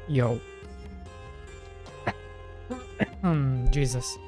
Yo. Jesus.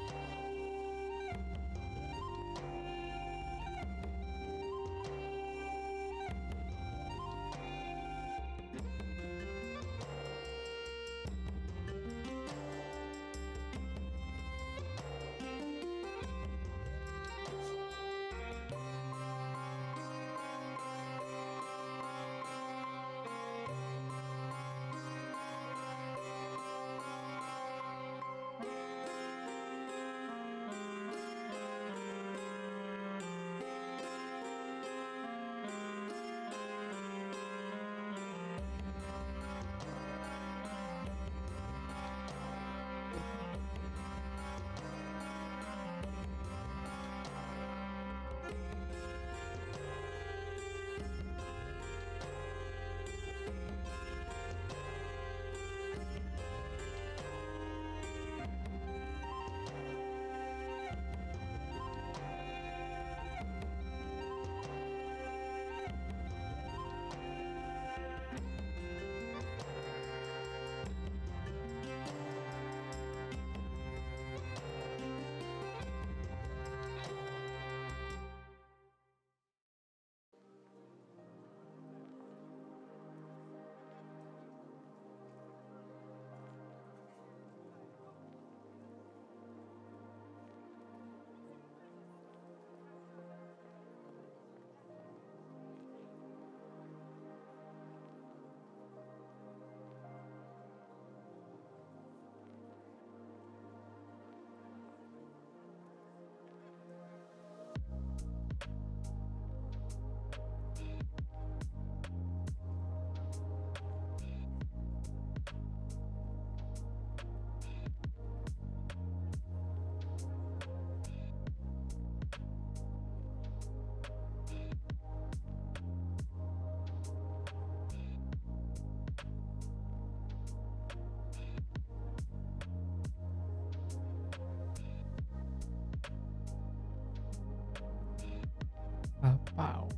Wow.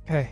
Okay.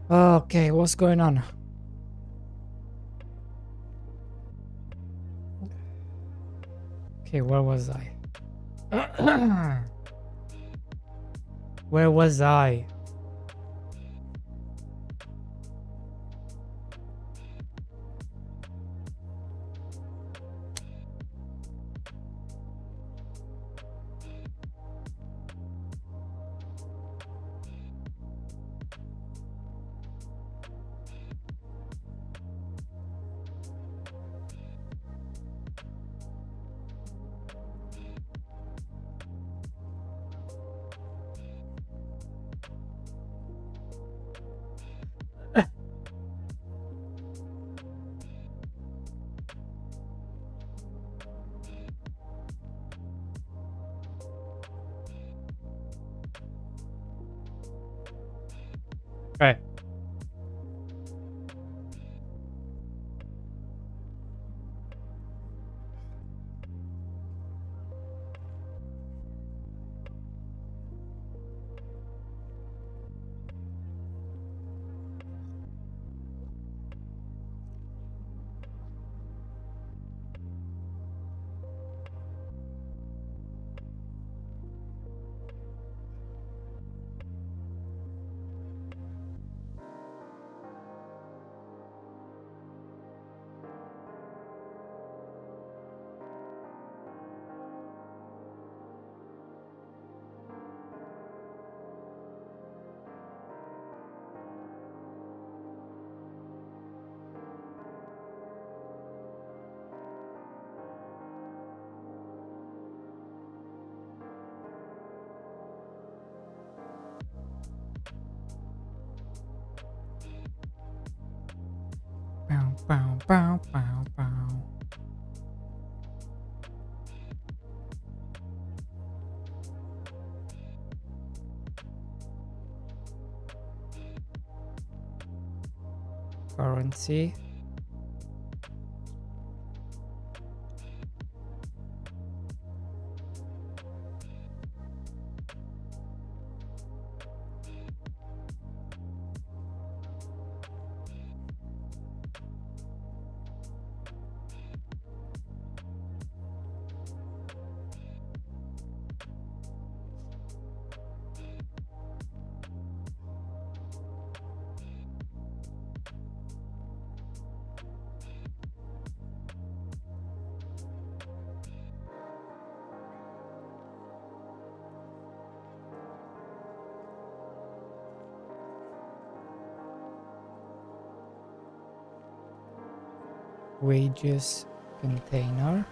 Okay, what's going on? Okay, where was I? Where was I? Bow, bow, bow, bow. Currency. Wages container.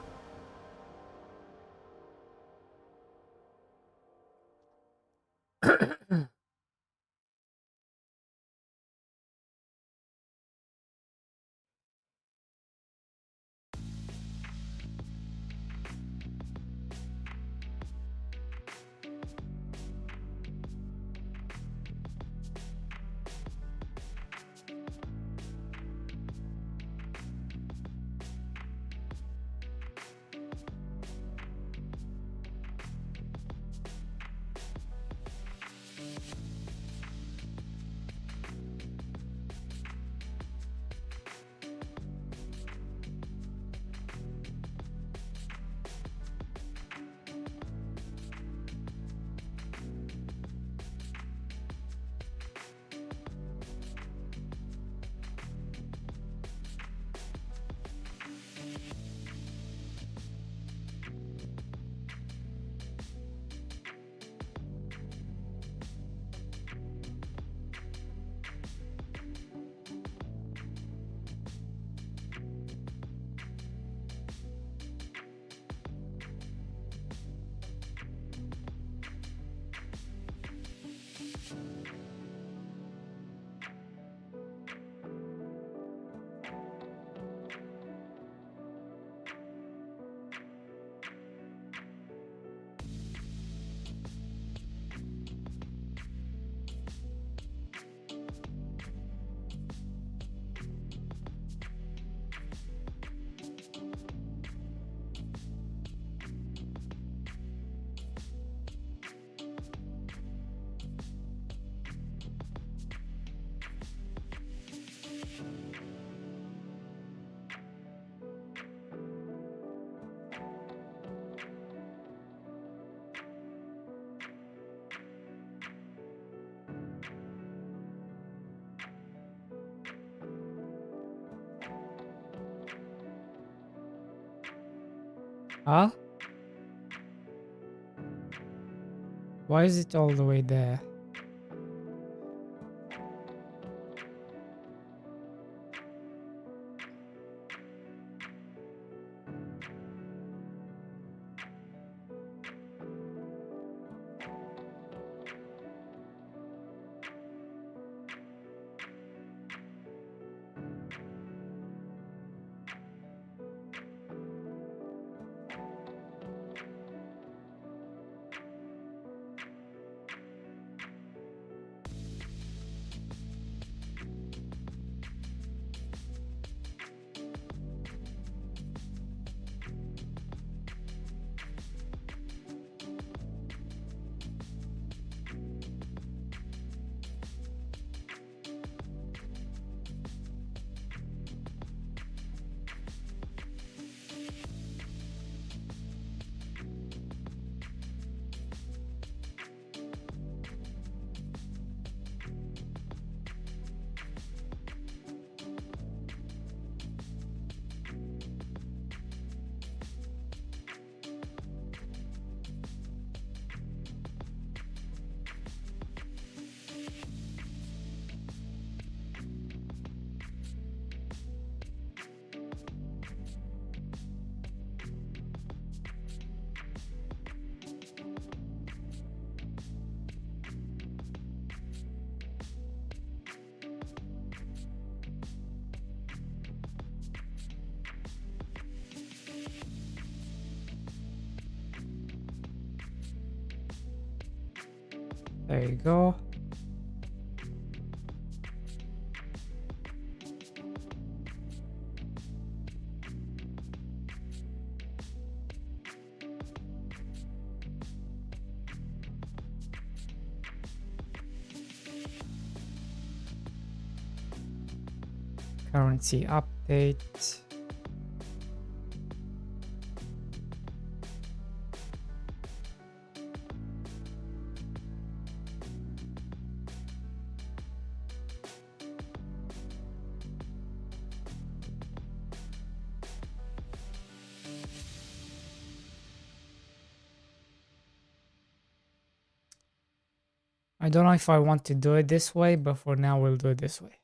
Huh? Why is it all the way there? There you go. Currency update. I don't know if I want to do it this way, but for now we'll do it this way.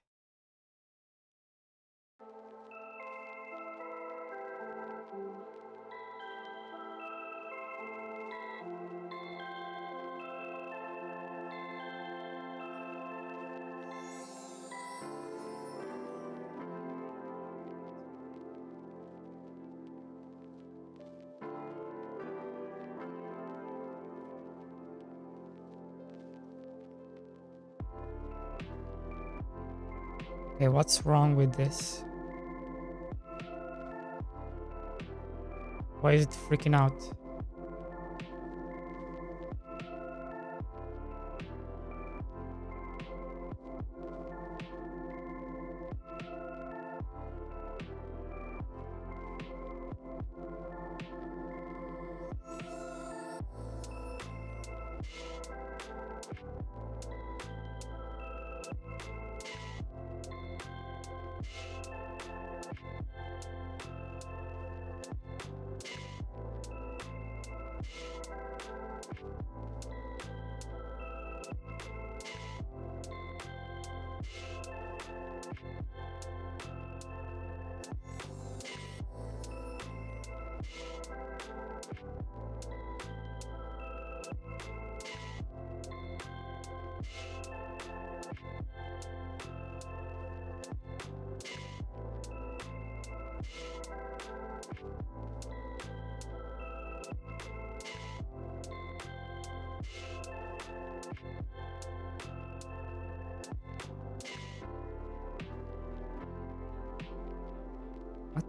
Okay, what's wrong with this? Why is it freaking out? What?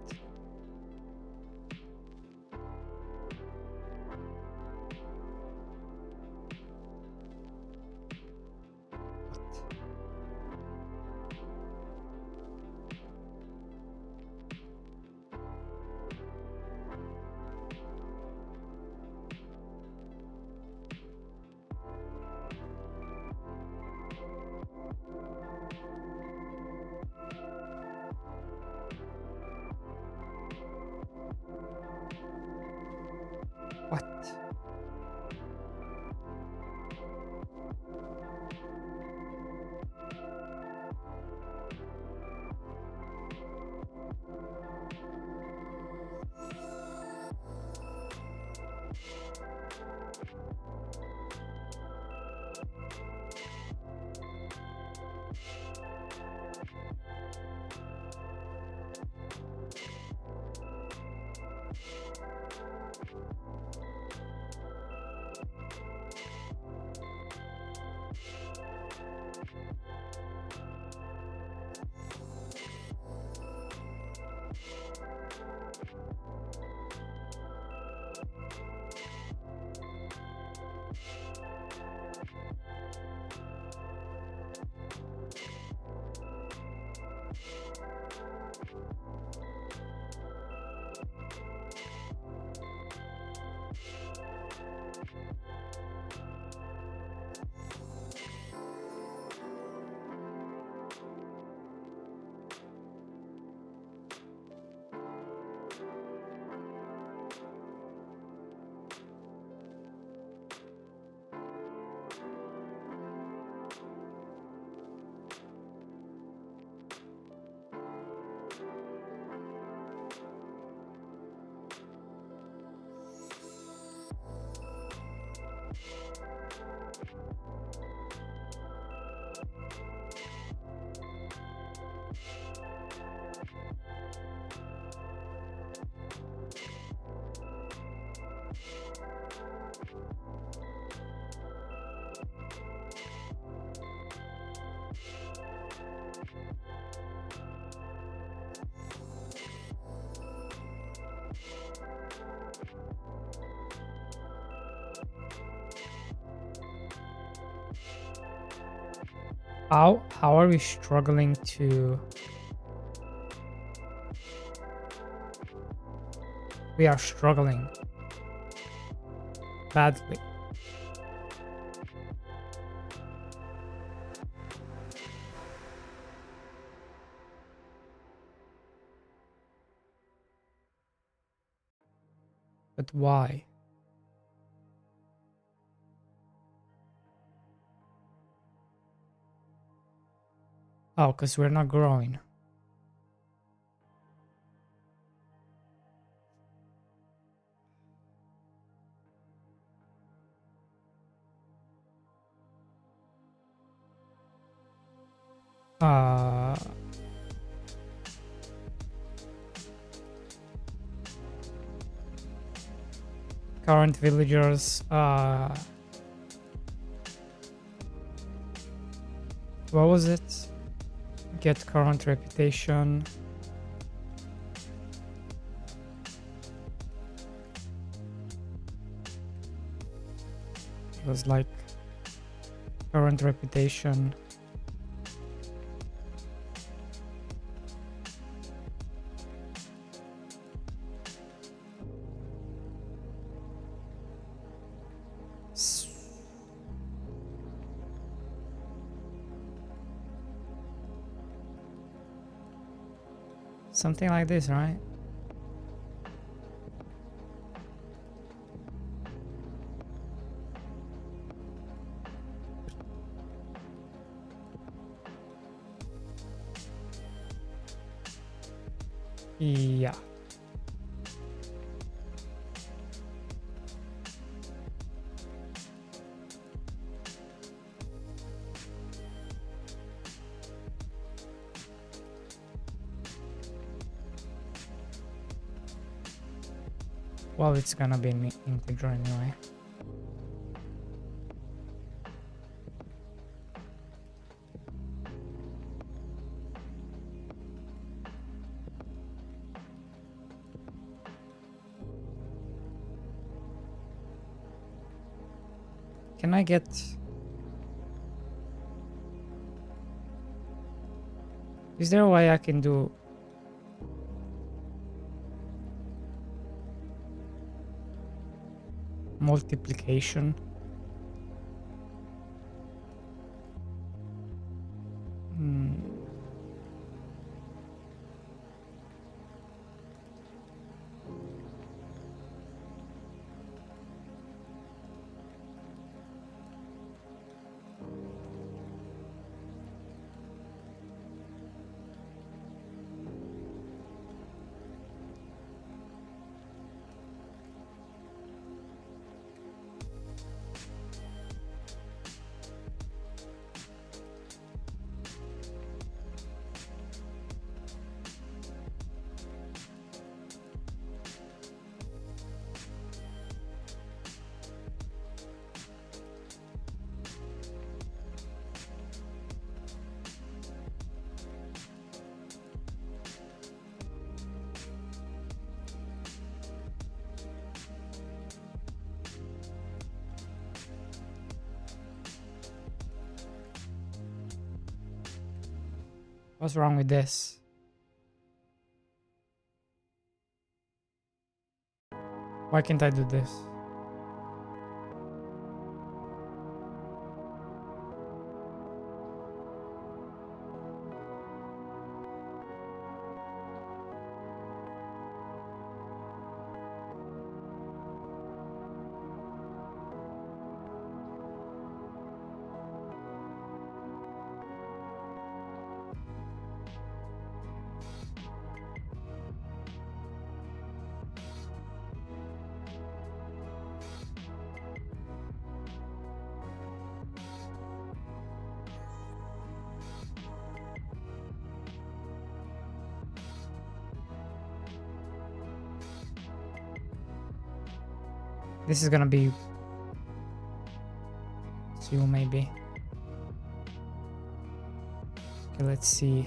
What? How are we struggling to... We are struggling badly. But why? Oh, because we're not growing. Uh, Current villagers. What was it? Get current reputation. It was like current reputation. Something like this, right? Yeah. Well, it's gonna be an integer anyway. Can I get... Is there a way I can do... multiplication? What's wrong with this? Why can't I do this? This is gonna be 2 maybe. Okay, let's see.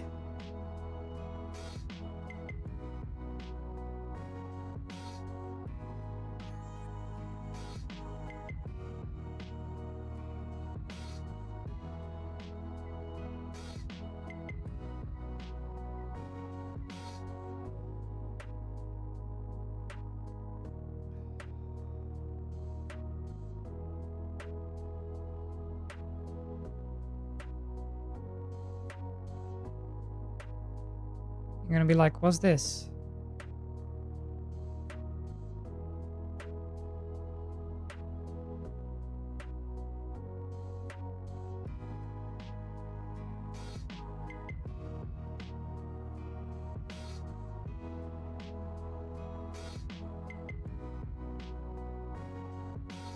You're gonna be like, what's this?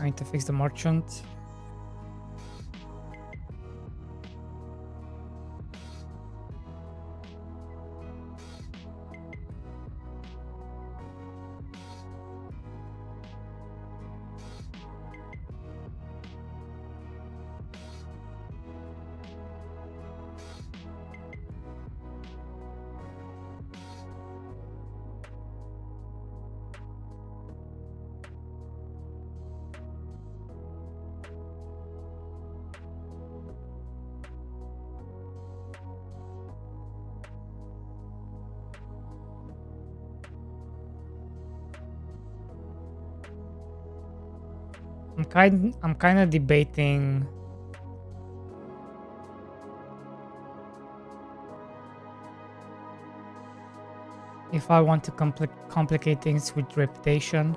I need to fix the merchant. I'm kind of debating if I want to complicate things with reputation.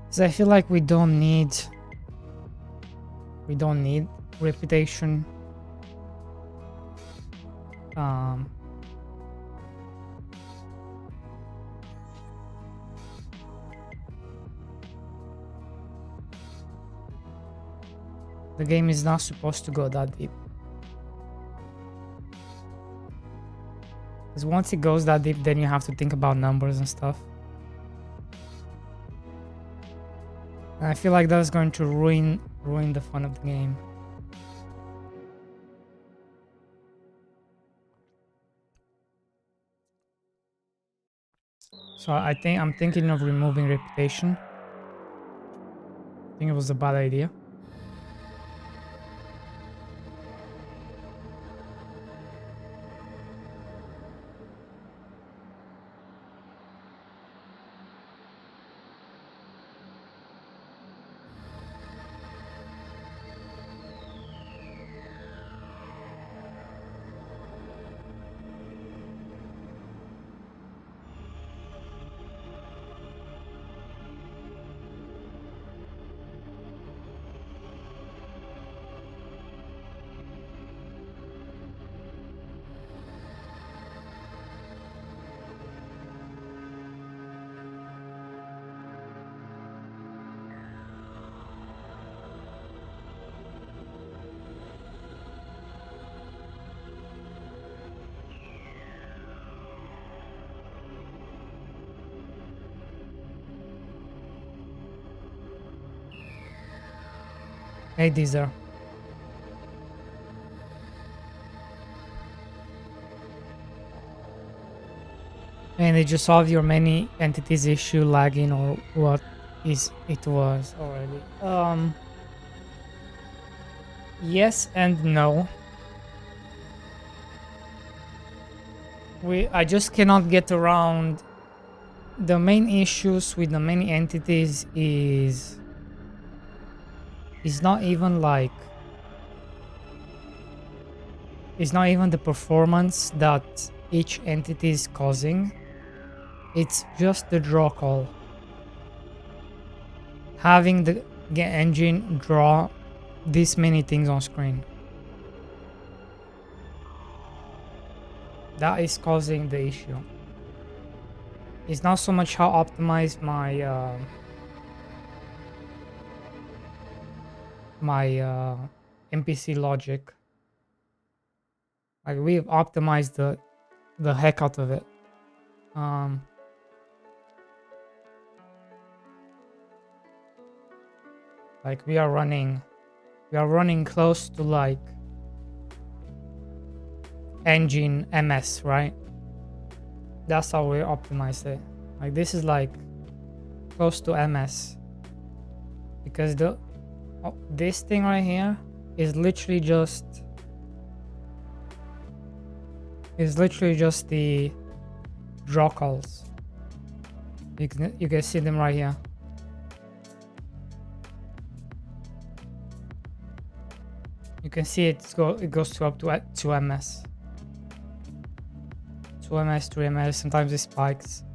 Because I feel like we don't need reputation. The game is not supposed to go that deep. Because once it goes that deep, then you have to think about numbers and stuff. And I feel like that's going to ruin the fun of the game. So I think I'm thinking of removing reputation. I think it was a bad idea. Hey, Deezer. And did you solve your many entities issue lagging or what is it was already? Yes and no. I just cannot get around the main issues with the many entities is not even like it's not even the performance that each entity is causing. It's just the draw call. Having the engine draw this many things on screen. That is causing the issue. It's not so much how optimized my NPC logic. Like we've optimized the heck out of it. Like we are running close to like engine MS, right? That's how we optimize it. Like this is like close to MS because this thing right here is literally just the draw calls. You can see them right here. You can see it goes to up to 2 ms. 2 ms, 3 ms, sometimes it spikes.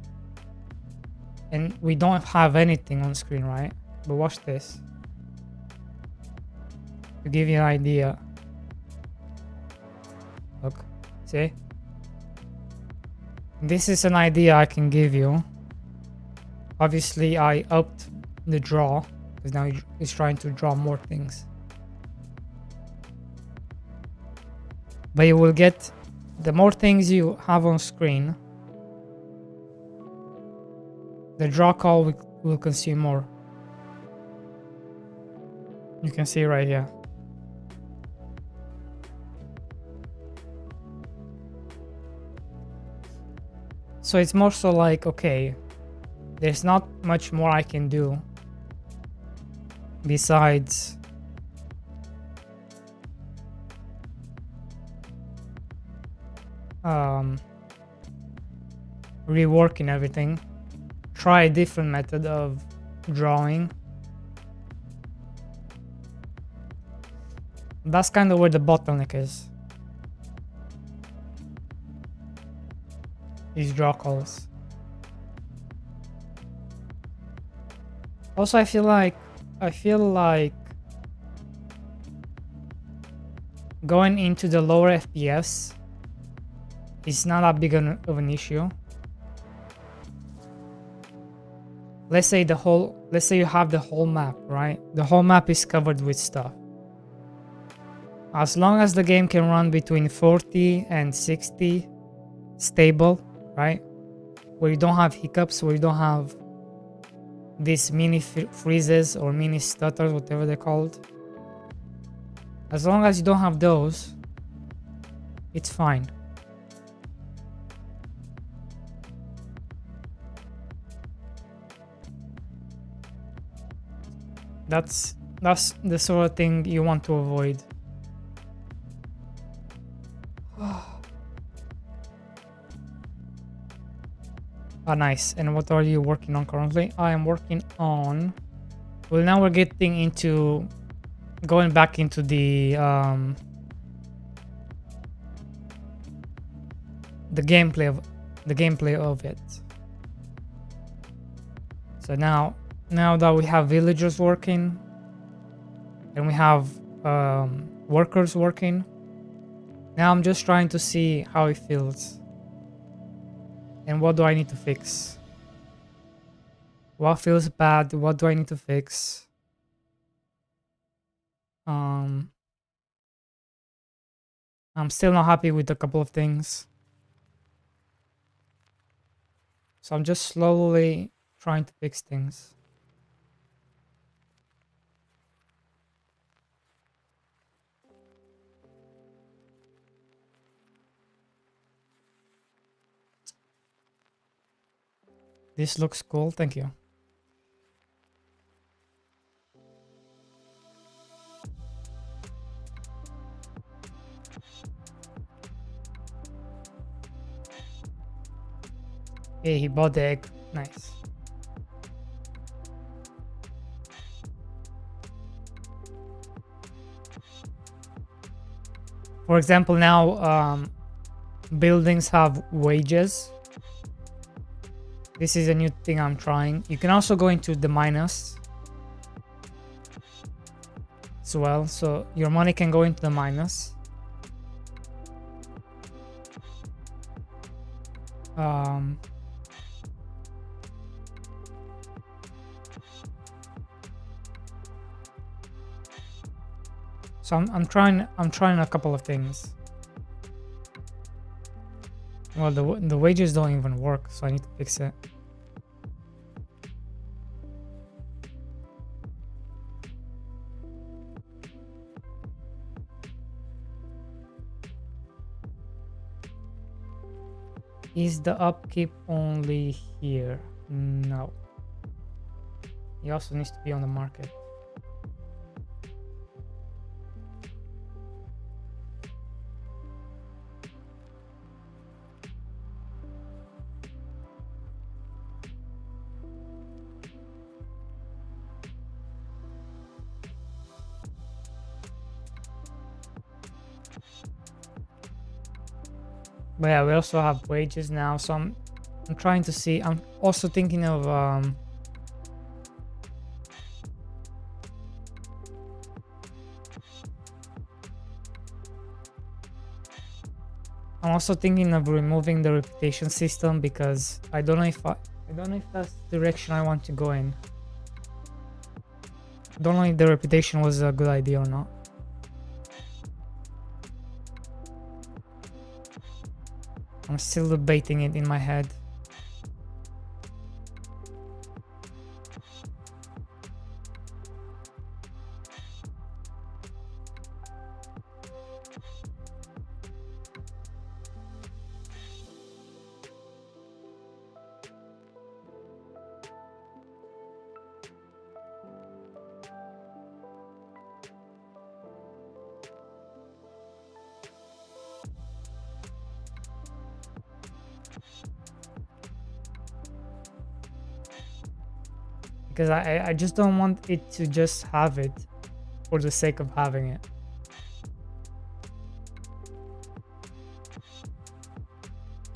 And we don't have anything on screen, right? But watch this. To give you an idea. Look, see? This is an idea I can give you. Obviously, I upped the draw, because now it's trying to draw more things. But you will get, the more things you have on screen, the draw call will consume more. You can see right here. So it's more so like, okay, there's not much more I can do besides reworking everything. Try a different method of drawing. That's kind of where the bottleneck is. These draw calls. Also, I feel like going into the lower FPS is not that big of an issue. Let's say you have the whole map, right? The whole map is covered with stuff. As long as the game can run between 40 and 60 stable, right? Where you don't have hiccups, where you don't have these mini freezes or mini stutters, whatever they're called. As long as you don't have those, it's fine. That's the sort of thing you want to avoid. Ah, nice. And what are you working on currently? I am working on... Well, now we're getting into... Going back into the gameplay of it. So now that we have villagers working, and we have workers working, now I'm just trying to see how it feels. And what do I need to fix? What feels bad? What do I need to fix? I'm still not happy with a couple of things. So I'm just slowly trying to fix things. This looks cool, thank you. Hey, he bought the egg. Nice. For example, now buildings have wages. This is a new thing I'm trying. You can also go into the minus as well, so your money can go into the minus. So I'm trying a couple of things. Well, the wages don't even work, so I need to fix it. Is the upkeep only here? No. He also needs to be on the market. But yeah, we also have wages now, so I'm trying to see. I'm also thinking of removing the reputation system, because I don't know if that's the direction I want to go in. I don't know if the reputation was a good idea or not. I'm still debating it in my head. Because I just don't want it to just have it for the sake of having it.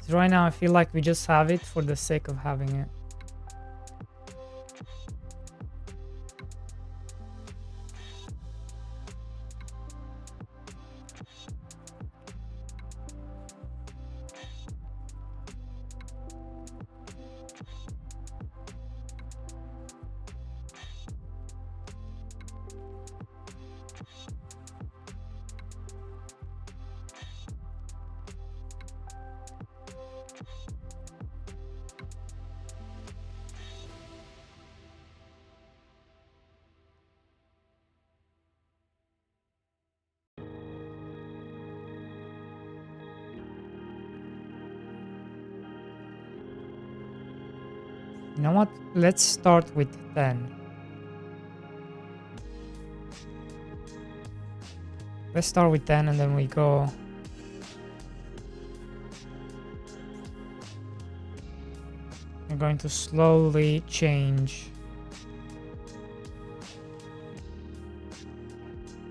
So right now I feel like we just have it for the sake of having it. You know what? Let's start with 10. Let's start with 10 and then we go. I'm going to slowly change.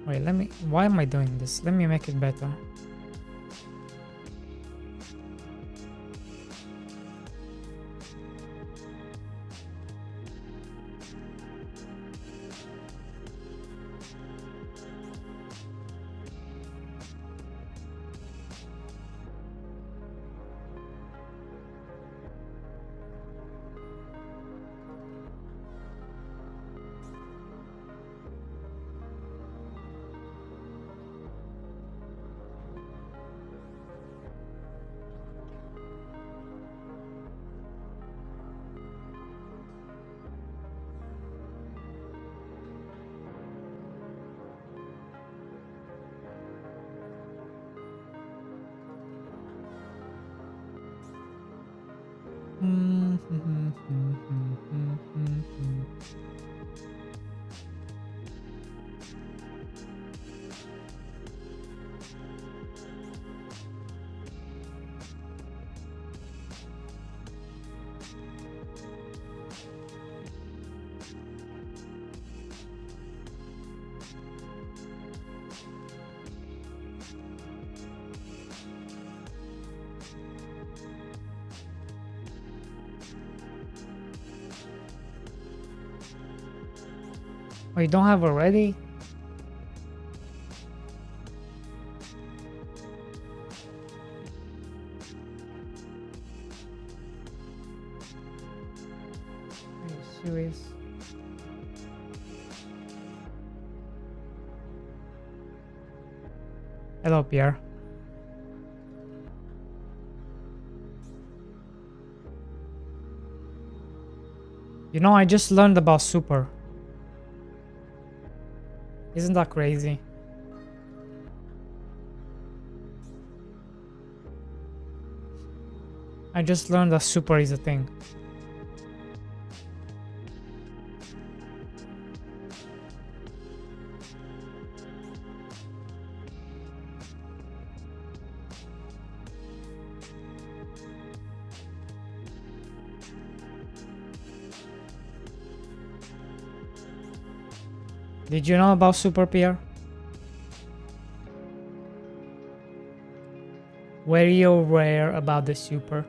Wait, why am I doing this? Let me make it better. Oh, you don't have already? Are you serious? Hello, Pierre. You know, I just learned about super. Isn't that crazy? I just learned that super is a thing. Did you know about super, Pierre? very aware about the super.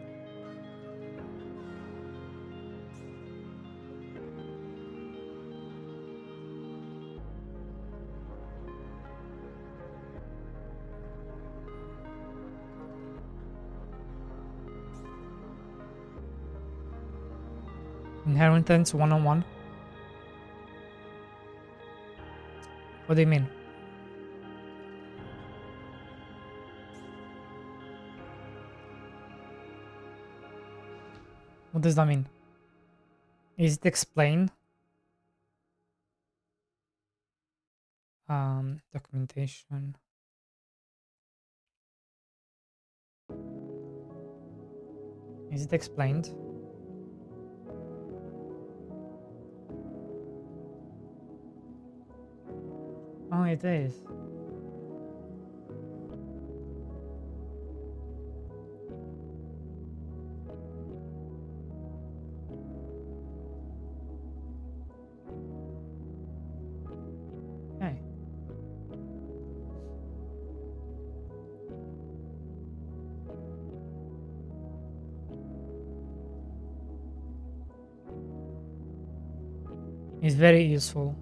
Inheritance 101. What do you mean? What does that mean? Is it explained? Documentation. Is it explained? Oh, it is. Okay. It's very useful.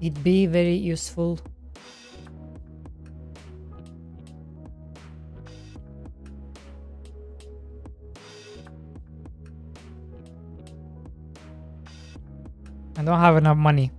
It be very useful. I don't have enough money.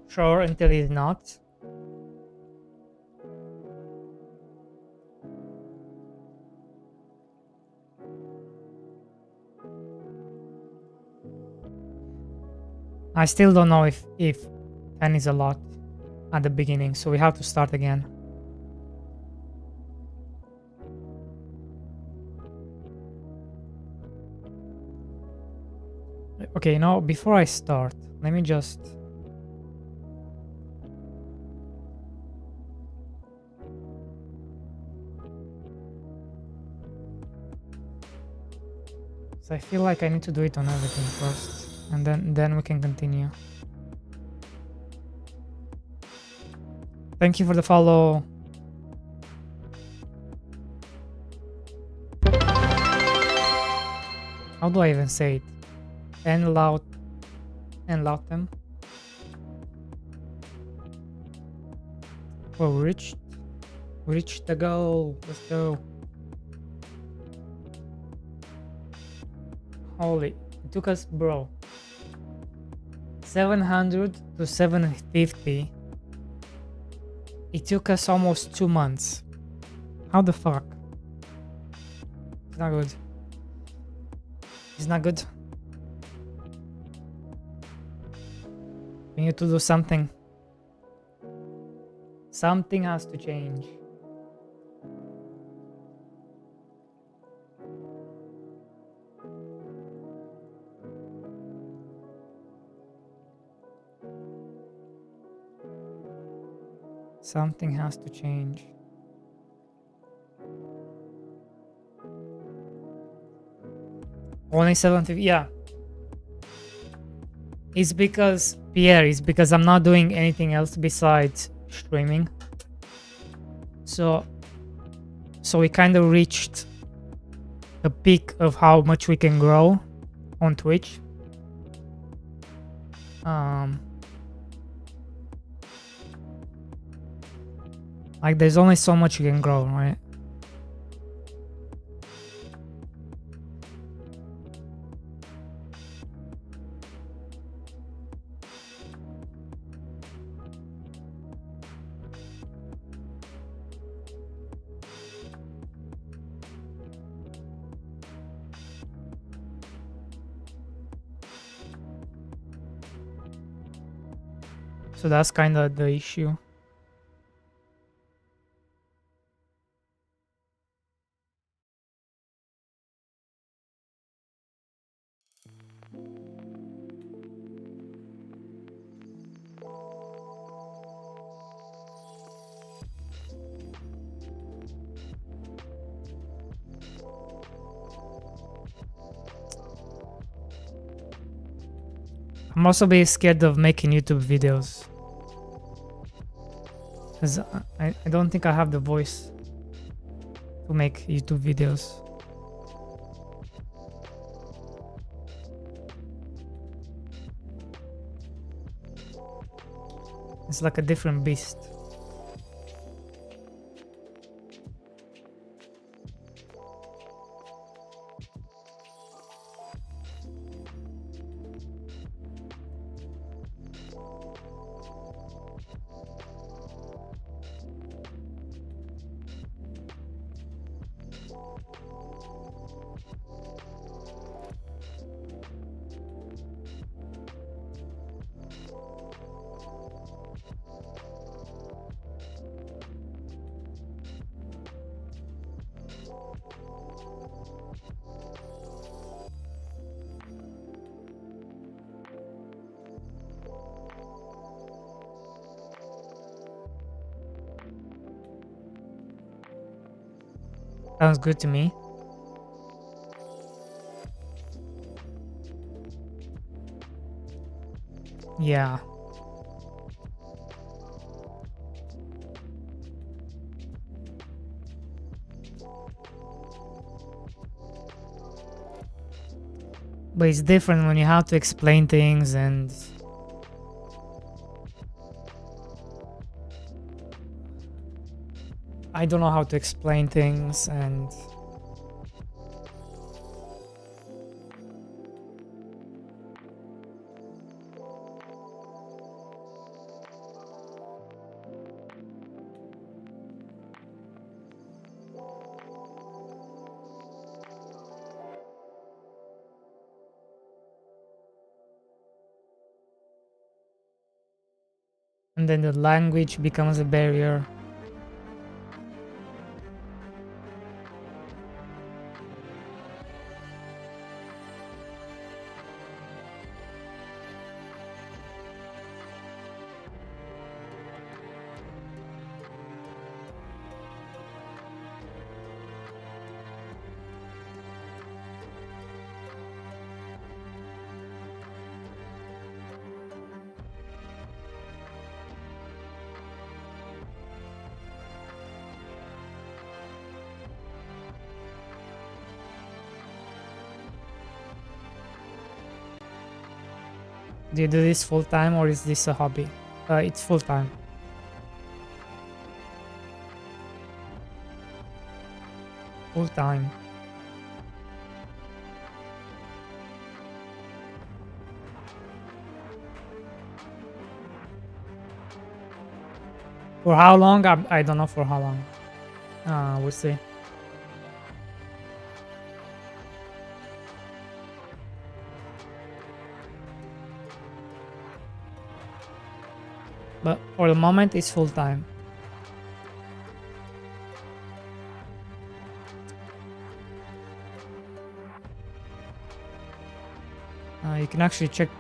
Sure, until it's not. I still don't know if 10 is a lot at the beginning, so we have to start again. Okay, now before I start, let me just... So I feel like I need to do it on everything first, and then we can continue. Thank you for the follow. How do I even say it? Enlaut them. Well, we reached the goal. Let's go. Holy, it took us, bro, 700 to 750. It took us almost 2 months. How the fuck? It's not good. It's not good. We need to do something. Something has to change. Something has to change. Only 750, yeah. It's because, Pierre, it's because I'm not doing anything else besides streaming. So we kind of reached the peak of how much we can grow on Twitch. Like there's only so much you can grow, right? So that's kind of the issue. I'm also being scared of making YouTube videos. Because I don't think I have the voice to make YouTube videos. It's like a different beast. Sounds good to me. Yeah. But it's different when you have to explain things, and I don't know how to explain things, and then the language becomes a barrier. Do you do this full time, or is this a hobby? It's full time. Full time. For how long? I don't know for how long. We'll see. But for the moment, it's full time. You can actually check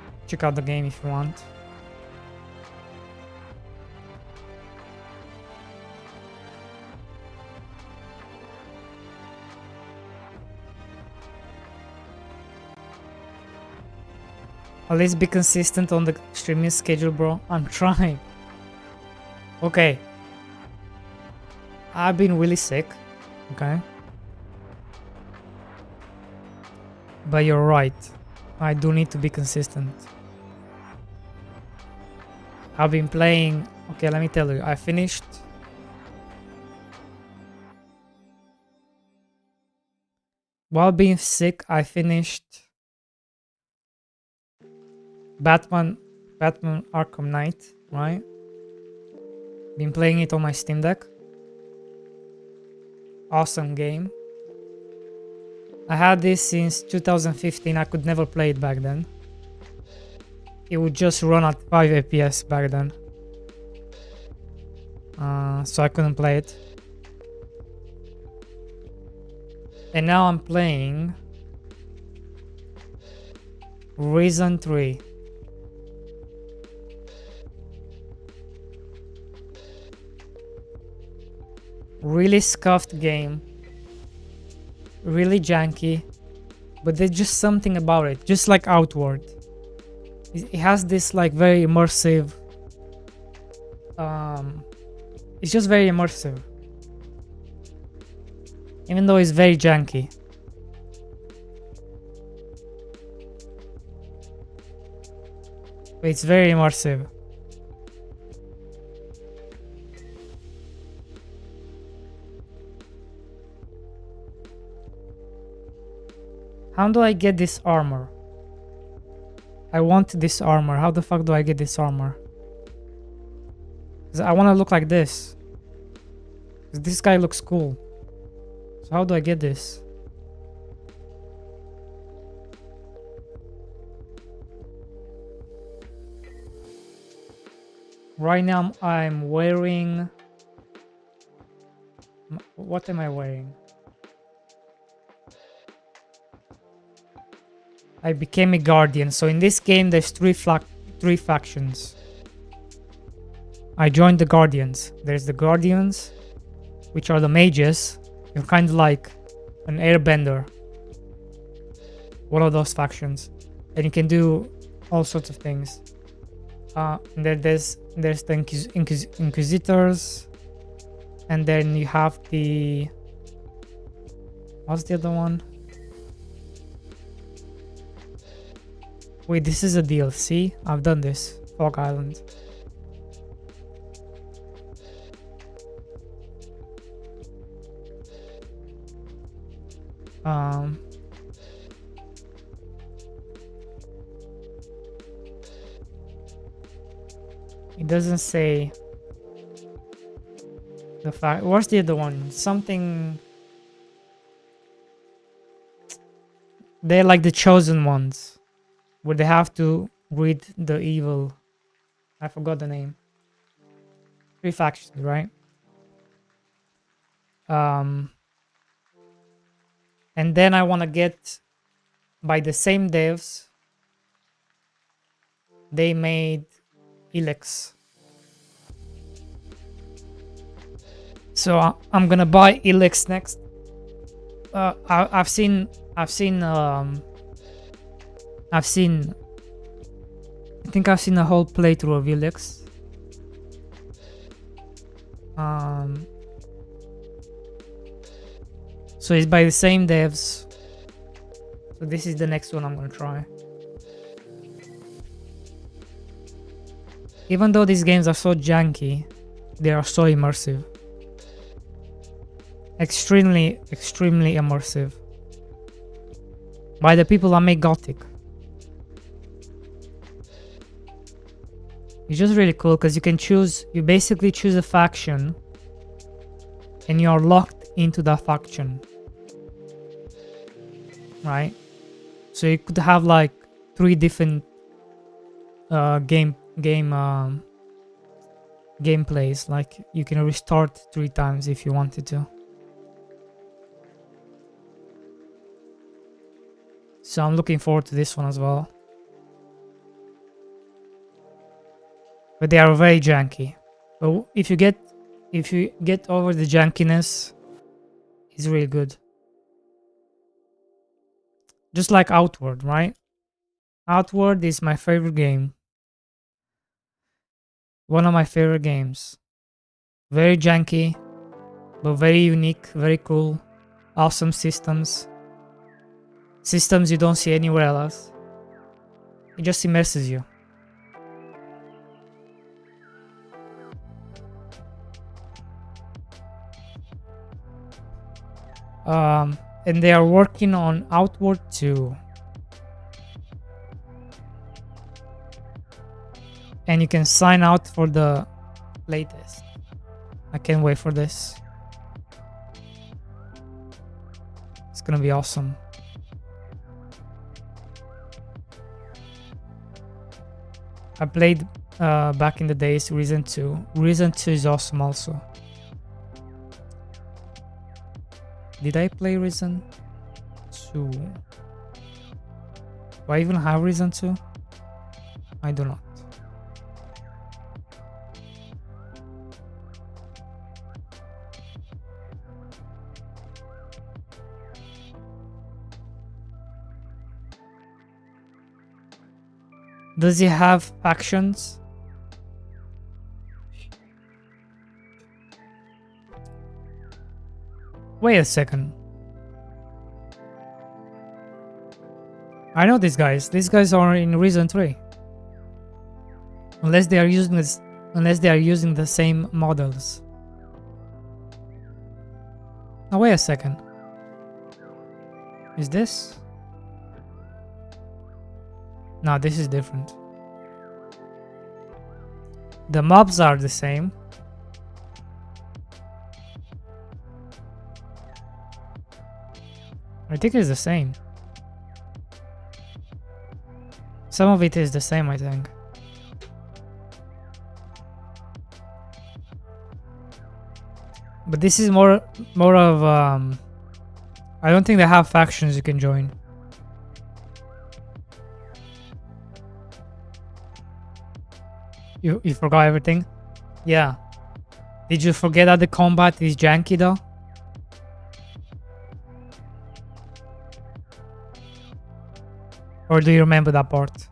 out the game if you want. At least be consistent on the streaming schedule, bro. I'm trying. Okay. I've been really sick. Okay. But you're right. I do need to be consistent. I've been playing. Okay, let me tell you. I finished. While being sick, I finished Batman Arkham Knight, right? Been playing it on my Steam Deck. Awesome game. I had this since 2015. I could never play it back then. It would just run at 5 FPS back then. so I couldn't play it. And now I'm playing Reason 3. Really scuffed game. Really janky. But there's just something about it. Just like Outward. It has this like very immersive... it's just very immersive. Even though it's very janky. But it's very immersive. How do I get this armor? I want this armor. How the fuck do I get this armor? 'Cause I want to look like this. 'Cause this guy looks cool. So how do I get this? Right now I'm wearing... What am I wearing? I became a guardian. So in this game there's three factions. I joined the guardians. There's the guardians, which are the mages. You're kind of like an airbender. One of those factions. And you can do all sorts of things. And there's the inquisitors. And then you have the... What's the other one? Wait, this is a DLC? I've done this. Fog Island. It doesn't say the fact. What's the other one? Something. They're like the chosen ones, where they have to rid the evil. I forgot the name. 3 factions, right? And then I want to get, by the same devs, they made Elex. So I'm gonna buy Elex next. I've seen I think I've seen a whole playthrough of Elex. So it's by the same devs. So this is the next one I'm gonna try. Even though these games are so janky, they are so immersive. Extremely immersive. By the people that make Gothic. It's just really cool because you basically choose a faction and you're locked into that faction. Right? So you could have like 3 different gameplays. Like you can restart 3 times if you wanted to. So I'm looking forward to this one as well. But they are very janky. But if you get over the jankiness, it's really good. Just like Outward, right? Outward is my favorite game. One of my favorite games. Very janky, but very unique, very cool. Awesome systems. Systems you don't see anywhere else. It just immerses you. And they are working on Outward 2. And you can sign out for the playtest. I can't wait for this. It's gonna be awesome. I played back in the days, Reason 2. Reason 2 is awesome also. Did I play Reason 2? Do I even have Reason 2? I do not. Does he have factions? Wait a second. I know these guys. These guys are in Reason 3. Unless they are using this, unless they are using the same models. Now wait a second. Is this? No, this is different. The mobs are the same. I think it's the same. Some of it is the same, I think. But this is more of I don't think they have factions you can join. You forgot everything? Yeah. Did you forget that the combat is janky though? Or do you remember that part?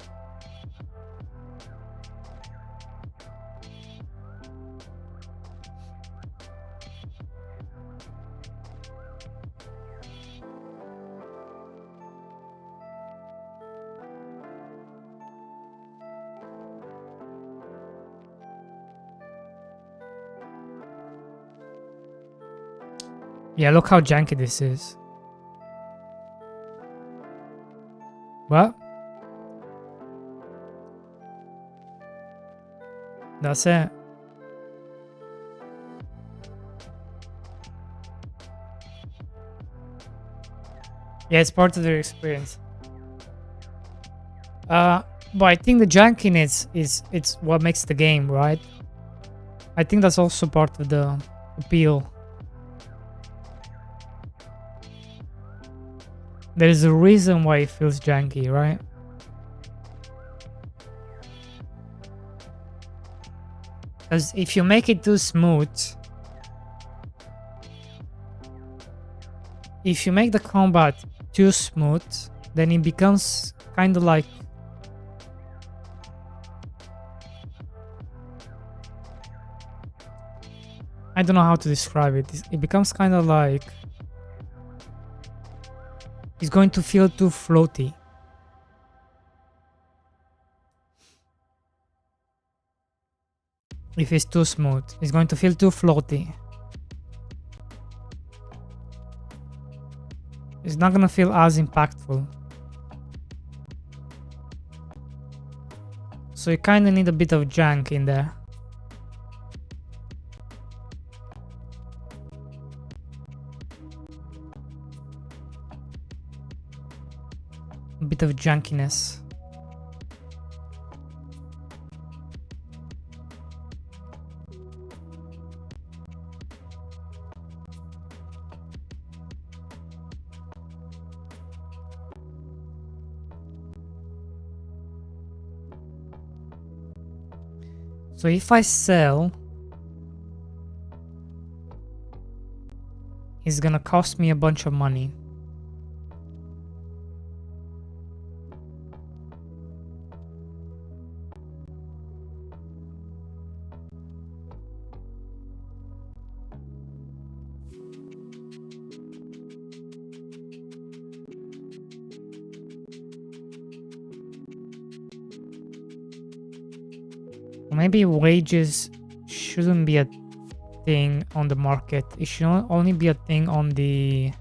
Yeah, look how janky this is. What? That's it. Yeah, it's part of their experience. But I think the jankiness is it's what makes the game, right? I think that's also part of the appeal. There's a reason why it feels janky, right? Because if you make it too smooth, if you make the combat too smooth, then it becomes kind of like I don't know how to describe it. It becomes kind of like it's going to feel too floaty. If it's too smooth, it's going to feel too floaty. It's not gonna feel as impactful. So you kinda need a bit of jank in there. A bit of jankiness. So if I sell, it's gonna cost me a bunch of money. Maybe wages shouldn't be a thing on the market. It should only be a thing on the...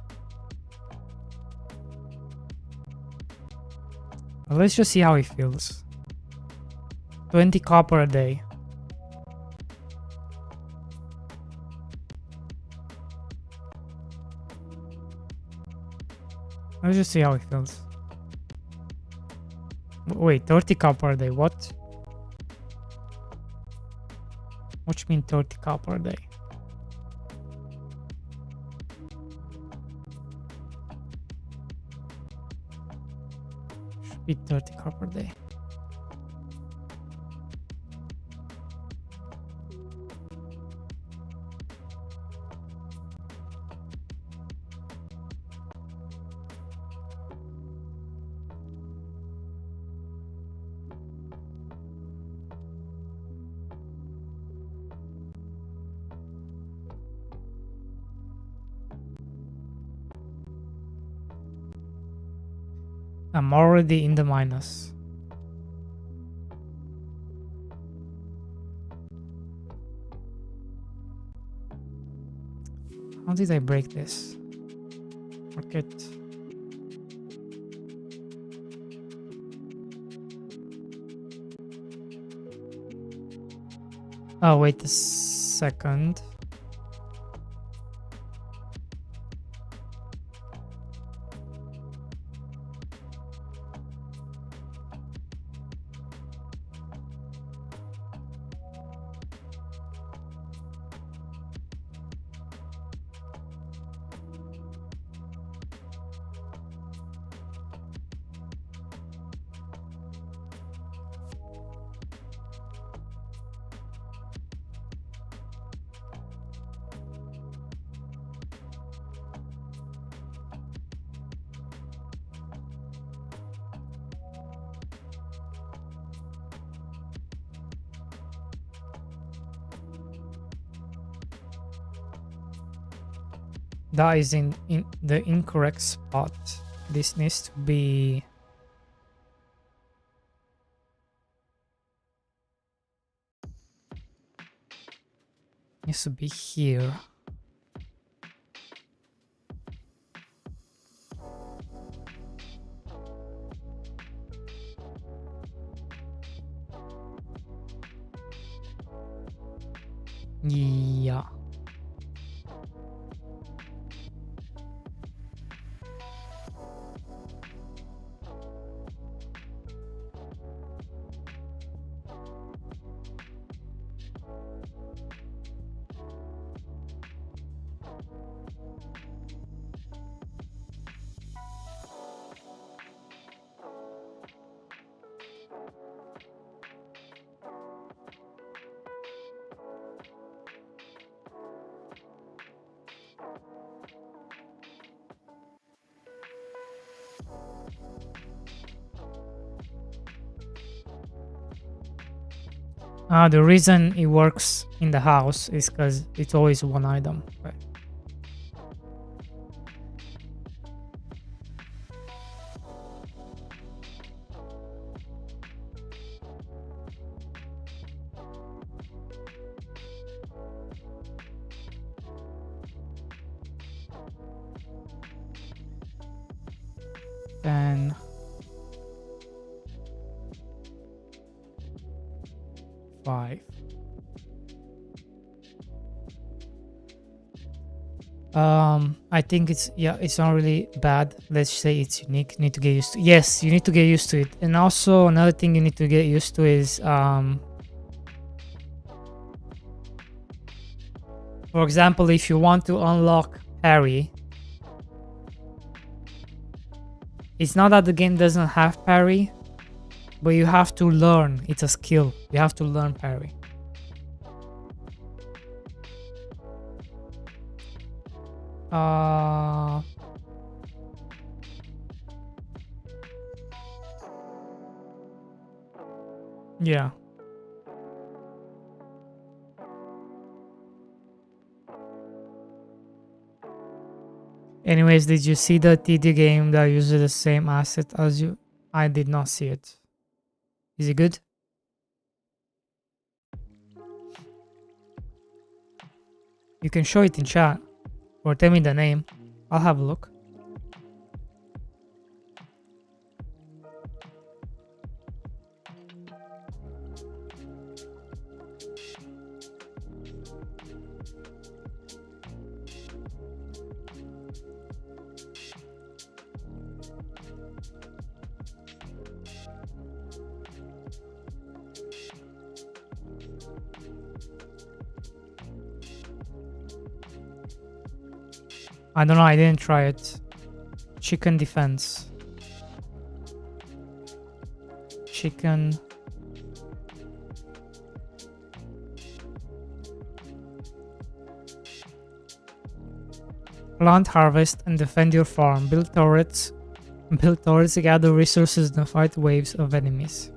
Well, let's just see how it feels. 20 copper a day. Let's just see how it feels. Wait, 30 copper a day, what? which means 30k per day. Should be 30k per day. I'm already in the minus. How did I break this? Market. Oh, wait a second. That is in the incorrect spot. This needs to be... needs to be here. Yeah. The reason it works in the house is because it's always one item. Right? Then 5. I think it's not really bad. Let's say it's unique. You need to get used to. Yes, you need to get used to it. And also another thing you need to get used to is for example, if you want to unlock parry, it's not that the game doesn't have parry, but you have to learn. It's a skill. You have to learn parry. Yeah. Anyways, did you see the TD game that uses the same asset as you? I did not see it. Is it good? You can show it in chat or tell me the name. I'll have a look. I don't know, I didn't try it. Chicken defense. Chicken. Plant, harvest, and defend your farm. Build turrets. Build turrets to gather resources and fight waves of enemies.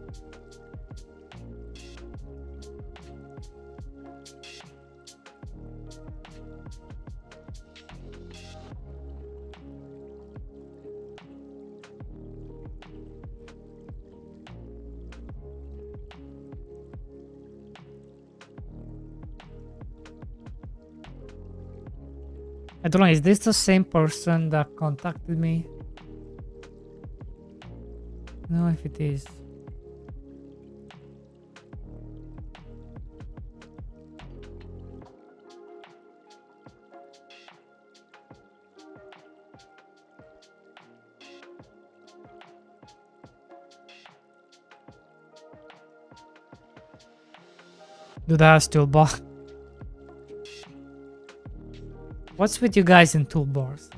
I don't know, is this the same person that contacted me? No, if it is. Do that as toolbar. What's with you guys in toolbars?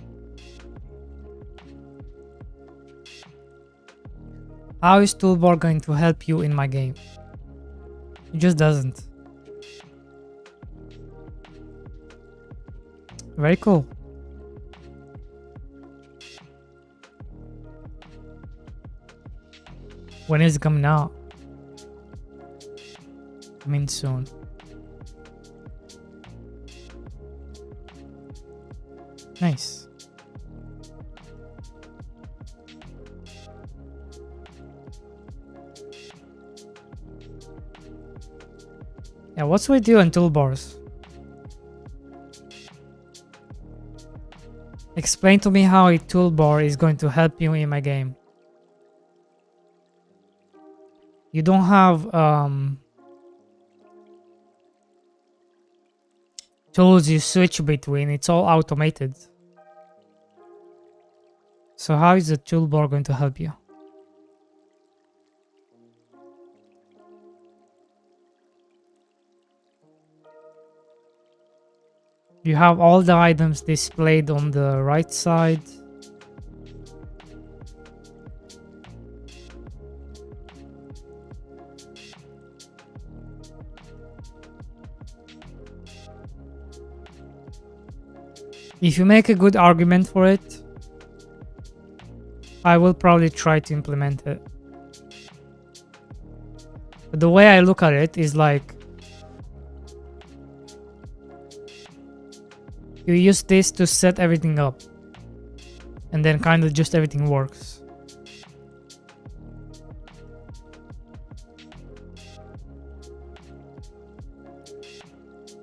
How is toolbar going to help you in my game? It just doesn't. Very cool. When is it coming out? Coming soon. Nice. Yeah, what's with you and toolbars? Explain to me how a toolbar is going to help you in my game. You don't have tools you switch between, it's all automated. So how is the toolbar going to help you? You have all the items displayed on the right side. If you make a good argument for it, I will probably try to implement it. But the way I look at it is like, you use this to set everything up, and then kind of just everything works.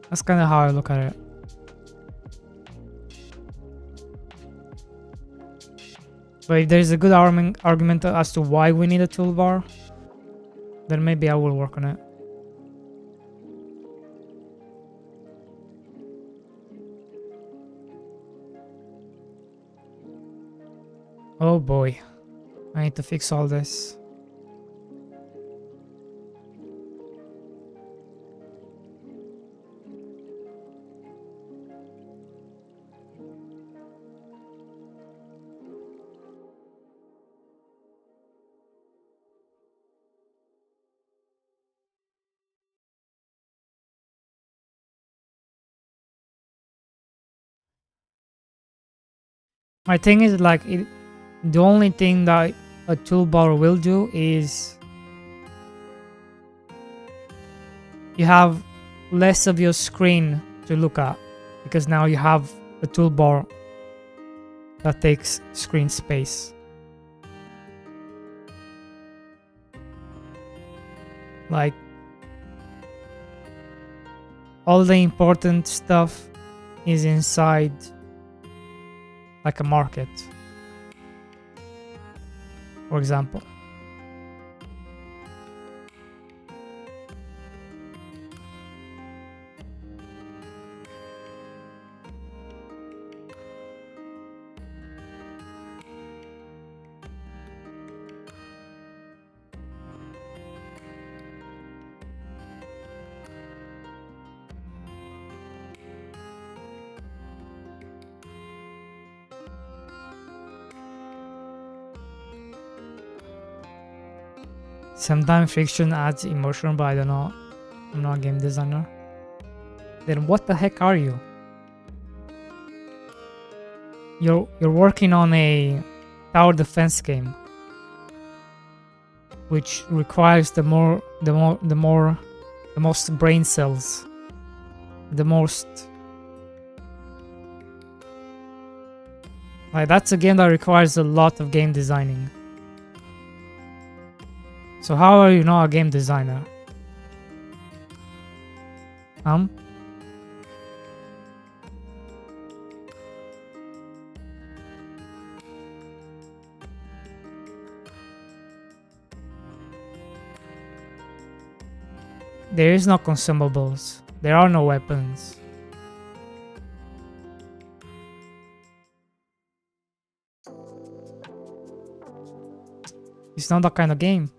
That's kind of how I look at it. But if there's a good argument as to why we need a toolbar, then maybe I will work on it. Oh boy, I need to fix all this. My thing is like, the only thing that a toolbar will do is you have less of your screen to look at, because now you have a toolbar that takes screen space. Like, all the important stuff is inside like a market, for example. Sometimes friction adds emotion, but I don't know. I'm not a game designer. Then what the heck are you? You're working on a tower defense game, which requires the most brain cells, the most. Like, that's a game that requires a lot of game designing. So how are you not a game designer? There is no consumables. There are no weapons. It's not that kind of game.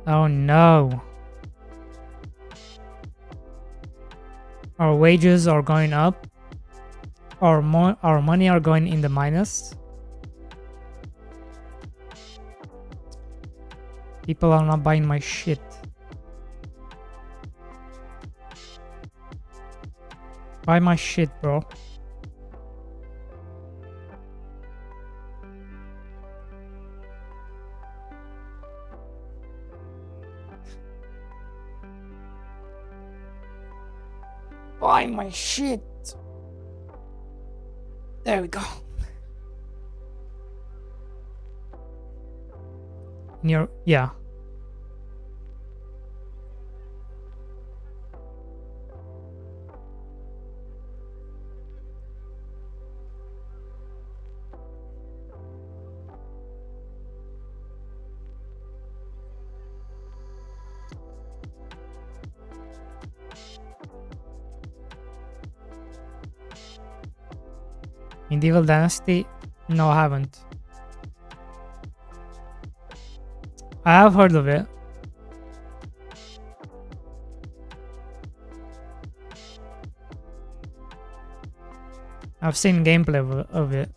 Oh no. Our wages are going up. Our money are going in the minus. People are not buying my shit. Buy my shit, bro. Buy my shit. There we go. Yeah. Medieval Dynasty? No, I haven't. I have heard of it. I've seen gameplay of it.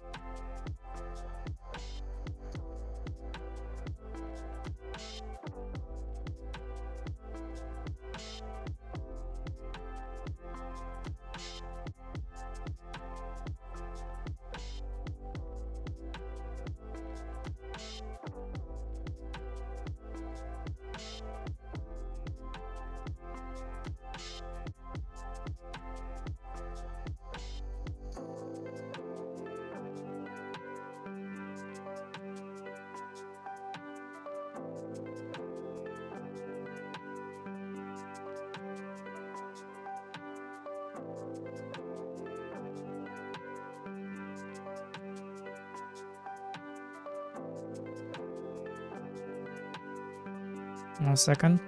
One second.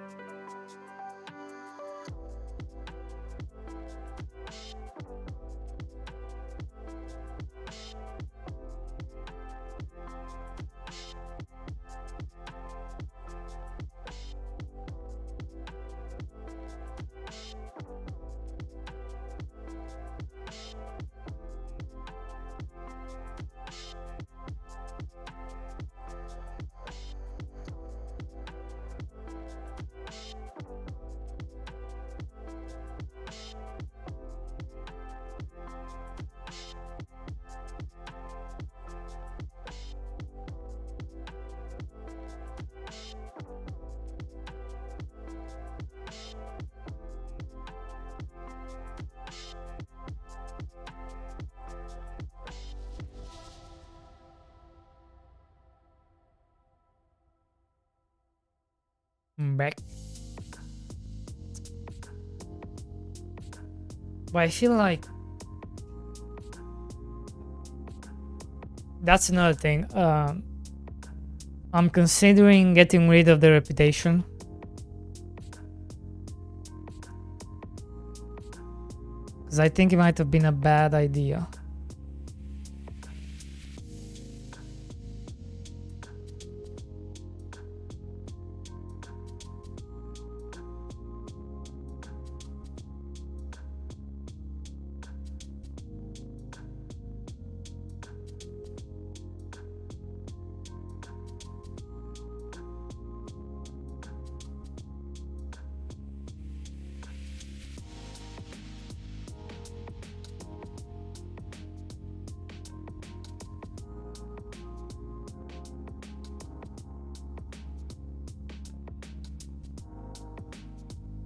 I'm back. But I feel like that's another thing. I'm considering getting rid of the reputation. because I think it might have been a bad idea.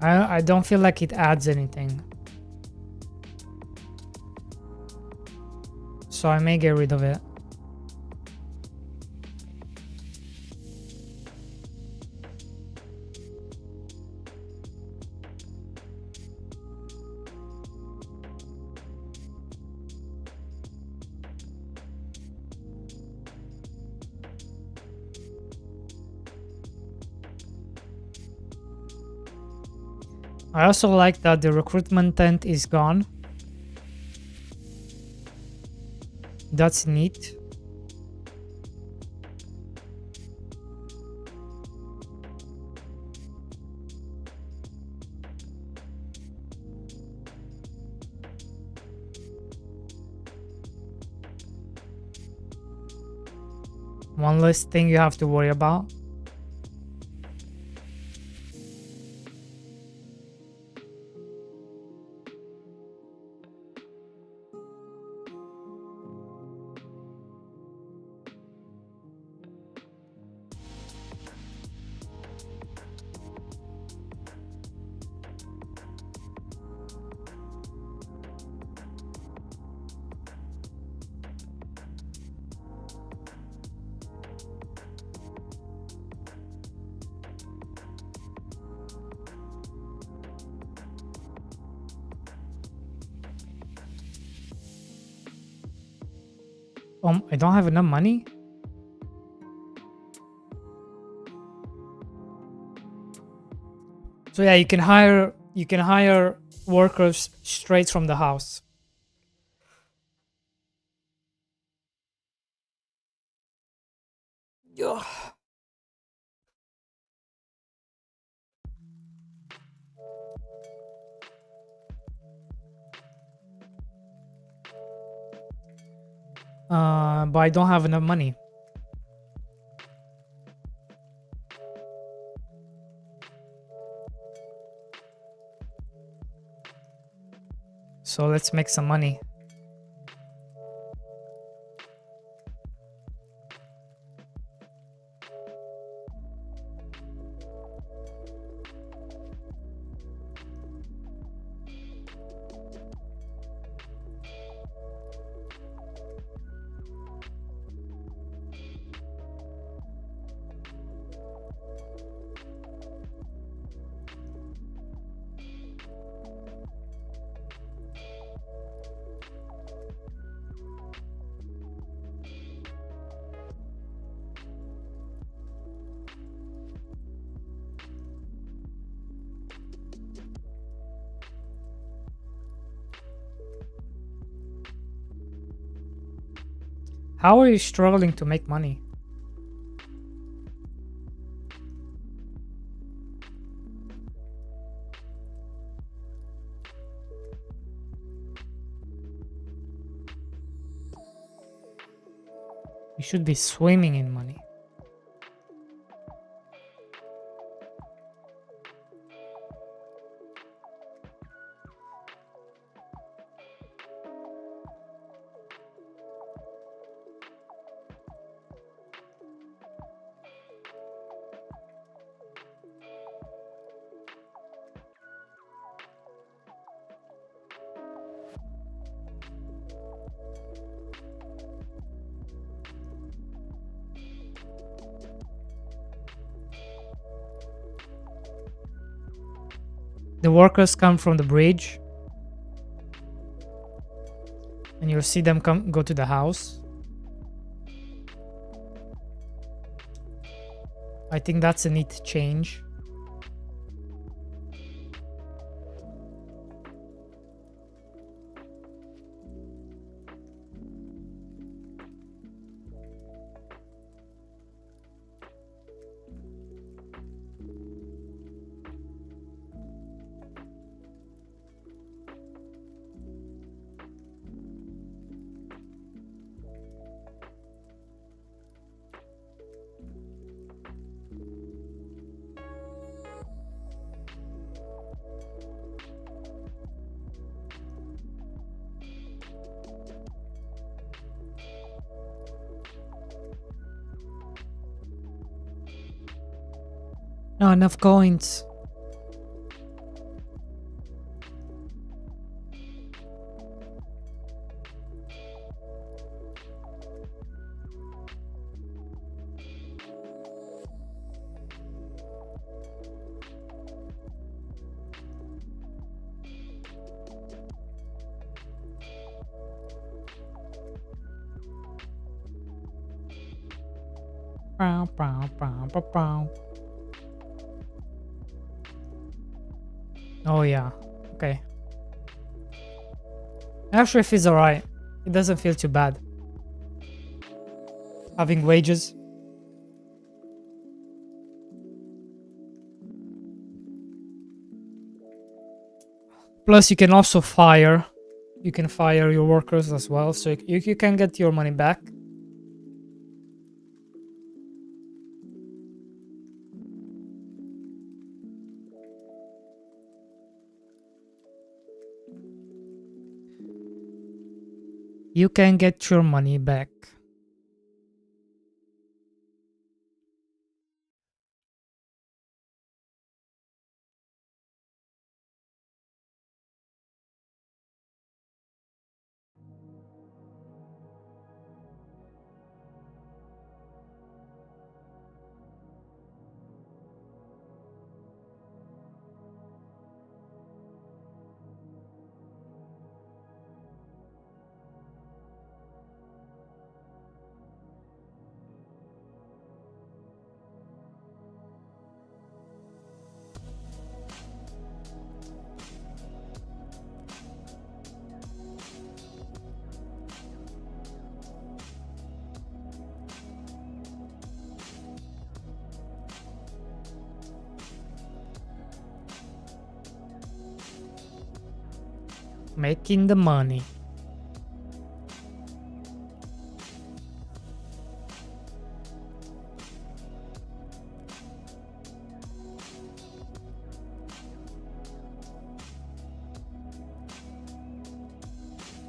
I don't feel like it adds anything. So I may get rid of it. I also like that the recruitment tent is gone. That's neat. One less thing you have to worry about. I don't have enough money? So yeah, you can hire workers straight from the house. Yeah. But I don't have enough money. So let's make some money. How are you struggling to make money? You should be swimming in money. The workers come from the bridge, and you'll see them go to the house. I think that's a neat change. Not enough coins. Bow, bow, bow, bow, bow. Oh yeah, okay. Actually, it feels alright. It doesn't feel too bad. Having wages. Plus, you can also fire. You can fire your workers as well, so you can get your money back. You can get your money back. Making the money.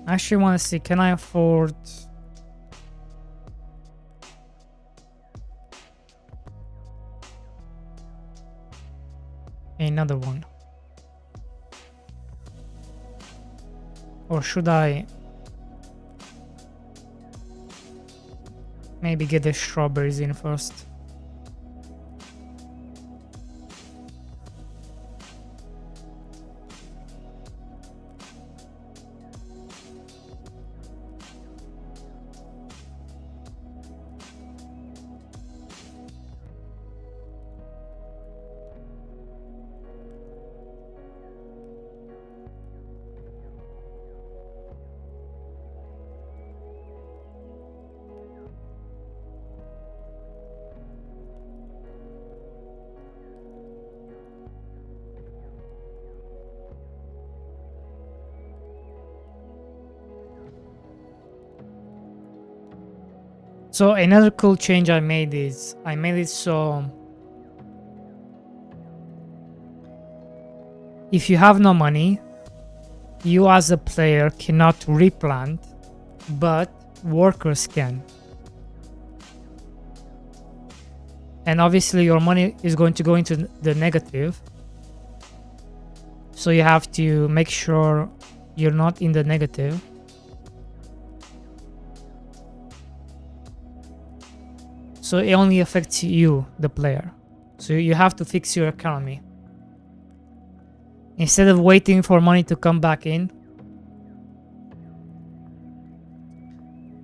I actually want to see, can I afford another one? Or should I maybe get the strawberries in first? So another cool change I made is I made it so if you have no money, you as a player cannot replant, but workers can. And obviously your money is going to go into the negative. So you have to make sure you're not in the negative. So it only affects you, the player. So you have to fix your economy. Instead of waiting for money to come back in,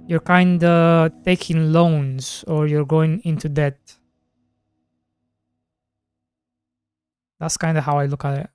you're kinda taking loans or you're going into debt. That's kinda how I look at it.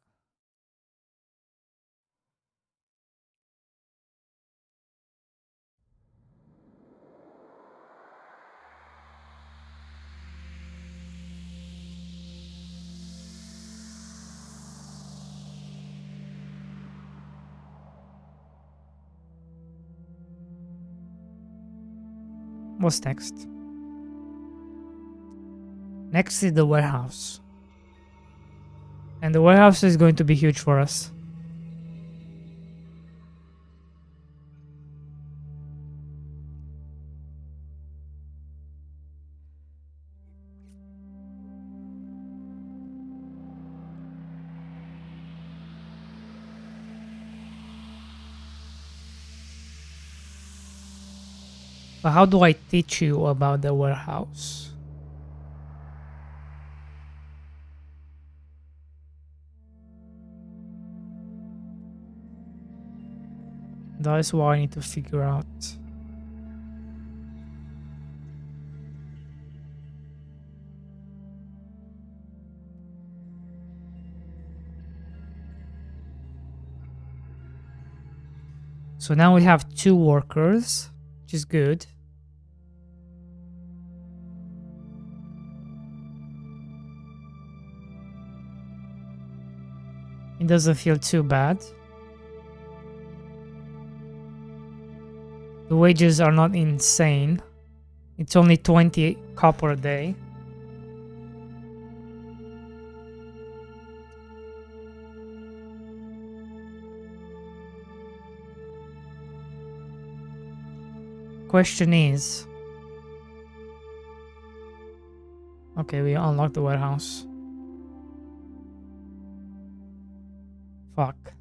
What's next? Next is the warehouse. And the warehouse is going to be huge for us. So how do I teach you about the warehouse? That is what I need to figure out. So now we have 2 workers, which is good. It doesn't feel too bad. The wages are not insane. It's only 20 copper a day. Question is... Okay, we unlocked the warehouse. Fuck.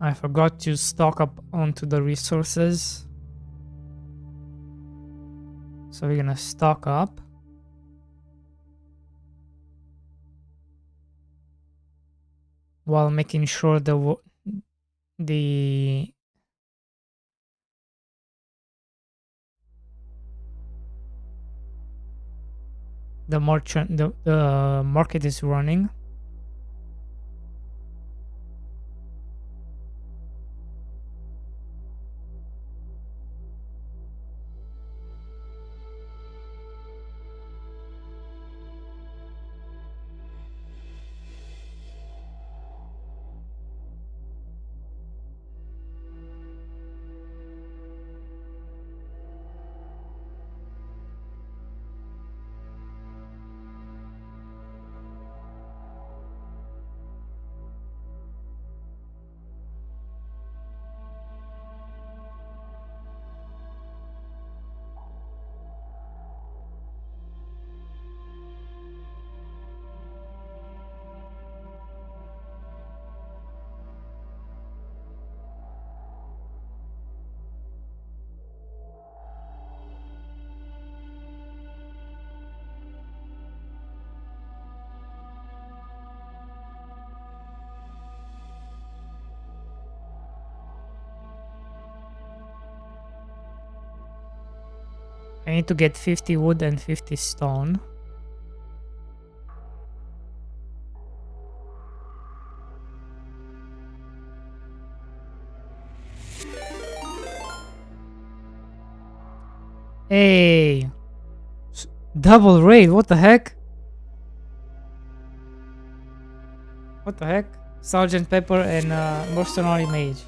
I forgot to stock up onto the resources. So we're gonna stock up. While making sure the merchant the market is running. I need to get 50 wood and 50 stone. Hey! Double raid, what the heck? What the heck? Sergeant Pepper and Mercenary Mage.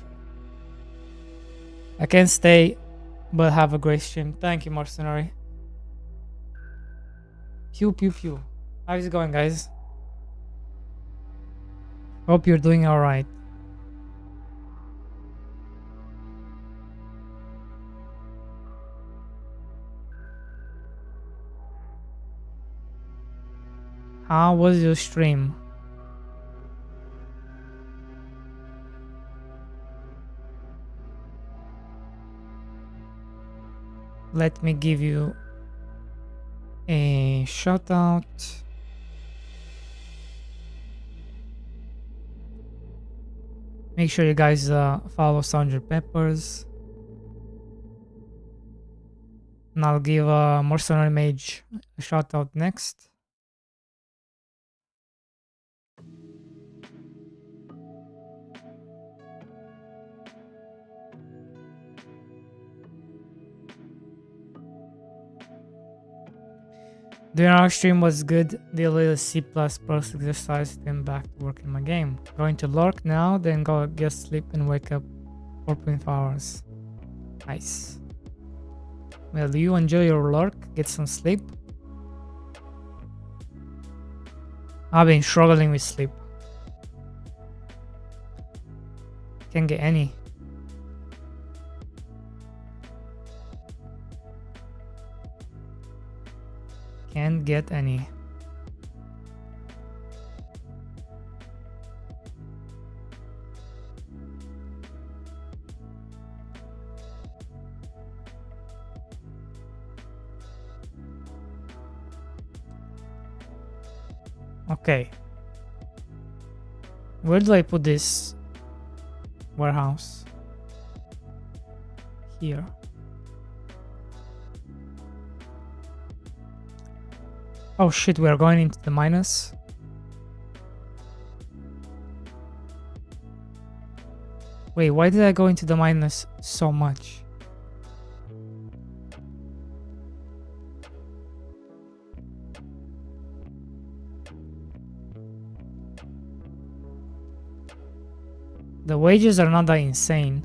I can't stay, but have a great stream. Thank you, Mercenary. Pew pew pew. How's it going, guys? Hope you're doing alright. How was your stream? Let me give you a shout out. Make sure you guys follow Sergeant Peppers. And I'll give Mercenary Mage a shout out next. During our stream was good. The little C++ exercise, then back to work in my game. Going to lurk now, then go get sleep and wake up 4.5 hours. Nice. Well, you enjoy your lurk, get some sleep. I've been struggling with sleep. Can't get any. Can't get any. Okay. Where do I put this warehouse? Here. Oh shit, we are going into the minus. Wait, why did I go into the minus so much? The wages are not that insane.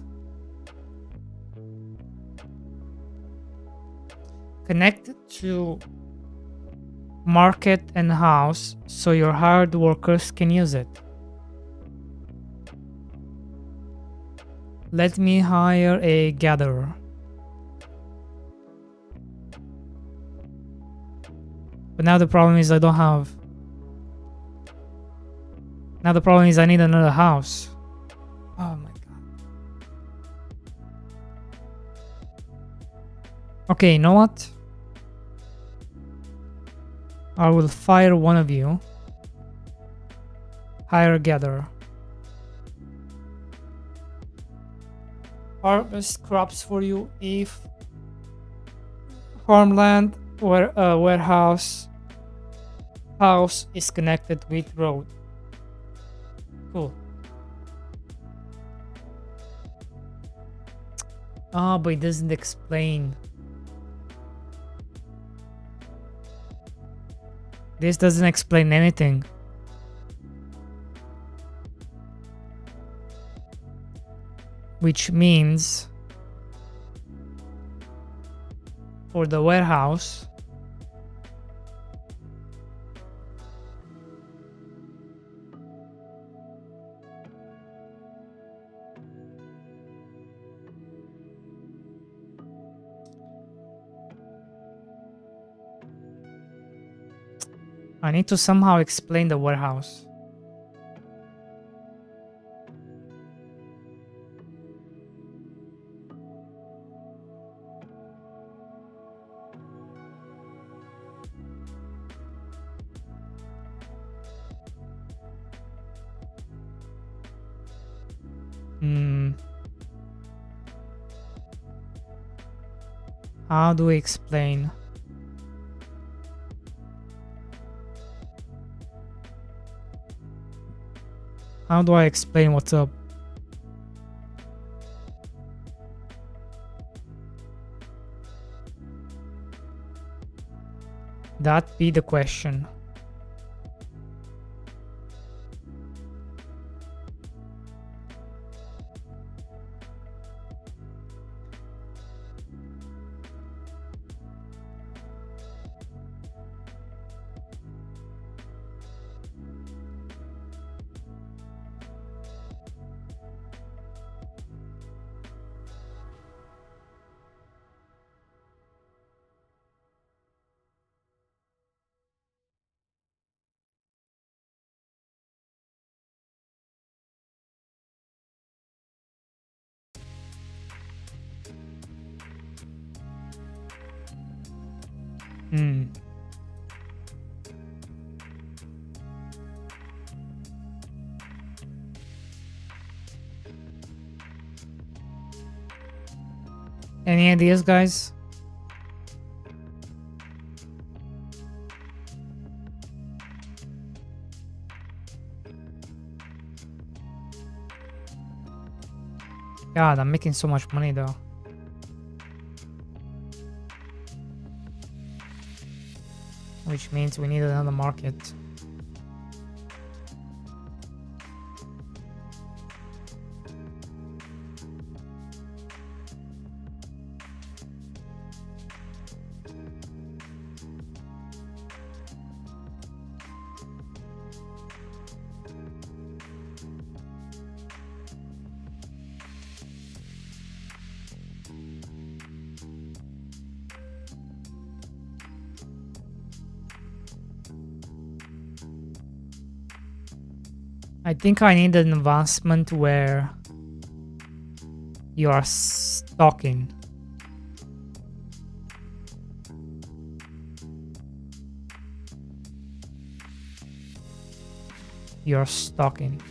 Connect to market and house so your hired workers can use it. Let me hire a gatherer. But now the problem is I don't have... Now the problem is I need another house. Oh my god. Okay, you know what? I will fire one of you. Hire a gatherer. Harvest crops for you if farmland or warehouse house is connected with road. Cool. Ah, but it doesn't explain. This doesn't explain anything. Which means for the warehouse, I need to somehow explain the warehouse. How do we explain? How do I explain what's up? That be the question. Any ideas, guys? God, I'm making so much money though. Which means we need another market. I think I need an advancement where you are stocking. you're stocking.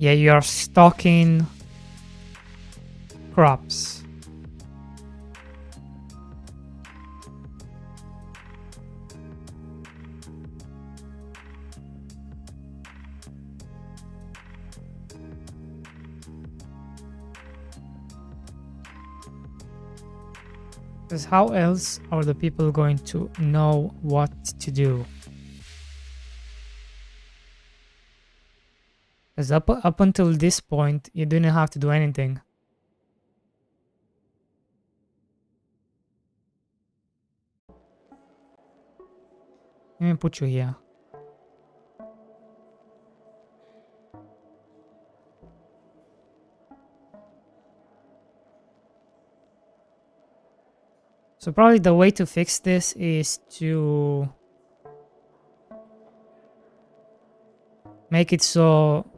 Yeah, you're stocking crops. Because how else are the people going to know what to do? Because up until this point, you didn't have to do anything. Let me put you here. So probably the way to fix this is to make it so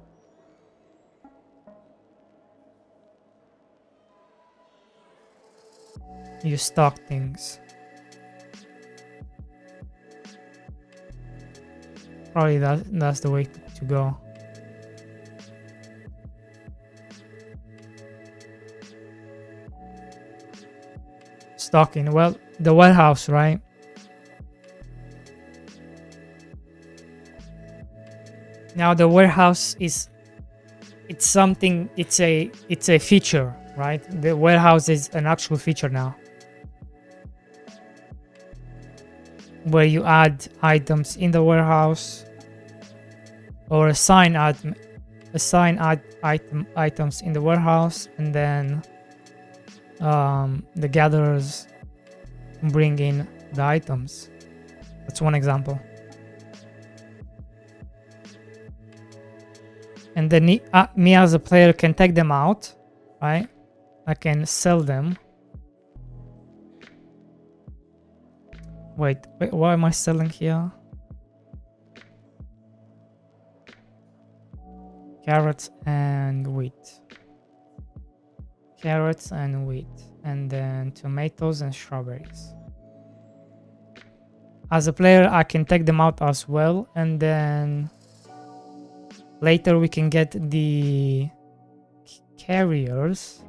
you stock things. Probably that's the way to go. Stocking, well, the warehouse, right? Now the warehouse it's something, it's a feature, right? The warehouse is an actual feature now, where you add items in the warehouse or assign items in the warehouse, and then the gatherers bring in the items. That's one example. And then me as a player can take them out, right? I can sell them. Wait, what am I selling here? Carrots and wheat. Carrots and wheat. And then tomatoes and strawberries. As a player, I can take them out as well, and then later we can get the carriers.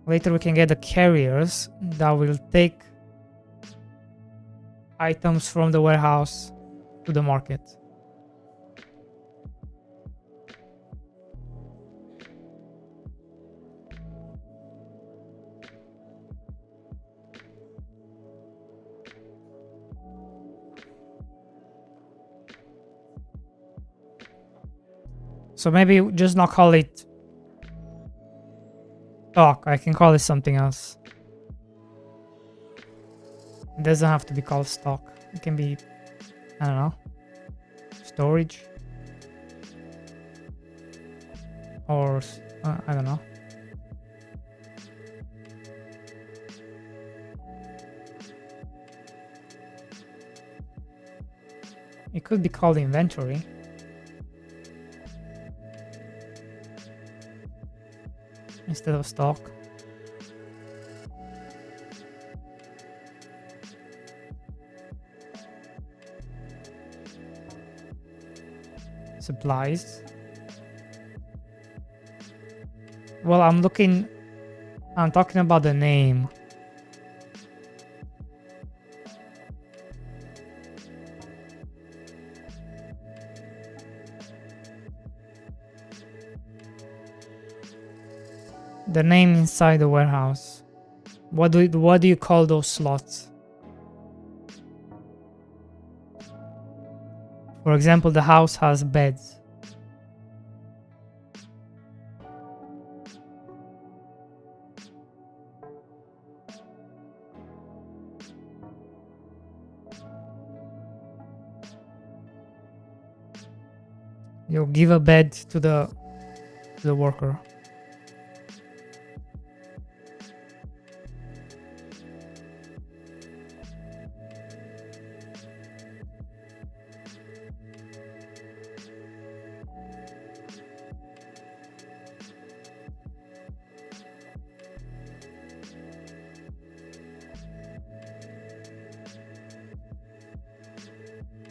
Later we can get the carriers that will take items from the warehouse to the market. So maybe just not call it stock. I can call it something else. It doesn't have to be called stock. It can be, I don't know, storage, or I don't know. It could be called inventory. Instead of stock. Supplies. Well, I'm talking about the name. The name inside the warehouse. What do you call those slots? For example, the house has beds. You give a bed to the worker.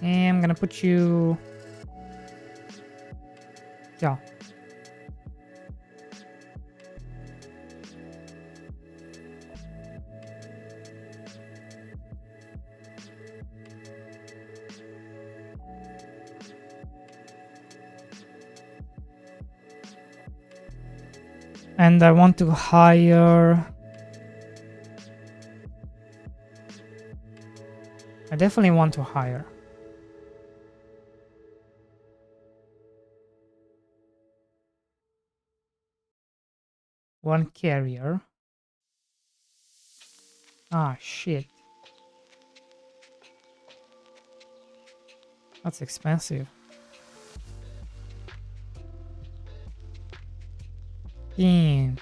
And I'm gonna put you... Yeah. And I want to hire... I definitely want to hire. One carrier. Ah, shit. That's expensive. Damn.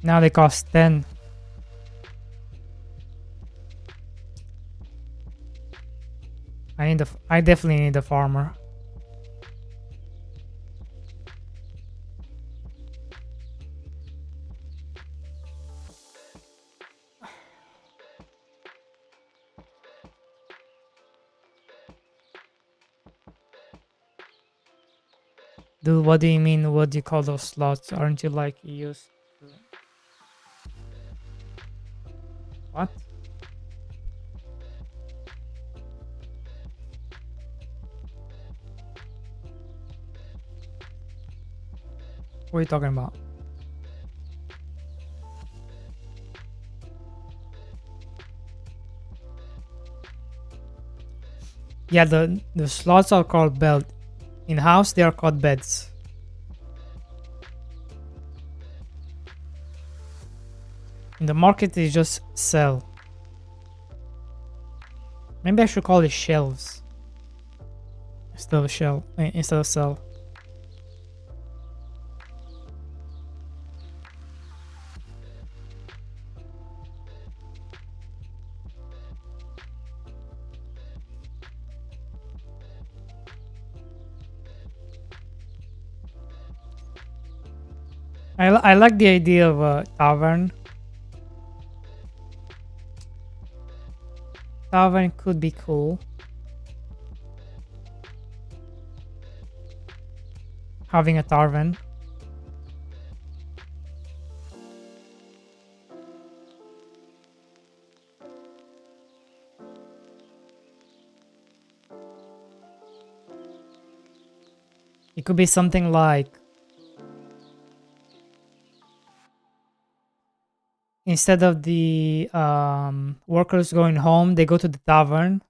Now they cost 10. I definitely need a farmer. Dude, what do you mean? What do you call those slots? Aren't you like used to... What? What are you talking about? Yeah, the slots are called bed. In house, they are called beds. In the market, they just sell. Maybe I should call it shelves instead of instead of sell. I like the idea of a tavern. Tavern could be cool. Having a tavern. It could be something like, instead of the workers going home, they go to the tavern.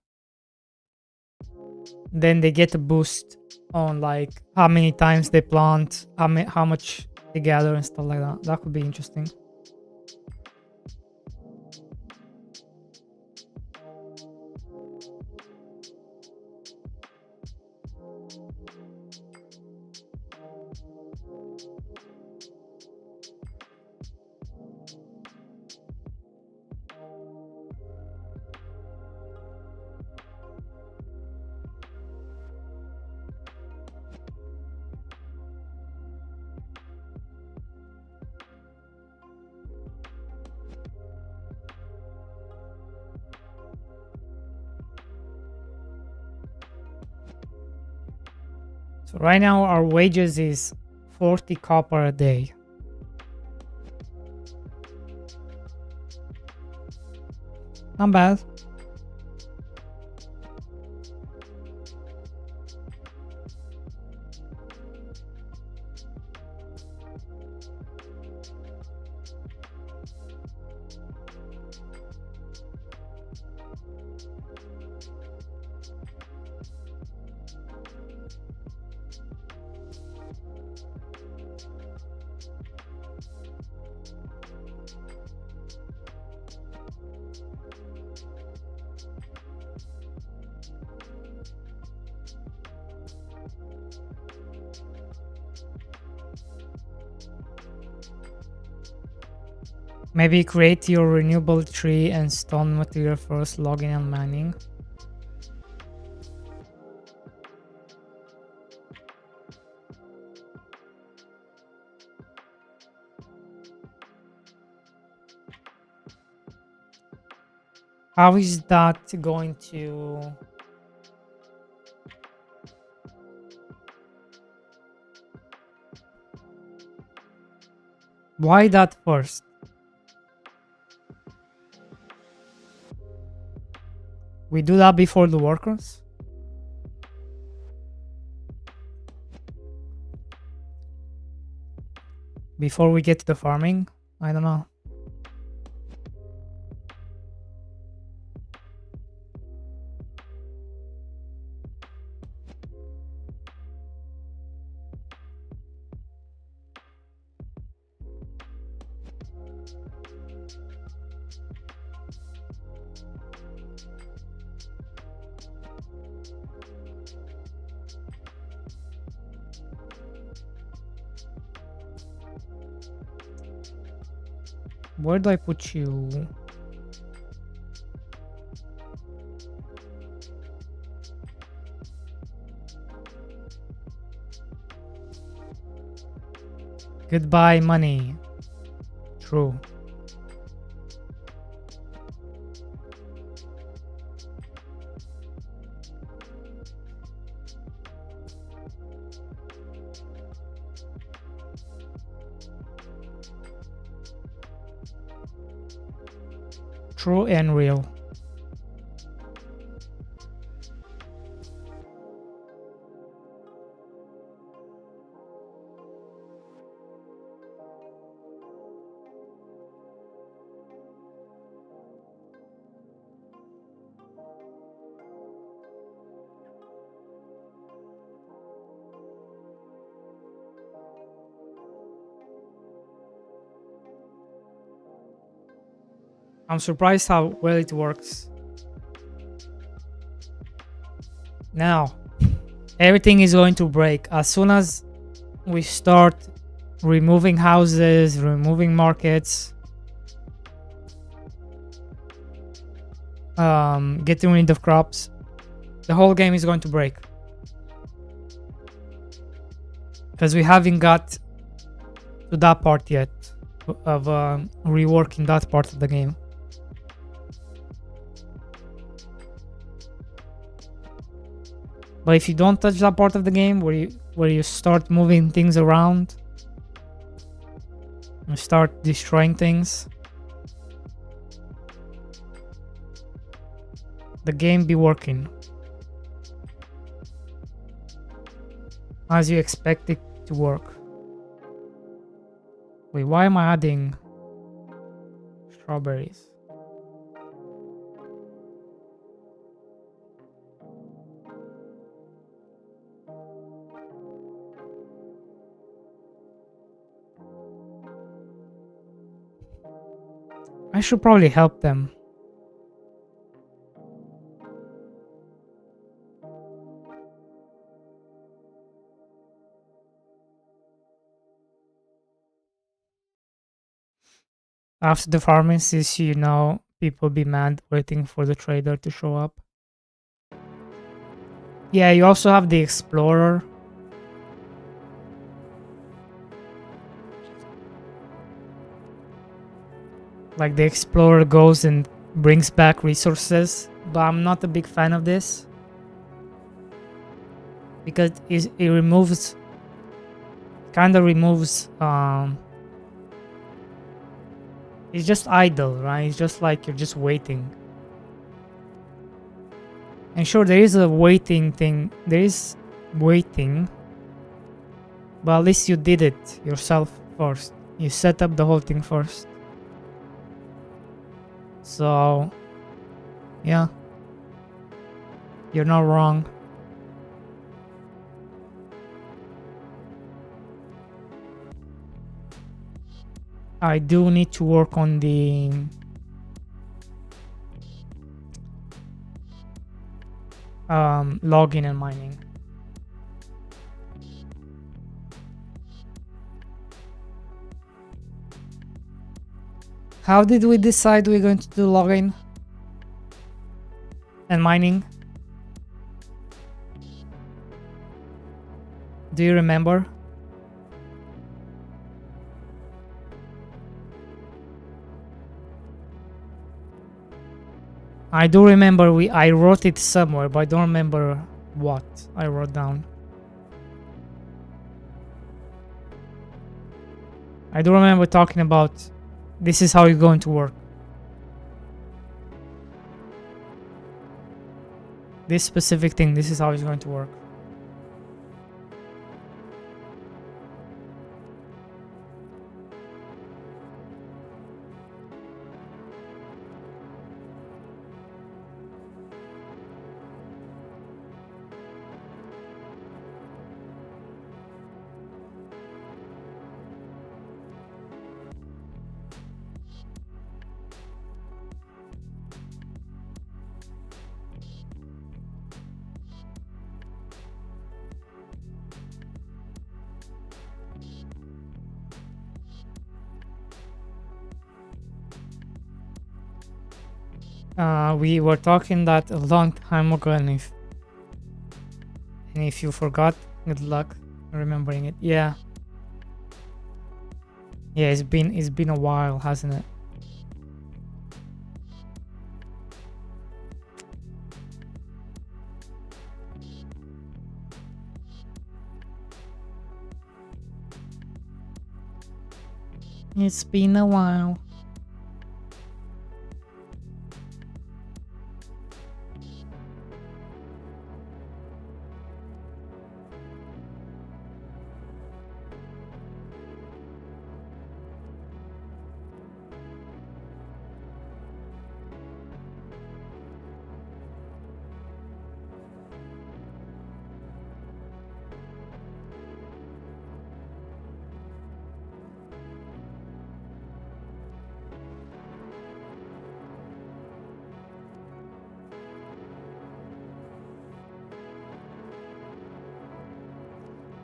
Then they get a boost on like how many times they plant, how much they gather and stuff like that. That could be interesting. So right now our wages is 40 copper a day. Not bad. Maybe create your renewable tree and stone material first, logging and mining. How is that going to... Why that first? We do that before the workers? Before we get to the farming? I don't know. Where do I put you? Goodbye, money. True. True and real. I'm surprised how well it works. Now, everything is going to break as soon as we start removing houses, removing markets, getting rid of crops. The whole game is going to break. Because we haven't got to that part yet of reworking that part of the game. But if you don't touch that part of the game where you start moving things around and start destroying things, the game be working as you expect it to work. Wait, why am I adding strawberries? I should probably help them. After the farming season, people be mad waiting for the trader to show up. Yeah, you also have the explorer. Like the explorer goes and brings back resources, but I'm not a big fan of this because it removes, kind of removes. It's just idle, right? It's just like you're just waiting. And sure, there is a waiting thing. There is waiting, but at least you did it yourself first. You set up the whole thing first. So, yeah, you're not wrong. I do need to work on the logging and mining. How did we decide we're going to do login and mining? Do you remember? I do remember I wrote it somewhere, but I don't remember what I wrote down. I do remember talking about this is how it's going to work. This specific thing, this is how it's going to work. We were talking that a long time ago, and if you forgot, good luck remembering it. Yeah, it's been a while, hasn't it? It's been a while.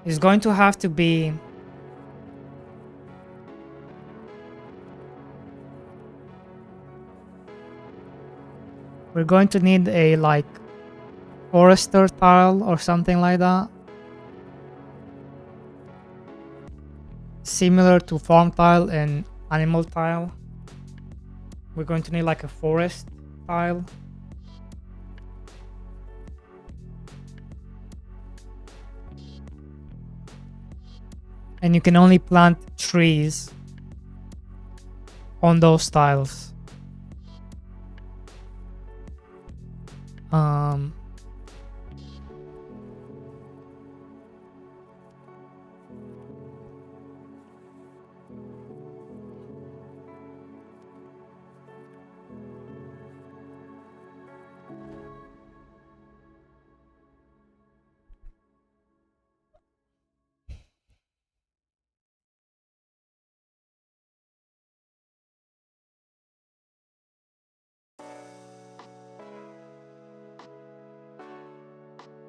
It's going to have to be we're going to need a like forester tile or something like that, similar to farm tile and animal tile. We're going to need like a forest tile. And you can only plant trees on those tiles.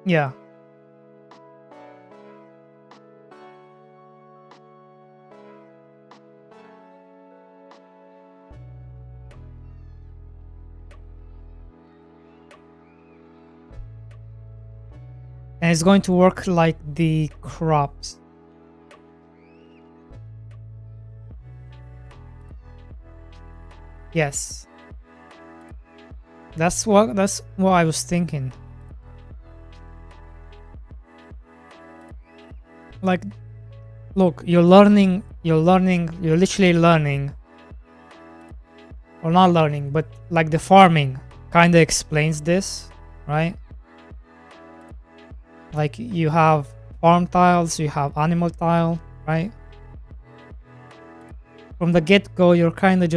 Yeah. And it's going to work like the crops. Yes. That's what I was thinking. Like, look, you're literally learning. Or not learning, but like the farming kind of explains this, right? Like you have farm tiles, you have animal tile, right? From the get-go, you're kind of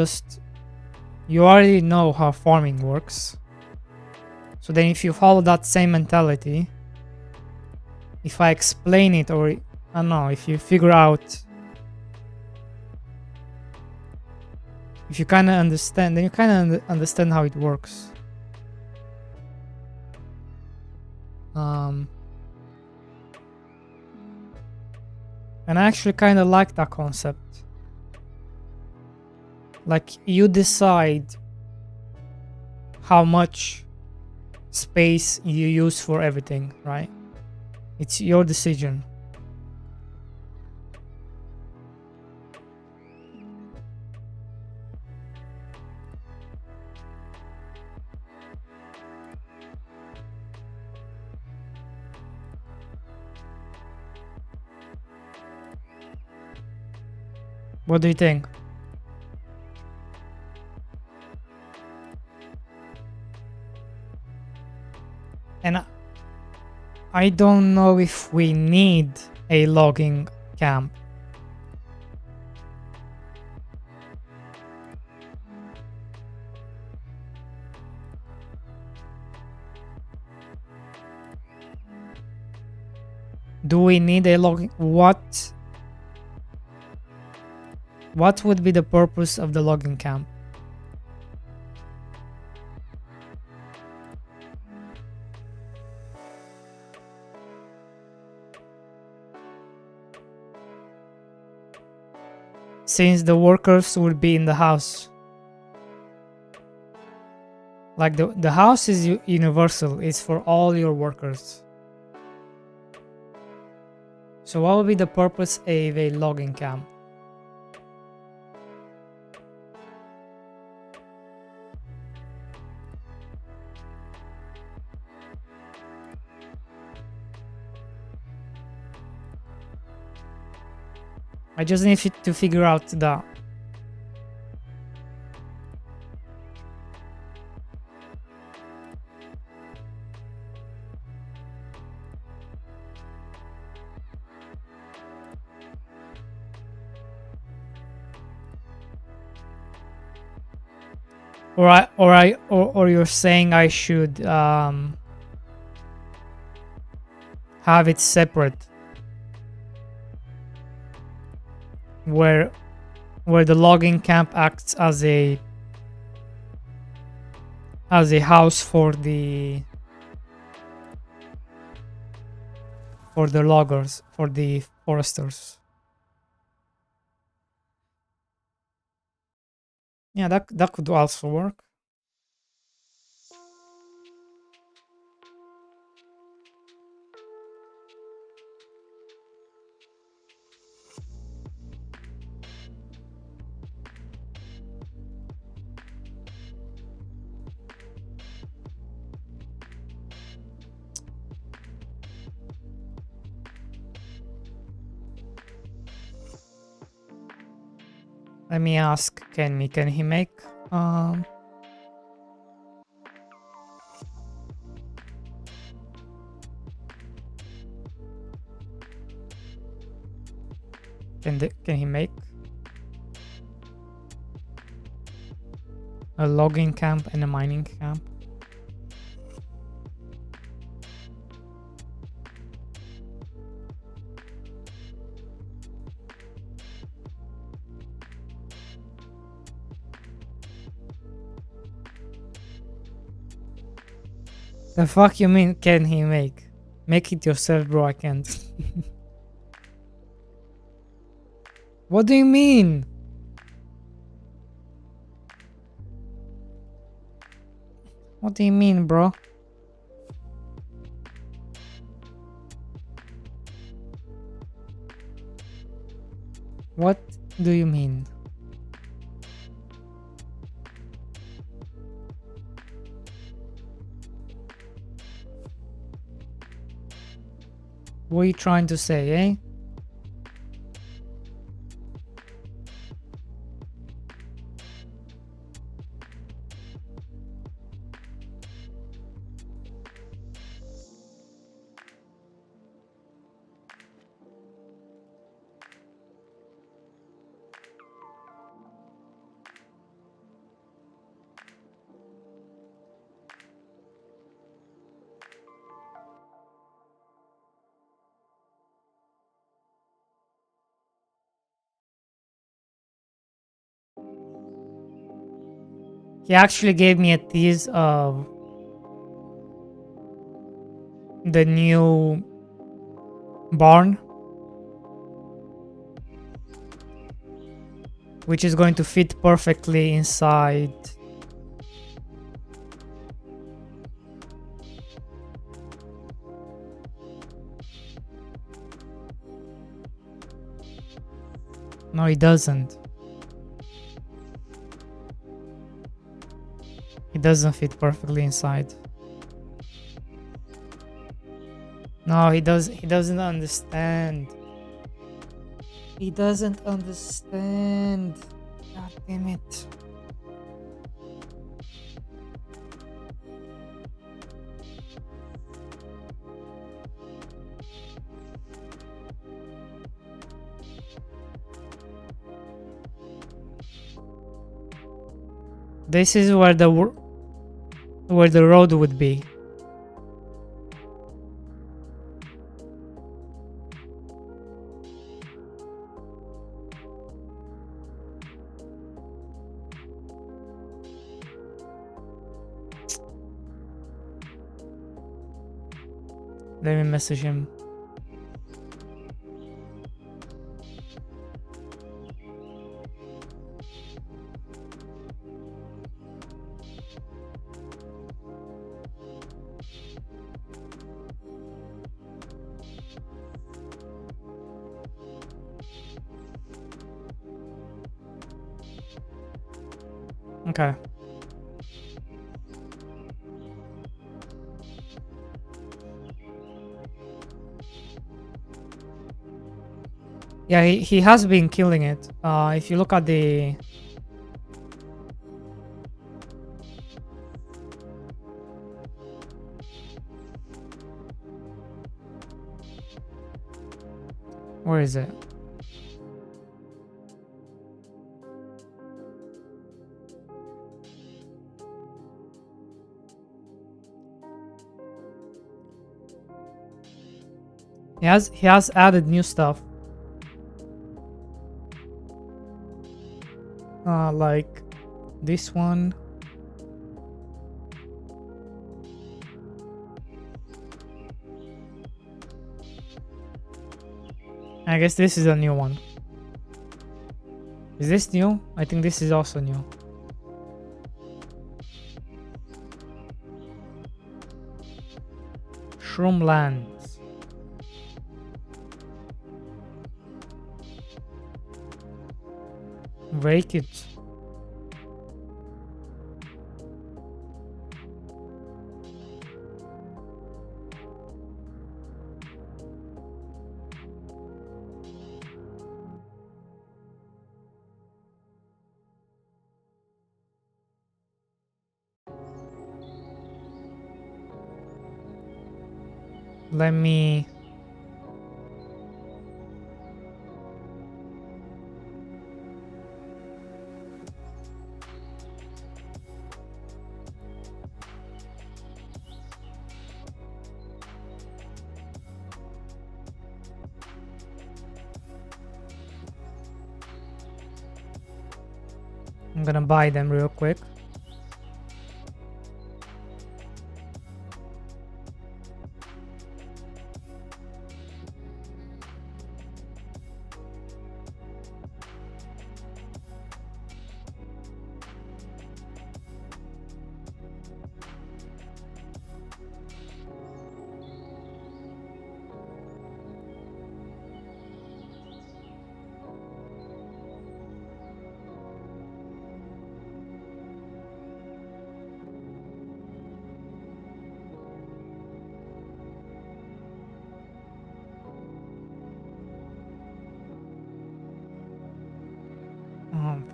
you already know how farming works. So then if you follow that same mentality, if I explain it, or I don't know, if you figure out, if you kind of understand, then you kind of understand how it works. And I actually kind of like that concept. Like, you decide how much space you use for everything, right? It's your decision. What do you think? And I don't know if we need a logging camp. Do we need a logging? What would be the purpose of the logging camp? Since the workers would be in the house. Like, the house is universal. It's for all your workers. So what would be the purpose of a logging camp? I just need to figure out that. Or you're saying I should have it separate, where the logging camp acts as a house for the loggers, for the foresters. Yeah, that could also work. Let me ask Kenny. Can he make can he make a logging camp and a mining camp? The fuck you mean can he make? Make it yourself, bro. I can't. What do you mean? What do you mean, bro? What do you mean? What are you trying to say, eh? He actually gave me a tease of the new barn. which is going to fit perfectly inside. No, it doesn't. It doesn't fit perfectly inside. No, he doesn't understand. He doesn't understand. God damn it. This is where the road would be. Let me message him. Okay. Yeah, he has been killing it. If you look at the... Where is it? He has added new stuff. Like this one. I guess this is a new one. Is this new? I think this is also new. Shroomlands. Break it. Let me... I'm gonna buy them real quick.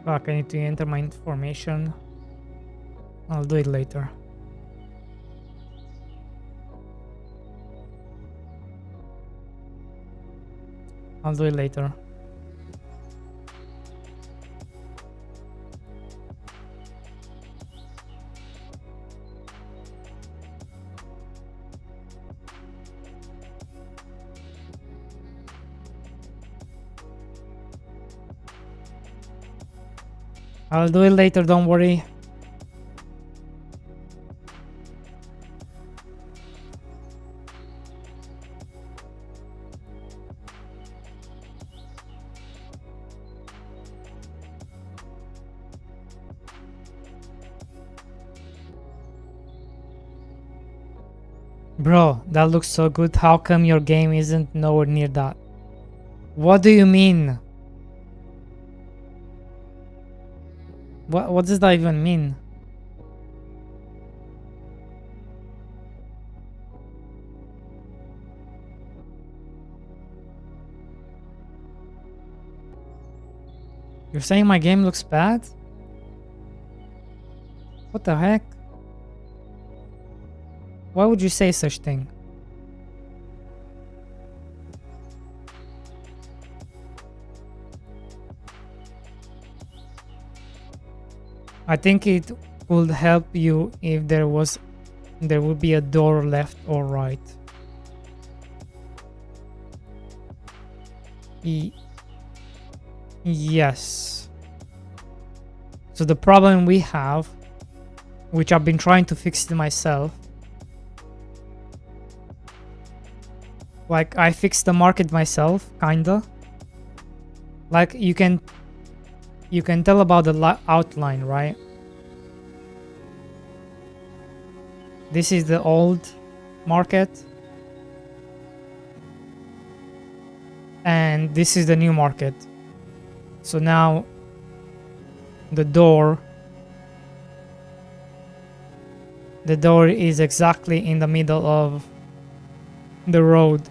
Fuck, I need to enter my information. I'll do it later. I'll do it later. I'll do it later, don't worry. Bro, that looks so good. How come your game isn't nowhere near that? What do you mean? What does that even mean? You're saying my game looks bad? What the heck? Why would you say such thing? I think it would help you if there would be a door left or right. Yes. So the problem we have, which I've been trying to fix it myself, like I fixed the market myself, kinda. Like you can tell about the outline, right? This is the old market. And this is the new market. So now the door is exactly in the middle of the road.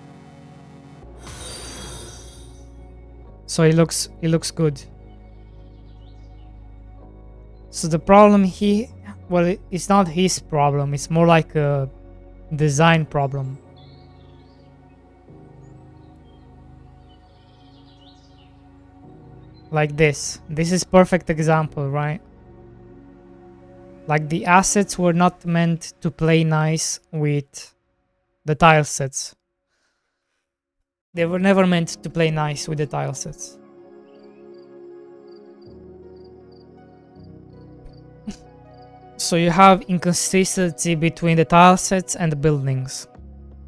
So it looks good. So the problem it's not his problem, it's more like a design problem. Like this is perfect example, right? Like the assets were not meant to play nice with the tile sets. They were never meant to play nice with the tile sets. So you have inconsistency between the tile sets and the buildings,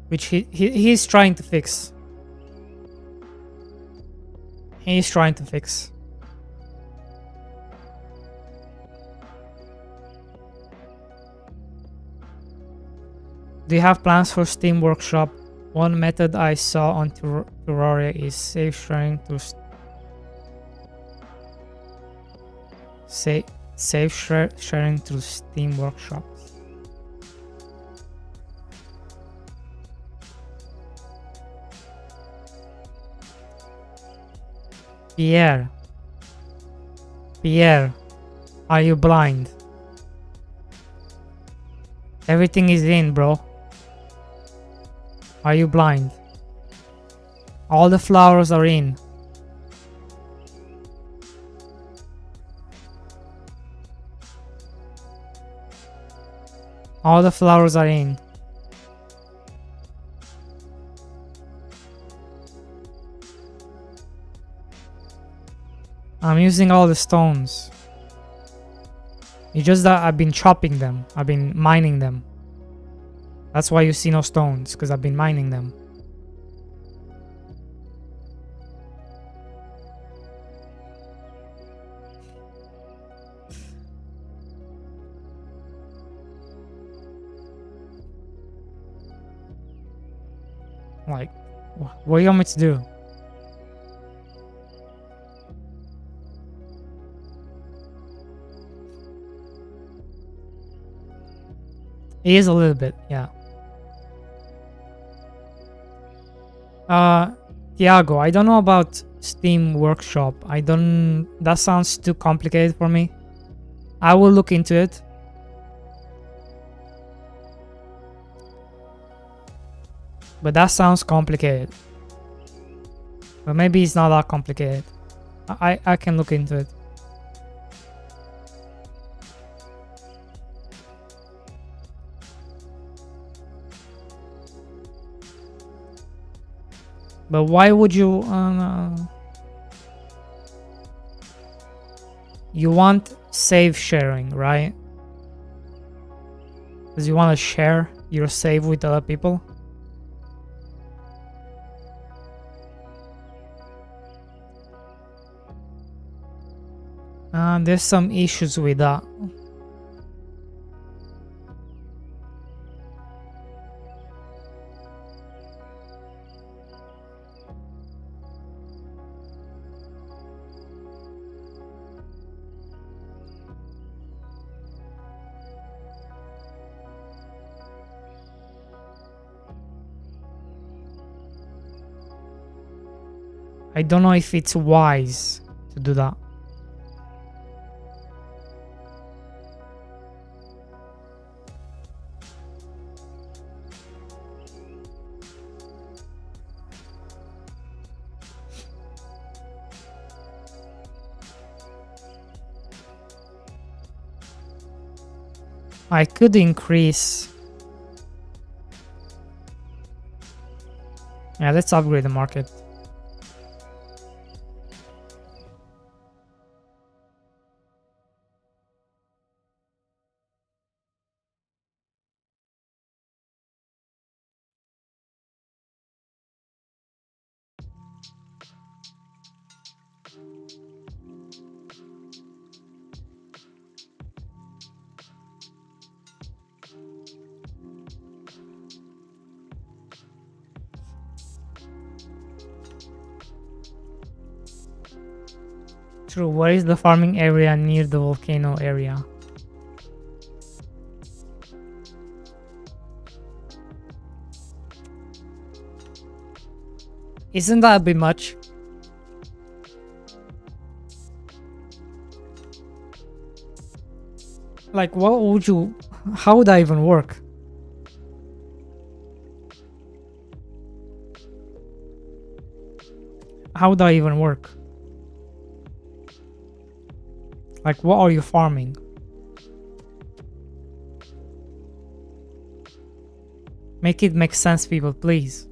which he's trying to fix. He's trying to fix. Do you have plans for Steam Workshop? One method I saw on Terraria is safe sharing to sharing through Steam Workshop. Pierre, are you blind? Everything is in, bro. Are you blind? All the flowers are in. All the flowers are in. I'm using all the stones. It's just that I've been chopping them. I've been mining them. That's why you see no stones, because I've been mining them. Like, what do you want me to do? It is a little bit, yeah. Tiago, I don't know about Steam Workshop. That sounds too complicated for me. I will look into it. But that sounds complicated. But maybe it's not that complicated. I can look into it. But why would you... you want save sharing, right? Because you want to share your save with other people? There's some issues with that. I don't know if it's wise to do that. I could increase. Yeah, let's upgrade the market. True, where is the farming area near the volcano area? Isn't that a bit much? Like, what would you... How would that even work? How would that even work? Like, what are you farming? Make it make sense, people, please.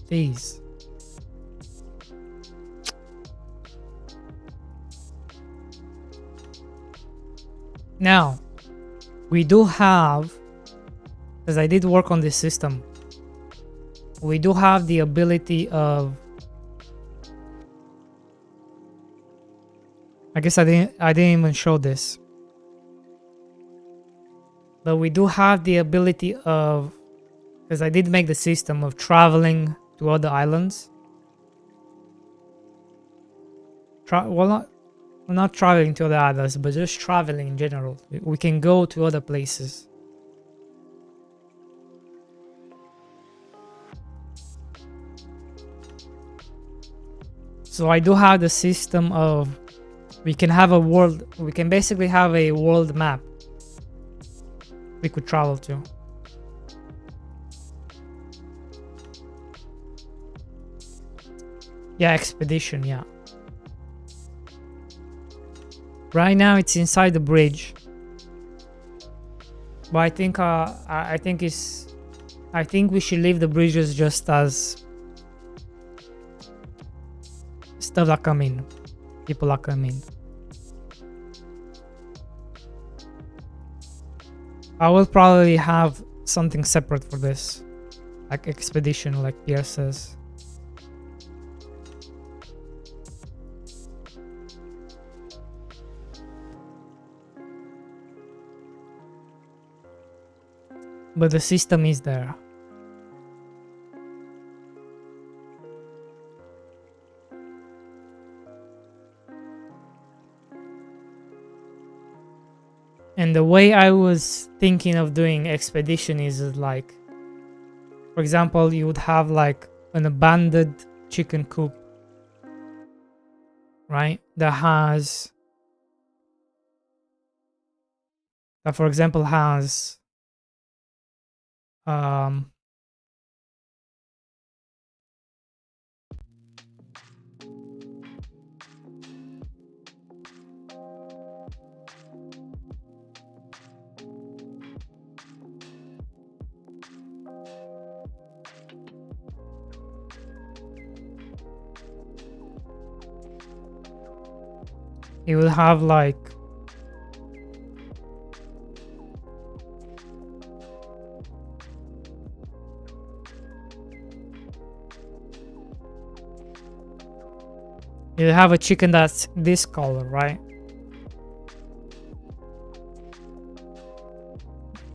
Please. Now, we do have, because I did work on this system, we do have the ability of, I guess I didn't even show this, but we do have the ability of, because I did make the system of traveling to other islands. Well, not traveling to other islands, but just traveling in general. We can go to other places. So I do have the system of, we can have a world, we can basically have a world map we could travel to. Yeah, expedition, yeah. Right now it's inside the bridge, but I think I think we should leave the bridges just as stuff that come in, people that come in. I will probably have something separate for this, like expedition, like Pierre says. But the system is there. And the way I was thinking of doing expedition is like, for example, you would have like an abandoned chicken coop, right? That for example has it will have like You have a chicken that's this color, right?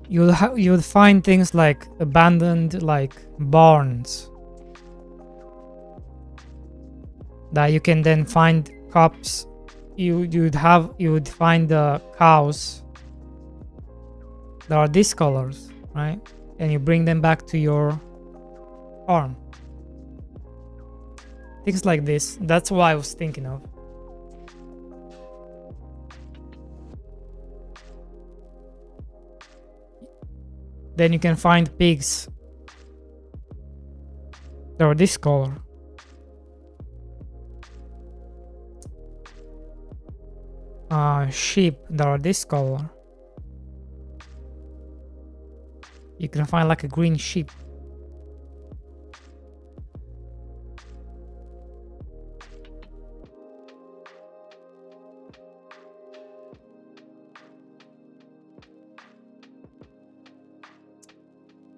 You'll find things like abandoned like barns that you can then find cups. You would find the cows that are these colors, right? And you bring them back to your farm. Things like this. That's what I was thinking of. Then you can find pigs that are this color. Sheep that are this color. You can find like a green sheep.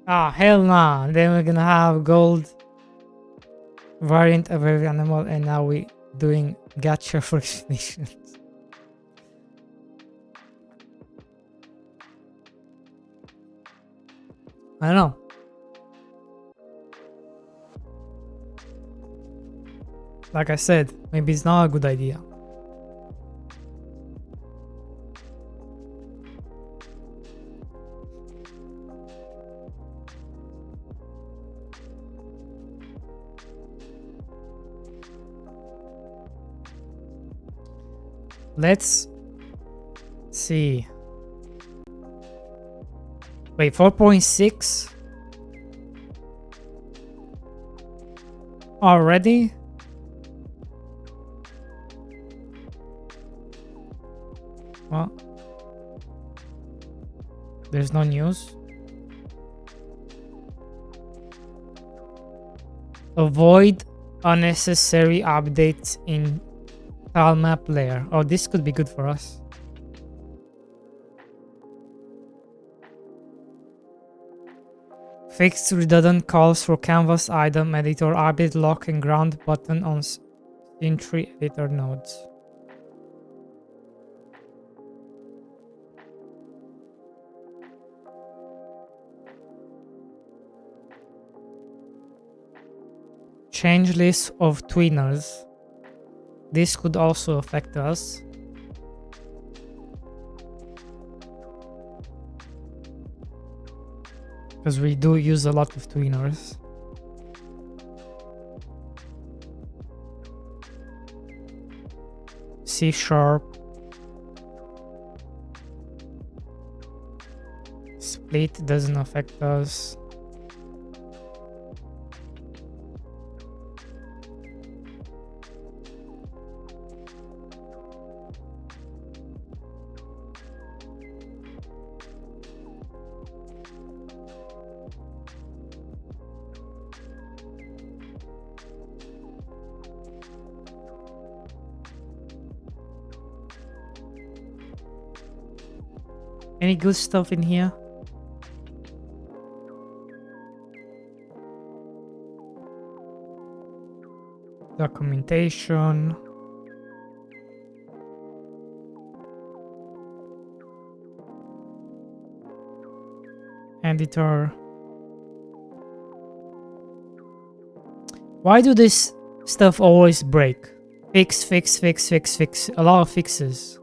Ah, hell nah. Then we're gonna have gold variant of every animal, and now we doing gacha for expeditions. I don't know. Like I said, maybe it's not a good idea. Let's see. Wait, 4.6 already? Well, there's no news. Avoid unnecessary updates in tile map layer. Oh, this could be good for us. Fix redundant calls for canvas item editor, update lock and ground button on scene tree editor nodes. Change list of tweeners. This could also affect us. Because we do use a lot of tweeners. C#. Split doesn't affect us. Any good stuff in here? Documentation. Editor. Why do this stuff always break? Fix. A lot of fixes.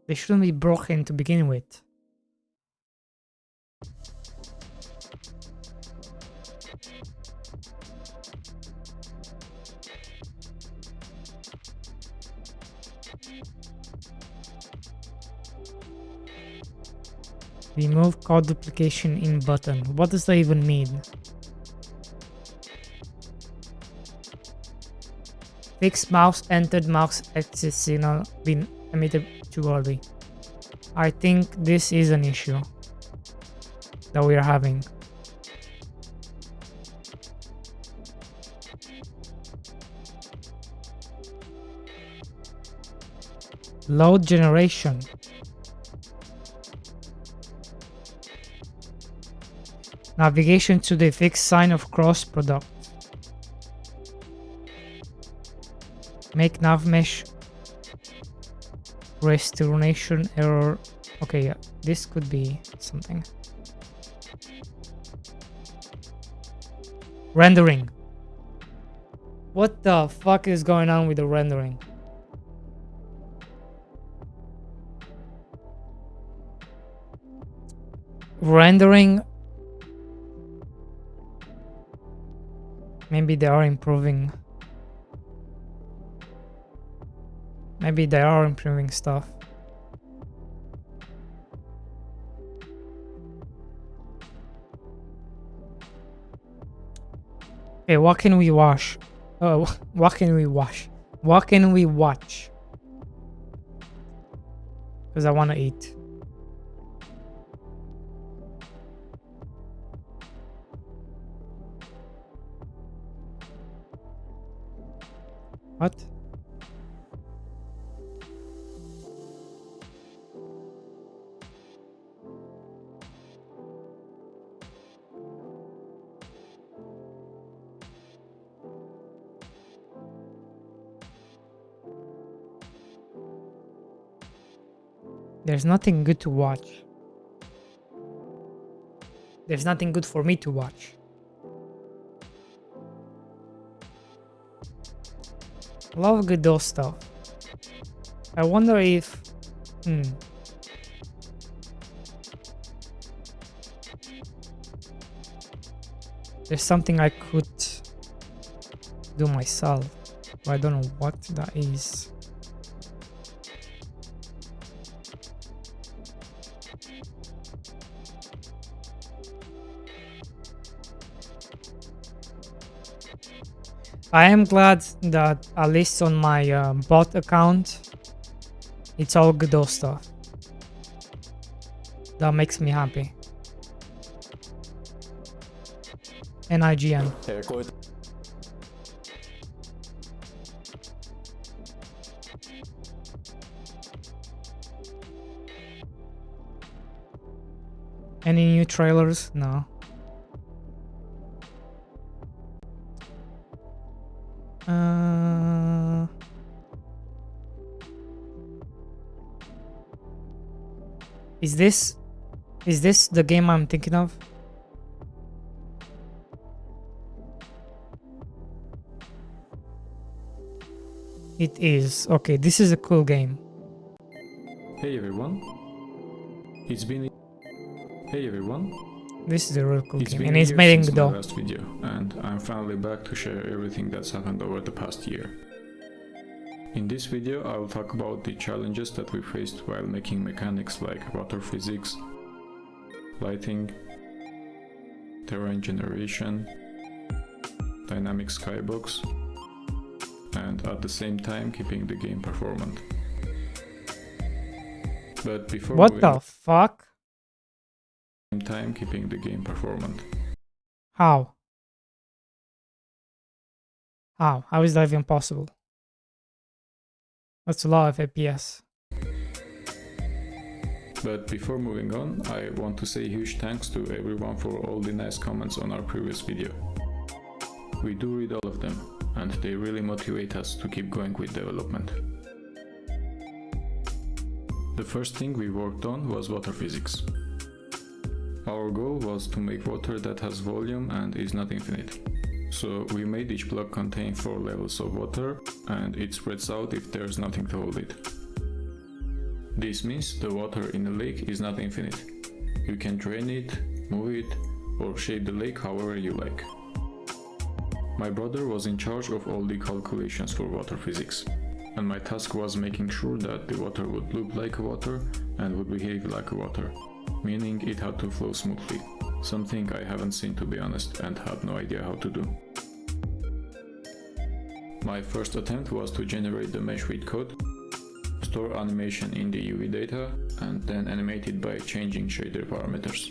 They shouldn't be broken to begin with. Remove code duplication in button. What does that even mean? Fix mouse entered mouse exit signal been emitted too early. I think this is an issue that we are having. Load generation. Navigation to the fixed sign of cross product. Make nav mesh. Restoration error. Okay, yeah, this could be something. Rendering. What the fuck is going on with the rendering? Rendering. Maybe they are improving. Maybe they are improving stuff. Okay, what can we wash? What can we wash? What can we watch? Because I want to eat. What? There's nothing good to watch. There's nothing good for me to watch. Love Godot stuff. I wonder if... There's something I could do myself. But I don't know what that is. I am glad that at least on my bot account, it's all Godot stuff. That makes me happy. NIGN. Any new trailers? No. Is this the game I'm thinking of? It is. Okay, this is a cool game. Hey everyone. Hey everyone. This is a real cool game, been and it's made in my Godot. last video, and I'm finally back to share everything that's happened over the past year. In this video, I will talk about the challenges that we faced while making mechanics like water physics, lighting, terrain generation, dynamic skybox, and at the same time keeping the game performant. But before What the fuck? time keeping the game performant. How? How is that even possible? That's a lot of FPS. But before moving on, I want to say huge thanks to everyone for all the nice comments on our previous video. We do read all of them, and they really motivate us to keep going with development. The first thing we worked on was water physics. Our goal was to make water that has volume and is not infinite. So we made each block contain 4 levels of water, and it spreads out if there's nothing to hold it. This means the water in the lake is not infinite. You can drain it, move it, or shape the lake however you like. My brother was in charge of all the calculations for water physics, and my task was making sure that the water would look like a water and would behave like a water, meaning it had to flow smoothly, something I haven't seen, to be honest, and had no idea how to do. My first attempt was to generate the mesh with code, store animation in the UV data, and then animate it by changing shader parameters.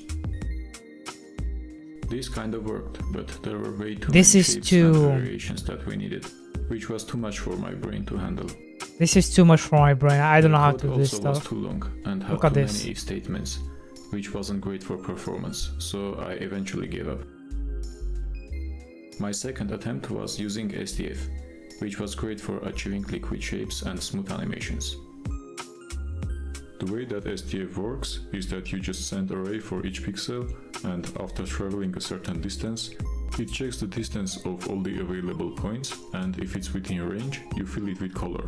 This kind of worked, but there were way too many shapes and variations that we needed, which was too much for my brain to handle. This is too much for my brain. I don't know how to do this stuff. The code also was stuff. too long and had too many if statements, which wasn't great for performance, so I eventually gave up. My second attempt was using SDF, which was great for achieving liquid shapes and smooth animations. The way that SDF works is that you just send array for each pixel, and after traveling a certain distance, it checks the distance of all the available points, and if it's within range, you fill it with color.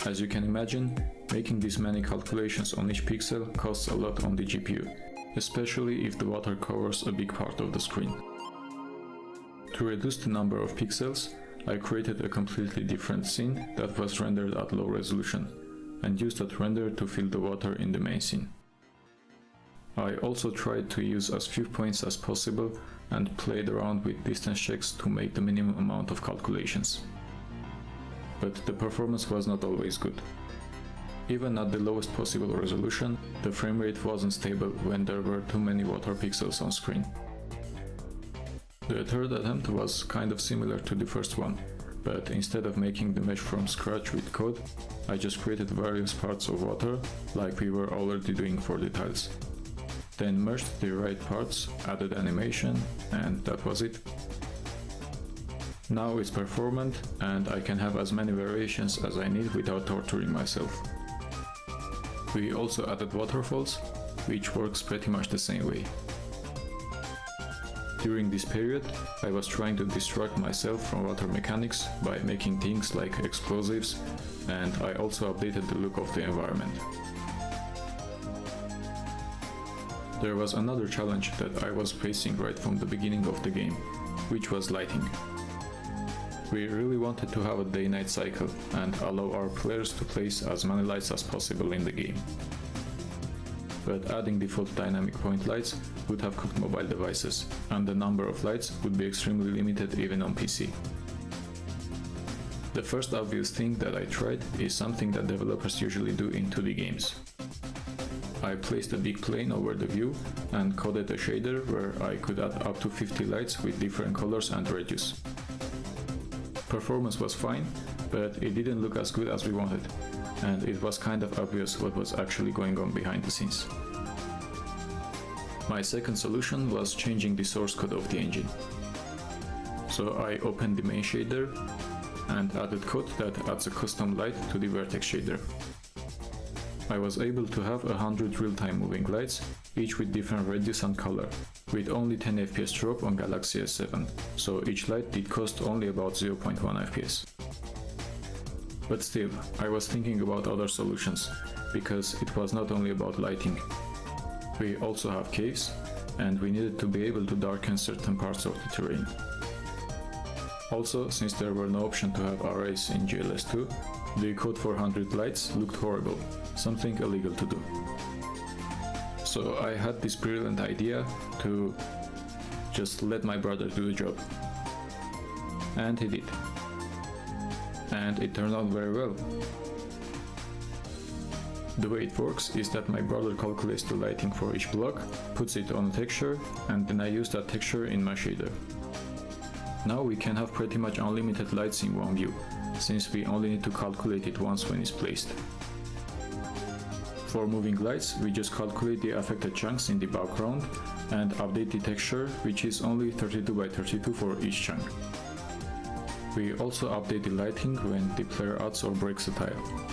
As you can imagine, making this many calculations on each pixel costs a lot on the GPU, especially if the water covers a big part of the screen. To reduce the number of pixels, I created a completely different scene that was rendered at low resolution, and used that render to fill the water in the main scene. I also tried to use as few points as possible and played around with distance checks to make the minimum amount of calculations. But the performance was not always good. Even at the lowest possible resolution, the frame rate wasn't stable when there were too many water pixels on screen. The third attempt was kind of similar to the first one, but instead of making the mesh from scratch with code, I just created various parts of water, like we were already doing for the tiles. Then merged the right parts, added animation, and that was it. Now it's performant, and I can have as many variations as I need without torturing myself. We also added waterfalls, which works pretty much the same way. During this period, I was trying to distract myself from water mechanics by making things like explosives, and I also updated the look of the environment. There was another challenge that I was facing right from the beginning of the game, which was lighting. We really wanted to have a day-night cycle and allow our players to place as many lights as possible in the game. But adding default dynamic point lights would have cooked mobile devices, and the number of lights would be extremely limited even on PC. The first obvious thing that I tried is something that developers usually do in 2D games. I placed a big plane over the view and coded a shader where I could add up to 50 lights with different colors and radius. Performance was fine, but it didn't look as good as we wanted, and it was kind of obvious what was actually going on behind the scenes. My second solution was changing the source code of the engine. So I opened the main shader and added code that adds a custom light to the vertex shader. I was able to have 100 real-time moving lights, each with different radius and color, with only 10 FPS drop on Galaxy S7, so each light did cost only about 0.1 FPS. But still, I was thinking about other solutions, because it was not only about lighting. We also have caves, and we needed to be able to darken certain parts of the terrain. Also, since there were no option to have arrays in GLS2, the code for 100 lights looked horrible, something illegal to do. So I had this brilliant idea to just let my brother do the job. And he did. And it turned out very well. The way it works is that my brother calculates the lighting for each block, puts it on a texture, and then I use that texture in my shader. Now we can have pretty much unlimited lights in one view, since we only need to calculate it once when it's placed. For moving lights, we just calculate the affected chunks in the background and update the texture, which is only 32 by 32 for each chunk. We also update the lighting when the player adds or breaks a tile.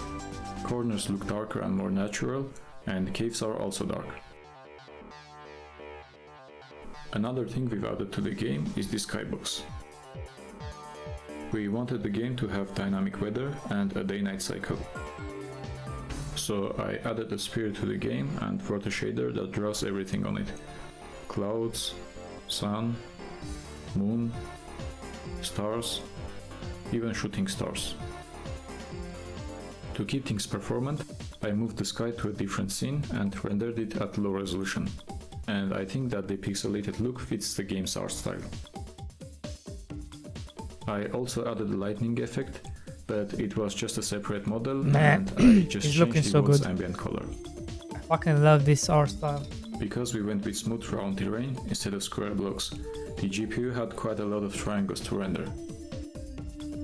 Corners look darker and more natural, and caves are also dark. Another thing we've added to the game is the skybox. We wanted the game to have dynamic weather and a day-night cycle. So I added a sphere to the game and wrote a shader that draws everything on it. Clouds, sun, moon, stars, even shooting stars. To keep things performant, I moved the sky to a different scene and rendered it at low resolution. And I think that the pixelated look fits the game's art style. I also added a lightning effect, but it was just a separate model and I just changed the world's ambient color. I fucking love this art style. Because we went with smooth round terrain instead of square blocks, the GPU had quite a lot of triangles to render.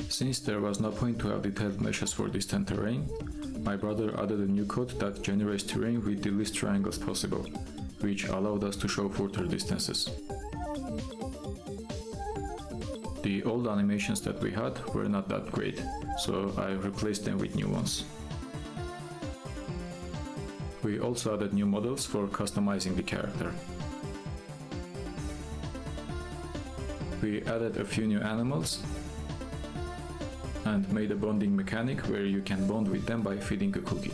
Since there was no point to have detailed meshes for distant terrain, my brother added a new code that generates terrain with the least triangles possible, which allowed us to show further distances. The old animations that we had were not that great, so I replaced them with new ones. We also added new models for customizing the character. We added a few new animals and made a bonding mechanic where you can bond with them by feeding a cookie.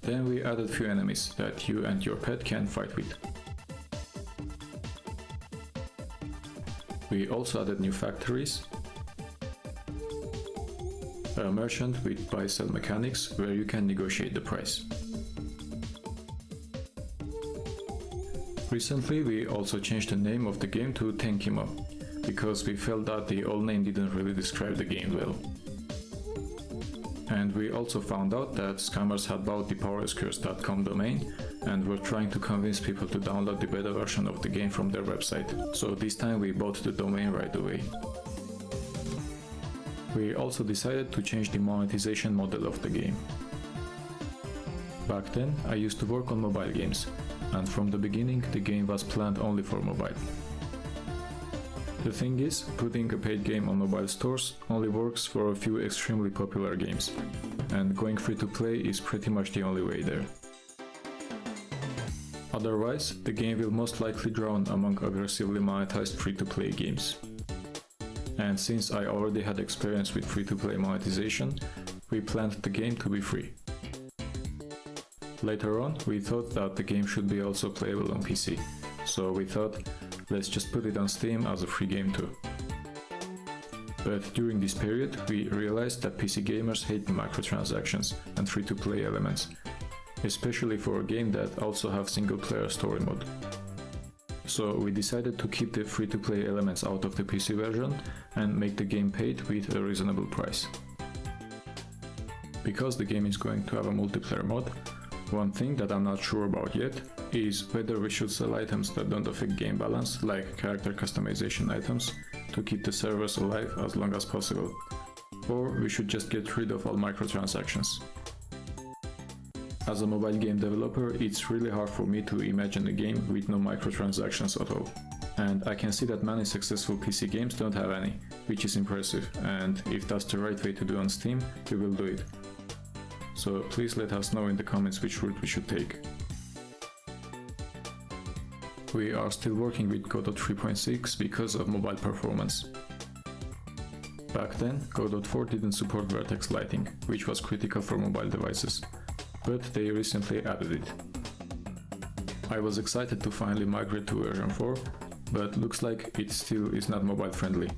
Then we added few enemies that you and your pet can fight with. We also added new factories, a merchant with buy-sell mechanics where you can negotiate the price. Recently we also changed the name of the game to Tenkimo, because we felt that the old name didn't really describe the game well. And we also found out that scammers had bought the poweriscurse.com domain and were trying to convince people to download the beta version of the game from their website. So this time we bought the domain right away. We also decided to change the monetization model of the game. Back then I used to work on mobile games, and from the beginning the game was planned only for mobile. The thing is, putting a paid game on mobile stores only works for a few extremely popular games, and going free to play is pretty much the only way there. Otherwise, the game will most likely drown among aggressively monetized free-to-play games. And since I already had experience with free-to-play monetization, we planned the game to be free. Later on, we thought that the game should be also playable on PC, so we thought, let's just put it on Steam as a free game too. But during this period, we realized that PC gamers hate the microtransactions and free-to-play elements, especially for a game that also have single-player story mode. So we decided to keep the free-to-play elements out of the PC version and make the game paid with a reasonable price. Because the game is going to have a multiplayer mode, one thing that I'm not sure about yet is whether we should sell items that don't affect game balance, like character customization items, to keep the servers alive as long as possible, or we should just get rid of all microtransactions. As a mobile game developer, it's really hard for me to imagine a game with no microtransactions at all. And I can see that many successful PC games don't have any, which is impressive, and if that's the right way to do on Steam, we will do it. So please let us know in the comments which route we should take. We are still working with Godot 3.6 because of mobile performance. Back then, Godot 4 didn't support vertex lighting, which was critical for mobile devices, but they recently added it. I was excited to finally migrate to version 4, but looks like it still is not mobile friendly.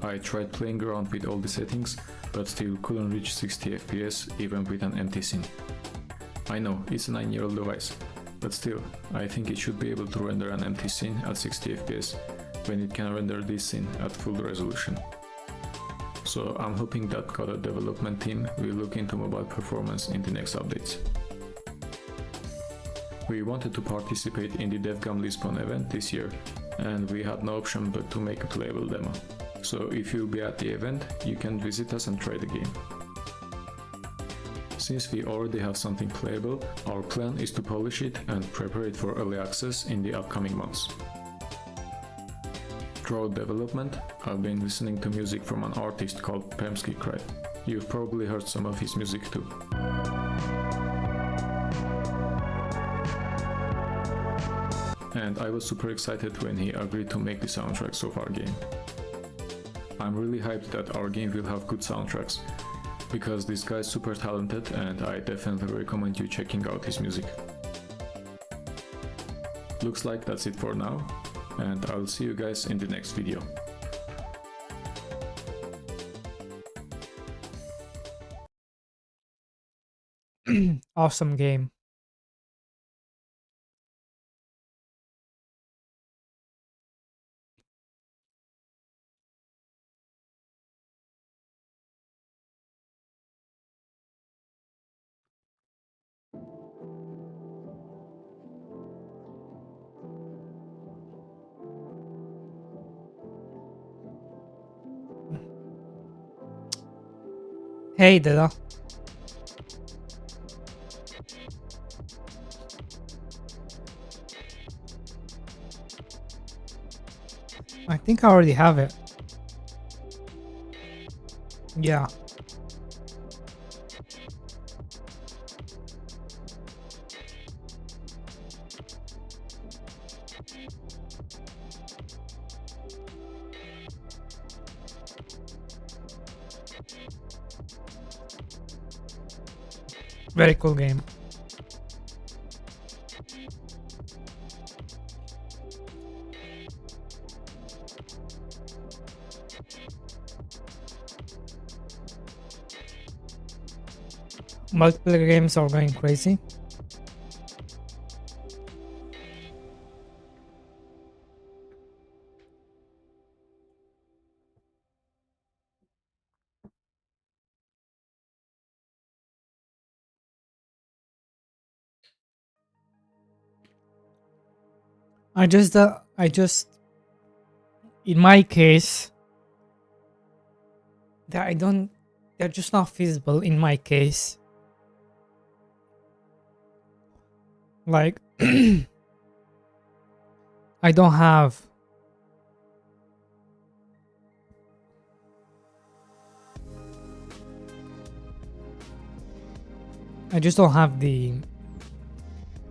I tried playing around with all the settings, but still couldn't reach 60 FPS even with an empty scene. I know, it's a 9-year-old device, but still, I think it should be able to render an empty scene at 60 FPS, when it can render this scene at full resolution. So I'm hoping that Godot development team will look into mobile performance in the next updates. We wanted to participate in the DevGam Lisbon event this year, and we had no option but to make a playable demo. So if you'll be at the event, you can visit us and try the game. Since we already have something playable, our plan is to polish it and prepare it for early access in the upcoming months. Throughout development, I've been listening to music from an artist called Pemsky Cry. You've probably heard some of his music too. And I was super excited when he agreed to make the soundtracks of our game. I'm really hyped that our game will have good soundtracks, because this guy is super talented and I definitely recommend you checking out his music. Looks like that's it for now, and I'll see you guys in the next video. Awesome game. Hey, Dada. I think I already have it. Yeah. Very cool game. Multiplayer games are going crazy. I just, in my case, they're just not feasible in my case. Like, I don't have I just don't have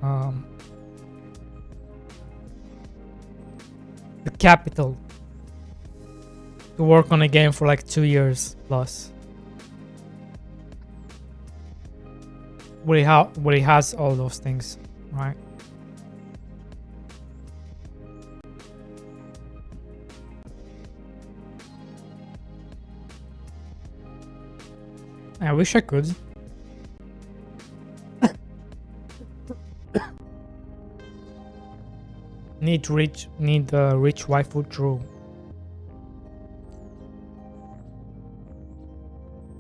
um the capital to work on a game for like 2 years plus. Where he has all those things, right? I wish I could. Need rich waifu, true.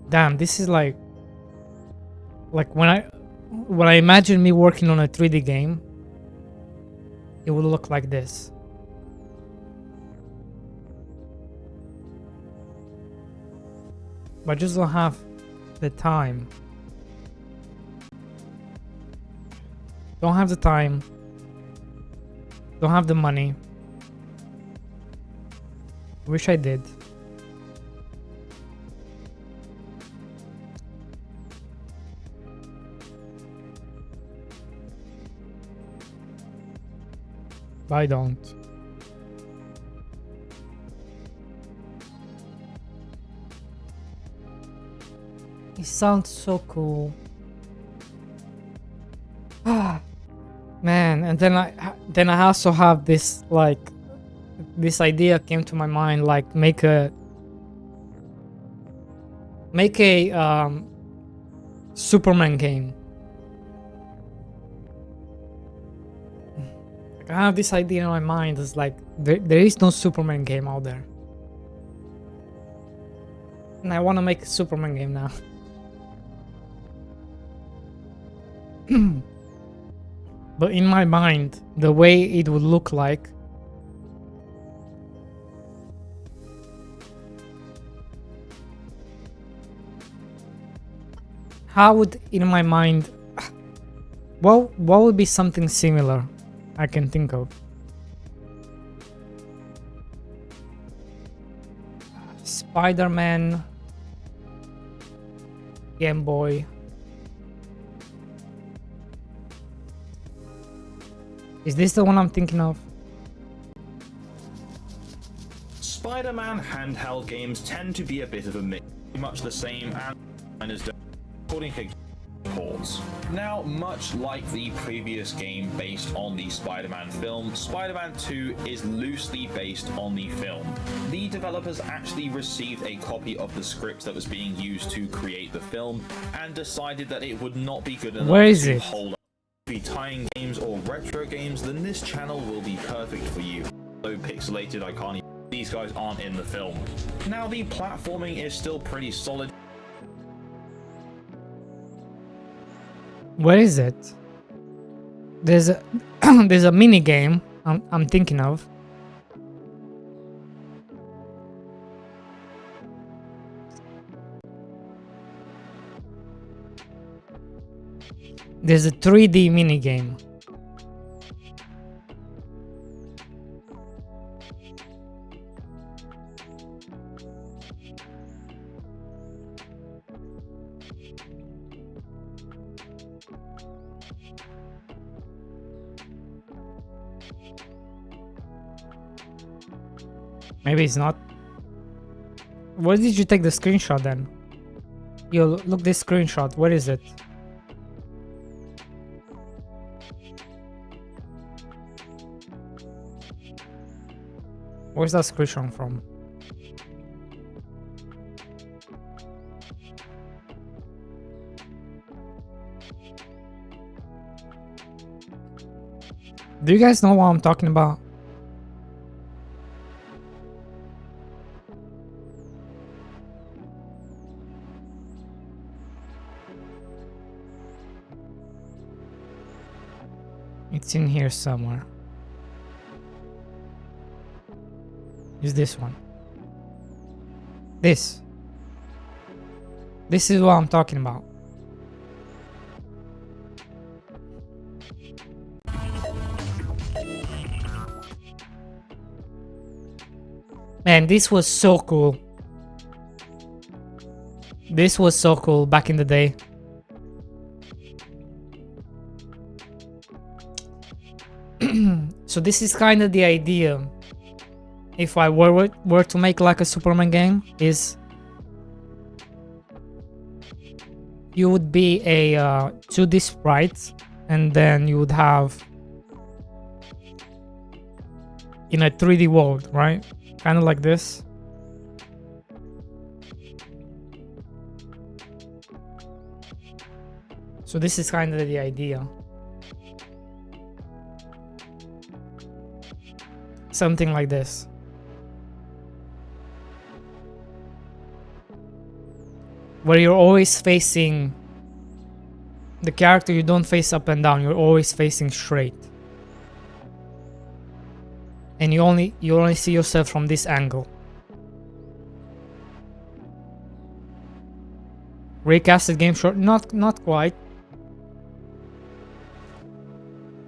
Damn, this is like when I imagine me working on a 3D game, it would look like this. But I just don't have the time. Don't have the time. Don't have the money. Wish I did. But I don't. It sounds so cool. Ah, man! And then I also have this this idea came to my mind, like make a Superman game. Like, I have this idea in my mind. It's like there is no Superman game out there, and I want to make a Superman game now. But in my mind, the way it would look like, how would in my mind, what would be something similar I can think of? Spider-Man, Game Boy. Is this the one I'm thinking of? Spider-Man handheld games tend to be a bit of a mix, much the same as according to reports. Now, much like the previous game based on the Spider-Man film, Spider-Man 2 is loosely based on the film. The developers actually received a copy of the script that was being used to create the film and decided that it would not be good enough to hold up. If you're tying games or retro games, then this channel will be perfect for you. So pixelated, I can't even, these guys aren't in the film. Now, the platforming is still pretty solid. Where is it? There's a there's a mini game I'm thinking of. There's a 3D mini game. Maybe it's not. Where did you take the screenshot then? Yo, look this screenshot. Where is it? Where's that screenshot from? Do you guys know what I'm talking about? It's in here somewhere. Is this one? This is what I'm talking about. Man, this was so cool. This was so cool back in the day. So this is kind of the idea. If I were to make like a Superman game, is you would be a 2D sprite, and then you would have in a 3D world, right? Kind of like this. So this is kind of the idea. Something like this. Where you're always facing the character, you don't face up and down, you're always facing straight. And you only see yourself from this angle. Recasted game short, not quite.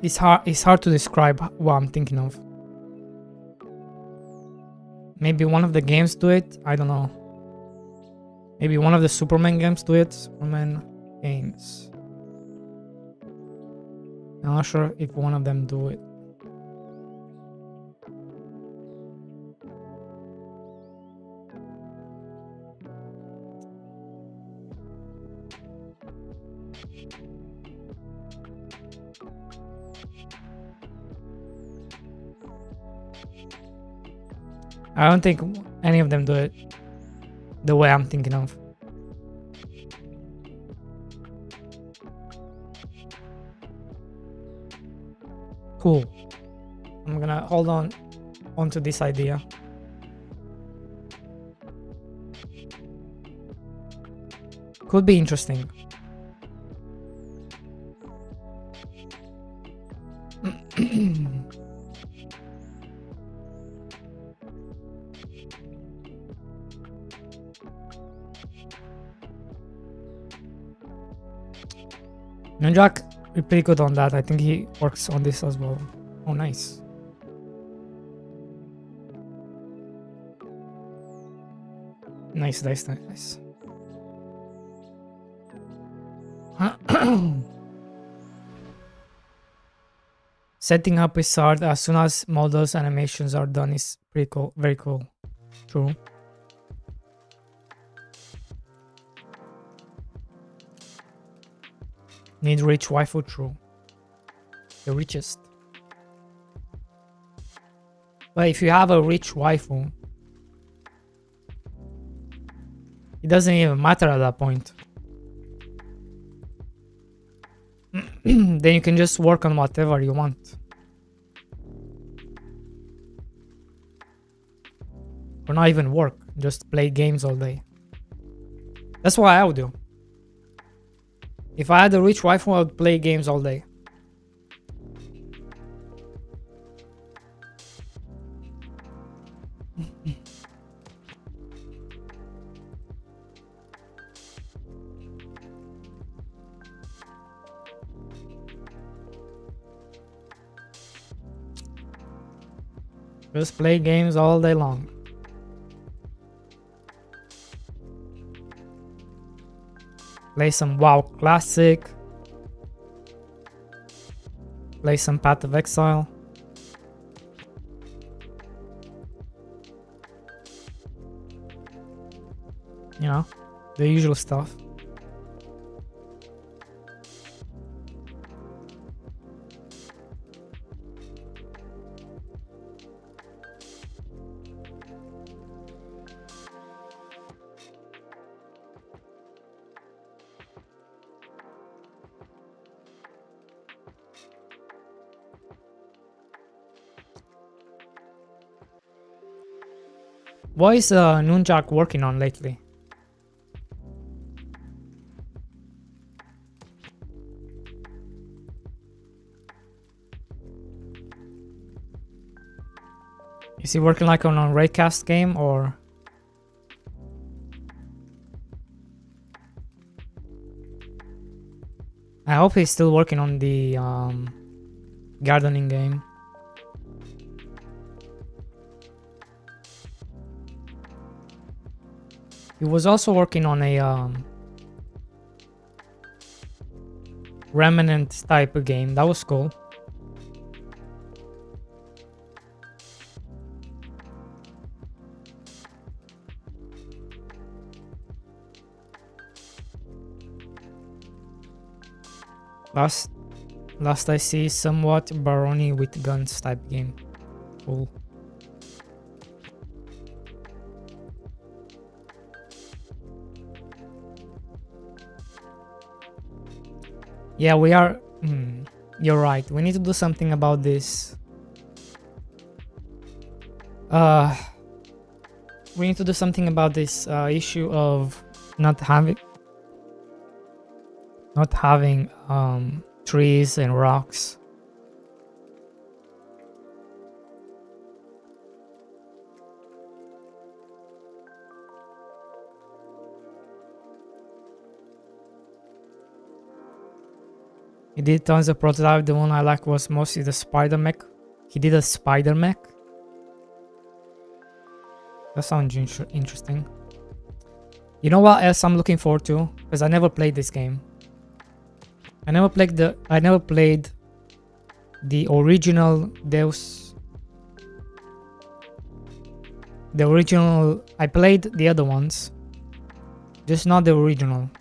It's hard to describe what I'm thinking of. Maybe one of the games do it, I don't know. Maybe one of the Superman games do it. Superman games. I'm not sure if one of them do it. I don't think any of them do it the way I'm thinking of. Cool. I'm gonna hold on to this idea. Could be interesting. Jack is pretty good on that. I think he works on this as well. Oh, nice. Nice. Setting up is hard. As soon as models animations are done is pretty cool. Very cool. True. Need rich waifu, true. The richest. But if you have a rich waifu, it doesn't even matter at that point. Then you can just work on whatever you want. Or not even work, just play games all day. That's what I would do. If I had a rich wife, I would play games all day. Just play games all day long. Play some WoW Classic. play some Path of Exile. You know, the usual stuff. What is Nunjak working on lately? Is he working like on a raycast game or? I hope he's still working on the gardening game. He was also working on a remnant type of game. That was cool. Last I see, somewhat Barony with guns type game. Cool. Yeah, we are. You're right. We need to do something about this. We need to do something about this issue of not having trees and rocks. He did tons of prototype. The one I like was mostly the spider mech. He did a spider mech. That sounds interesting. You know what else I'm looking forward to? Because I never played this game. I never played the original Deus. The original. I played the other ones, just not the original.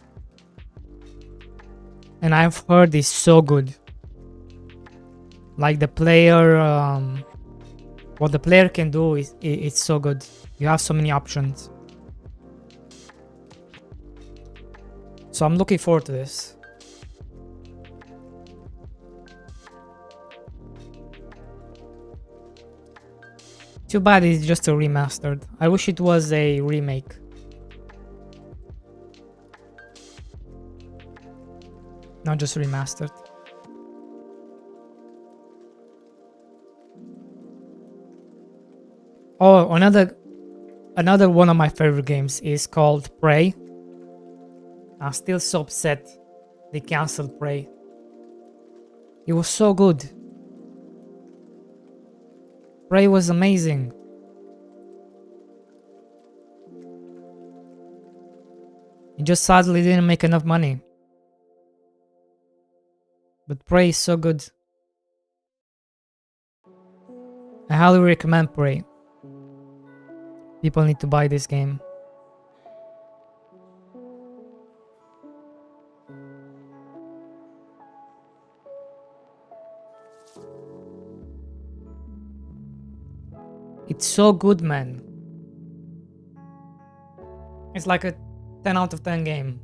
And I've heard it's so good. Like the player, what the player can do is it's so good. You have so many options. So I'm looking forward to this. Too bad it's just a remastered. I wish it was a remake. Not just remastered. Oh, another one of my favorite games is called Prey. I'm still so upset they canceled Prey. It was so good. Prey was amazing. It just sadly didn't make enough money. But Prey is so good. I highly recommend Prey. People need to buy this game. It's so good, man. It's like a 10 out of 10 game.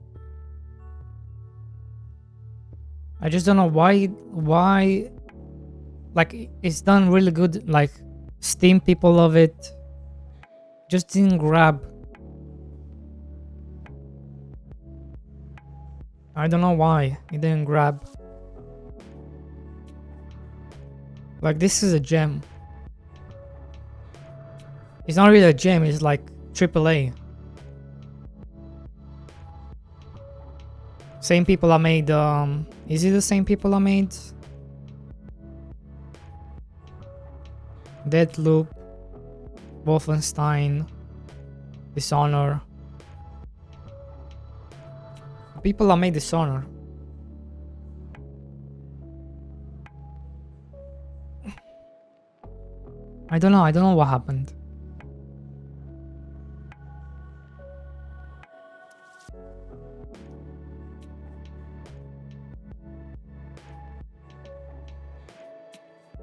I just don't know why like it's done really good. Like Steam people love it. Just didn't grab. I don't know why it didn't grab. Like this is a gem. It's not really a gem, it's like AAA. Same people I made, is it the same people I made? Deathloop, Wolfenstein, Dishonor. People I made Dishonor. I don't know what happened.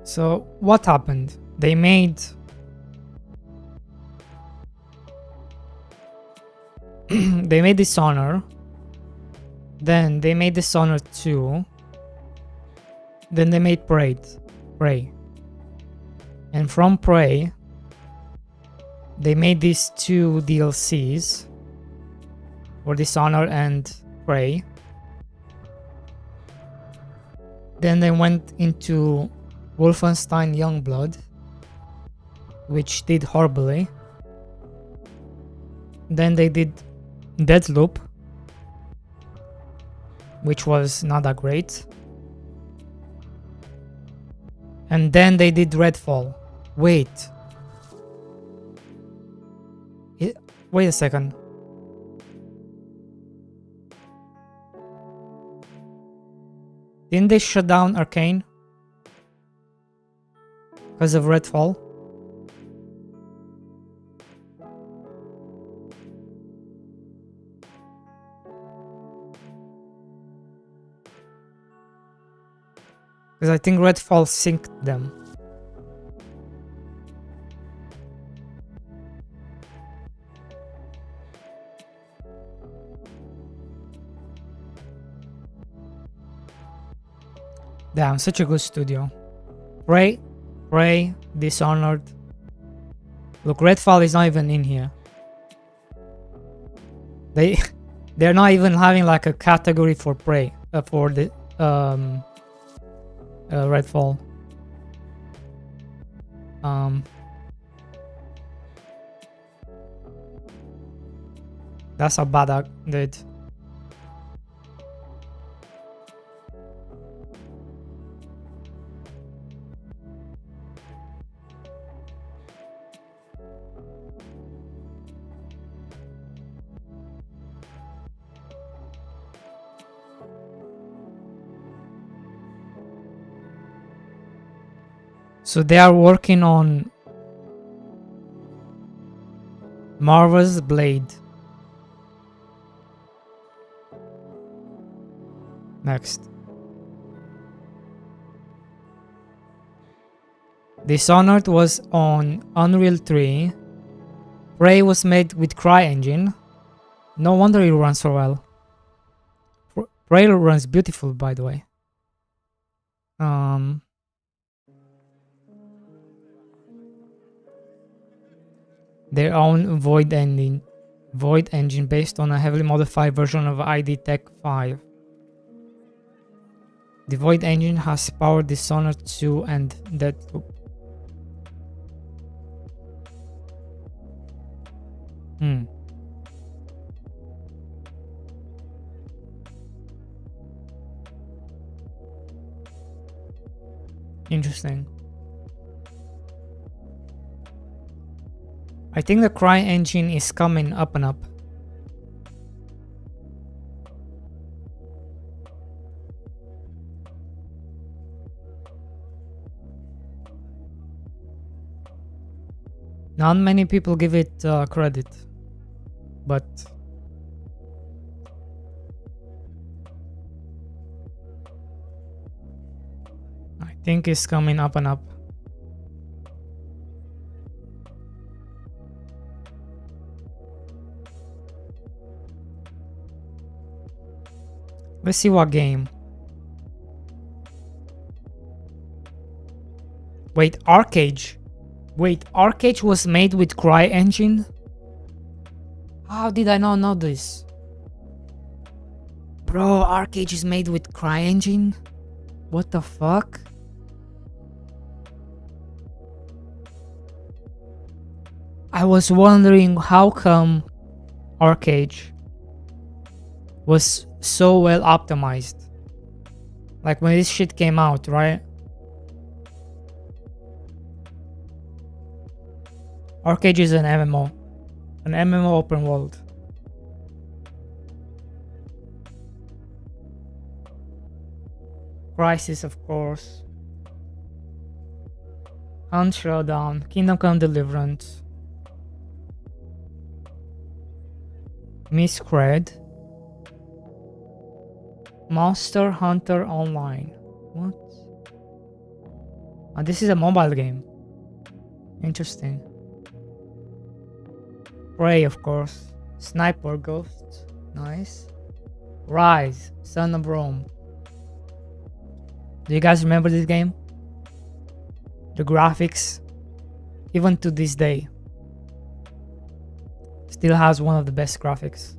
So what happened? They made they made Dishonor, then they made Dishonor 2, then they made Prey. And from Prey, they made these two DLCs for Dishonor and Prey. Then they went into Wolfenstein Youngblood, which did horribly. Then they did Deathloop, which was not that great. And then they did Redfall. Wait a second. Didn't they shut down Arcane because of Redfall? Because I think Redfall synced them. Damn, such a good studio. Prey, Dishonored. Look, Redfall is not even in here. They're not even having like a category for Prey, for the Redfall. That's how bad I did. So they are working on Marvel's Blade. Next. Dishonored was on Unreal 3. Prey was made with CryEngine. No wonder it runs so well. Prey runs beautiful, by the way. Their own Void engine based on a heavily modified version of ID Tech 5. The Void engine has powered Dishonored 2 and Deathloop. Interesting. I think the CryEngine is coming up and up. Not many people give it credit, but I think it's coming up and up. Let's see what game. Wait, Arcade. Wait, Arcade was made with CryEngine? How did I not know this? Bro, Arcade is made with CryEngine? What the fuck? I was wondering how come Arcade was so well optimized. Like when this shit came out, right? Arcade is an MMO. An MMO open world. Crisis, of course. Hunt Showdown, Kingdom Come Deliverance, Miscred, Monster Hunter Online. What? Oh, this is a mobile game. Interesting. Prey, of course. Sniper Ghost. Nice. Rise, Son of Rome. Do you guys remember this game? The graphics, even to this day, still has one of the best graphics.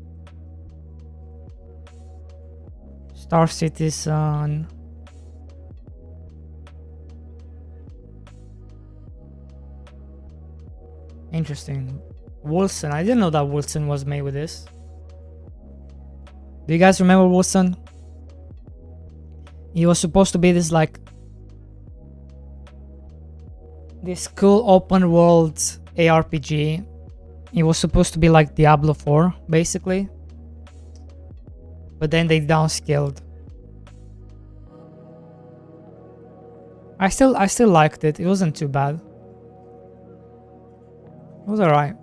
Star Citizen. Interesting. Wilson. I didn't know that Wilson was made with this. Do you guys remember Wilson? He was supposed to be this like this cool open world ARPG. It was supposed to be like Diablo 4 basically, but then they downscaled. I still liked it. It wasn't too bad. It was alright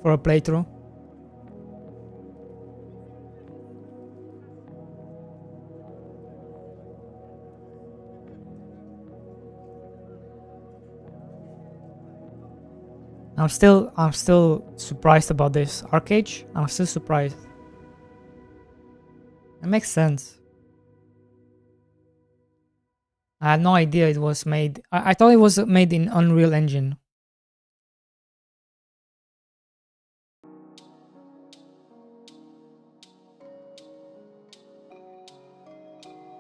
for a playthrough. I'm still surprised about this Arcade. I'm still surprised. It makes sense. I had no idea it was made. I thought it was made in Unreal Engine.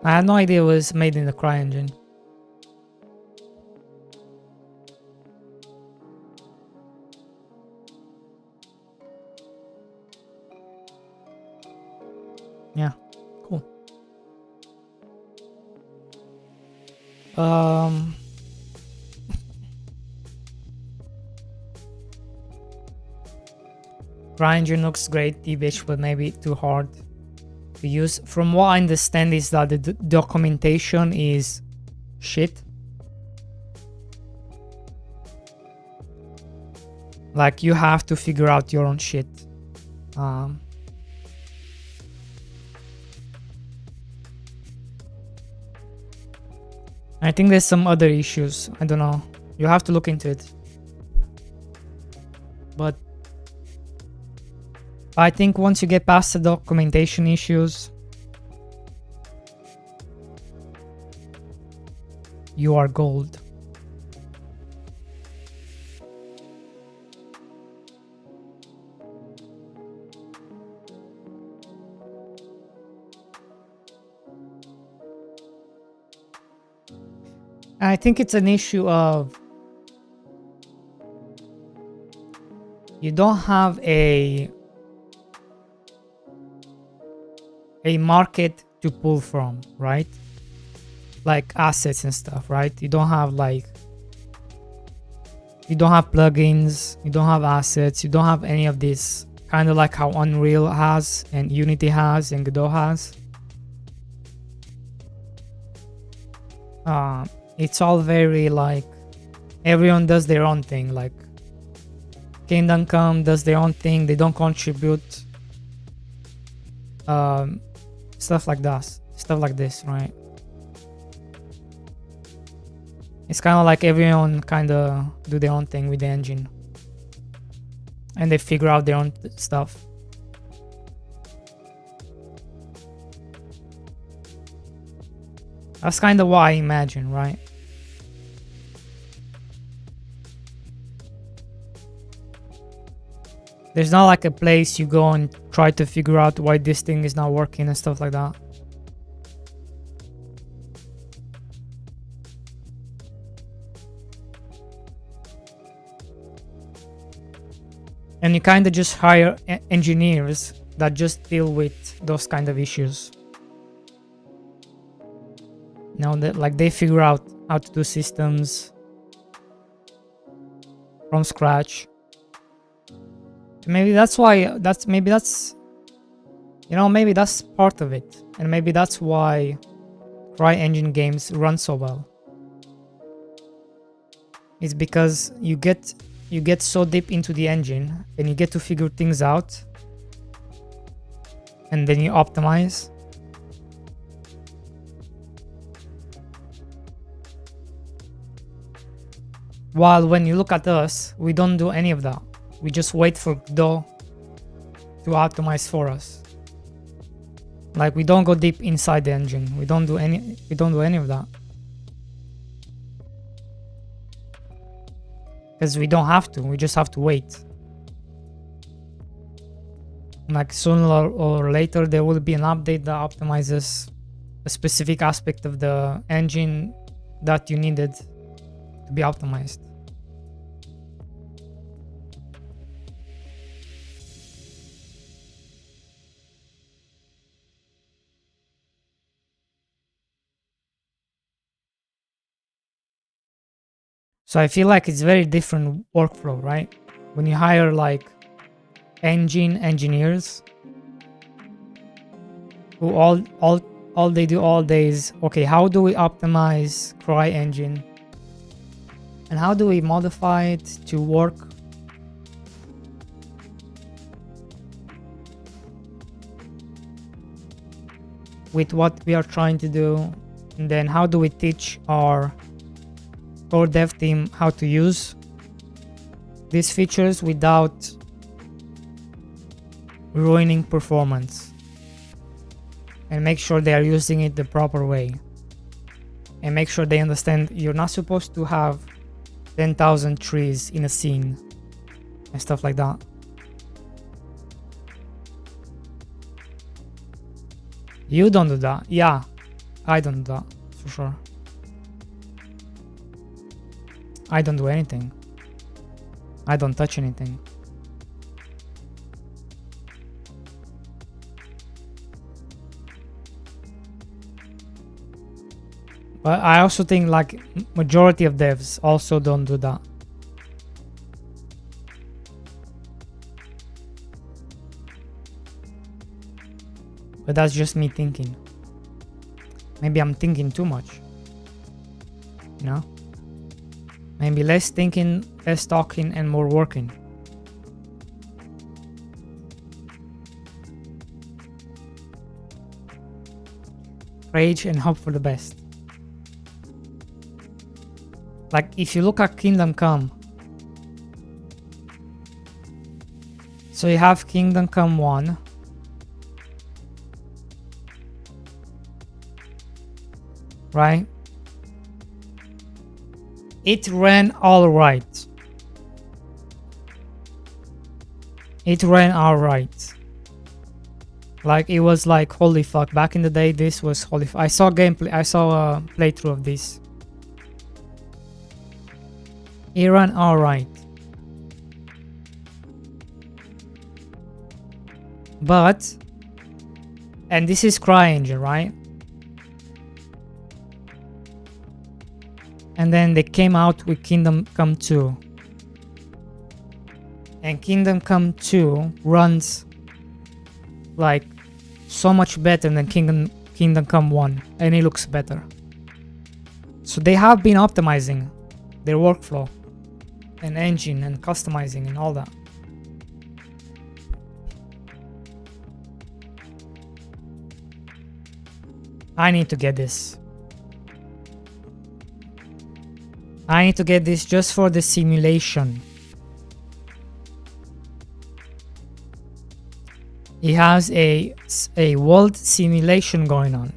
I had no idea it was made in the CryEngine. Yeah, cool. CryEngine looks great. DBH was maybe too hard to use. From what I understand is that the documentation is shit. Like you have to figure out your own shit. I think there's some other issues. I don't know. You have to look into it. But I think once you get past the documentation issues, you are gold. I think it's an issue of you don't have a market to pull from, right? Like assets and stuff, right? You don't have plugins, you don't have assets, you don't have any of this, kind of like how Unreal has and Unity has and Godot has. It's all very like everyone does their own thing. Like Kingdom Come does their own thing. They don't contribute. Stuff like that. Stuff like this, right? It's kind of like everyone kind of do their own thing with the engine. And they figure out their own stuff. That's kind of what I imagine, right? There's not like a place you go and try to figure out why this thing is not working and stuff like that. And you kind of just hire engineers that just deal with those kind of issues. Now that like they figure out how to do systems from scratch. Maybe that's why maybe that's part of it, and maybe that's why CryEngine games run so well. is because you get so deep into the engine and you get to figure things out, and then you optimize. While when you look at us, we don't do any of that. We just wait for Godot to optimize for us. Like, we don't go deep inside the engine. We don't do any of that. Because we don't have to. We just have to wait. Like, sooner or later there will be an update that optimizes a specific aspect of the engine that you needed to be optimized. So I feel like it's very different workflow, right? When you hire like engine engineers who all they do all day is, okay, how do we optimize CryEngine? And how do we modify it to work with what we are trying to do? And then how do we teach our core dev team how to use these features without ruining performance, and make sure they are using it the proper way, and make sure they understand you're not supposed to have 10,000 trees in a scene and stuff like that. You don't do that. Yeah, I don't do that for sure. I don't do anything. I don't touch anything. But I also think like majority of devs also don't do that. But that's just me thinking. Maybe I'm thinking too much. You know? Maybe less thinking, less talking, and more working. Rage and hope for the best. Like, if you look at Kingdom Come, so you have Kingdom Come 1, right? It ran all right. It ran all right. Like, it was like, holy fuck. Back in the day, this was holy fuck. I saw gameplay. I saw a playthrough of this. It ran all right. But, and this is CryEngine, right? And then they came out with Kingdom Come 2. And Kingdom Come 2 runs like so much better than Kingdom Come 1, and it looks better. So they have been optimizing their workflow and engine and customizing and all that. I need to get this. I need to get this just for the simulation. It has a world simulation going on.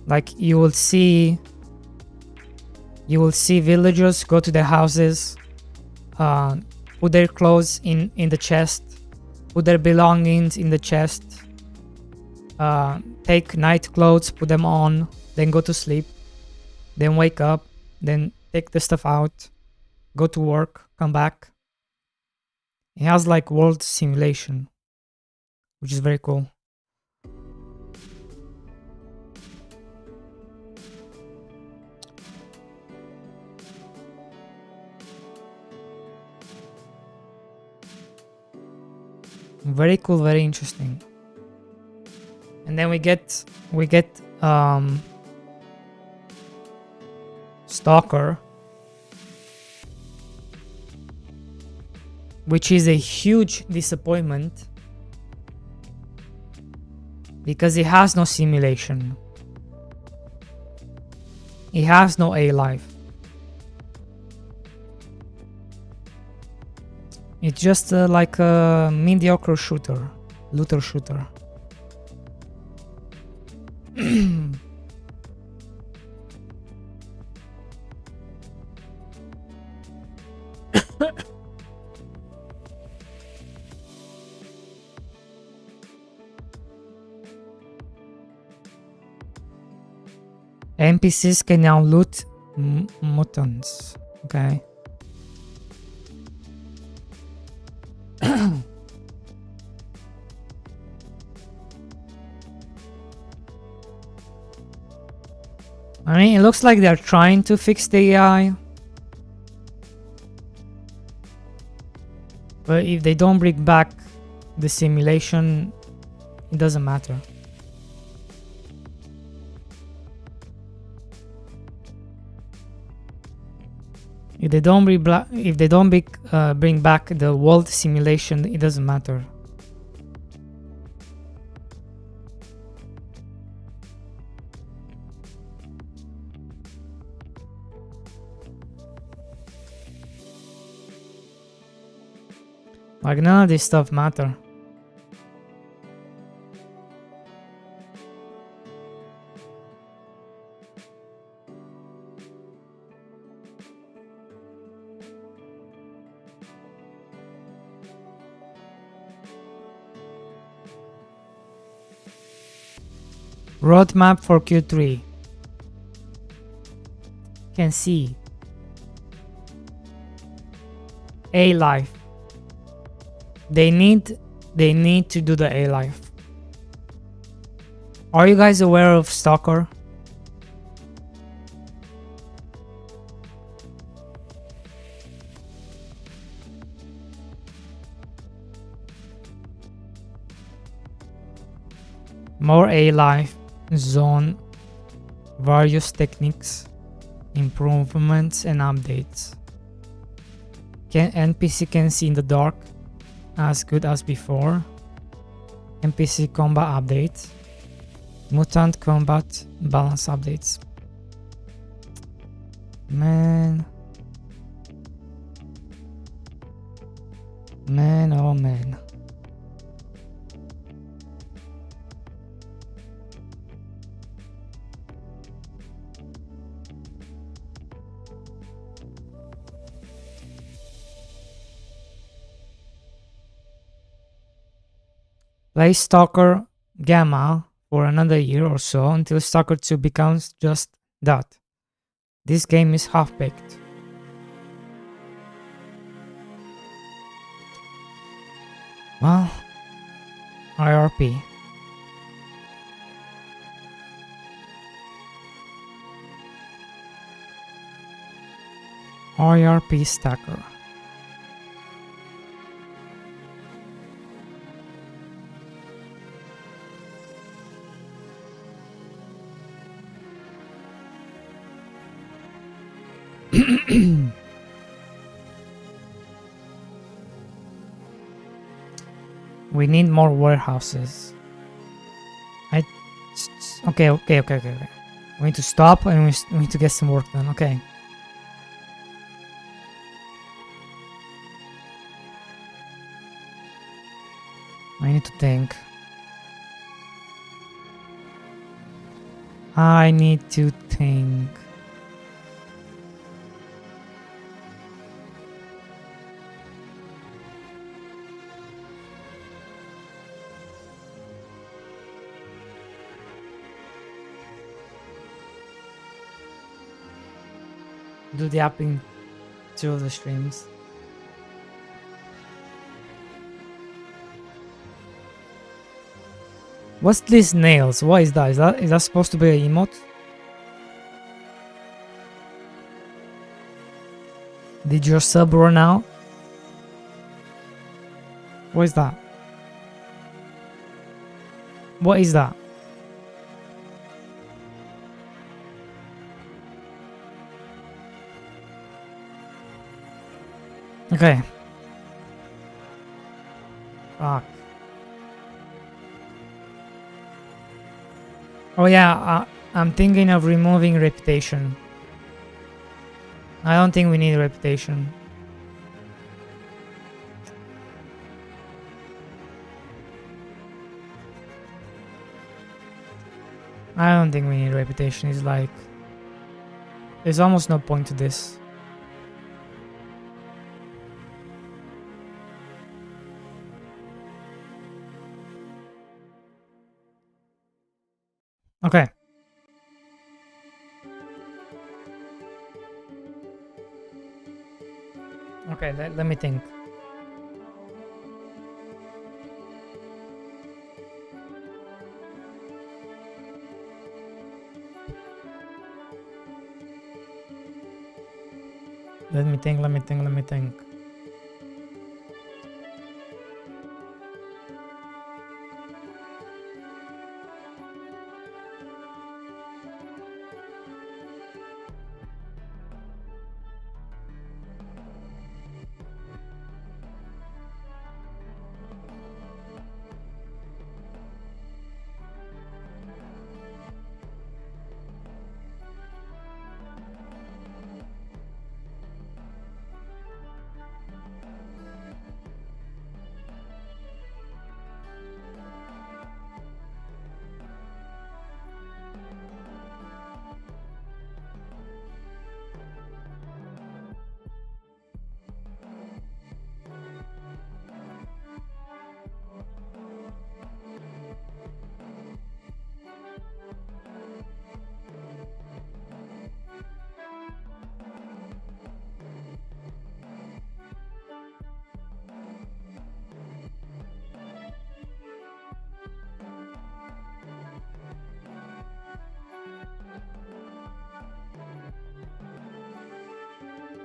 Like, you will see villagers go to their houses, put their clothes in the chest, put their belongings in the chest, take night clothes, put them on, then go to sleep, then wake up, then take the stuff out, go to work, come back. It has like world simulation, which is very cool. Very cool, very interesting. And then we get Stalker, which is a huge disappointment because it has no simulation. It has no A life. It's just like a mediocre shooter, looter shooter. NPCs can now loot mutants. Okay. I mean, it looks like they're trying to fix the AI. But if they don't bring back the simulation, it doesn't matter. If they don't bring back the world simulation, it doesn't matter. Like, none of this stuff matter. Roadmap for Q3. Can see A life. They need to do the A life. Are you guys aware of Stalker? More A life, zone, various techniques, improvements and updates. NPC can see in the dark as good as before. NPC combat updates. Mutant combat balance updates. Man, oh man. Play Stalker Gamma for another year or so until Stalker 2 becomes just that. This game is half-baked. Well, IRP. IRP Stacker. We need more warehouses. Okay. We need to stop and we need to get some work done. Okay. I need to think. I need to think. Do the app in 2 of the streams. What's these nails? What is that? Is that supposed to be an emote? Did your sub run out? What is that? What is that? Okay. Fuck. Oh yeah, I'm thinking of removing reputation. I don't think we need reputation. I don't think we need reputation. It's like, there's almost no point to this. Okay. Okay, let me think. Let me think.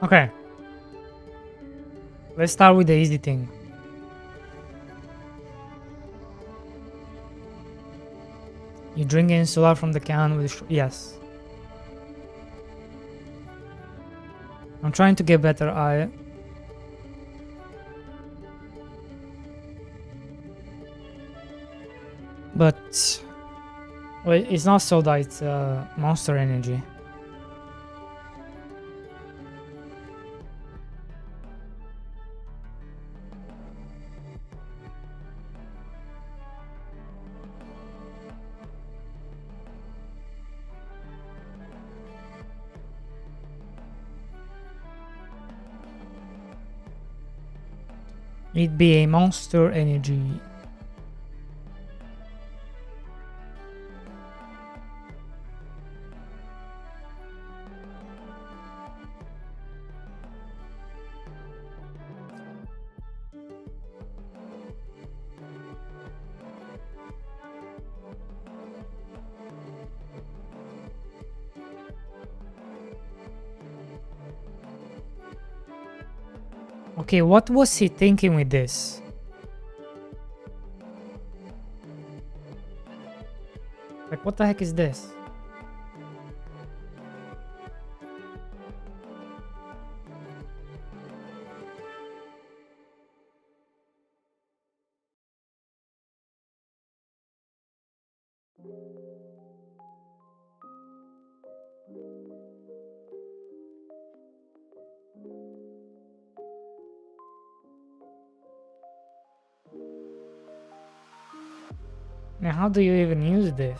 Okay. Let's start with the easy thing. You drink soda from the can with yes. I'm trying to get better at it. But well, it's not soda, it's Monster Energy. It'd be a Monster Energy. Okay, what was he thinking with this? Like, what the heck is this? Now, how do you even use this?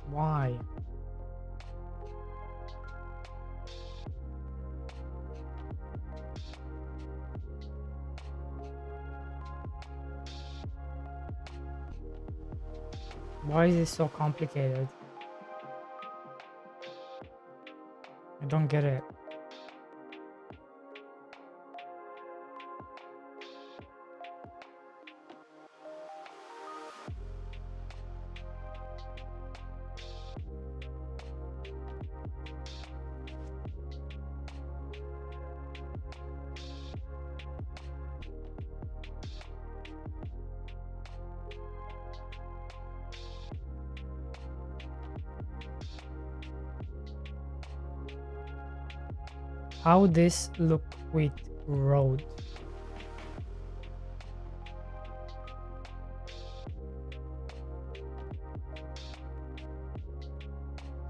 Why? Why is it so complicated? I don't get it. how this look with road.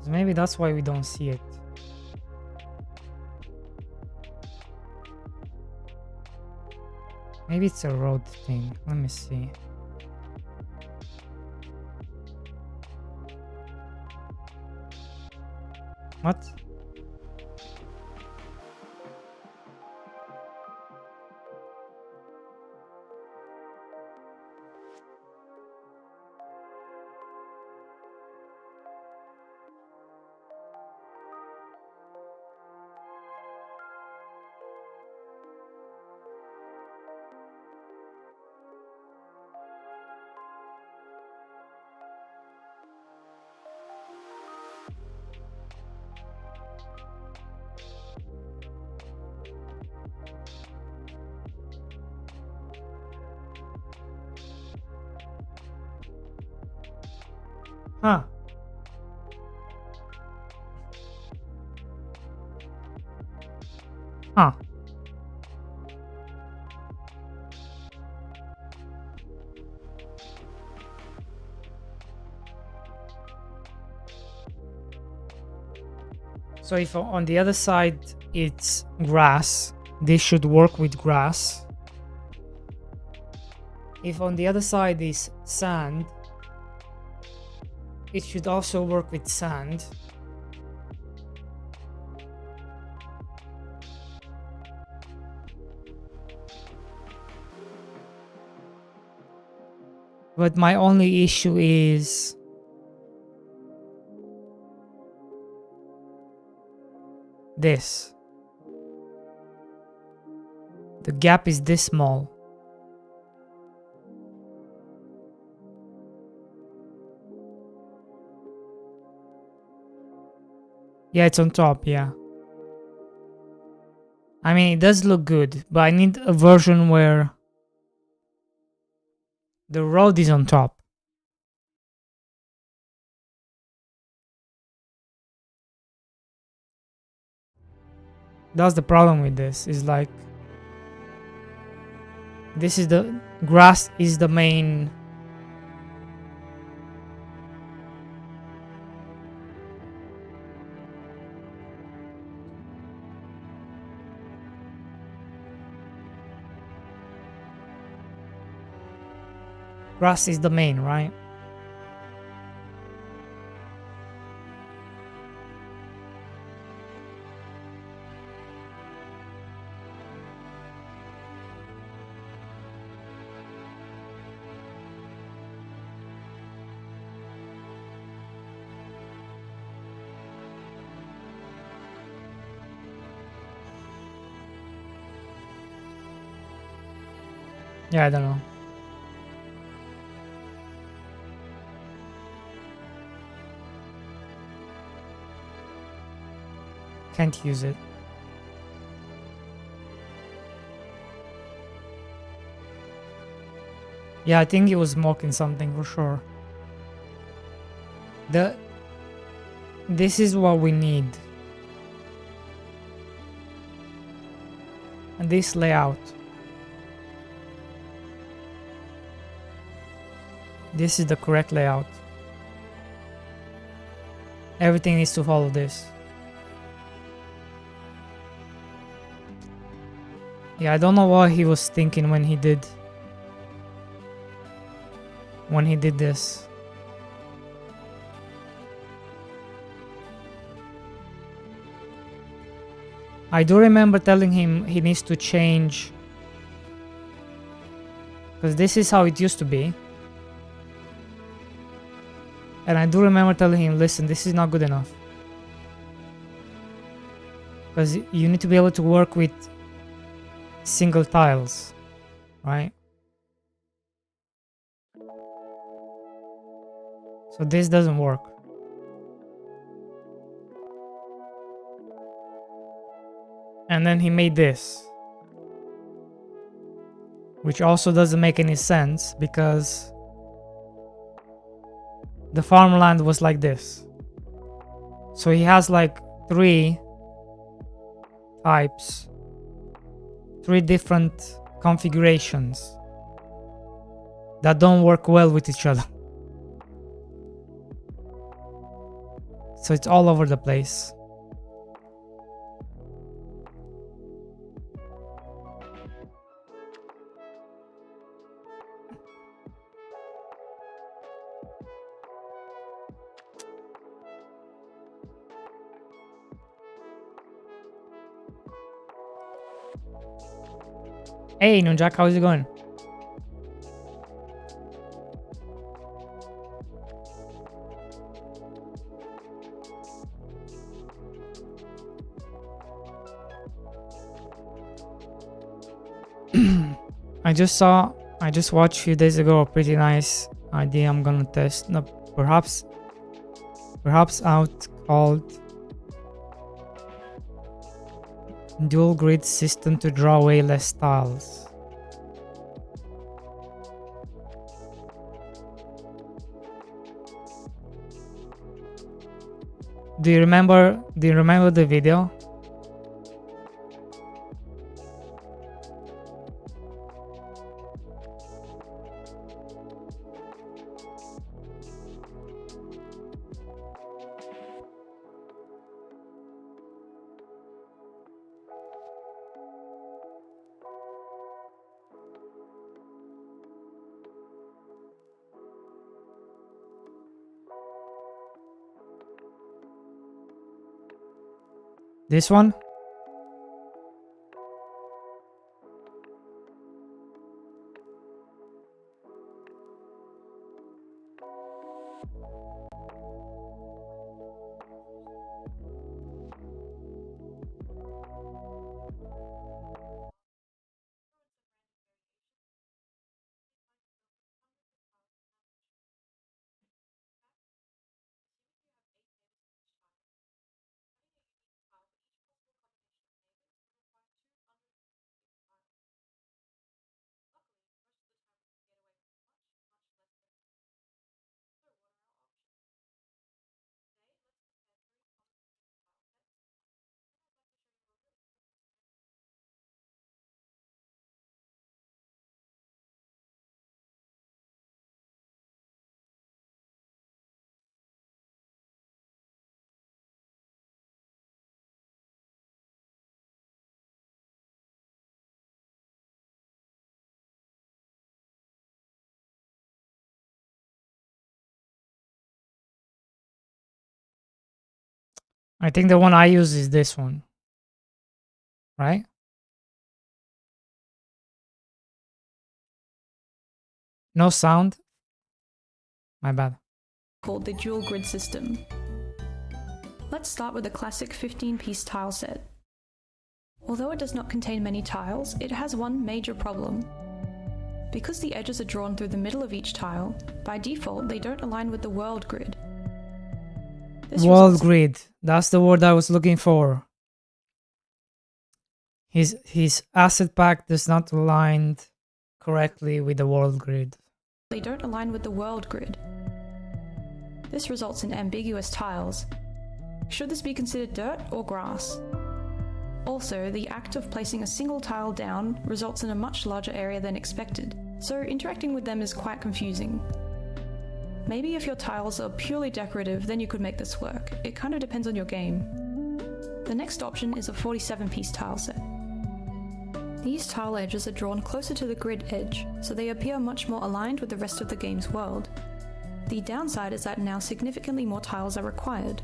Maybe that's why we don't see it. Maybe it's a road thing. Let me see. What? Huh. Huh. So if on the other side it's grass, this should work with grass. If on the other side is sand, it should also work with sand. But my only issue is this. The gap is this small. Yeah, it's on top, yeah. I mean, it does look good, but I need a version where the road is on top. That's the problem with this, is like, this is the grass is the main. Grass is the main, right? Yeah, I don't know. Can't use it. Yeah, I think he was mocking something for sure. This is what we need. And this layout. This is the correct layout. Everything needs to follow this. Yeah, I don't know what he was thinking when he did this. I do remember telling him he needs to change, because this is how it used to be. And I do remember telling him, listen, this is not good enough. Because you need to be able to work with single tiles, right? So this doesn't work. And then he made this, which also doesn't make any sense because the farmland was like this. So he has like 3 types, 3 different configurations that don't work well with each other. So it's all over the place. Hey, Nunjak, how's it going? I just watched a few days ago a pretty nice idea I'm gonna test. No, perhaps out called dual grid system to draw way less tiles. Do you remember the video? This one? I think the one I use is this one, right? No sound? My bad. Called the dual grid system. Let's start with a classic 15-piece tile set. Although it does not contain many tiles, it has one major problem. Because the edges are drawn through the middle of each tile, by default they don't align with the world grid. World grid. That's the word I was looking for. His asset pack does not align correctly with the world grid. They don't align with the world grid. This results in ambiguous tiles. Should this be considered dirt or grass? Also, the act of placing a single tile down results in a much larger area than expected, so interacting with them is quite confusing. Maybe if your tiles are purely decorative, then you could make this work. It kind of depends on your game. The next option is a 47-piece tile set. These tile edges are drawn closer to the grid edge, so they appear much more aligned with the rest of the game's world. The downside is that now significantly more tiles are required.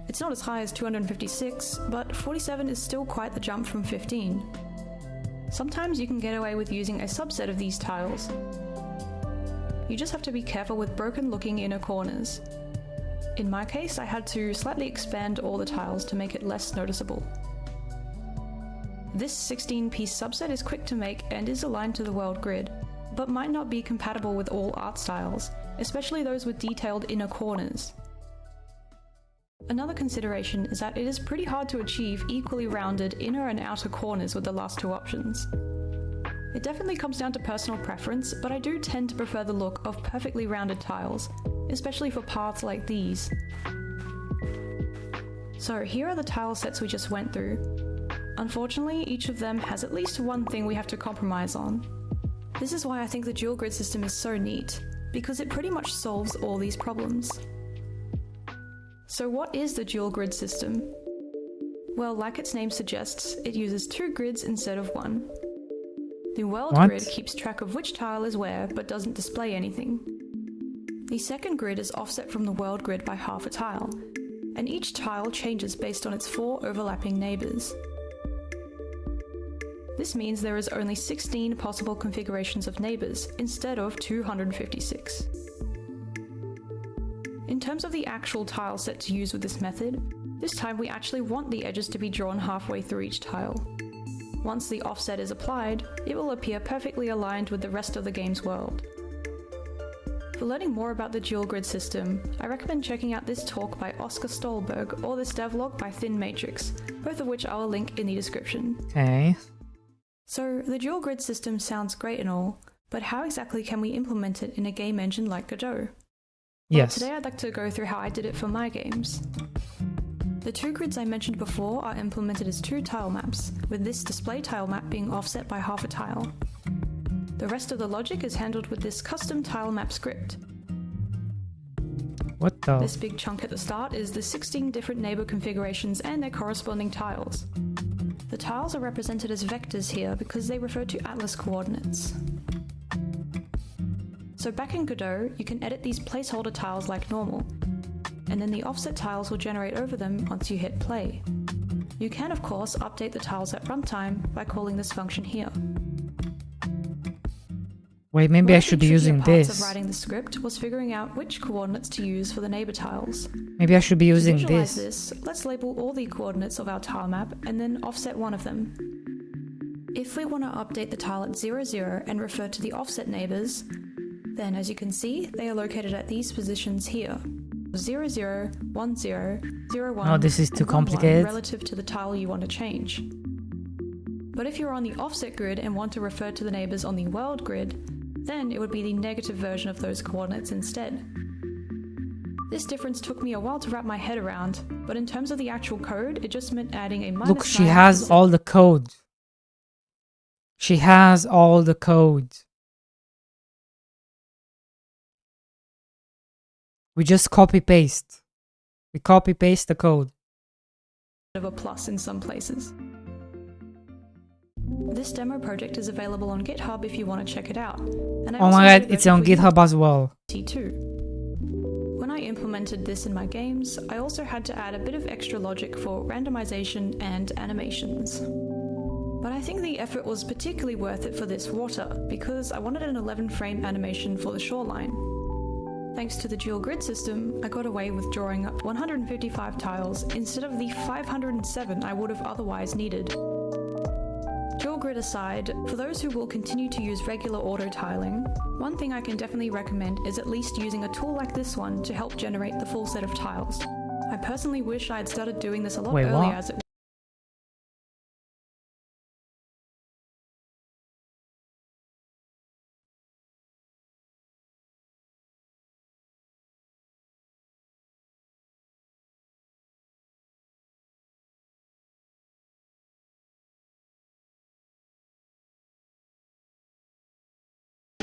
It's not as high as 256, but 47 is still quite the jump from 15. Sometimes you can get away with using a subset of these tiles. You just have to be careful with broken-looking inner corners. In my case, I had to slightly expand all the tiles to make it less noticeable. This 16-piece subset is quick to make and is aligned to the world grid, but might not be compatible with all art styles, especially those with detailed inner corners. Another consideration is that it is pretty hard to achieve equally rounded inner and outer corners with the last two options. It definitely comes down to personal preference, but I do tend to prefer the look of perfectly rounded tiles, especially for paths like these. So here are the tile sets we just went through. Unfortunately, each of them has at least one thing we have to compromise on. This is why I think the dual grid system is so neat, because it pretty much solves all these problems. So what is the dual grid system? Well, like its name suggests, it uses 2 grids instead of 1. The world grid keeps track of which tile is where, but doesn't display anything. The second grid is offset from the world grid by half a tile, and each tile changes based on its 4 overlapping neighbours. This means there is only 16 possible configurations of neighbours, instead of 256. In terms of the actual tile set to use with this method, this time we actually want the edges to be drawn halfway through each tile. Once the offset is applied, it will appear perfectly aligned with the rest of the game's world. For learning more about the dual grid system, I recommend checking out this talk by Oscar Stolberg or this devlog by Thin Matrix, both of which I will link in the description. Okay. So, the dual grid system sounds great and all, but how exactly can we implement it in a game engine like Godot? Yes. Today I'd like to go through how I did it for my games. The 2 grids I mentioned before are implemented as 2 tile maps, with this display tile map being offset by half a tile. The rest of the logic is handled with this custom tile map script. What the? This big chunk at the start is the 16 different neighbor configurations and their corresponding tiles. The tiles are represented as vectors here because they refer to atlas coordinates. So back in Godot, you can edit these placeholder tiles like normal, and then the offset tiles will generate over them once you hit play. You can of course update the tiles at runtime by calling this function here. Wait, maybe I should be using parts this. of writing the script was figuring out which coordinates to use for the neighbor tiles. Maybe I should be using To visualize this. this, let's label all the coordinates of our tile map and then offset one of them. If we want to update the tile at 0, 0 and refer to the offset neighbors, then as you can see, they are located at these positions here. 0, 0, 1, 0, 0, 1, Oh, this is too and 1, 1 complicated. relative to the tile you want to change. But if you're on the offset grid and want to refer to the neighbors on the world grid, then it would be the negative version of those coordinates instead. This difference took me a while to wrap my head around, but in terms of the actual code, it just meant adding a minus Look, she 9 has to the all the code. She has all the code. We just copy paste. We copy paste the code. of a plus in some places. This demo project is available on GitHub if you want to check it out. And I Oh also my made god, a it's version on for GitHub as well. T2. When I implemented this in my games, I also had to add a bit of extra logic for randomization and animations. But I think the effort was particularly worth it for this water, because I wanted an 11-frame animation for the shoreline. Thanks to the dual grid system, I got away with drawing up 155 tiles instead of the 507 I would have otherwise needed. Dual grid aside, for those who will continue to use regular auto tiling, one thing I can definitely recommend is at least using a tool like this one to help generate the full set of tiles. I personally wish I had started doing this a lot earlier what? as it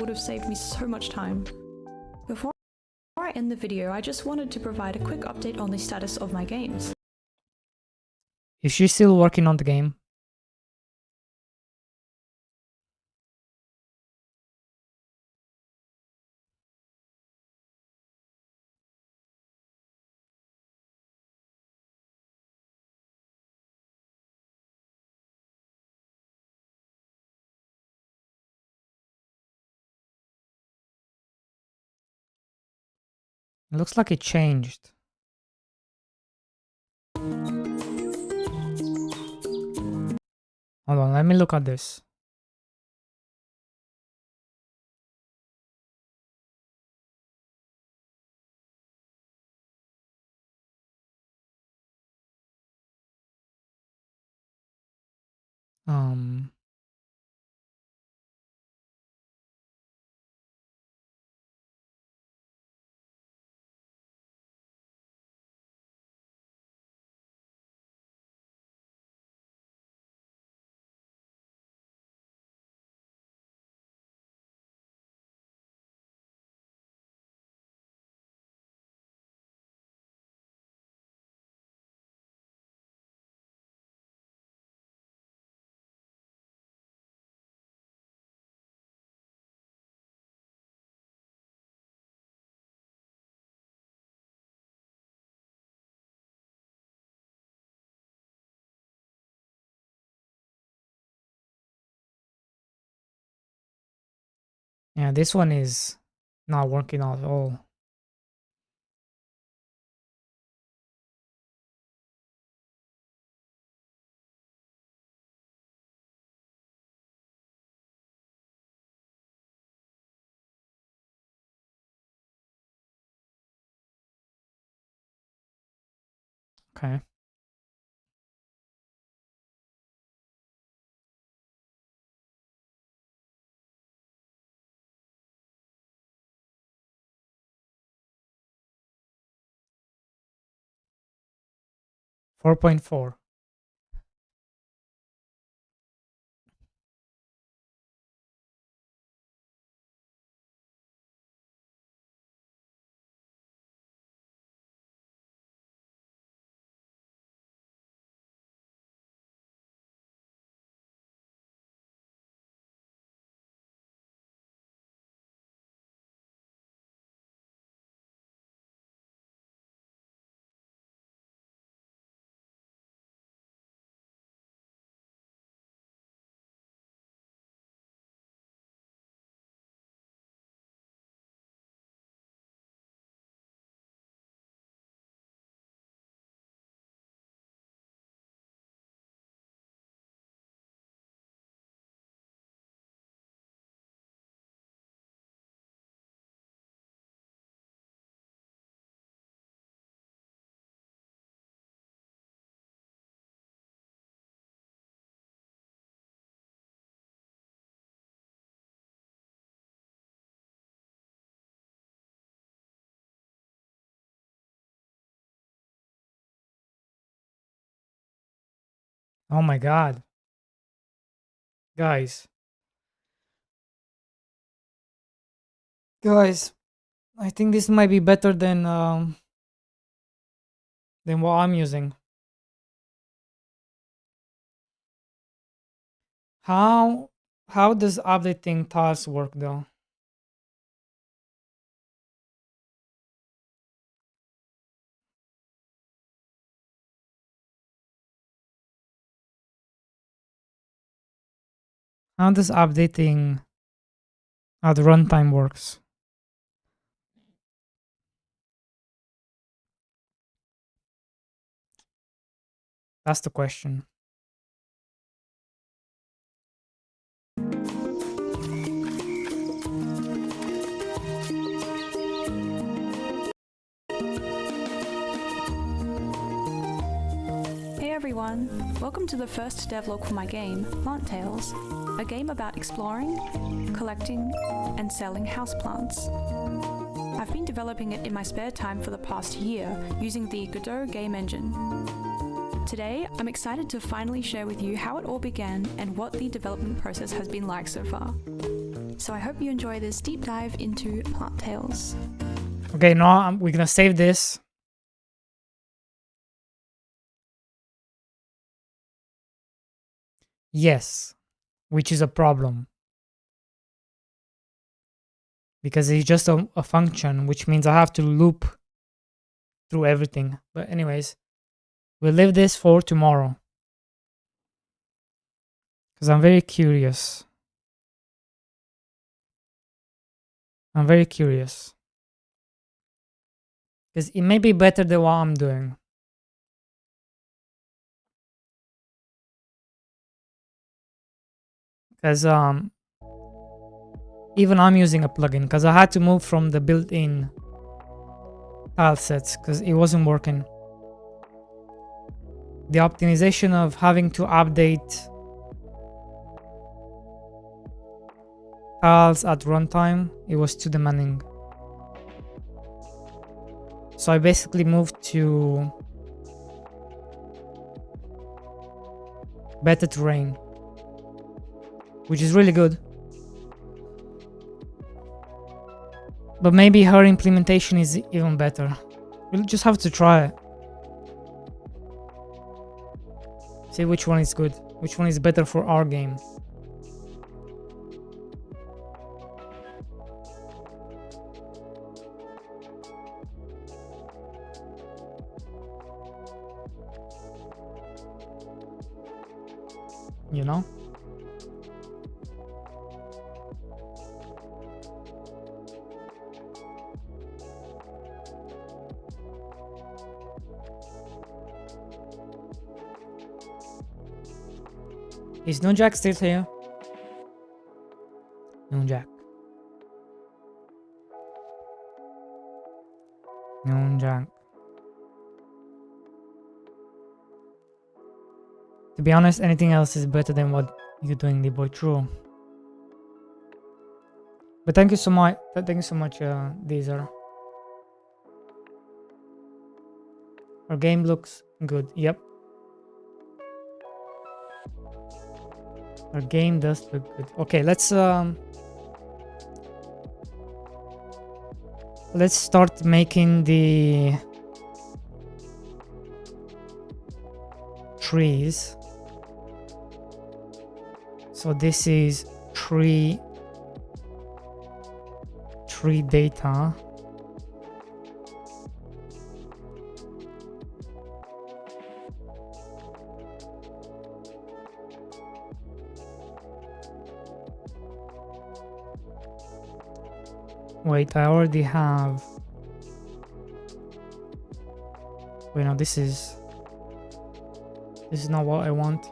would have saved me so much time. Before I end the video, I just wanted to provide a quick update on the status of my games. Is she still working on the game? It looks like it changed. Hold on, let me look at this. Um, Yeah, this one is not working at all. Okay. Four point four. Oh my god. Guys. Guys, I think this might be better than what I'm using. How does updating tiles work though? How does updating at runtime works? That's the question. Hey everyone, welcome to the first devlog for my game, Plant Tales, a game about exploring, collecting, and selling houseplants. I've been developing it in my spare time for the past year using the Godot Game Engine. Today, I'm excited to finally share with you how it all began and what the development process has been like so far. So I hope you enjoy this deep dive into Plant Tales. Okay, now we're gonna save this. Yes, which is a problem. Because it's just a function, which means I have to loop through everything. But anyways, we'll leave this for tomorrow. Because I'm very curious. I'm very curious. Because it may be better than what I'm doing. Because even I'm using a plugin because I had to move from the built-in tile sets because it wasn't working. The optimization of having to update tiles at runtime, it was too demanding. So I basically moved to better terrain, which is really good. But maybe her implementation is even better. We'll just have to try it. See which one is good, which one is better for our game. You know? Is Nunjack still here? Nunjack. Nunjack. To be honest, anything else is better than what you're doing, the boy. True. But thank you so much. Thank you so much, Deezer. Our game looks good. Yep. Our game does look good. Okay, let's start making the trees. So this is tree data. Wait, I already have. Wait, no, this is not what I want.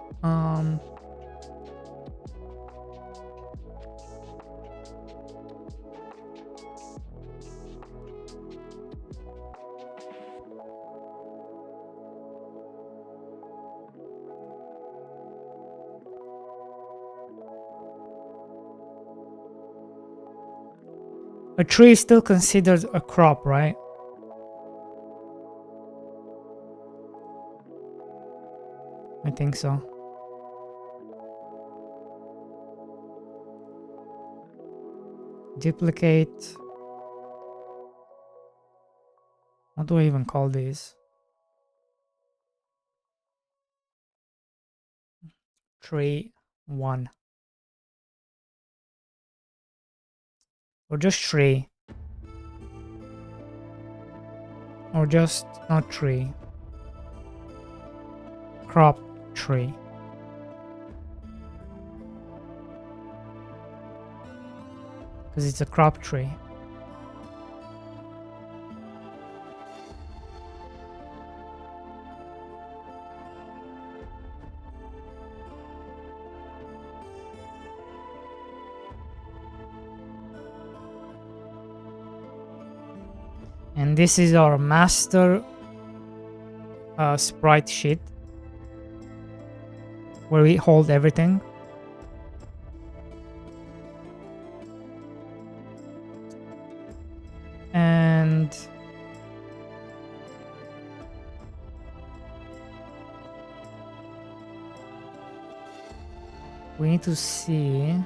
A tree is still considered a crop, right? I think so. Duplicate. What do I even call these? Tree 1. Or just tree. Or just not tree. Crop tree. Because it's a crop tree. And this is our master sprite sheet where we hold everything. And we need to see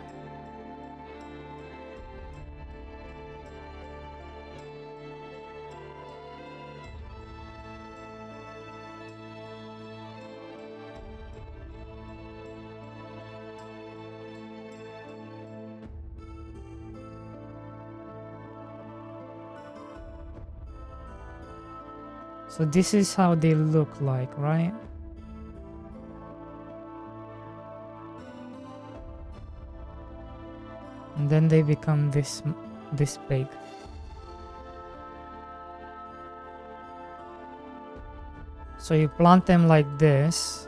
so this is how they look like, right? And then they become this big. So you plant them like this.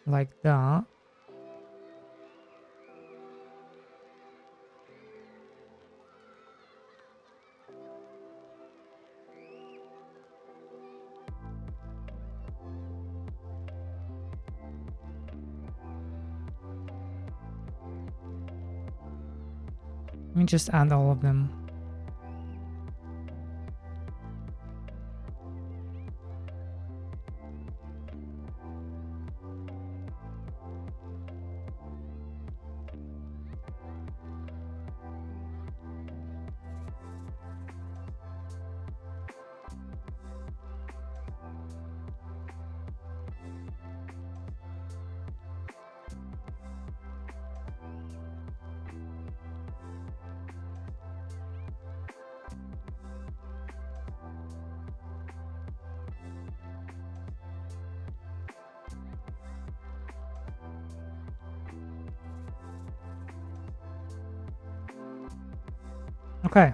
Like that. Let me just add all of them. Okay.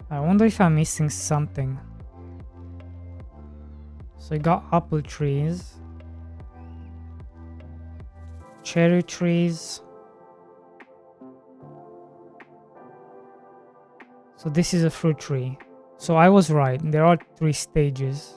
I wonder if I'm missing something. So you got apple trees, cherry trees. So this is a fruit tree. So I was right. There are 3 stages.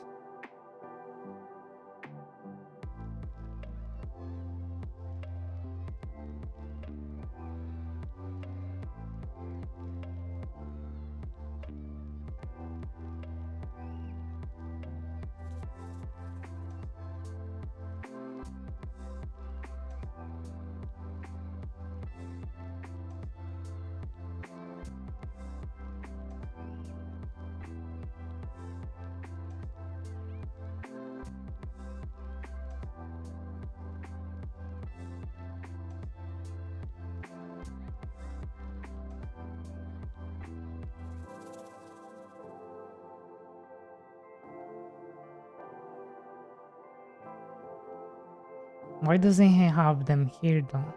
Why doesn't he have them here though?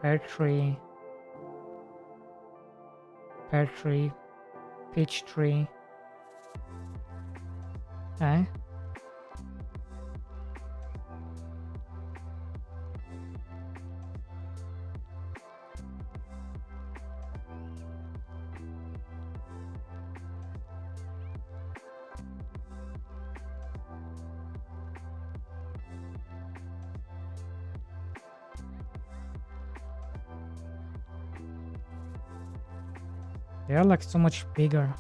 Pear tree, peach tree. Okay. They are like so much bigger.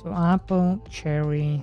So apple, cherry.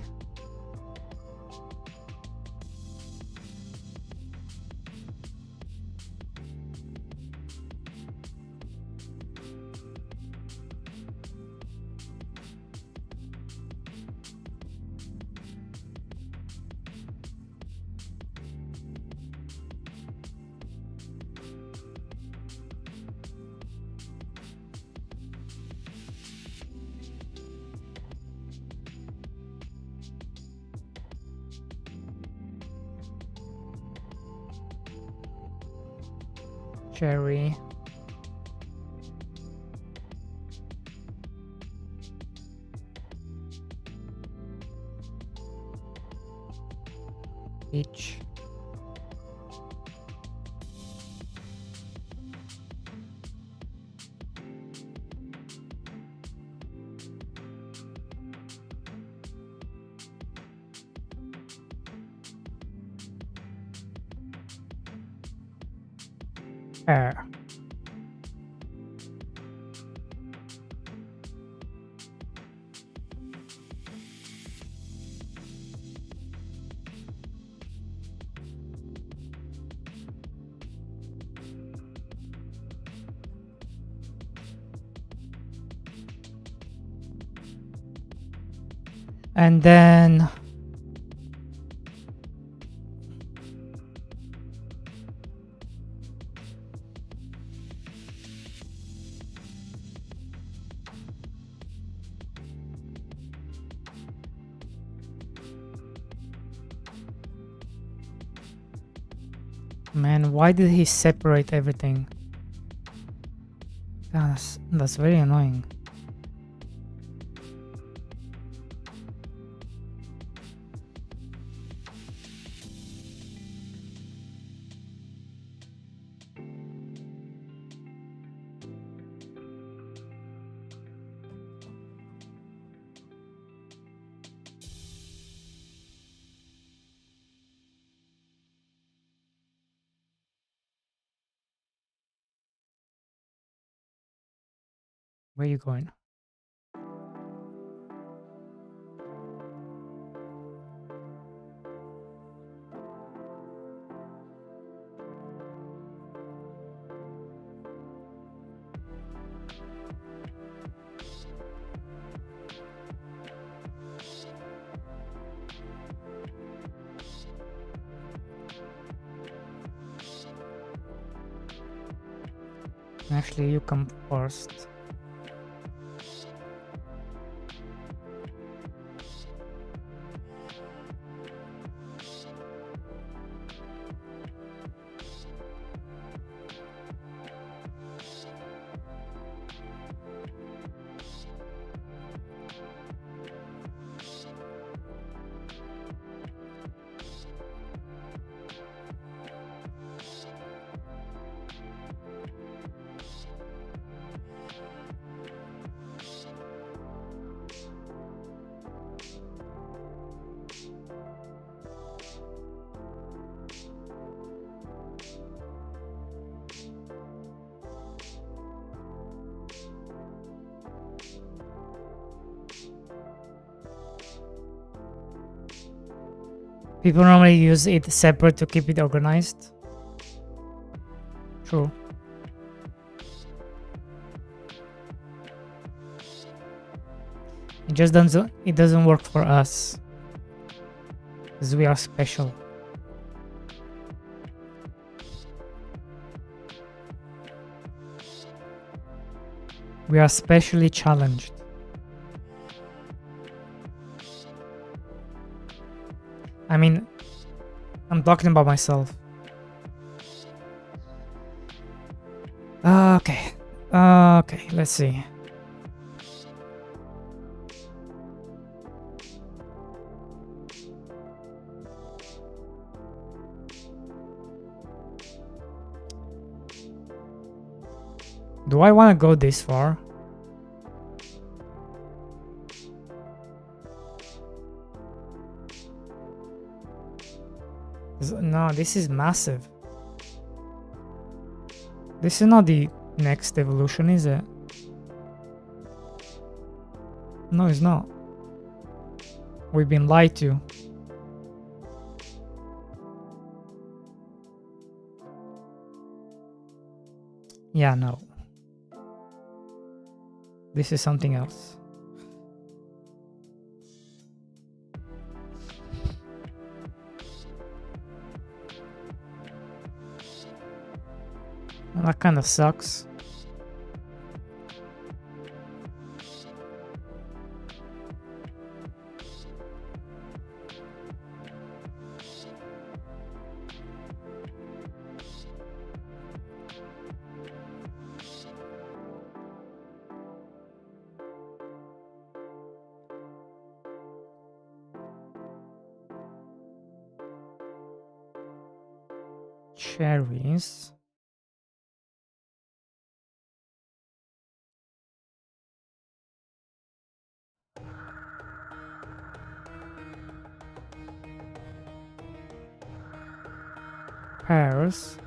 Cherry. Peach. Pear. And then man, why did he separate everything? God, that's very annoying. Where are you going? Actually, you come first. People normally use it separate to keep it organized. True. It doesn't work for us, because we are special. We are specially challenged. I mean, I'm talking about myself. Okay. Okay, let's see. Do I want to go this far? No, this is massive. This is not the next evolution, is it? No, it's not. We've been lied to. Yeah, no. This is something else. That kind of sucks. Cherries. Pears.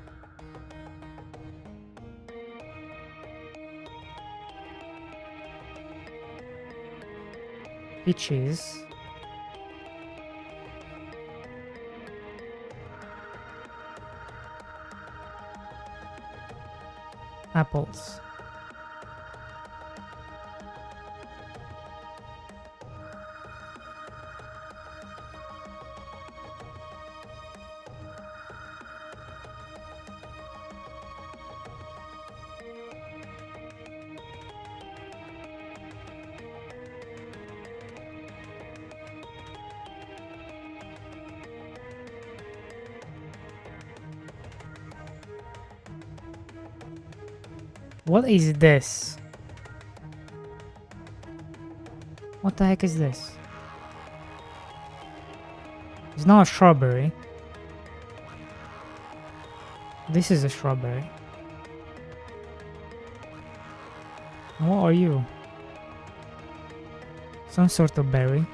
Peaches. Apples. What is this? What the heck is this? It's not a strawberry. This is a strawberry. What are you? Some sort of berry.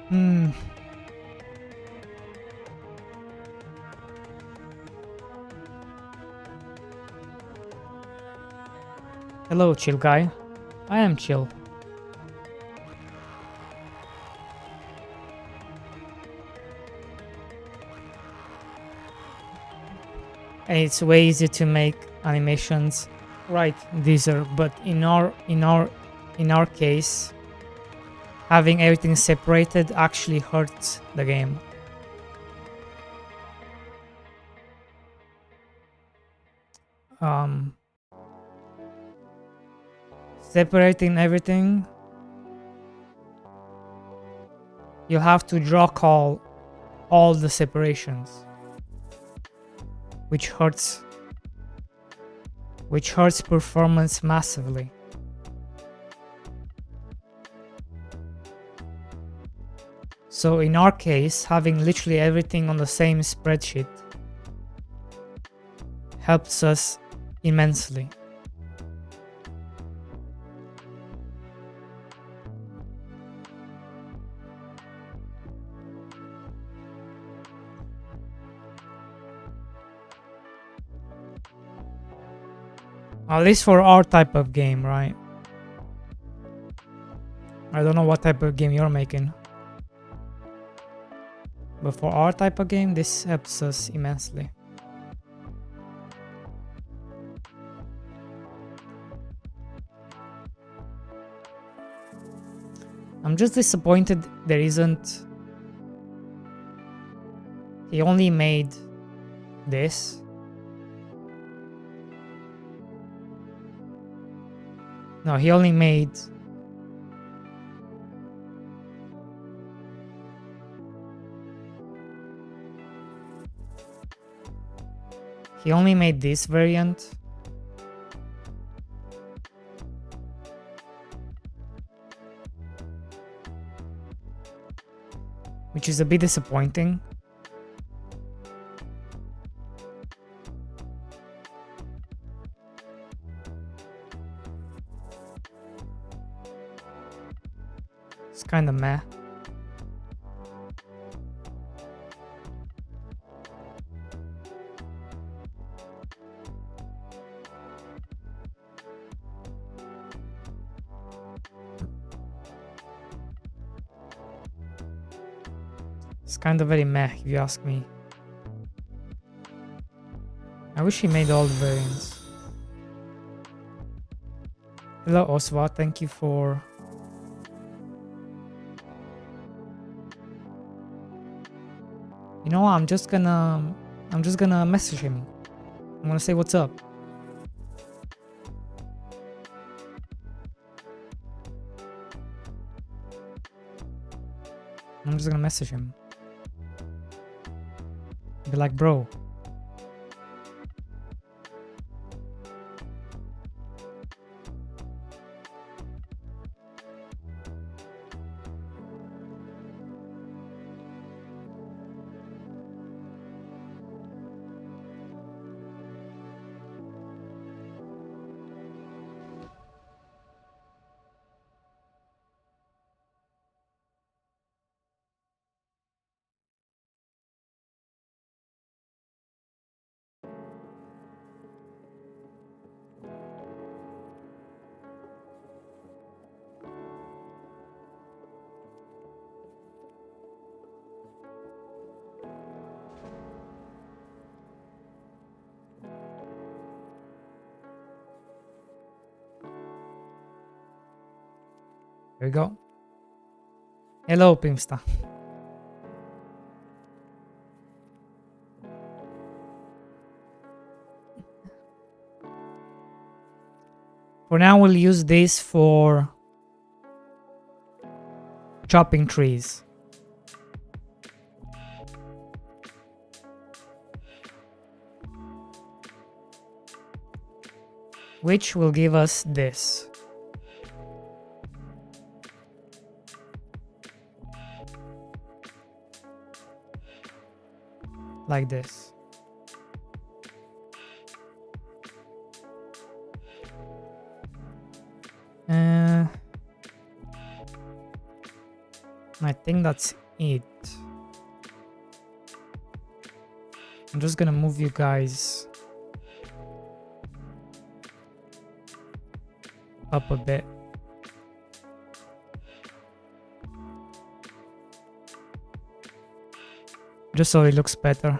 Hmm. Hello, chill guy. I am chill. And it's way easier to make animations. Right, these are, but in our case, having everything separated actually hurts the game. Separating everything, you'll have to draw call all the separations, which hurts performance massively. So in our case, having literally everything on the same spreadsheet helps us immensely. At least for our type of game, right? I don't know what type of game you're making. But for our type of game, this helps us immensely. I'm just disappointed there isn't... He only made this. No, he only made... He only made this variant. Which is a bit disappointing. It's kind of meh. It's kind of very meh, if you ask me. I wish he made all the variants. Hello Osva, thank you for... You know what, I'm just gonna message him. I'm gonna say what's up. I'm just gonna message him. Be like, bro, Here we go. Hello, Pimsta. For now, we'll use this for chopping trees. Which will give us this. Like this. I think that's it. I'm just gonna move you guys up a bit. Just so it looks better.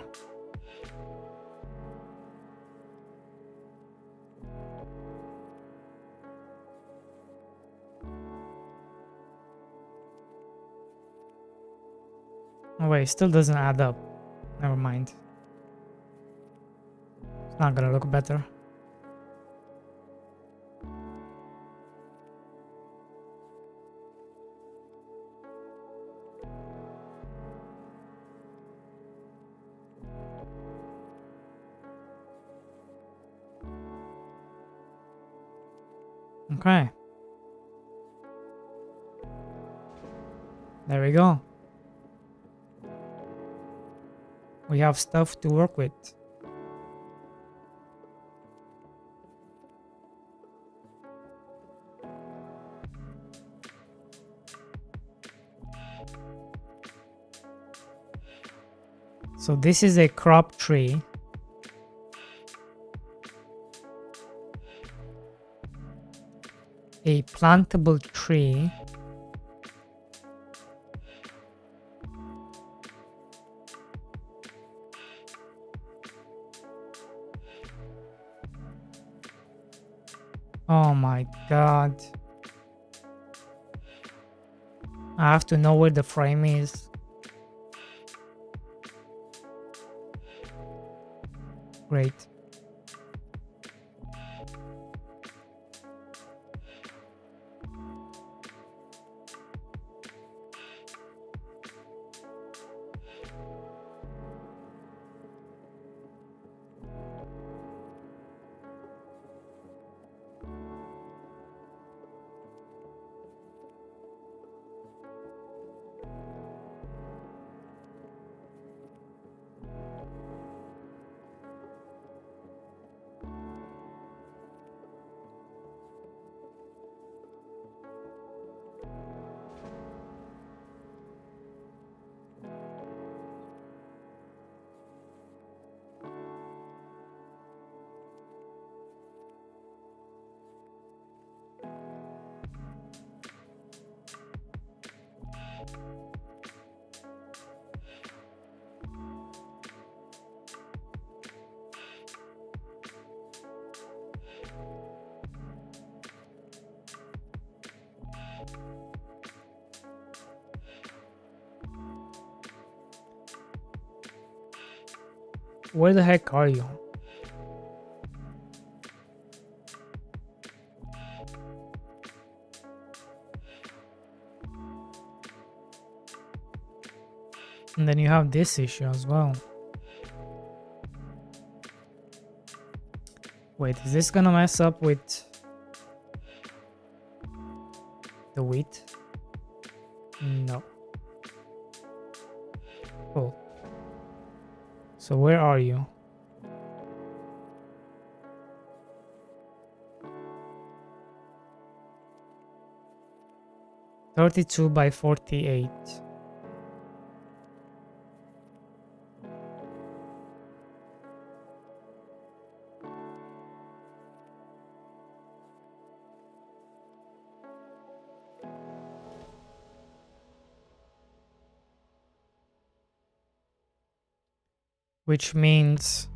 Oh wait, still doesn't add up. Never mind. It's not gonna look better. Okay. There we go. We have stuff to work with. So this is a crop tree. A plantable tree. Oh my god. I have to know where the frame is. Great. Where the heck are you? And then you have this issue as well. Wait, is this gonna mess up with the wheat? No. Cool. So where are you? $32 by $48. Which means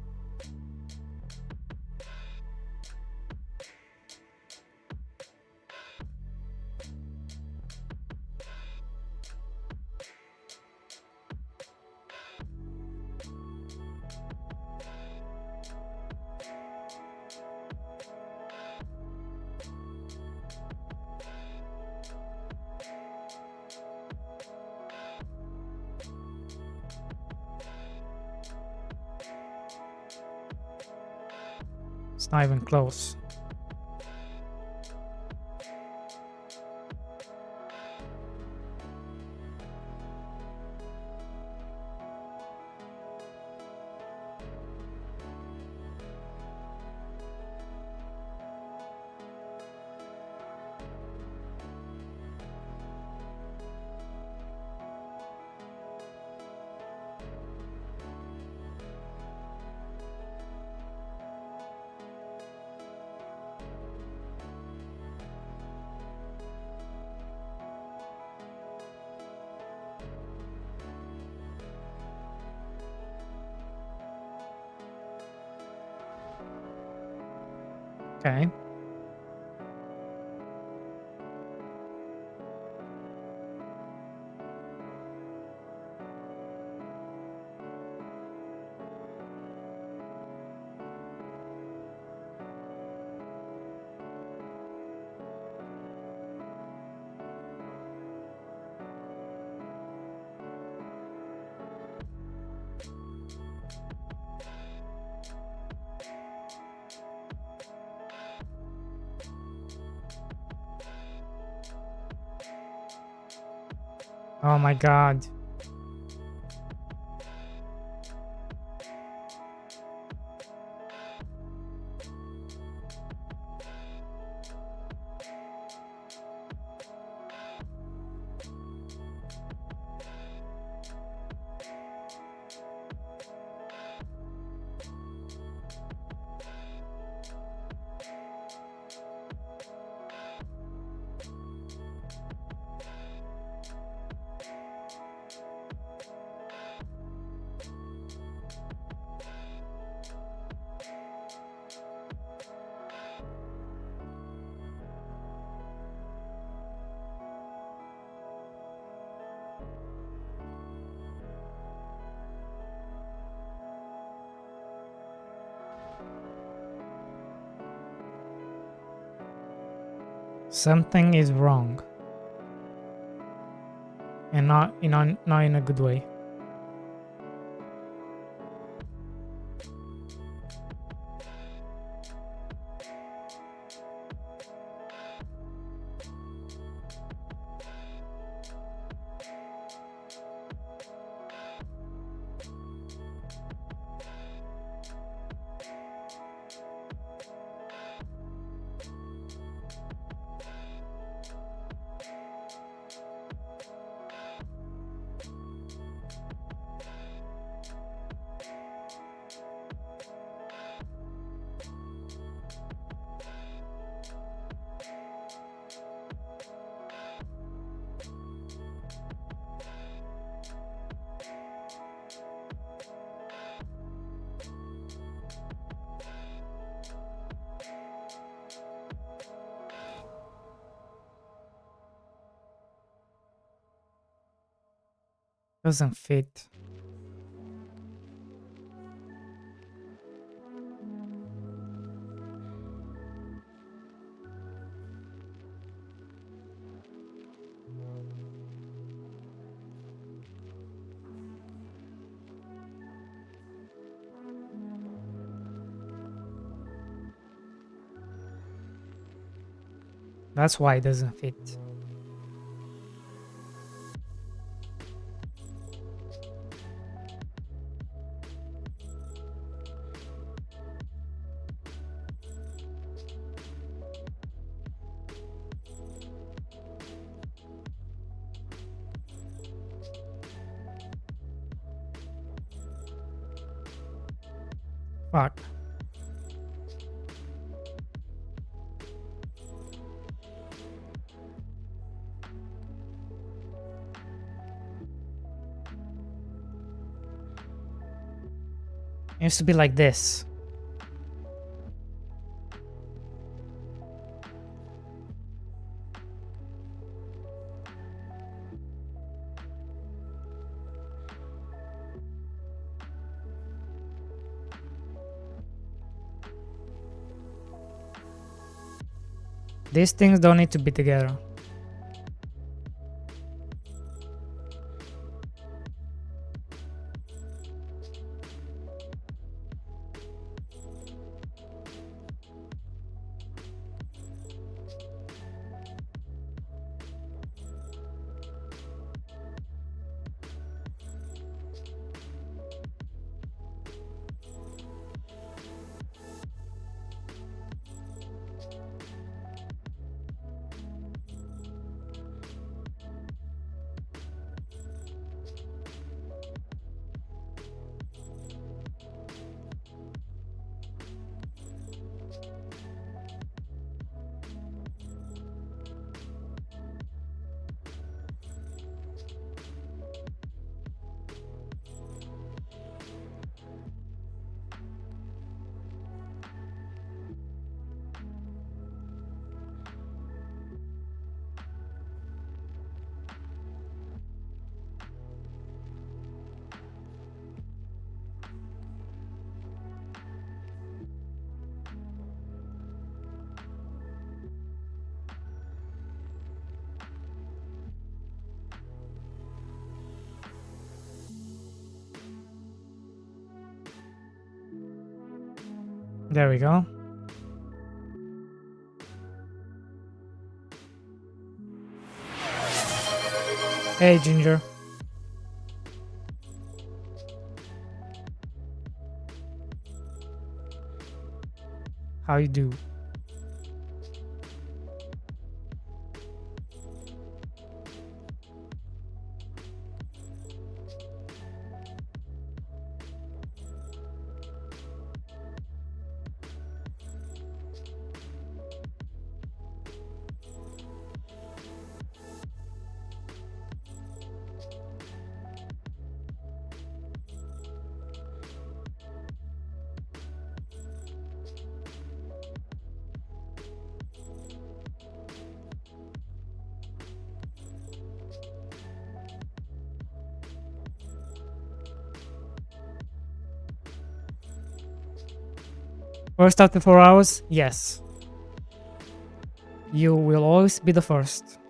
It's not even close. Okay. Oh my god. Something is wrong. And not in a good way. Doesn't fit. That's why it doesn't fit. Fuck. It used to be like this. These things don't need to be together. There we go. Hey, Ginger. How you do? First after 4 hours? Yes. You will always be the first.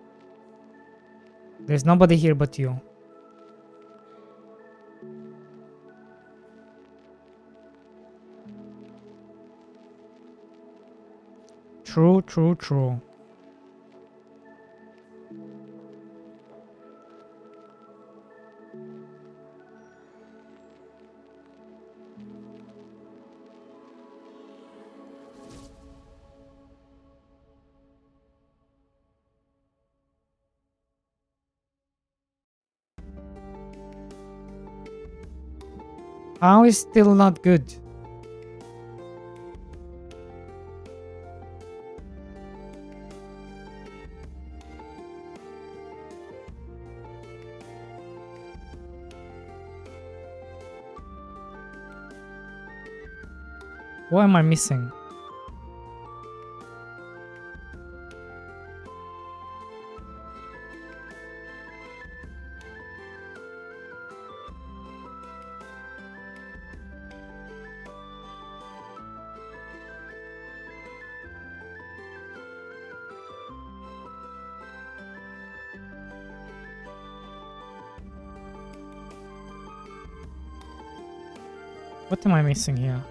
There's nobody here but you. True, true, true. How is still not good? What am I missing? What am I missing here?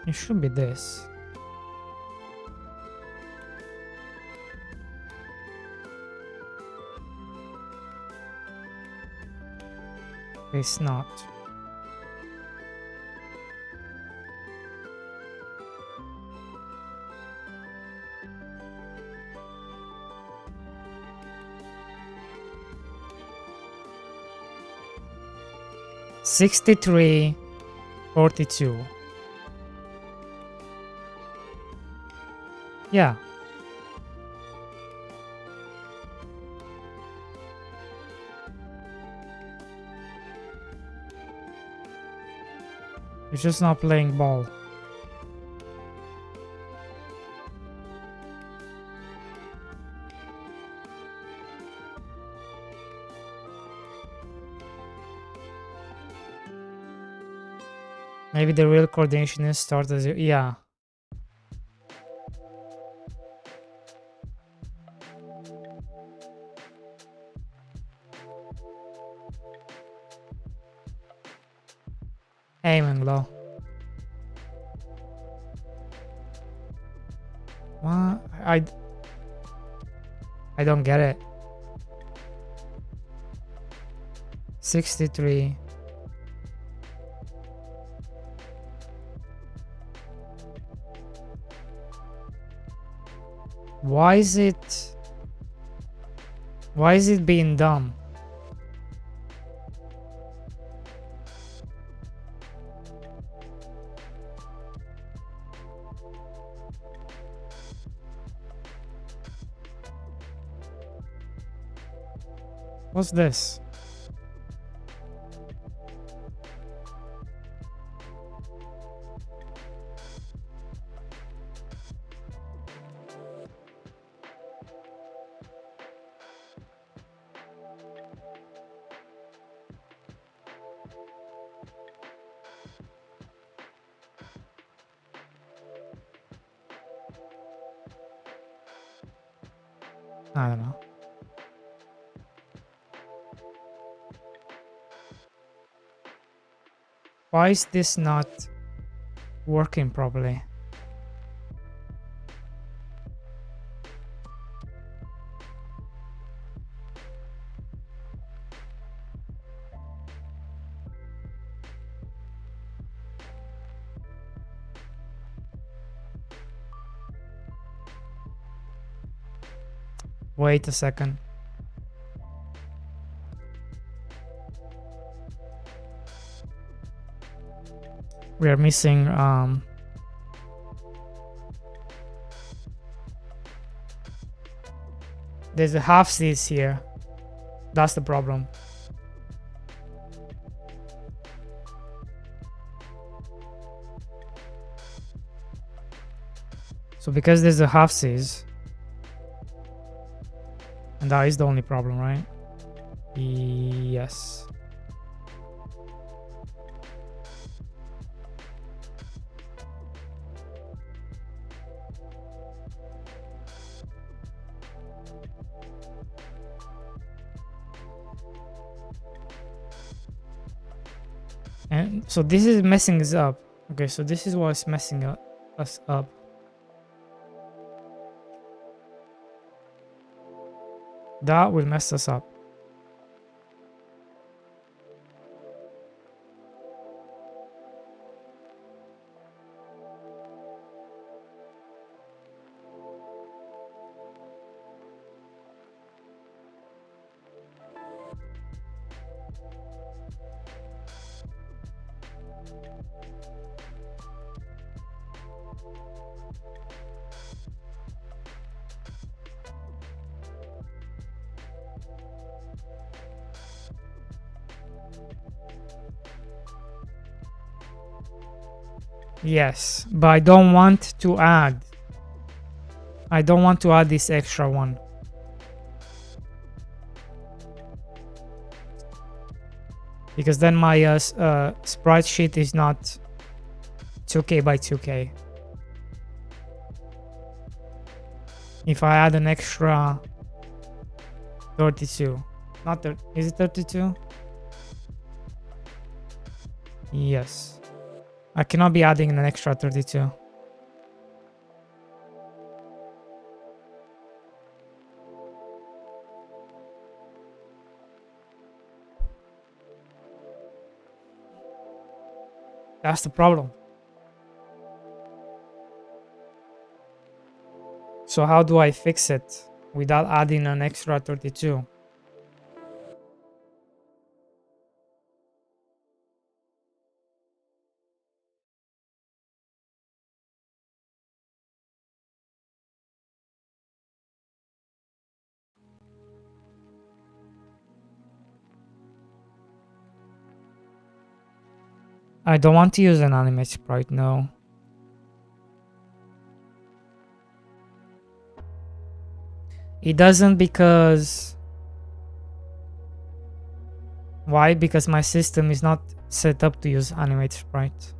It should be this. It's not. $63.42. Yeah. You're just not playing ball. Maybe the real coordination is start as yeah. Aiming low. What? I don't get it. 63. Why is it being dumb? What's this? I don't know. Why is this not working properly? Wait a second. We are missing there's a half-seas here. That's the problem. So because there's a half-seas, and that is the only problem, right? Yes. And so this is messing us up. Okay, so this is what's messing us up. That will mess us up. Yes, but I don't want to add. I don't want to add this extra one. Because then my sprite sheet is not 2K by 2K. If I add an extra 32. Not is it 32? Yes. I cannot be adding an extra 32. That's the problem. So how do I fix it without adding an extra 32? I don't want to use an animate sprite, no. It doesn't because... Why? Because my system is not set up to use animate sprite.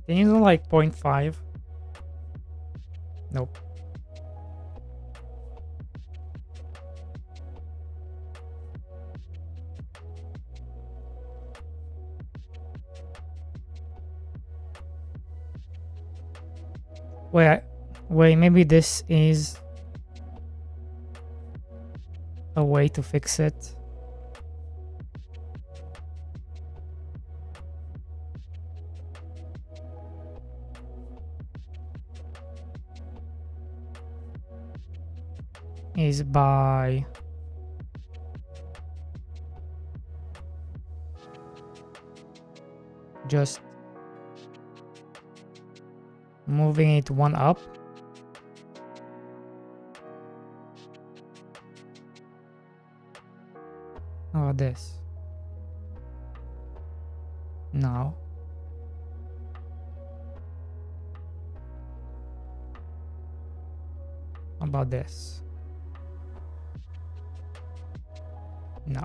Can you do like 0.5? Nope. Wait, maybe this is a way to fix it. Is by just moving it one up. How about this? now. How about this? No.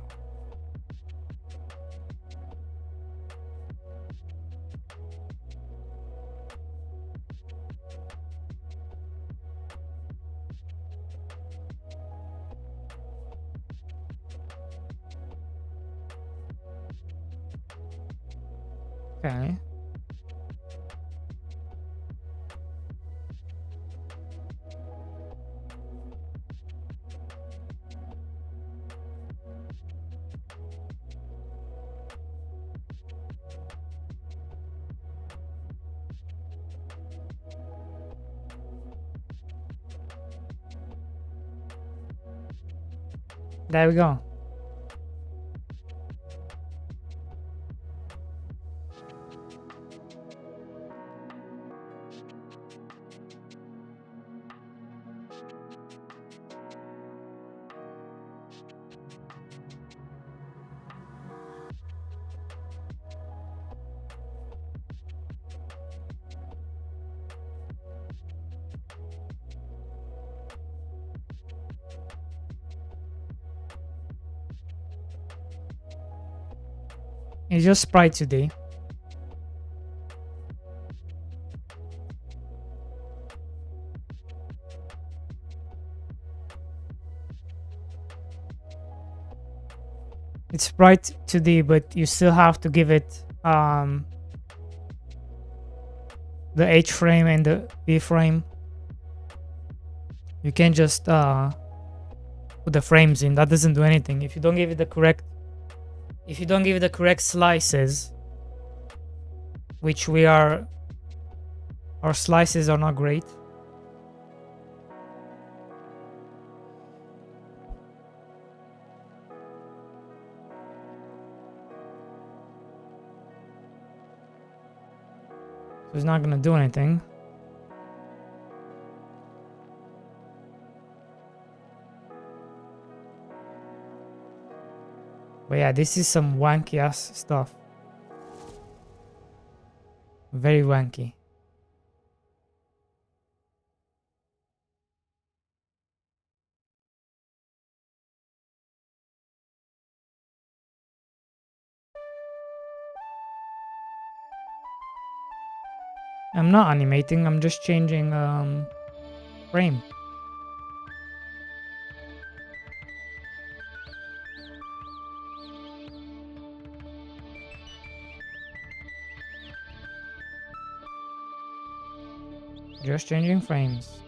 Okay. There we go. It's just sprite today. It's sprite 2D, but you still have to give it the H frame and the V frame. You can't just put the frames in. That doesn't do anything. If you don't give it the correct slices, which our slices are not great. So it's not gonna do anything. But yeah, this is some wanky ass stuff. Very wanky. I'm not animating, I'm just changing frame. Just changing frames.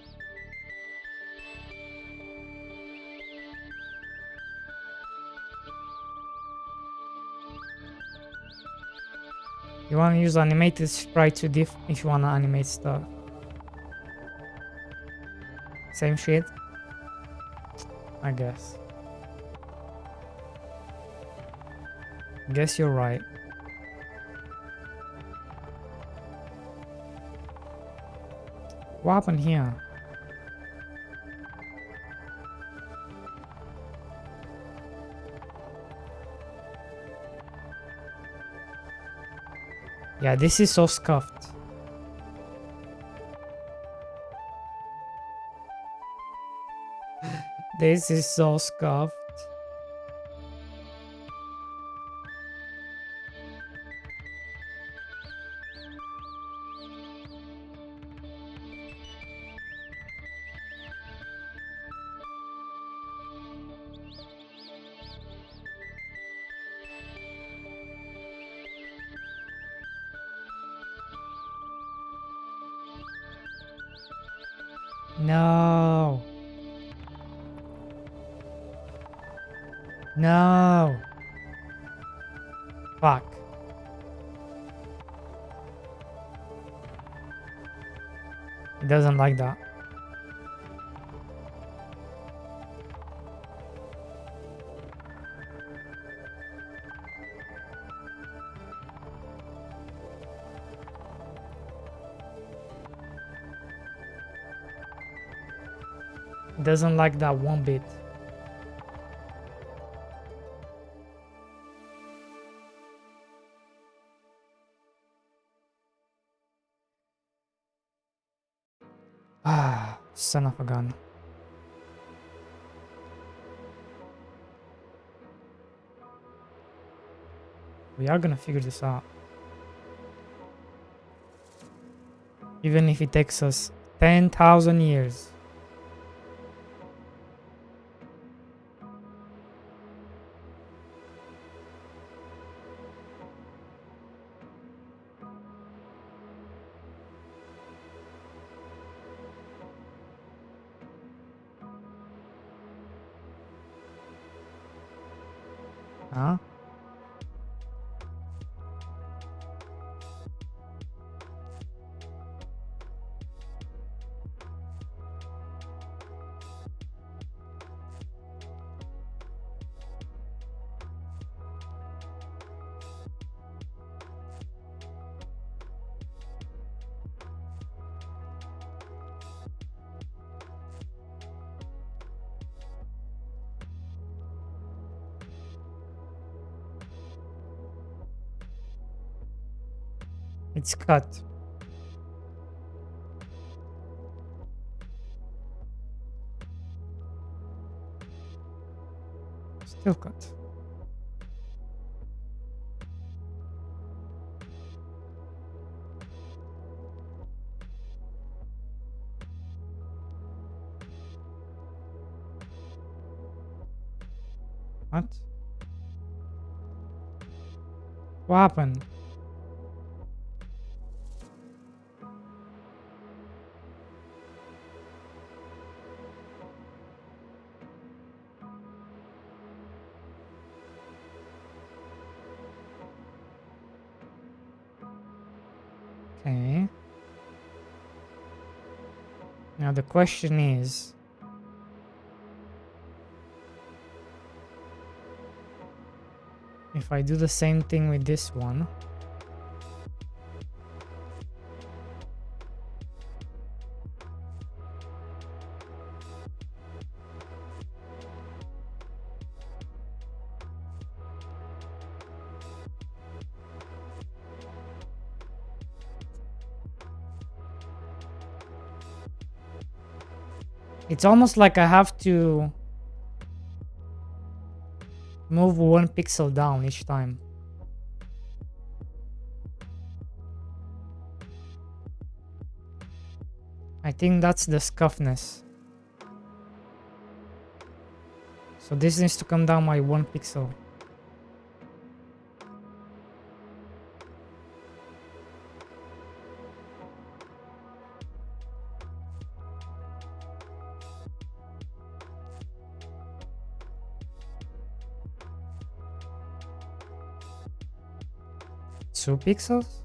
You want to use animated sprite to diff if you want to animate stuff. Same shit, I guess. Guess you're right. What happened here? Yeah, this is so scuffed. This is so scuffed. No. No. Fuck. It doesn't like that. It doesn't like that one bit. Ah, son of a gun. We are gonna figure this out. Even if it takes us 10,000 years. Huh? It's cut. Still cut. What? What happened? Okay. Now the question is, if I do the same thing with this one, it's almost like I have to move 1 pixel down each time. I think that's the scuffness. So this needs to come down by 1 pixel. Two pixels?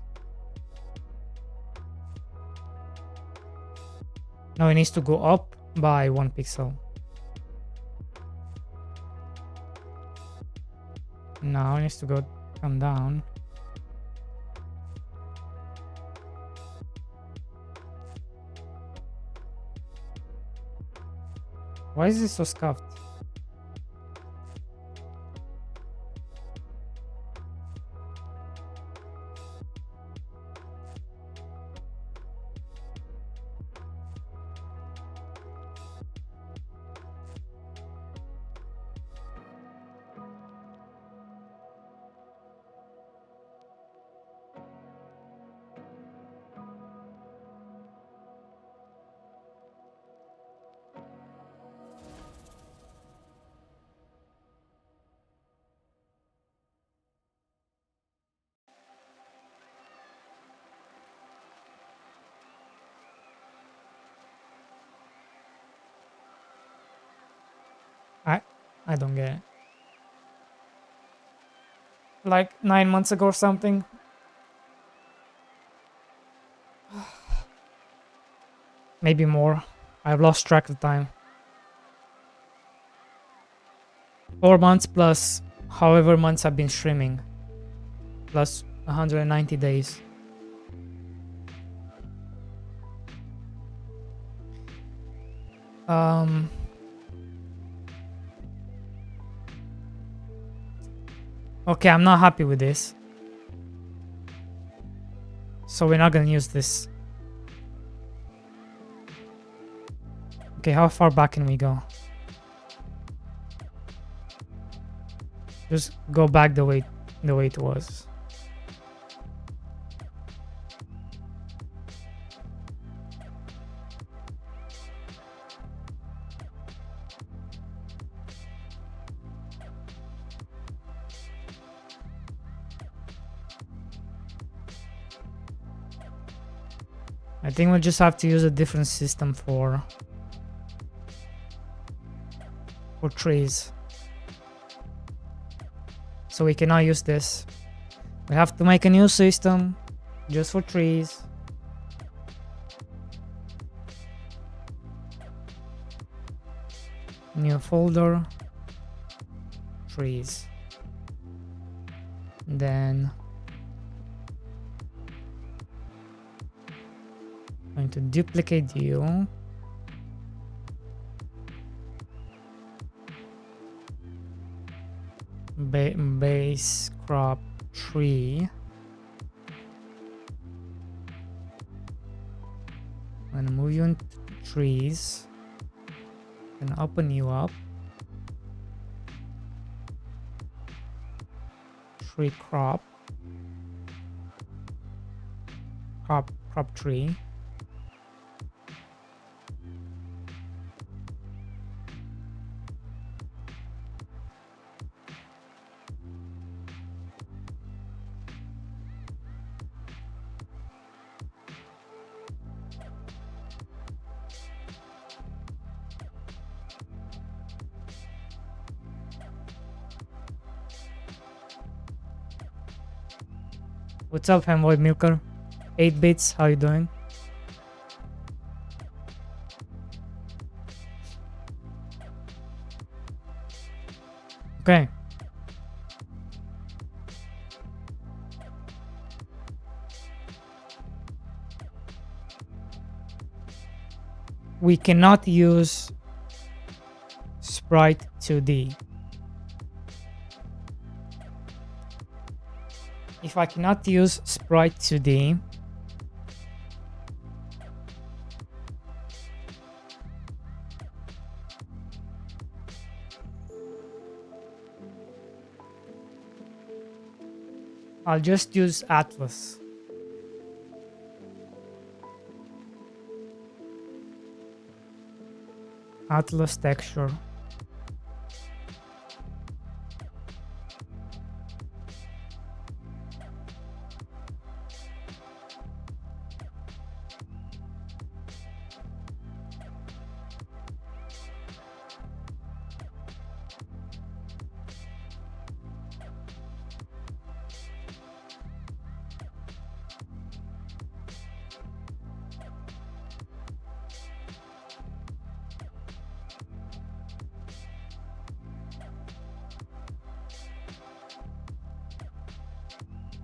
No, it needs to go up by 1 pixel. Now it needs to come down. Why is this so scuffed? I don't get it. Like 9 months ago or something. Maybe more. I've lost track of time. 4 months plus however months I've been streaming. Plus 190 days. Okay, I'm not happy with this. So we're not gonna use this. Okay, how far back can we go? Just go back the way it was. I think we'll just have to use a different system for trees. So we cannot use this. We have to make a new system just for trees. New folder, trees. Then going to duplicate you. Base crop tree. I'm gonna move you into trees. Gonna open you up. Tree crop tree. What's up, Fanboy Milker? 8 bits, how you doing? Okay. We cannot use Sprite 2D. If I cannot use Sprite 2D, I'll just use Atlas. Atlas texture.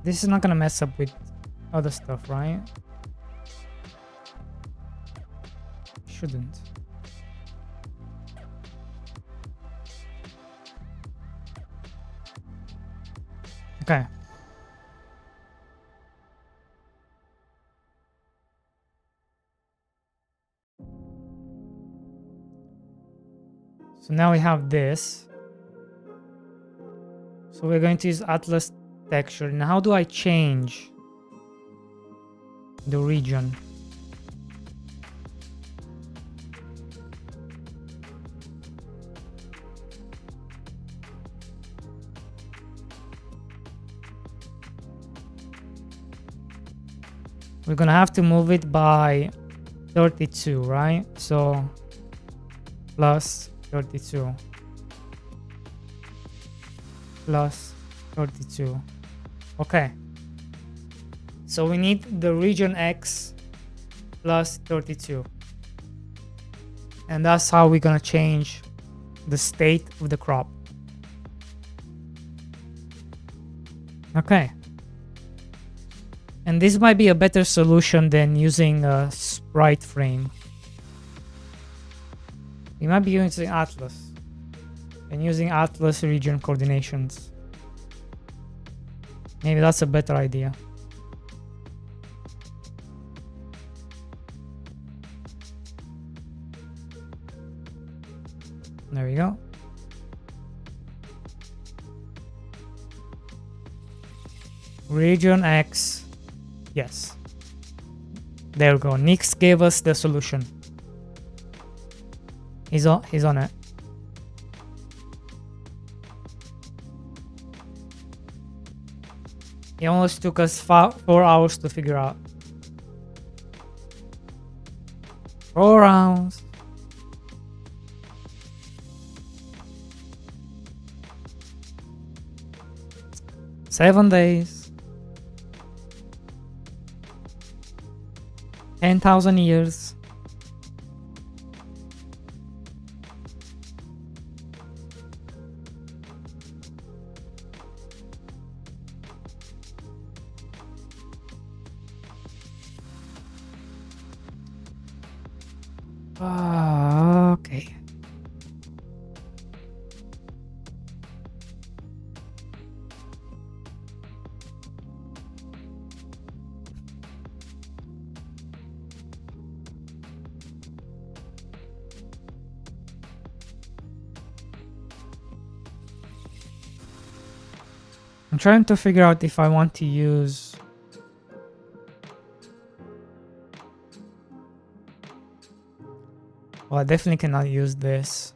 This is not gonna mess up with other stuff, right? Shouldn't. Okay. So now we have this. So we're going to use Atlas texture. Now how do I change the region? We're gonna have to move it by 32, right? So plus 32 plus 32. Okay, so we need the region X plus 32, and that's how we're gonna change the state of the crop. Okay, and this might be a better solution than using a sprite frame. We might be using Atlas and using Atlas region coordinations. Maybe that's a better idea. There we go. Region X. Yes. There we go. Nix gave us the solution. He's on it. It almost took us 4 hours to figure out. 4 rounds. Seven days. 10,000 years. Okay. I'm trying to figure out if I want to use well, I definitely cannot use this.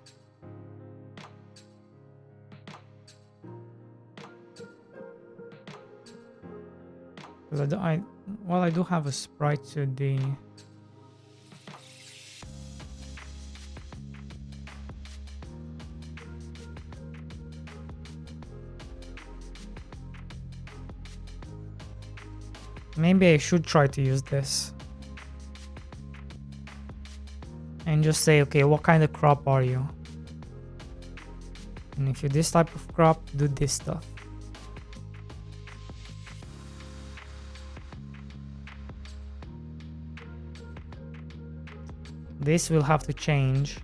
Because I do have a sprite 2D. Maybe I should try to use this. And just say, okay, what kind of crop are you? And if you're this type of crop, do this stuff. This will have to change.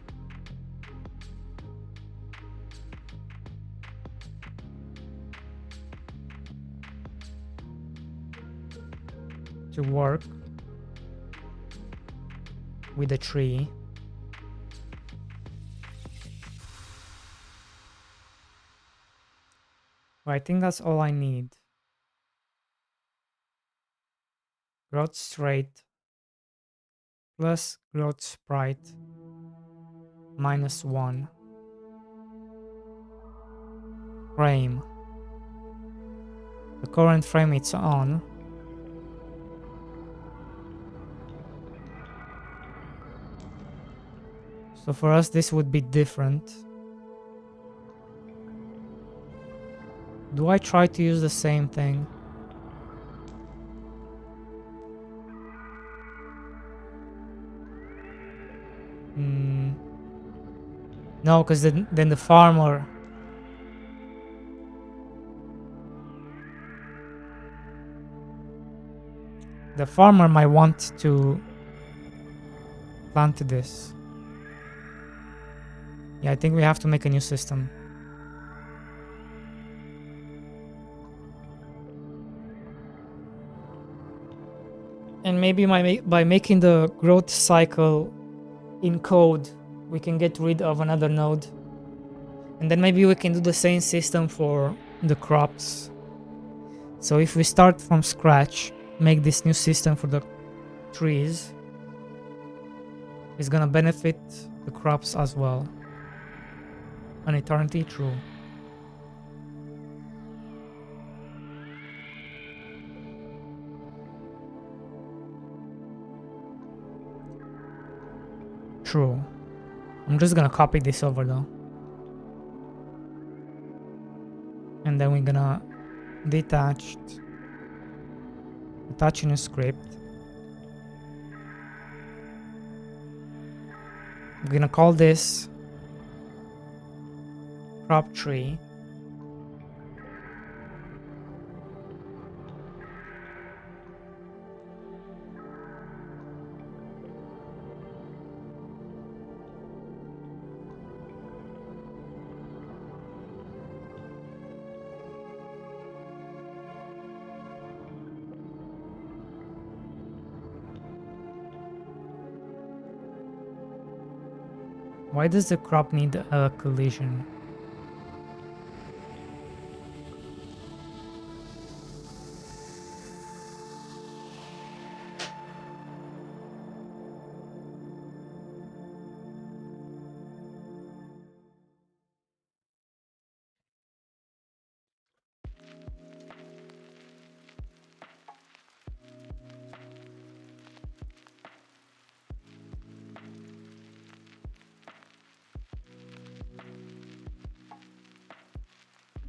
To work with a tree. I think that's all I need. Growth straight plus growth sprite -1. Frame. The current frame it's on. So for us this would be different. Do I try to use the same thing? No, because then the farmer might want to plant this. Yeah, I think we have to make a new system. And maybe by making the growth cycle in code, we can get rid of another node. And then maybe we can do the same system for the crops. So if we start from scratch, make this new system for the trees, it's gonna benefit the crops as well. An eternity true. True. I'm just gonna copy this over though. And then we're gonna attach in a script. I'm gonna call this crop tree. Why does the crop need a collision?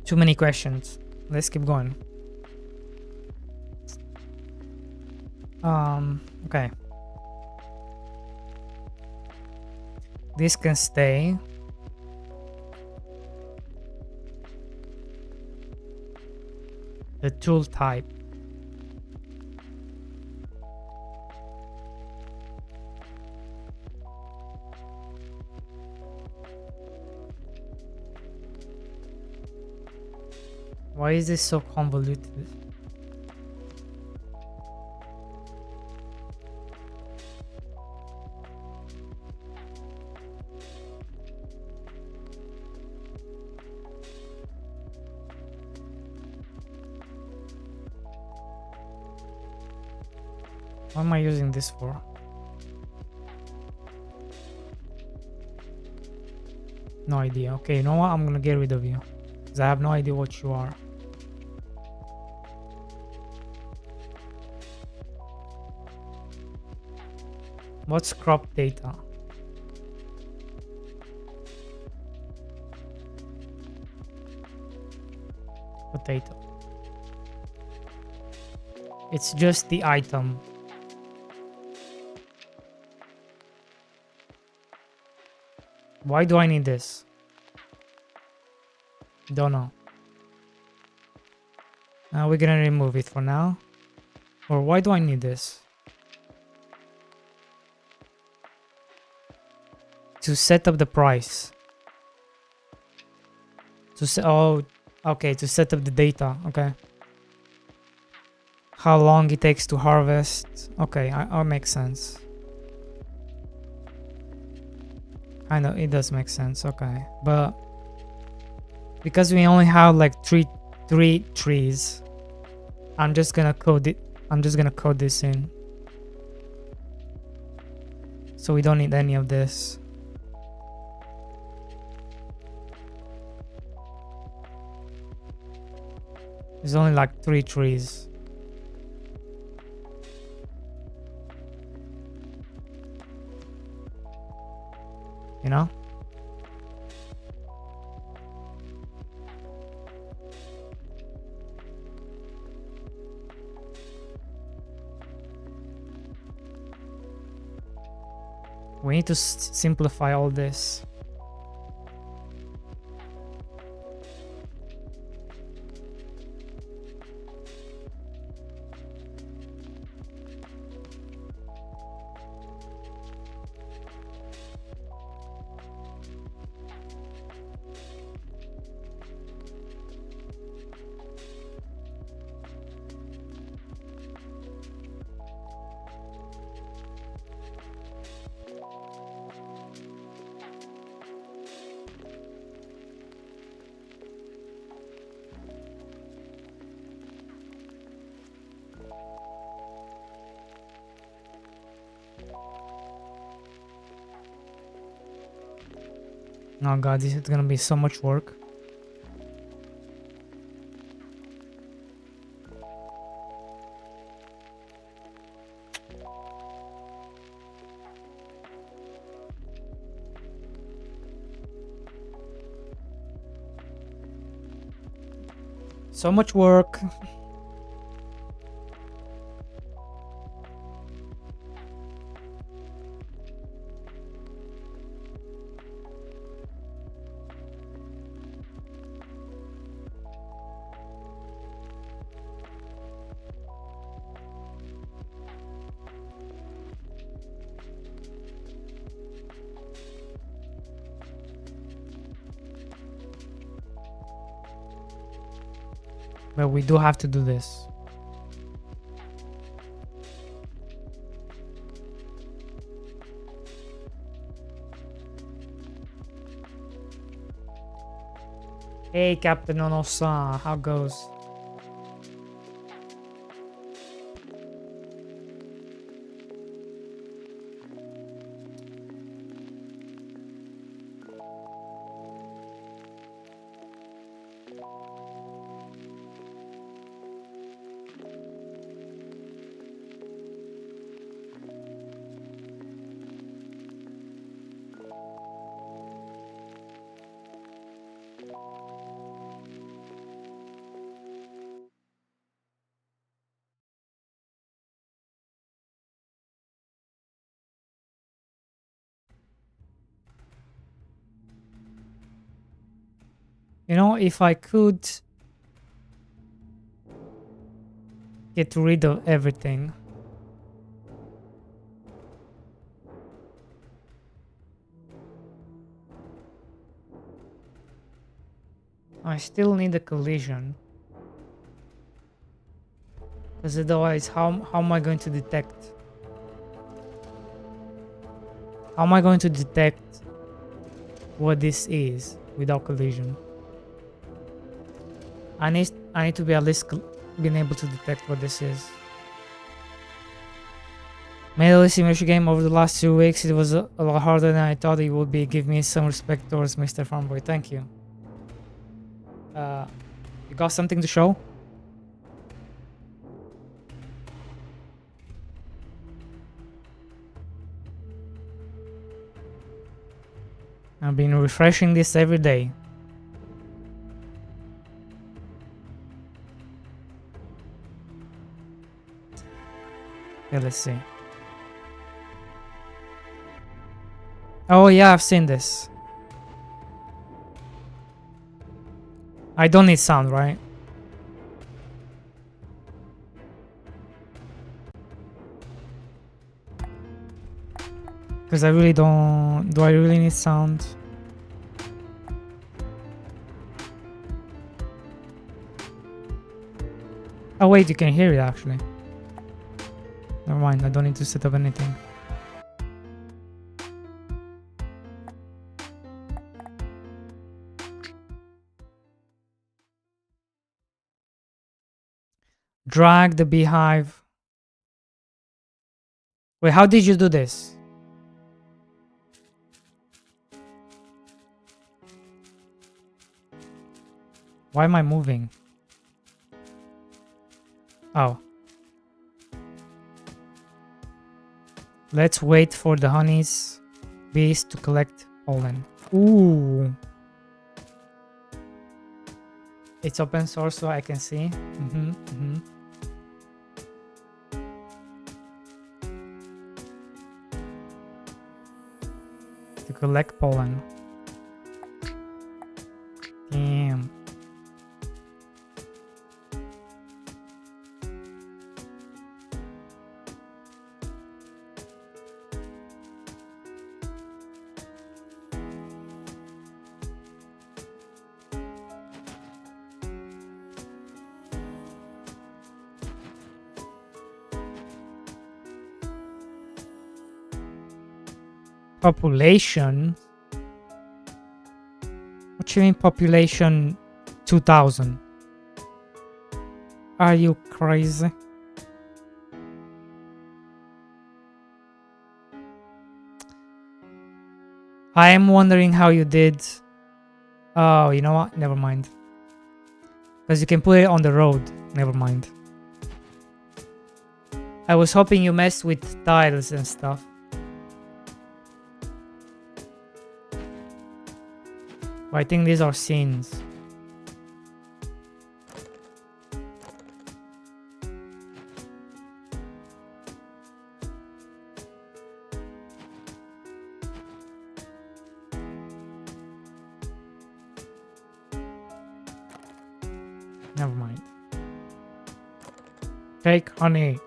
Too many questions. Let's keep going. Okay. This can stay. The tool type. Why is this so convoluted? What am I using this for? No idea. Okay, you know what? I'm gonna get rid of you. Because I have no idea what you are. What's crop data? Potato. It's just the item. Why do I need this? Don't know. We're gonna remove it for now. Or why do I need this? To set up the price. Oh, okay, to set up the data. Okay. How long it takes to harvest. Okay, that makes sense. I know it does make sense. Okay, but because we only have like three trees, I'm just gonna code it. I'm just gonna code this in, so we don't need any of this. There's only like 3 trees. You know? We need to simplify all this. Oh god, this is gonna be so much work. So much work. But we do have to do this. Hey, Captain Onosa, how goes? You know, if I could get rid of everything. I still need a collision. Because otherwise, how am I going to detect? How am I going to detect what this is without collision? I need to be at least being able to detect what this is. Made a simulation game over the last 2 weeks. It was a lot harder than I thought it would be. Give me some respect towards Mr. Farmboy. Thank you. You got something to show? I've been refreshing this every day. Okay, let's see. Oh yeah, I've seen this. I don't need sound, right? Because I really don't... Do I really need sound? Oh wait, you can hear it actually. Never mind, I don't need to set up anything. Drag the beehive. Wait, how did you do this? Why am I moving? Oh. Let's wait for the honey's bees to collect pollen. Ooh. It's open source so I can see. To collect pollen. Damn. Population? What you mean population 2000? Are you crazy? I am wondering how you did. Oh, you know what? Never mind. Because you can put it on the road. Never mind. I was hoping you messed with tiles and stuff. But I think these are scenes. Never mind. Take honey.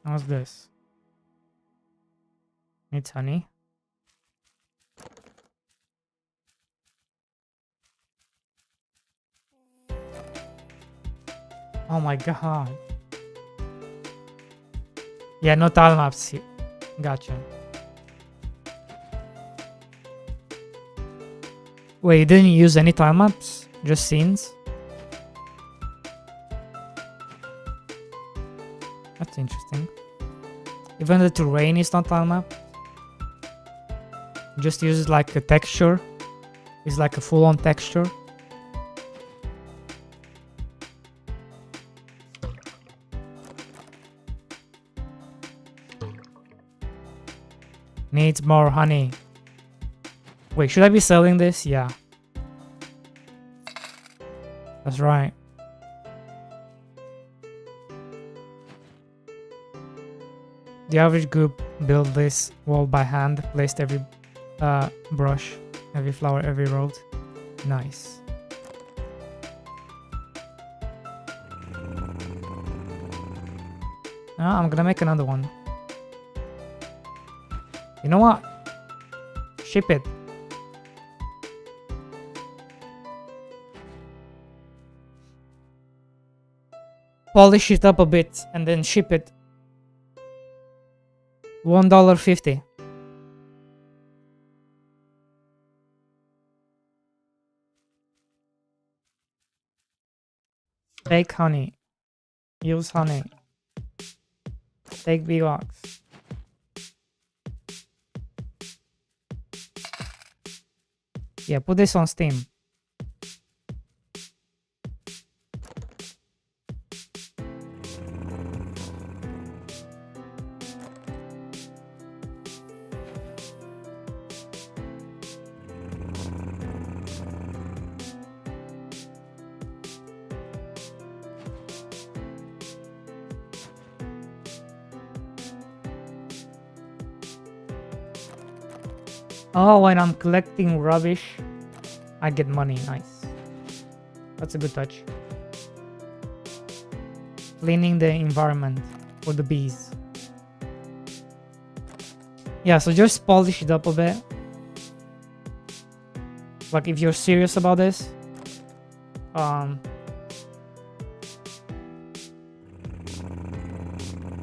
What's this? It's honey. Oh my god. Yeah, no tile maps here. Gotcha. Wait, you didn't use any tile maps? Just scenes? That's interesting. Even the terrain is not tile map. Just uses like a texture. It's like a full-on texture. Needs more honey. Wait, should I be selling this? Yeah. That's right. The average group built this wall by hand, placed every brush, every flower, every road. Nice. I'm gonna make another one. You know what? Ship it. Polish it up a bit and then ship it. $1.50. Take honey. Use honey. Take V-Bucks. Yeah, put this on Steam. Oh, when I'm collecting rubbish, I get money. Nice. That's a good touch. Cleaning the environment for the bees. Yeah, so just polish it up a bit. Like if you're serious about this.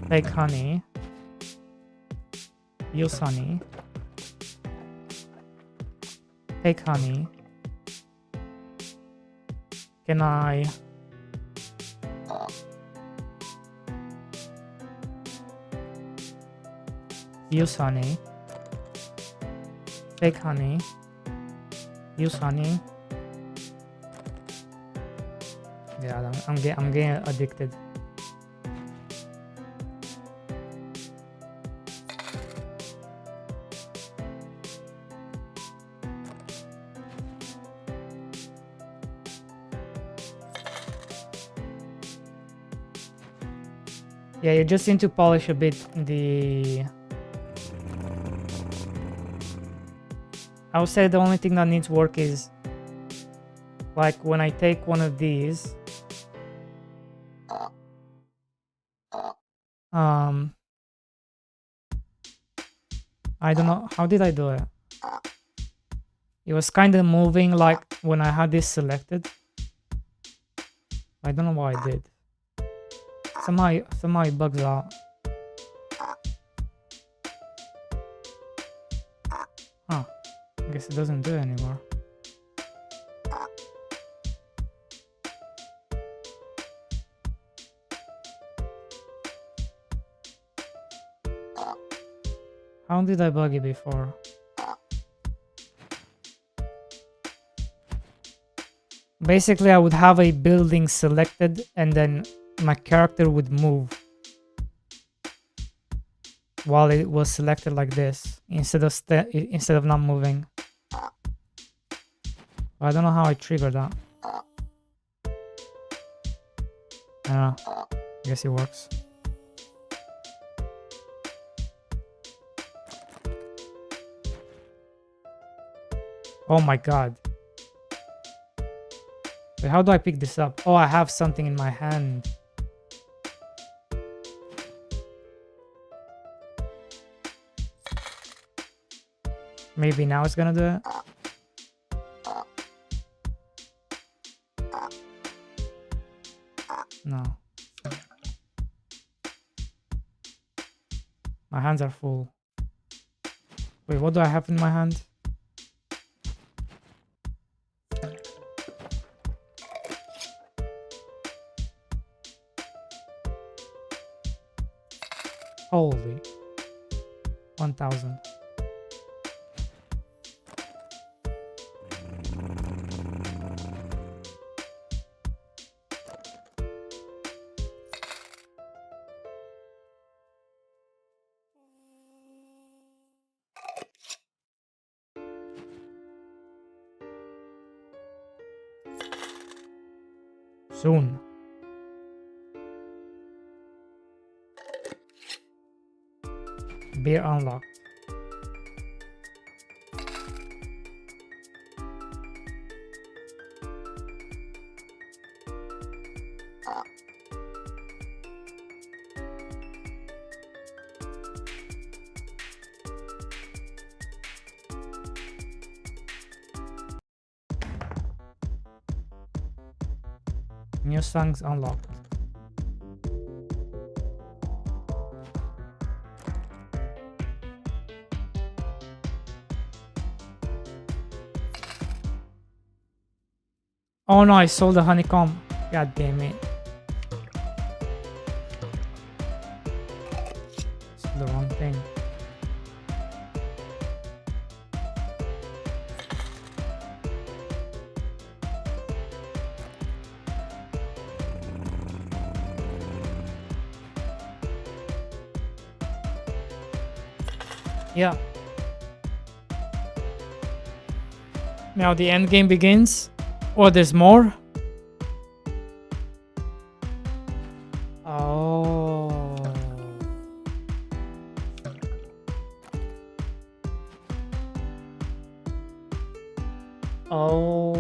Take honey. Use honey. Take honey. Can I use honey? Take honey. Use honey. Yeah, I'm getting addicted. Yeah, you just need to polish a bit the... I would say the only thing that needs work is like when I take one of these, I don't know, how did I do it? It was kind of moving like when I had this selected. I don't know why I did. Somehow it bugs out. Huh. I guess it doesn't do it anymore. How did I bug it before? Basically, I would have a building selected and then my character would move while it was selected like this instead of not moving. I don't know how I triggered that. I don't know. I guess it works. Oh my god. Wait, how do I pick this up? Oh, I have something in my hand. Maybe now it's gonna do it. No. My hands are full. Wait, what do I have in my hand? Holy. 1,000. Soon. Beer unlocked. New songs unlocked. Oh no, I sold the honeycomb. God damn it. It's the wrong thing. Yeah. Now the end game begins. Oh, there's more? Oh. Oh.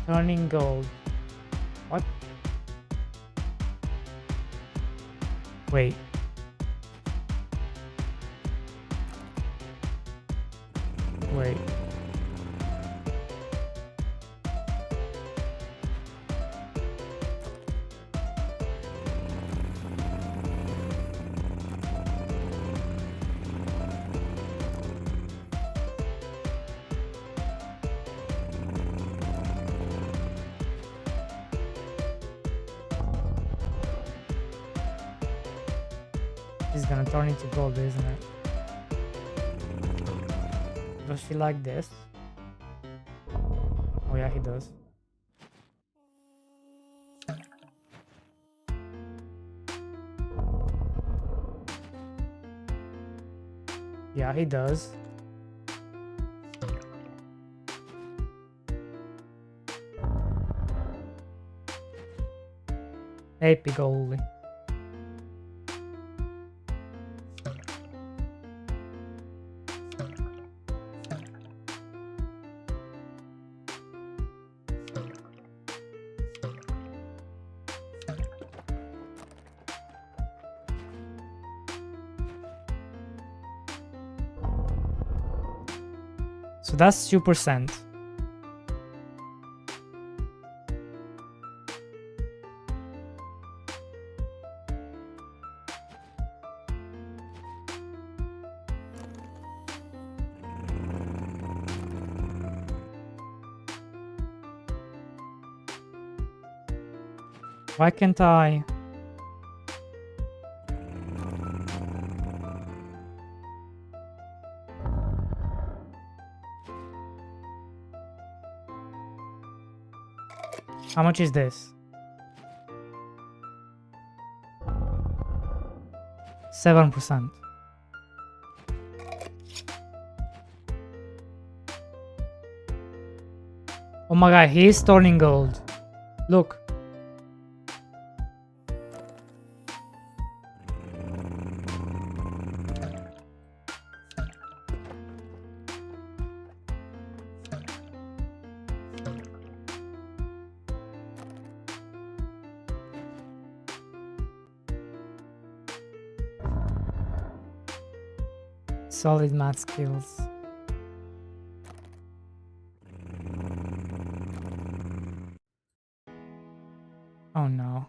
Turning gold. What? Wait. Wait. It's gonna turn into gold, isn't it? Does she like this? Oh yeah, he does. Yeah, he does. Epic goalie. So that's 2%. Why can't I? How much is this? 7%. Oh my god, he is turning gold. Look. Solid math skills. Oh no.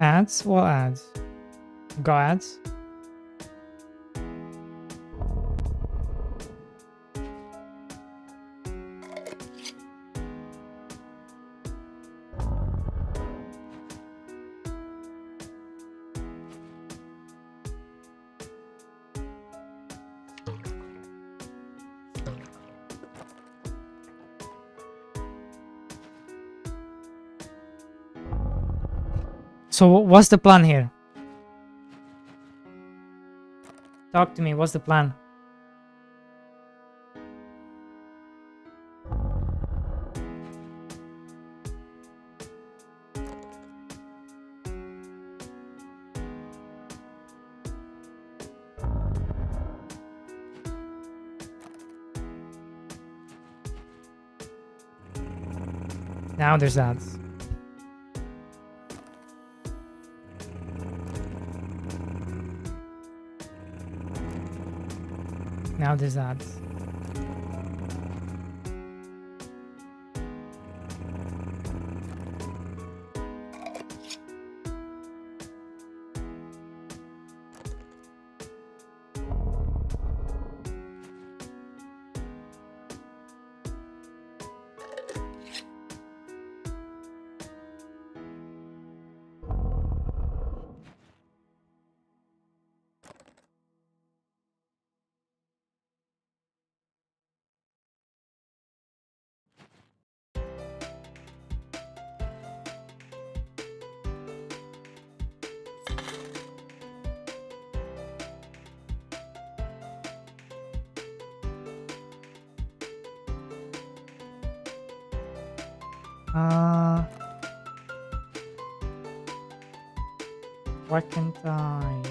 Ads? What ads? Go ads? So what's the plan here? Talk to me, what's the plan? Now there's ads. Now there's ads. Why can't I?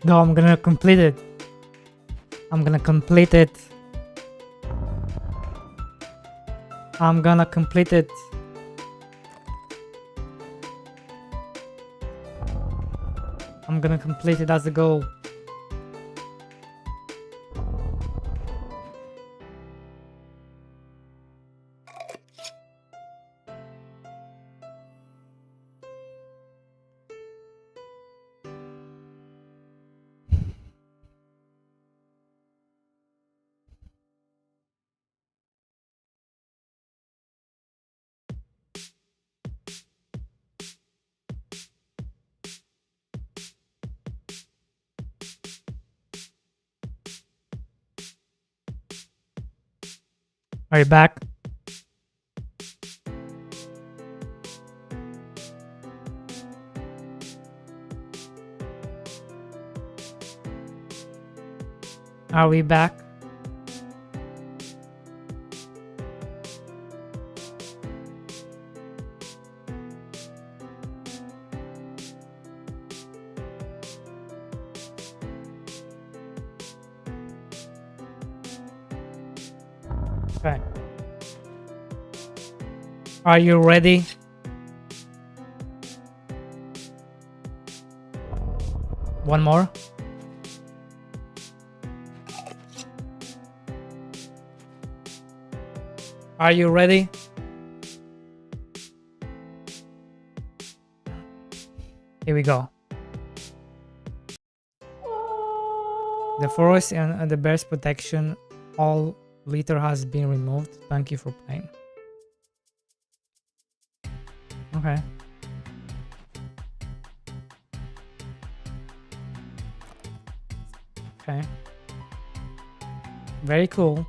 No, I'm gonna complete it. I'm gonna complete it. I'm gonna complete it. I'm gonna complete it, that's the goal. Are you back? Are we back? Okay. Are you ready? One more. Are you ready? Here we go. The forest and the bear's protection, all litter has been removed. Thank you for playing. Okay. Okay. Very cool.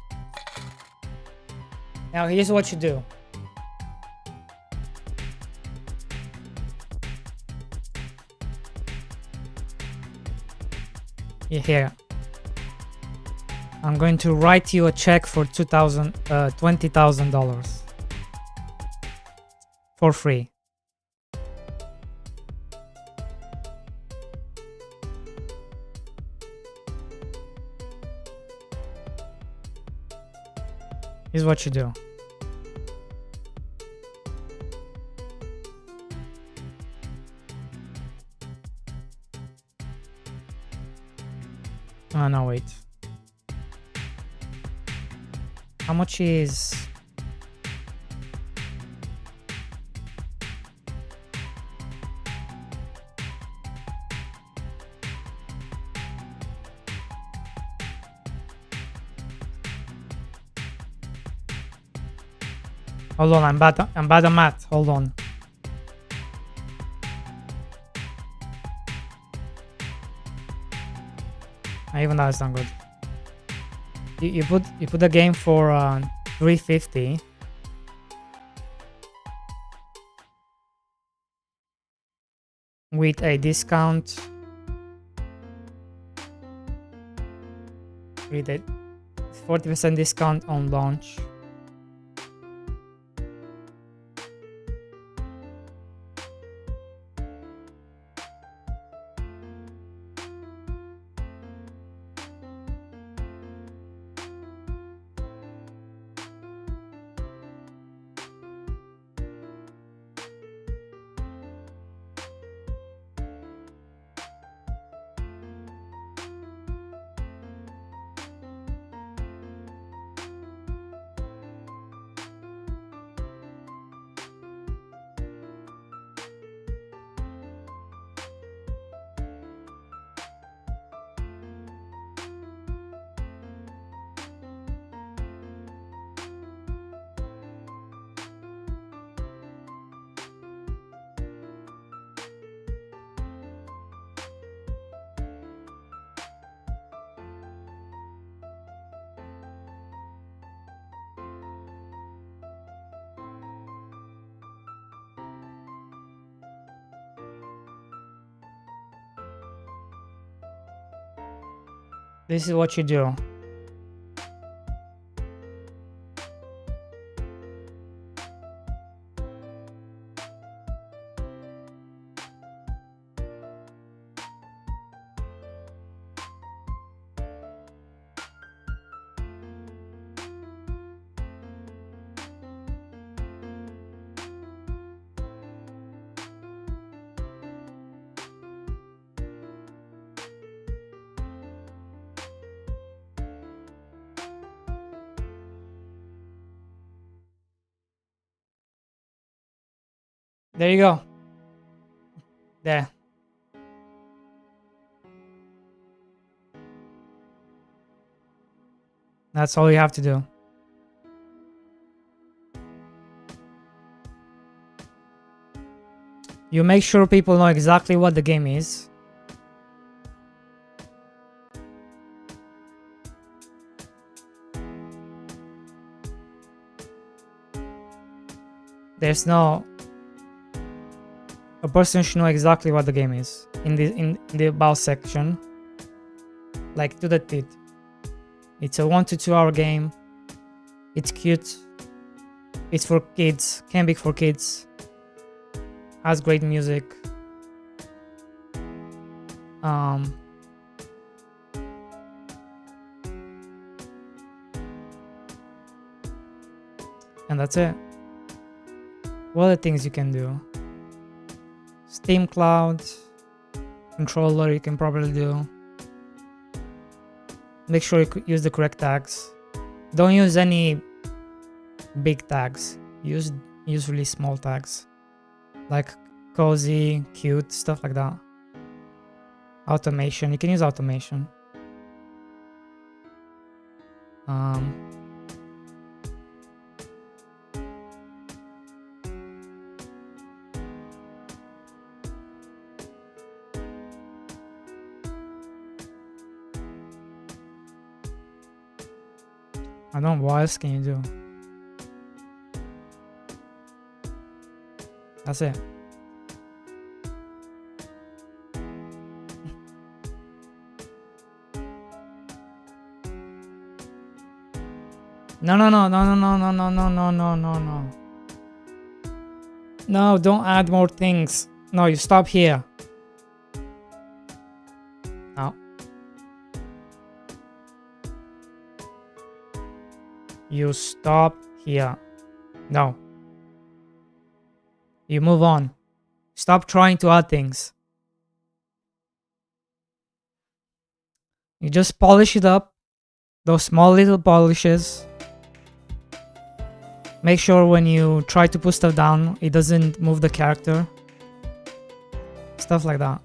Now here's what you do. Here. I'm going to write you a check for $20,000 for free. Here's what you do. Oh no, wait. How much is... Hold on, I'm bad at math. Hold on. Even that's not good. You put the game for $350. With a discount. With a 40% discount on launch. This is what you do. There you go. There. That's all you have to do. You make sure people know exactly what the game is. There's no... A person should know exactly what the game is in the about section, like to the teeth. It's a 1 to 2 hour game. It's cute. It's for kids. Can be for kids. Has great music. And that's it. What are the things you can do? Steam Cloud controller you can probably do. Make sure you use the correct tags. Don't use any big tags. Use really small tags, like cozy, cute, stuff like that. Automation, you can use automation. I don't know, what else can you do? That's it. No, no, no, no, no, no, no, no, no, no, no, no. No, don't add more things. No, you stop here. No. You stop here. No. You move on. Stop trying to add things. You just polish it up. Those small little polishes. Make sure when you try to put stuff down, it doesn't move the character. Stuff like that.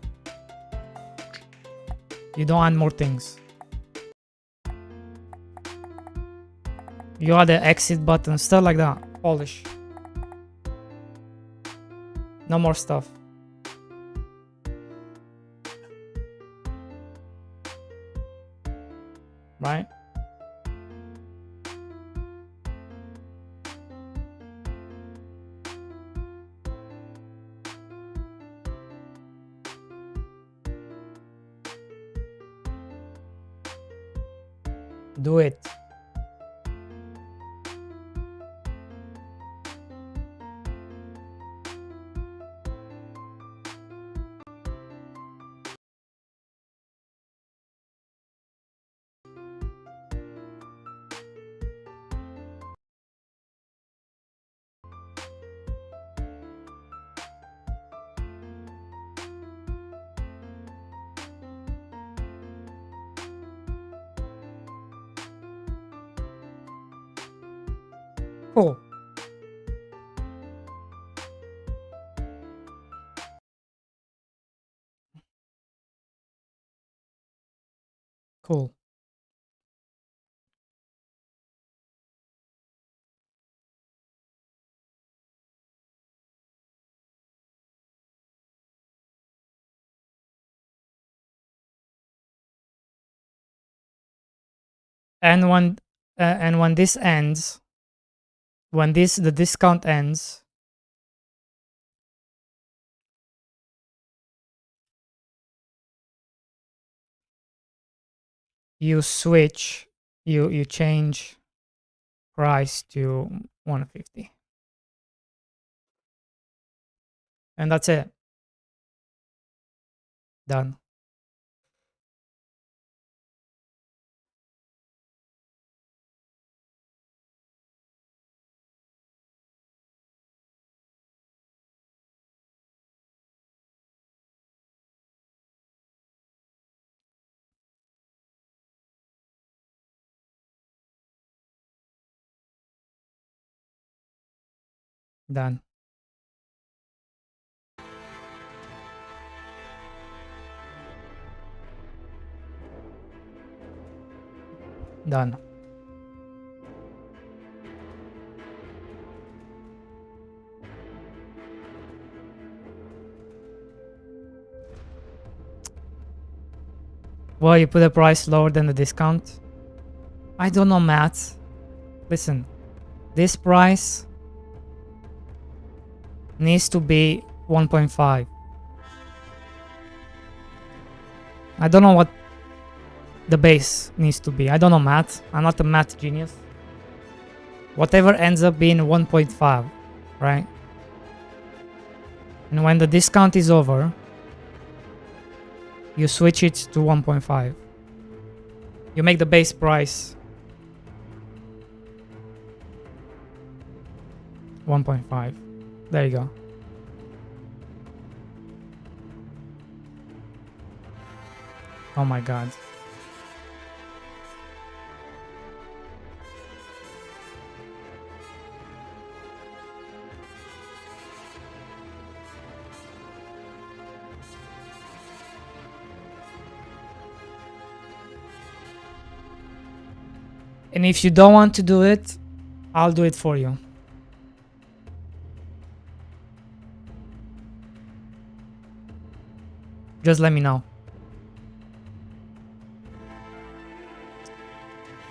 You don't add more things. You add the exit button, stuff like that. Polish. No more stuff. Right? Do it. Cool. Cool. And when this ends, when the discount ends, you switch, you change price to 150. And that's it. Done. Done. Done. Well, you put the price lower than the discount. I don't know, Matt. Listen, this price needs to be 1.5. I don't know what the base needs to be. I don't know math. I'm not a math genius. Whatever ends up being 1.5, right? And when the discount is over, you switch it to 1.5. You make the base price 1.5. There you go. Oh my god. And if you don't want to do it, I'll do it for you. Just let me know.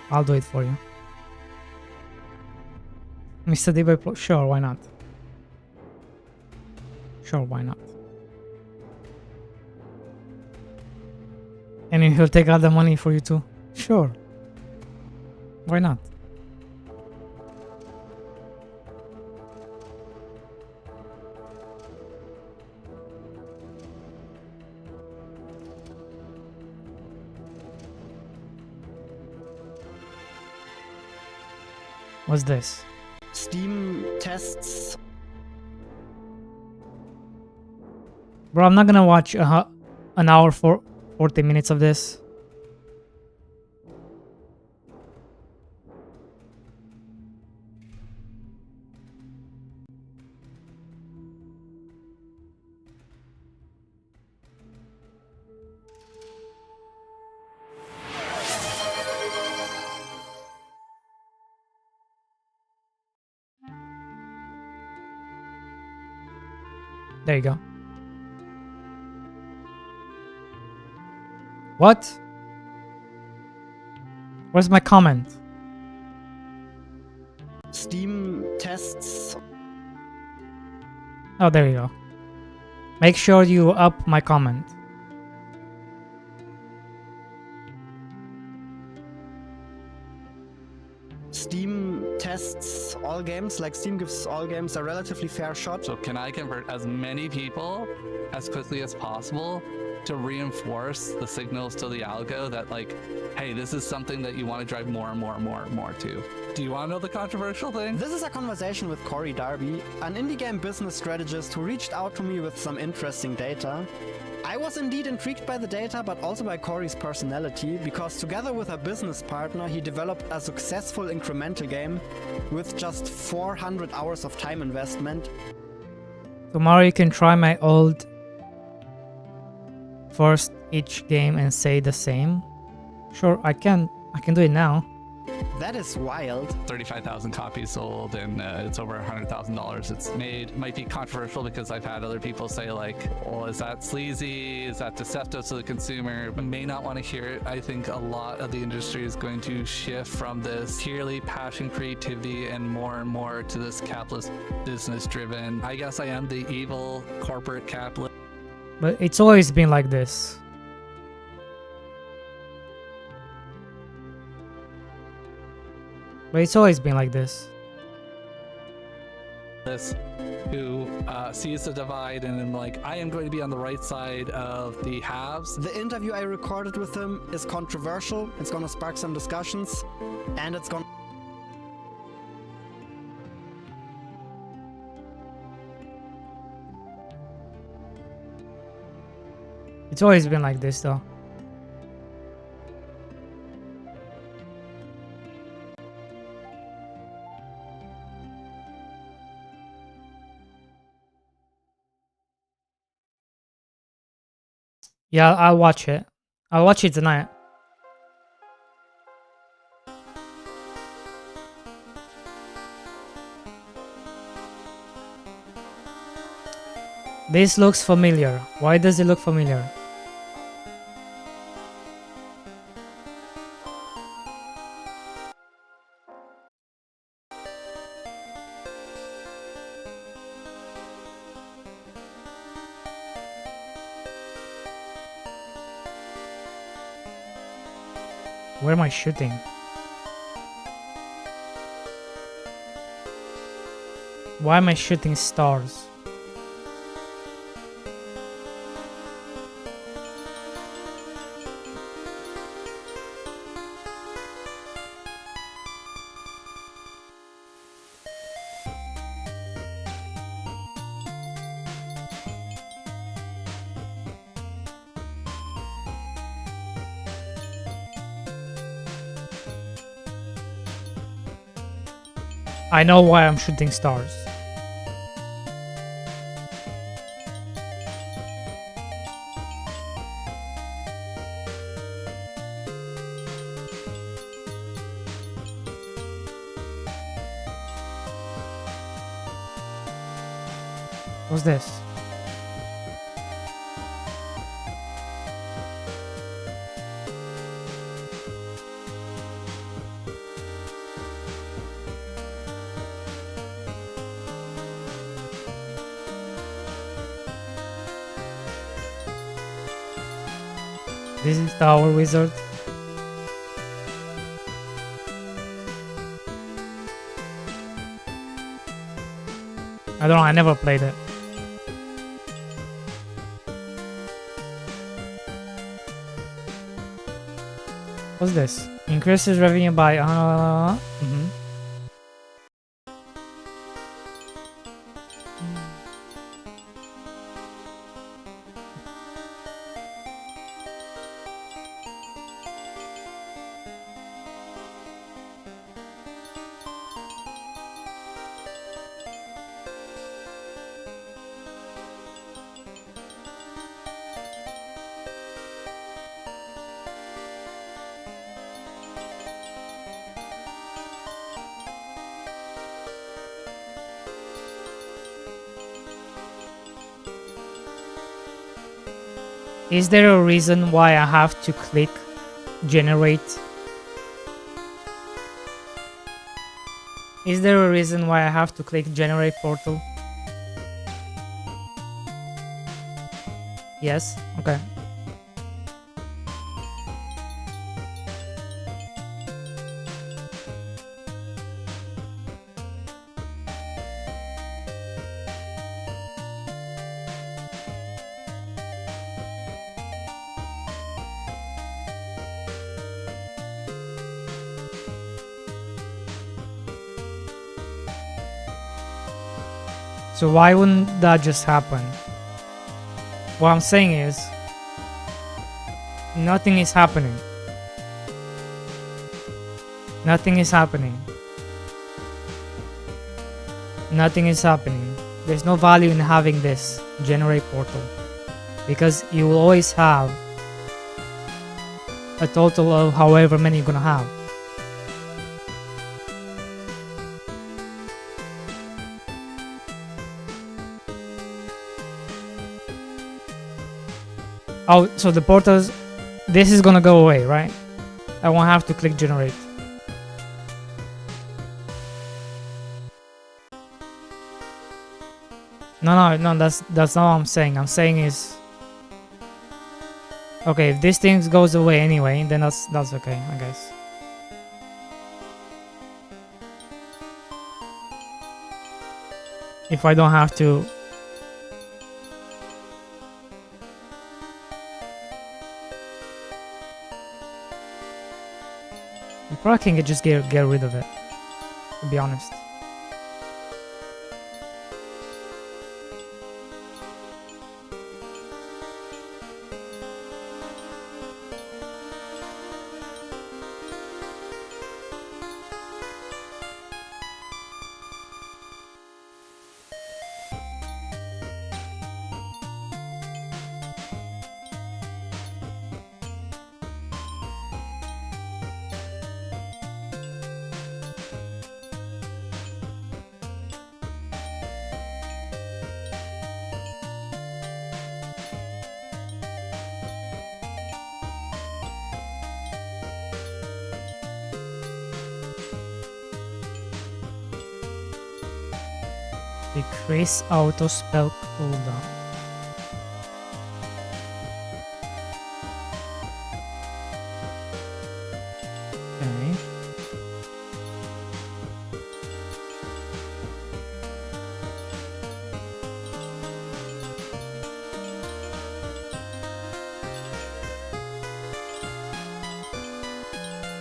I'll do it for you. Mr. Debay, sure, why not? Sure, why not? And he'll take out the money for you too. Sure. Why not? What's this? Steam tests. Bro, I'm not gonna watch an hour for 40 minutes of this. There you go. What? Where's my comment? Steam tests. Oh, there you go. Make sure you up my comment. Steam tests all games, like Steam gives all games a relatively fair shot. So can I convert as many people as quickly as possible to reinforce the signals to the algo that, like, hey, this is something that you want to drive more and more and more and more to? Do you want to know the controversial thing? This is a conversation with Corey Darby, an indie game business strategist who reached out to me with some interesting data. I was indeed intrigued by the data, but also by Corey's personality, because together with a business partner, he developed a successful incremental game with just 400 hours of time investment. Tomorrow you can try my old first each game and say the same. Sure, I can do it now. That is wild. 35,000 copies sold, and it's over $100,000 it's made. Might be controversial because I've had other people say, like, well, is that sleazy? Is that deceptive to the consumer? But may not want to hear it. I think a lot of the industry is going to shift from this purely passion, creativity, and more to this capitalist business driven. I guess I am the evil corporate capitalist. But it's always been like this. But it's always been like this. Who sees the divide and then, like, I am going to be on the right side of the haves. The interview I recorded with him is controversial. It's gonna spark some discussions, and it's gonna... It's always been like this though. Yeah, I'll watch it. I'll watch it tonight. This looks familiar. Why does it look familiar? Where am I shooting? Why am I shooting stars? I know why I'm shooting stars. What's this? This is Tower Wizard. I don't know, I never played it. What's this? Increases revenue by mhm. Is there a reason why I have to click generate? Is there a reason why I have to click generate portal? Yes? Okay. So why wouldn't that just happen? What I'm saying is, nothing is happening. Nothing is happening. Nothing is happening. There's no value in having this generate portal, because you will always have a total of however many you're gonna have. Oh, so the portals, this is gonna go away, right? I won't have to click generate. No, that's not what I'm saying. I'm saying is, okay, if this thing goes away anyway, then that's okay, I guess. If I don't have to. You probably can just get rid of it, to be honest. Decrease auto spell cooldown. Okay.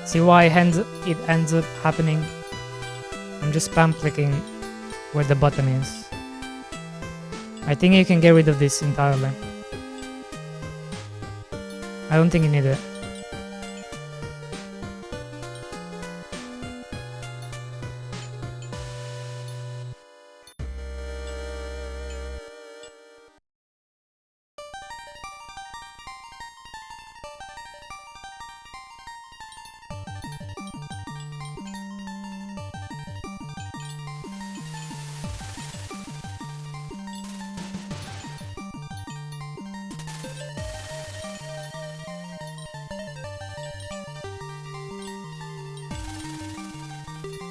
See why it ends up happening? I'm just spam clicking where the button is. I think you can get rid of this entirely. I don't think you need it.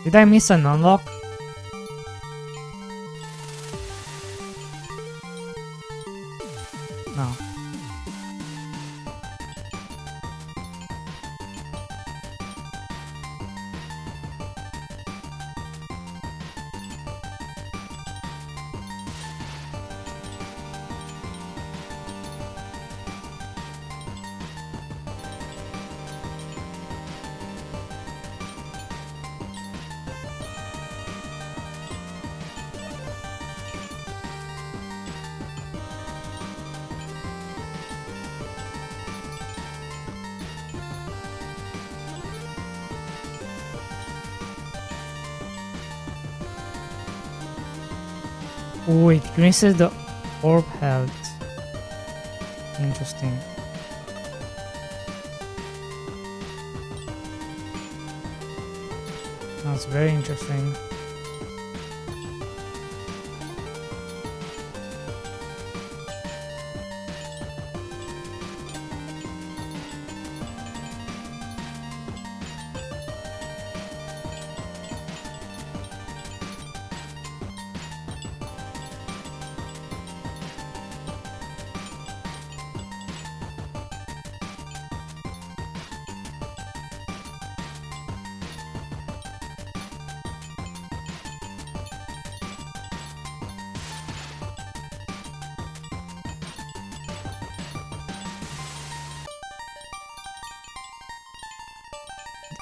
Did I miss an unlock? No. Oh, it increases the orb health. Interesting. That's very interesting.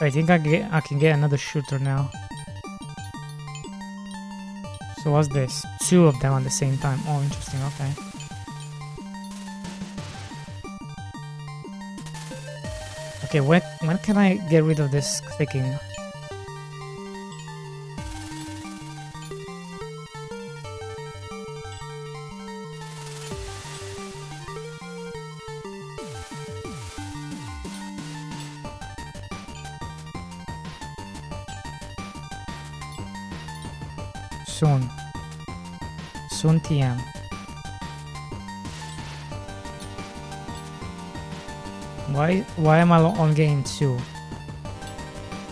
I think I can get another shooter now. So what's this? Two of them at the same time. Oh, interesting. Okay. Okay, when can I get rid of this clicking? Soon TM. Why am I on game 2?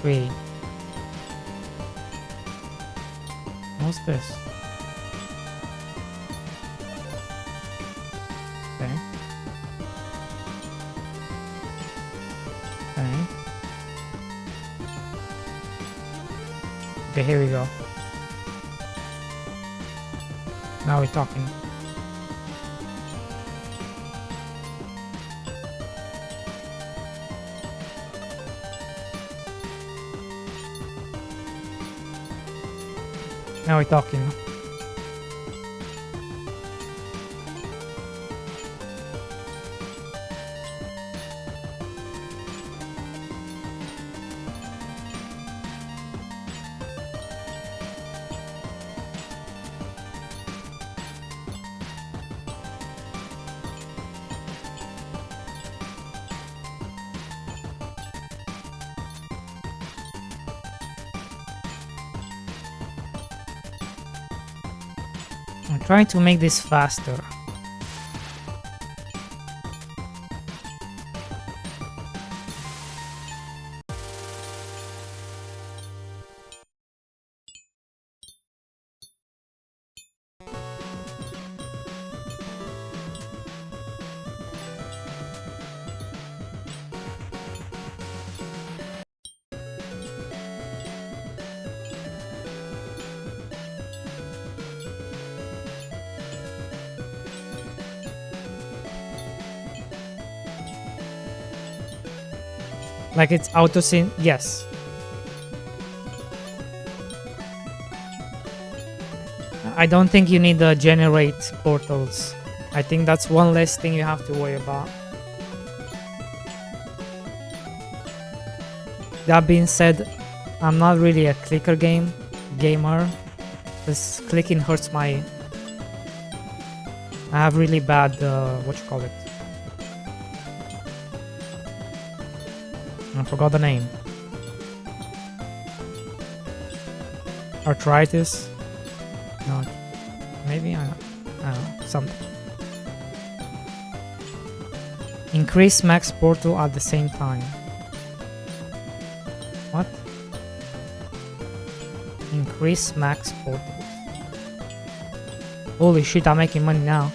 3. What's this? Okay. Okay. Okay, here we go. Now we're talking. Now we're talking. I'm trying to make this faster. Like it's auto sync, yes. I don't think you need to generate portals. I think that's one less thing you have to worry about. That being said, I'm not really a clicker gamer. This clicking hurts my... I have really bad, what you call it? I forgot the name. Arthritis? No, maybe I don't know, something. Increase max portal at the same time. What? Increase max portables. Holy shit, I'm making money now.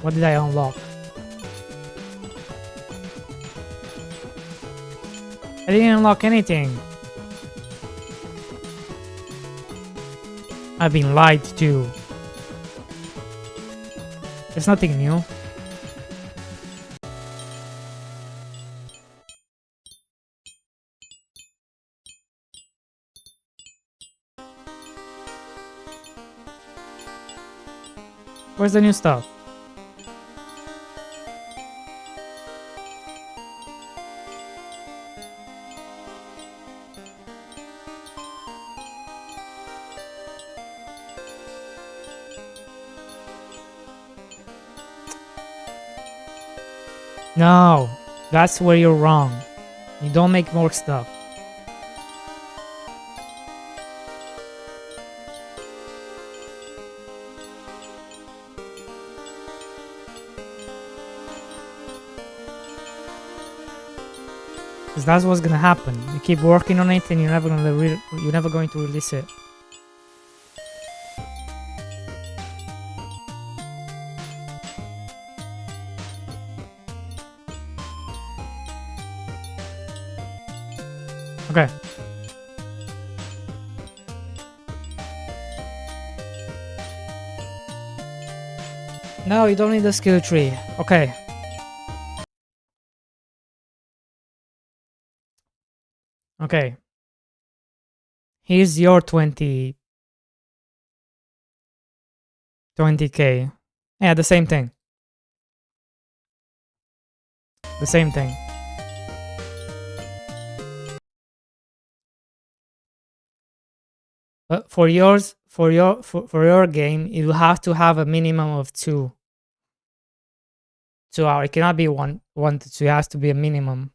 What did I unlock? I didn't unlock anything. I've been lied to. There's nothing new. Where's the new stuff? No, that's where you're wrong. You don't make more stuff. Because that's what's gonna happen. You keep working on it and you're never going to release it. Okay. No, you don't need the skill tree. Okay. Okay. Here's your 20k. Yeah, the same thing. The same thing. But for yours, for your game, you have to have a minimum of 2 hours. It cannot be 1 to 2. It has to be a minimum.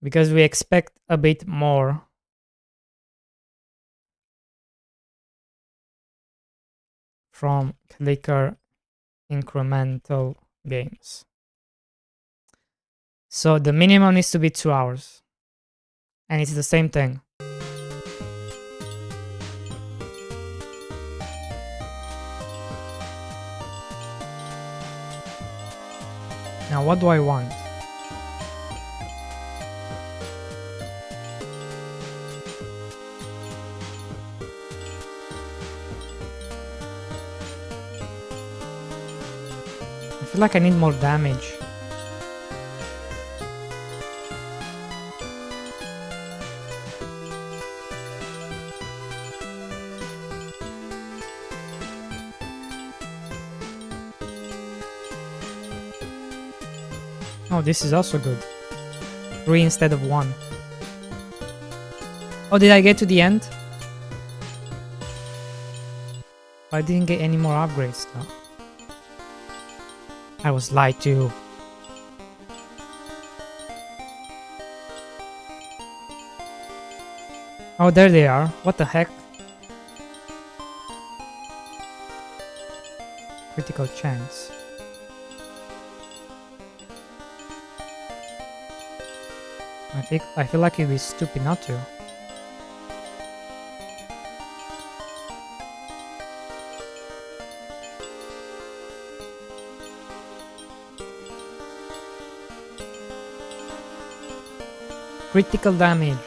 Because we expect a bit more from clicker incremental games. So the minimum needs to be 2 hours. And it's the same thing. Now what do I want? I feel like I need more damage. Oh, this is also good. 3 instead of 1. Oh, did I get to the end? I didn't get any more upgrades though. I was lied to. Oh, there they are. What the heck? Critical chance. I feel like it'd be stupid not to. Critical damage.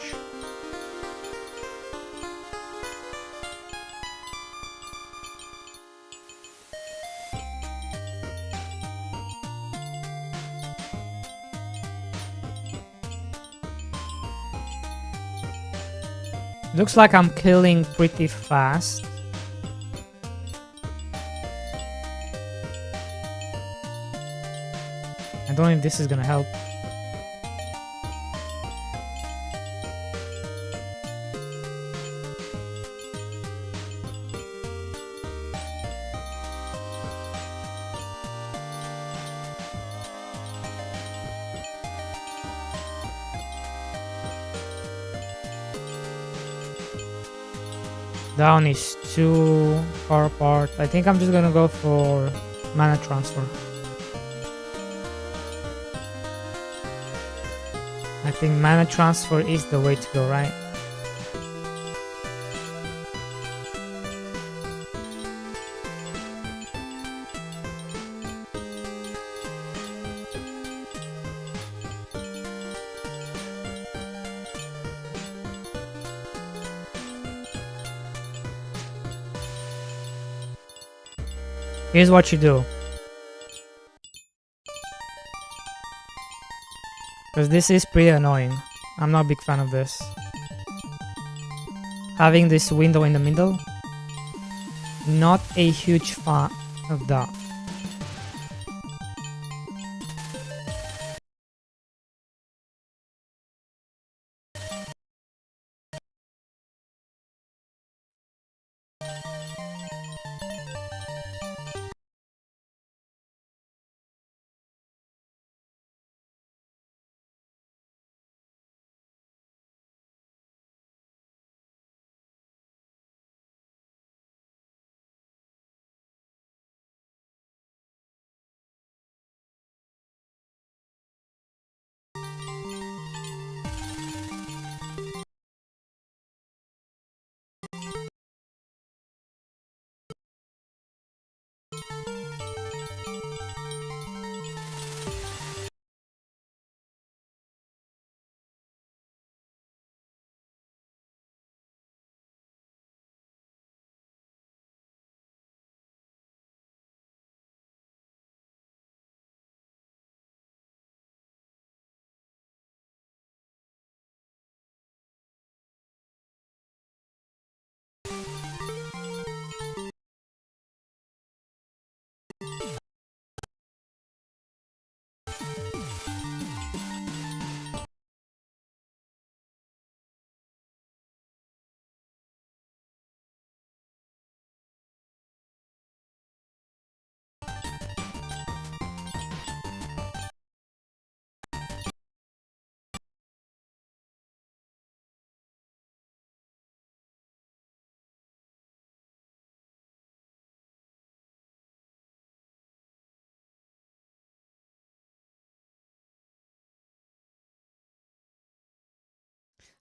Looks like I'm killing pretty fast. I don't know if this is gonna help. Down is 2, far apart. I think I'm just gonna go for mana transfer. I think mana transfer is the way to go, right? Here's what you do. Because this is pretty annoying. I'm not a big fan of this. Having this window in the middle. Not a huge fan of that.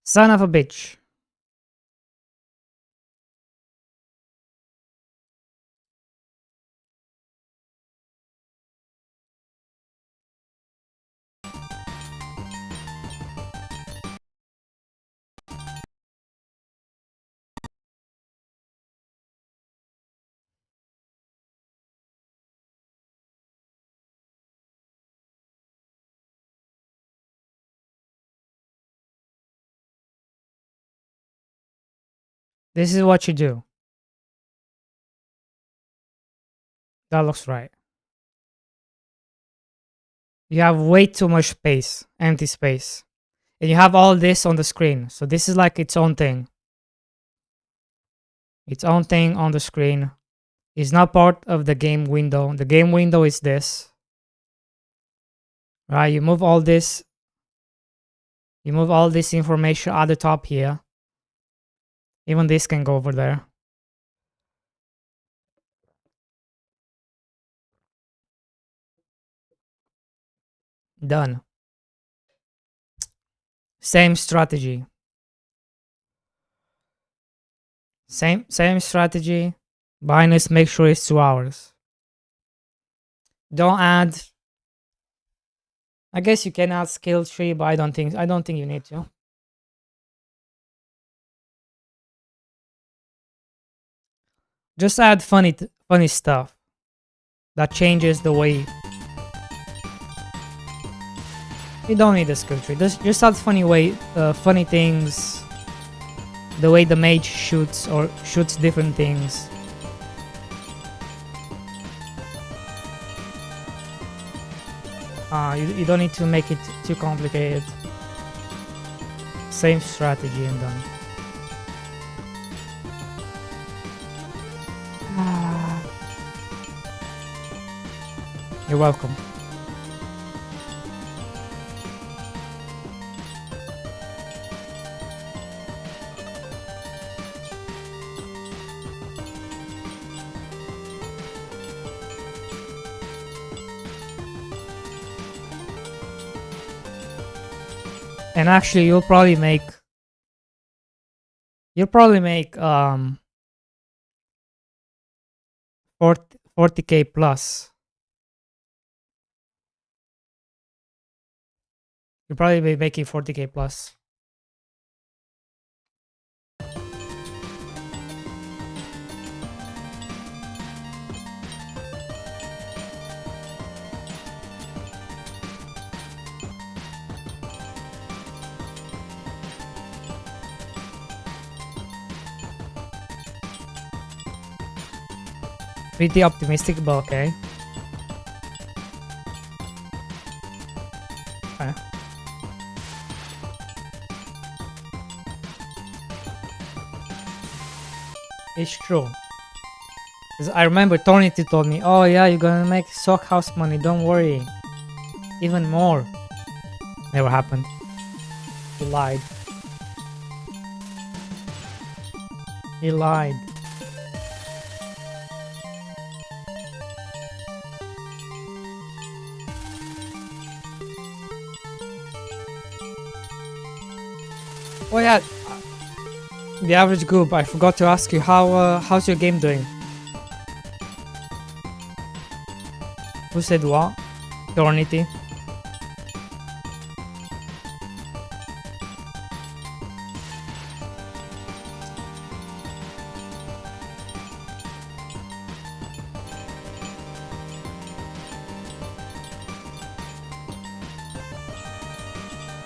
Son of a bitch. This is what you do. That looks right. You have way too much space, empty space. And you have all this on the screen. So this is like its own thing. Its own thing on the screen. It's not part of the game window. The game window is this. Right, you move all this. You move all this information at the top here. Even this can go over there. Done. Same strategy. Same strategy. Minus make sure it's 2 hours. Don't add. I guess you can add skill tree, but I don't think you need to. Just add funny stuff that changes the way. You don't need a skill tree. Just add funny things. The way the mage shoots different things. You don't need to make it too complicated. Same strategy and done. You're welcome. And actually, you'll probably make 40K plus. You'll probably be making 40K plus. Pretty optimistic, but okay. Okay. It's true. 'Cause I remember Tornity told me, oh yeah, you're gonna make sock house money, don't worry. Even more. Never happened. He lied. He lied. Oh yeah, the average group. I forgot to ask you how's your game doing? Who said what? Tornity.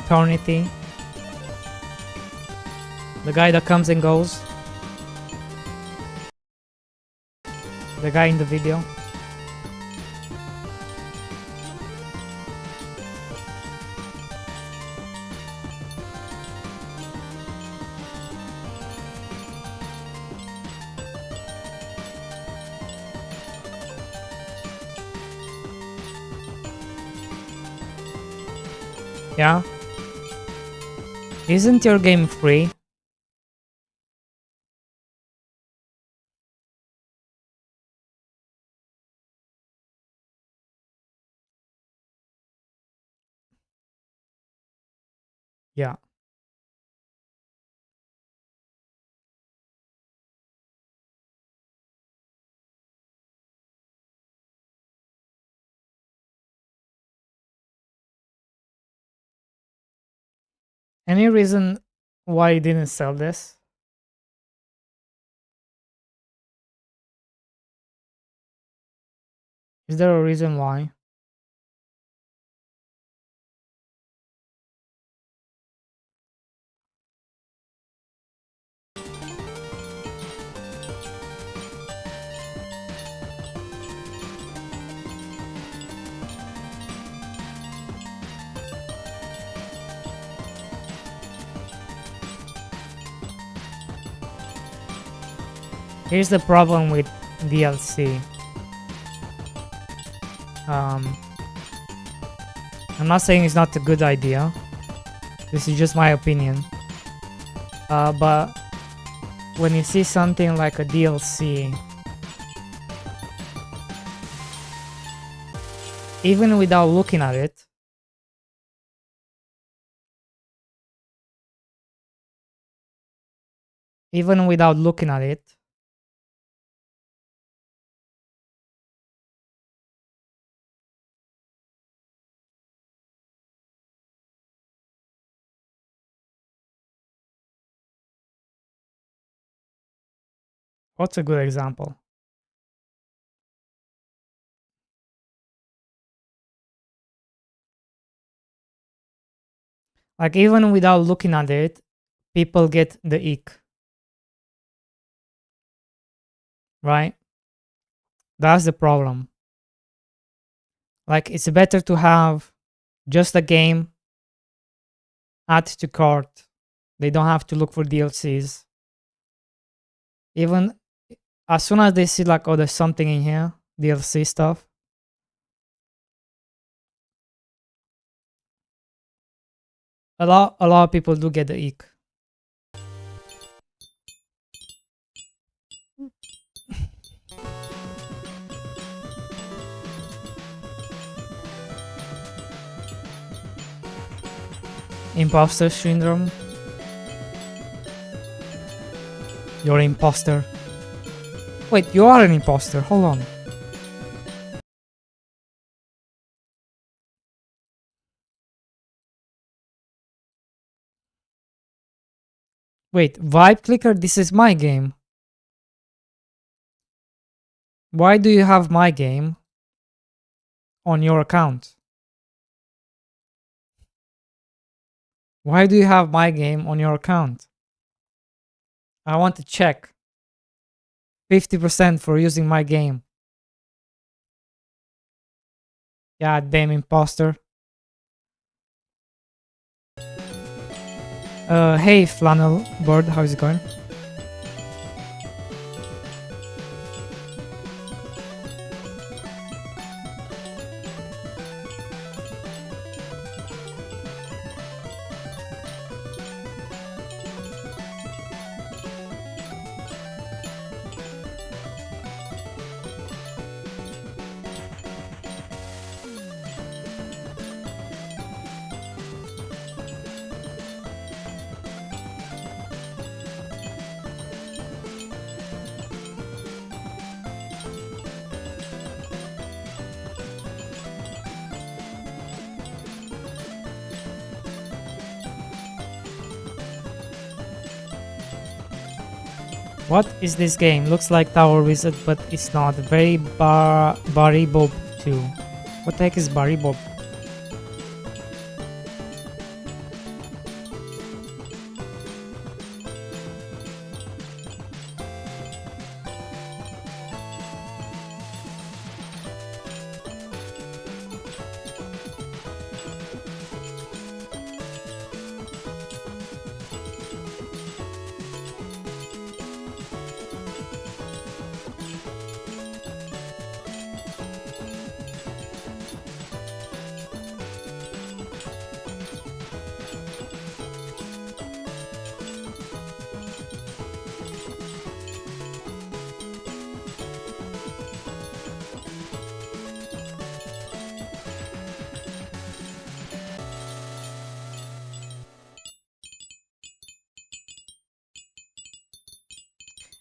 Tornity. The guy that comes and goes. The guy in the video. Yeah. Isn't your game free? Yeah. Any reason why you didn't sell this? Is there a reason why? Here's the problem with DLC. I'm not saying it's not a good idea. This is just my opinion. But when you see something like a DLC, even without looking at it, what's a good example? Like even without looking at it, people get the ick. Right? That's the problem. Like it's better to have just a game, add to cart. They don't have to look for DLCs. Even as soon as they see like, oh, there's something in here, DLC stuff, a lot of people do get the ick. Imposter syndrome. You're an imposter. Wait, you are an imposter. Hold on. Wait, Vibe Clicker, this is my game. Why do you have my game on your account? Why do you have my game on your account? I want to check. 50% for using my game. Yeah, damn imposter. Hey Flannel Bird, how's it going? What is this game? Looks like Tower Wizard, but it's not. Very Barry Bob 2. What the heck is Barry Bob?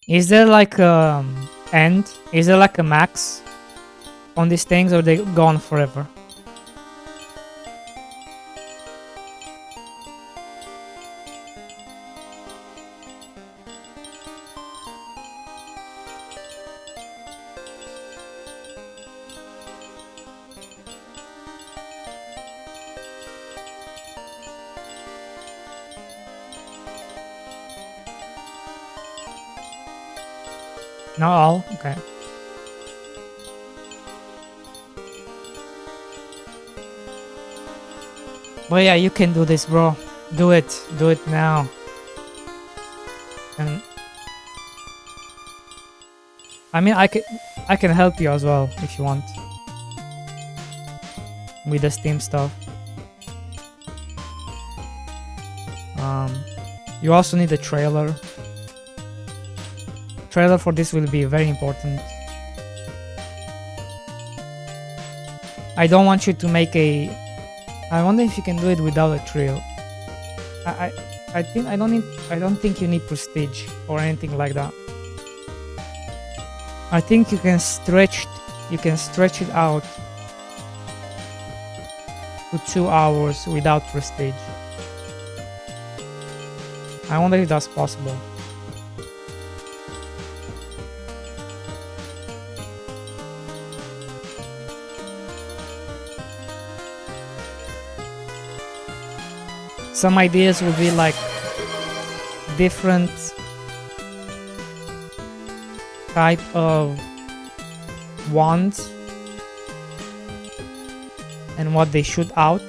Is there like end? Is there like a max on these things, or they gone forever? Not all? Okay. But yeah, you can do this, bro. Do it. Do it now. And I mean, I can help you as well if you want with the Steam stuff. You also need a trailer. Trailer for this will be very important. I don't want you to make a... I wonder if you can do it without a trail. I don't think you need prestige or anything like that. I think you can stretch it out to 2 hours without prestige. I wonder if that's possible. Some ideas would be like different type of wands and what they shoot out.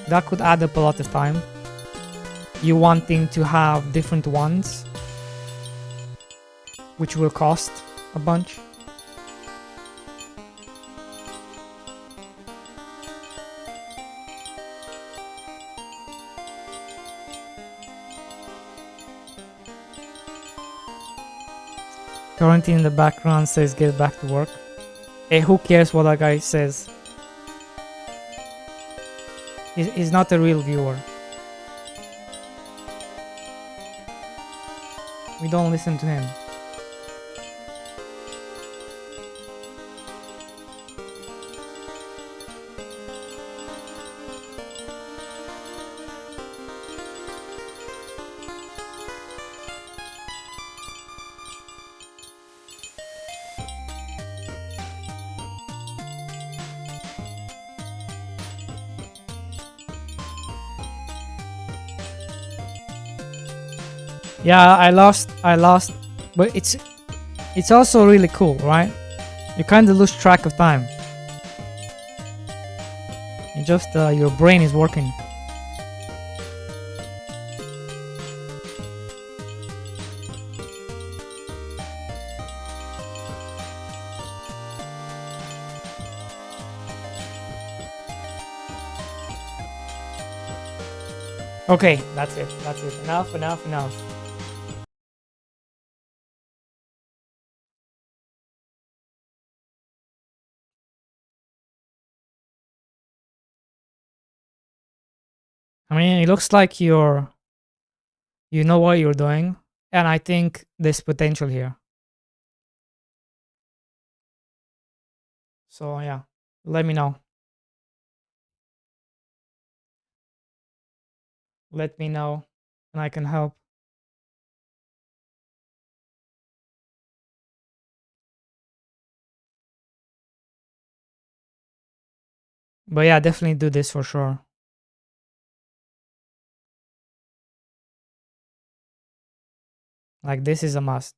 That could add up a lot of time. You wanting to have different ones, which will cost a bunch. Quarantine in the background says get back to work. Hey, who cares what that guy says? He's not a real viewer. We don't listen to him. Yeah, I lost, but it's also really cool, right? You kind of lose track of time. You just your brain is working. Okay, that's it. That's it. Enough, enough, enough. I mean, it looks like you know what you're doing, and I think there's potential here. So yeah, let me know. Let me know, and I can help. But yeah, definitely do this for sure. Like, this is a must.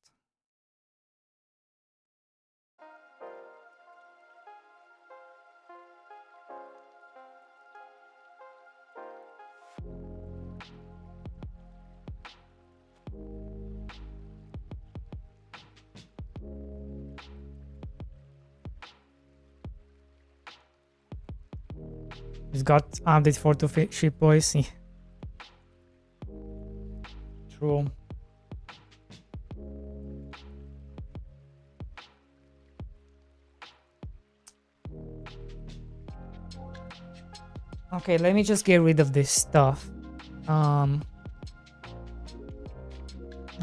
It's got update for to ship boys. True. Okay, let me just get rid of this stuff. I'm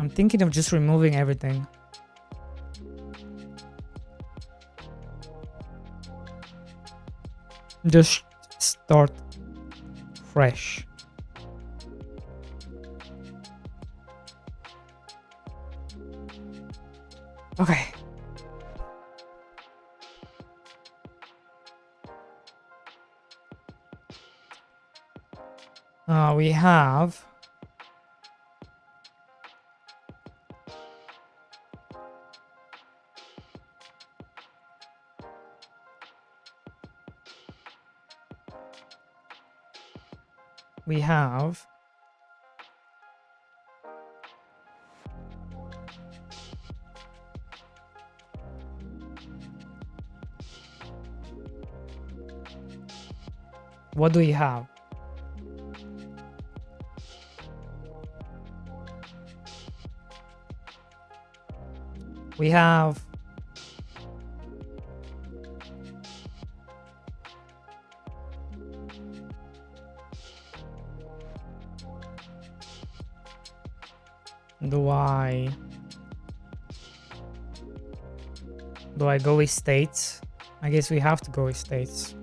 thinking of just removing everything. Just start fresh. Okay. We have what do we have? We have do I go with states? I guess we have to go with states.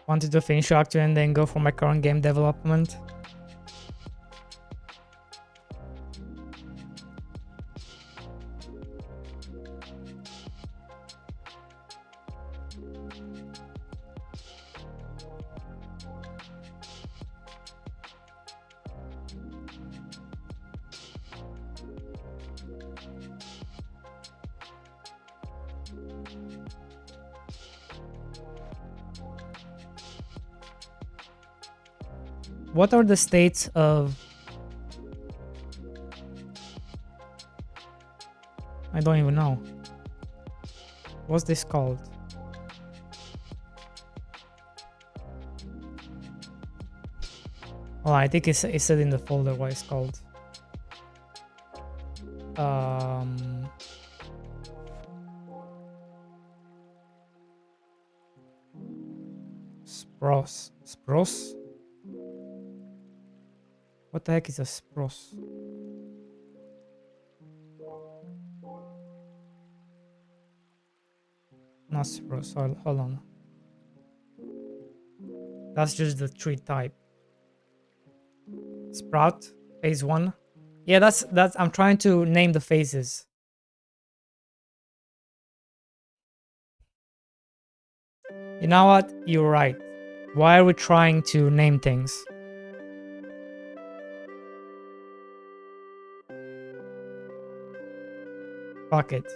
Wanted to finish Act 2 and then go for my current game development. What are the states of don't even know. What's this called? Oh, I think it's said in the folder what it's called. Spross? What the heck is a spross? Not spross, hold on. That's just the tree type. Sprout, phase 1. Yeah, that's I'm trying to name the phases. You know what? You're right. Why are we trying to name things? Fuck it.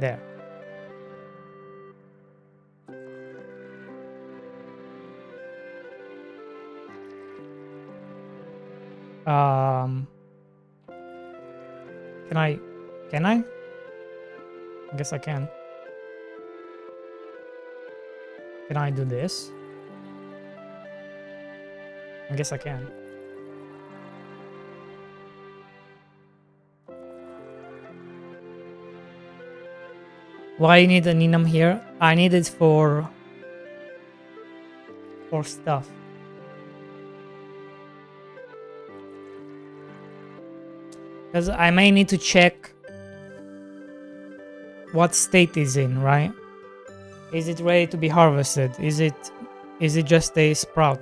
There. Can I? I guess I can. Can I do this? I guess I can. Why you need an enum here? I need it for stuff. Because I may need to check what state is in, right? Is it ready to be harvested? Is it just a sprout?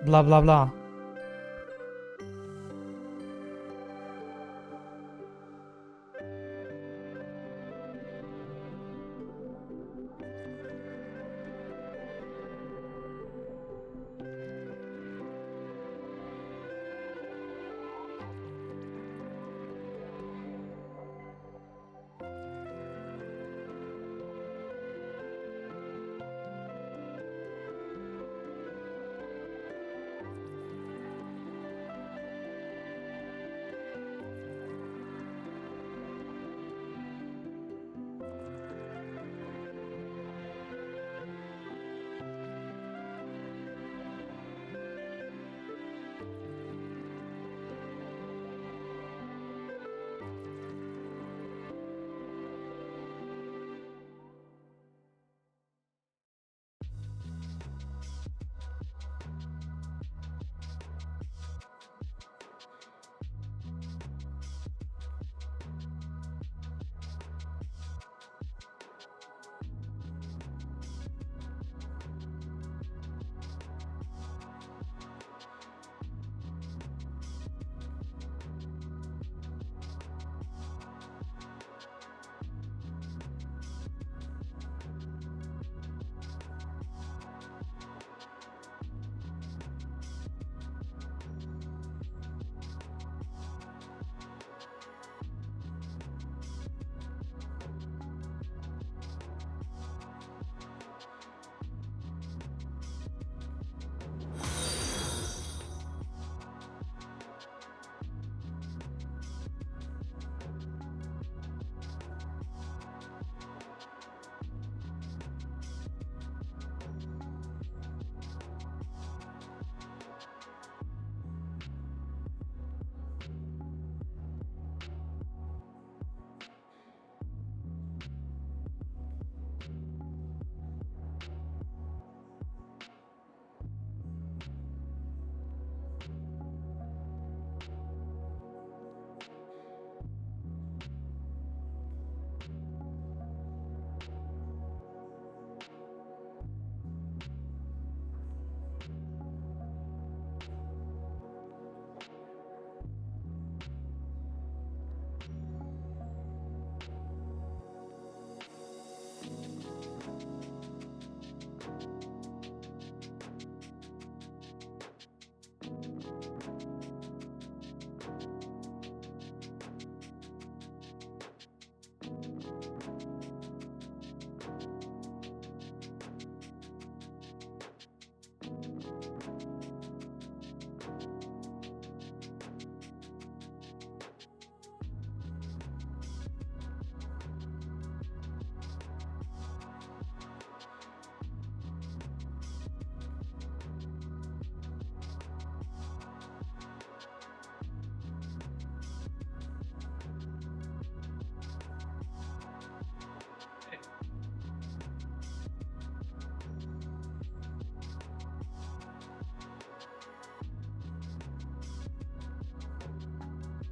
Blah blah blah.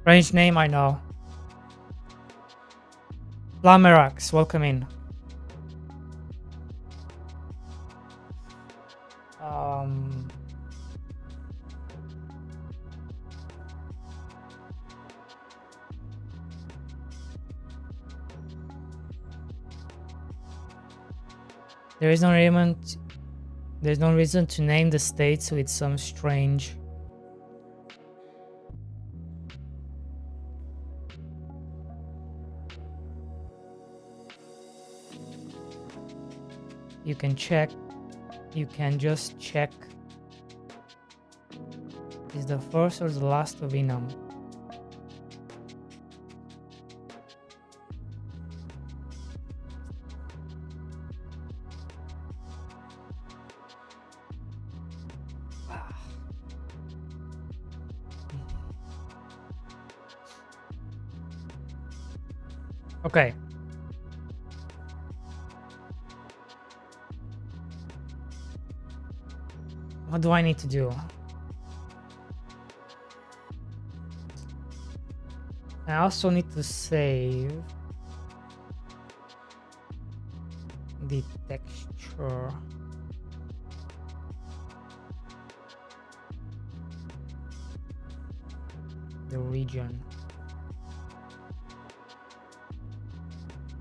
Strange name, I know. Flamerax, welcome in. There's no reason to name the states with some strange. You can check. You can just check. Is the first or the last of Enum? Okay. What do I need to do? I also need to save the texture. The region.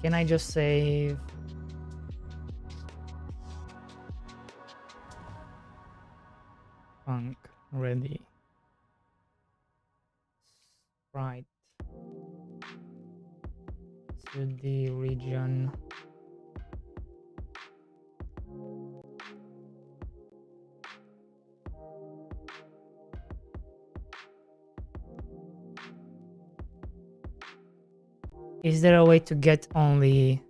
Can I just save? Funk ready. Right. To the region. Is there a way to get only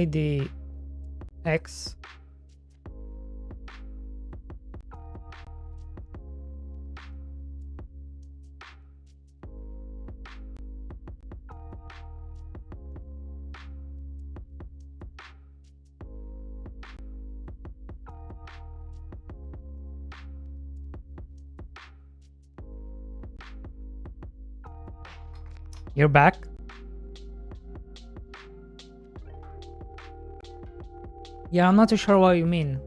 the X? You're back? Yeah, I'm not too sure what you mean.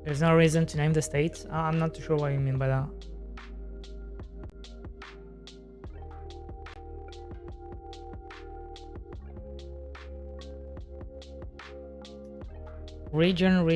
There's no reason to name the states. I'm not too sure what you mean by that. Region.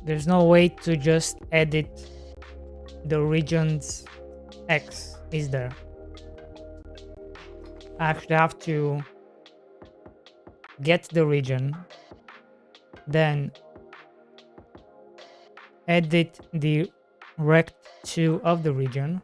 There's no way to just edit the region's X, is there? I actually have to get the region, then edit the rect2 of the region,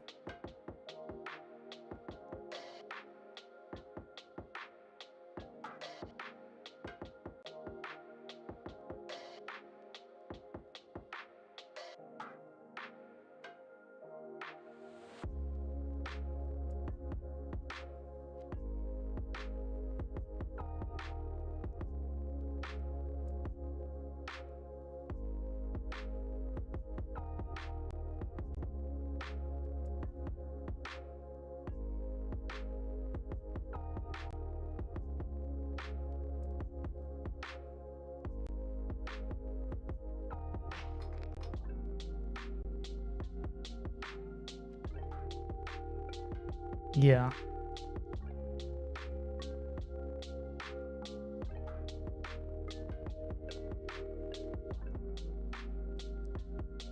yeah.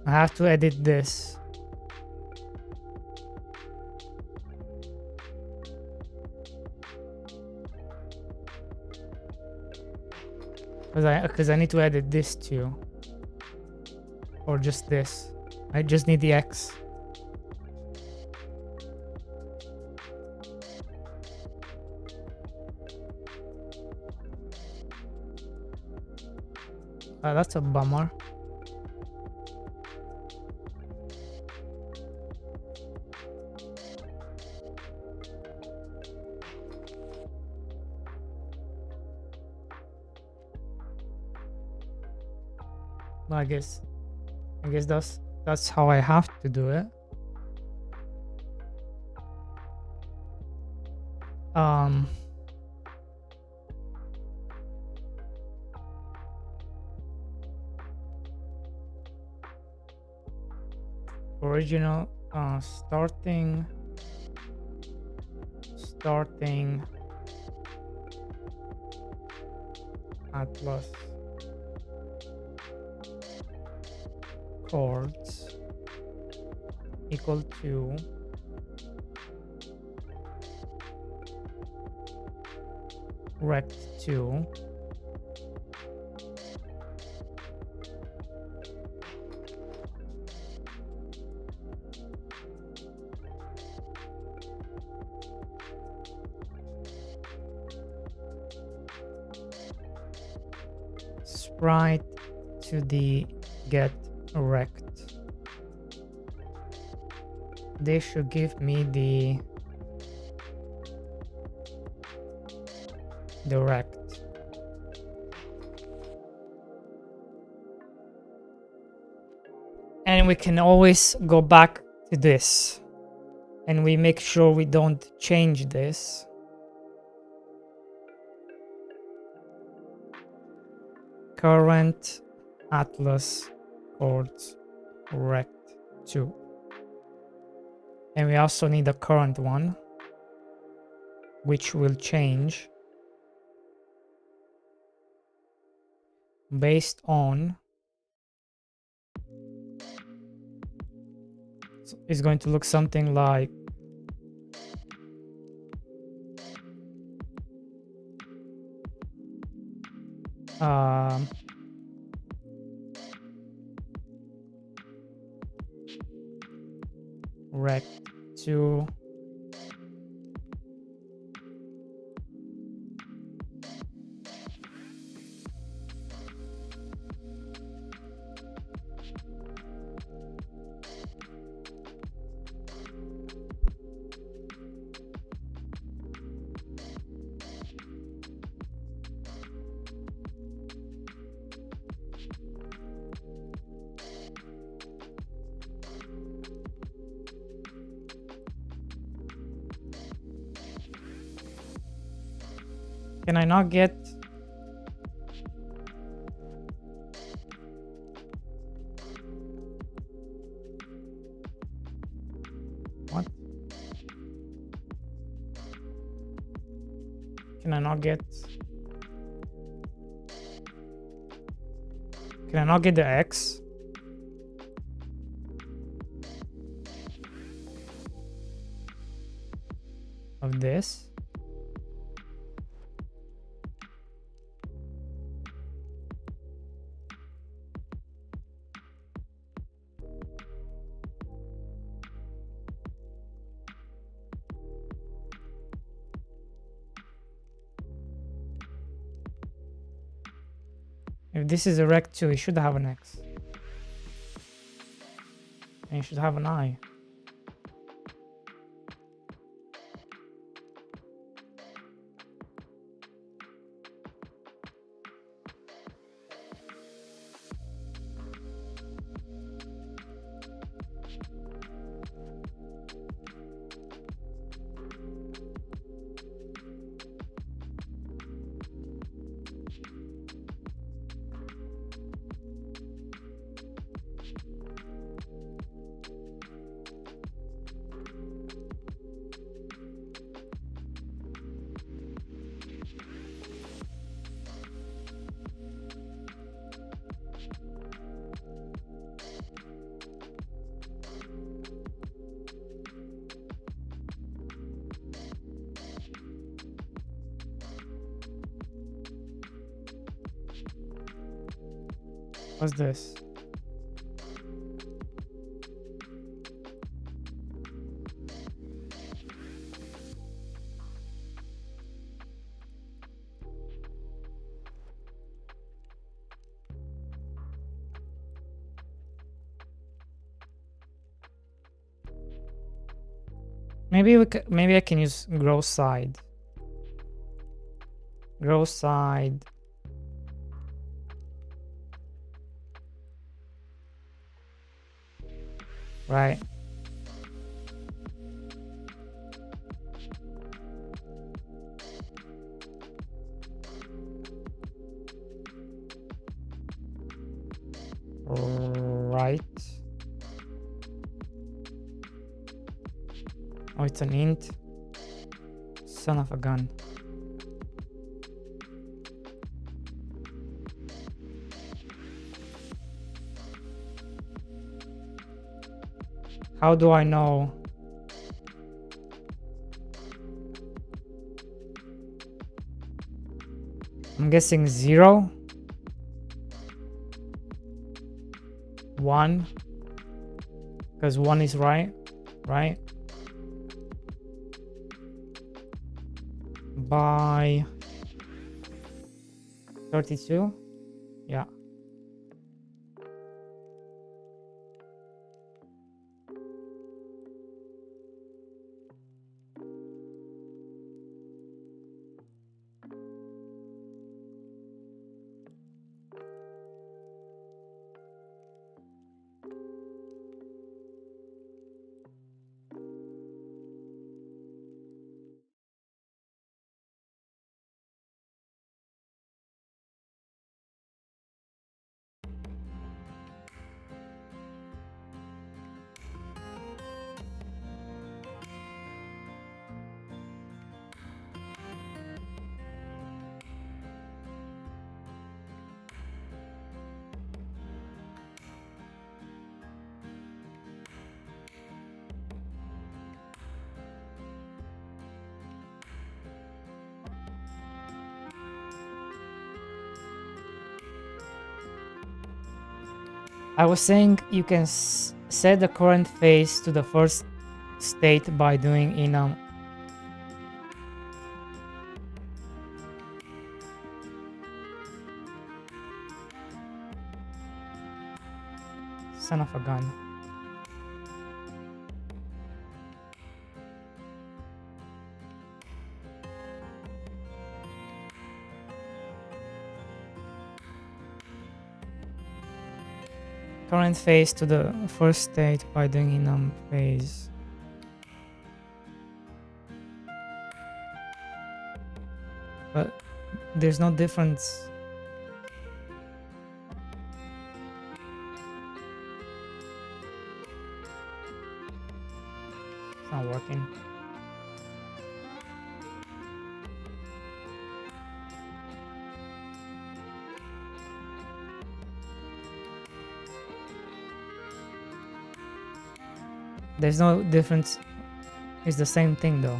I have to edit this. Because I need to edit this too. Or just this. I just need the X. That's a bummer. Well, I guess that's how I have to do it. Original starting atlas chords equal to rect2 sprite to the get rect. They should give me the rect. And we can always go back to this and we make sure we don't change this. Current atlas chords rect2. And we also need a current one, which will change based on, so it's going to look something like rect2 Can I not get what? Can I not get the X? Of this? If this is a rect2, it should have an X. And it should have an I. What's this? maybe I can use grow side. Grow side. Right. Right. Oh, it's an int. Son of a gun. How do I know? I'm guessing 0. 1. Because 1 is right. Right. By 32. Yeah. I was saying you can set the current phase to the first state by doing enum. Son of a gun. Current phase to the first state by doing enum phase. But there's no difference. It's not working. There's no difference. It's the same thing though.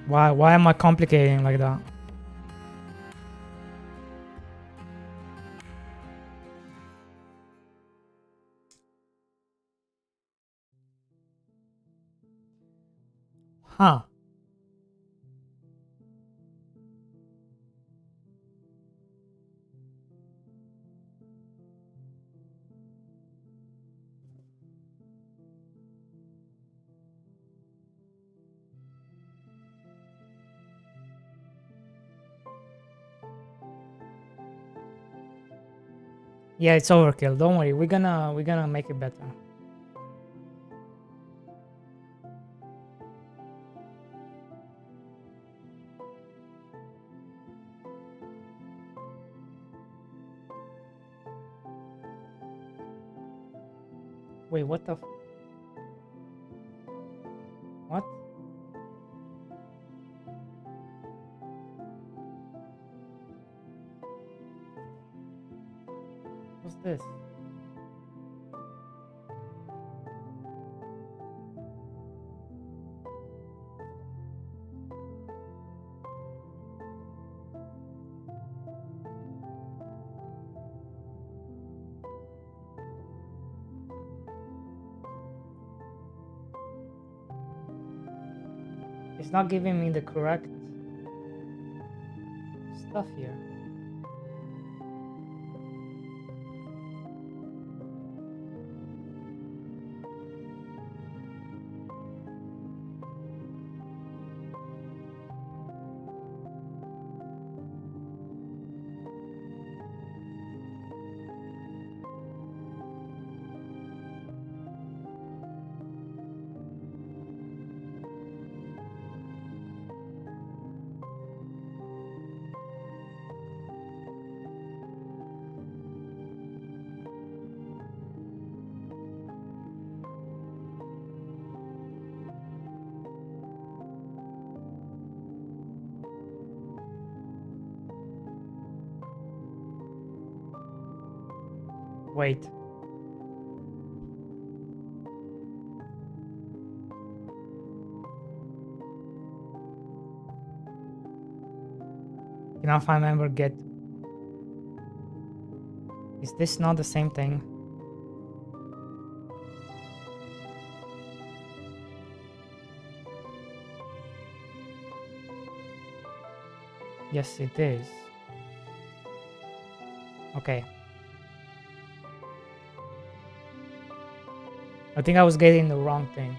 Why am I complicating like that? Huh. Yeah, it's overkill. Don't worry. We're gonna make it better. Wait, what the what? What's this? It's not giving me the correct stuff here. Wait. Can I remember get? Is this not the same thing? Yes, it is. Okay. I think I was getting the wrong thing.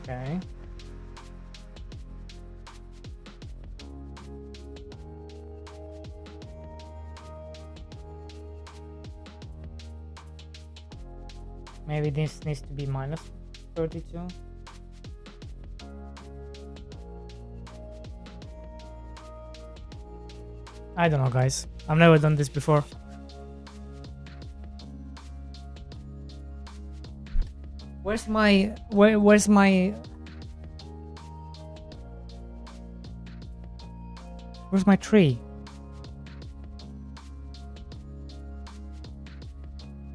Okay. Maybe this needs to be minus 32. I don't know, guys. I've never done this before. Where's my where's my tree?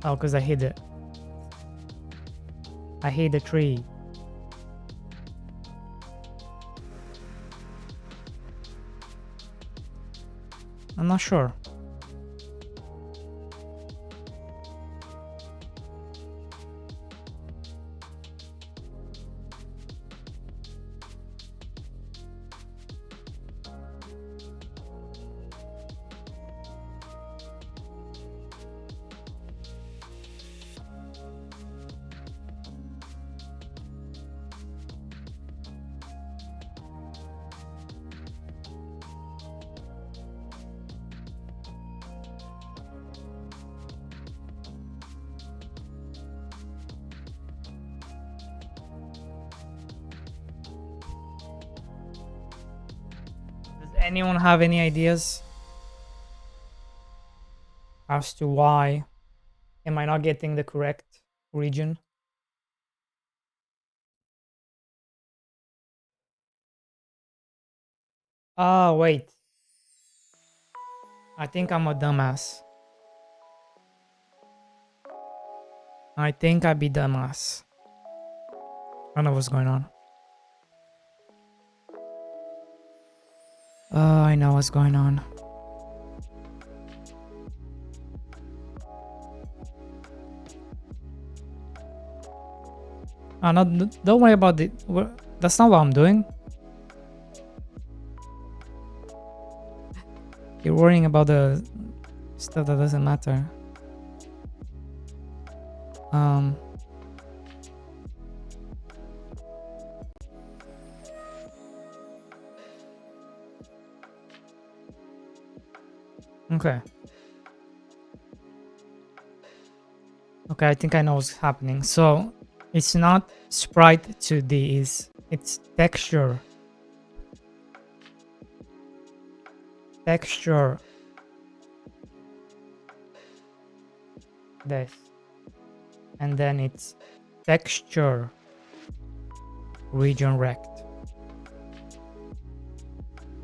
Oh, because I hid it. I hid the tree. I'm not sure. Anyone have any ideas as to why am I not getting the correct region? Ah, wait. I think I'm a dumbass. I think I be dumbass. I don't know what's going on. I know what's going on. No, don't worry about it. That's not what I'm doing. You're worrying about the stuff that doesn't matter. Okay. Okay, I think I know what's happening. So it's not sprite 2D, it's texture. Texture. This. And then it's texture region rect.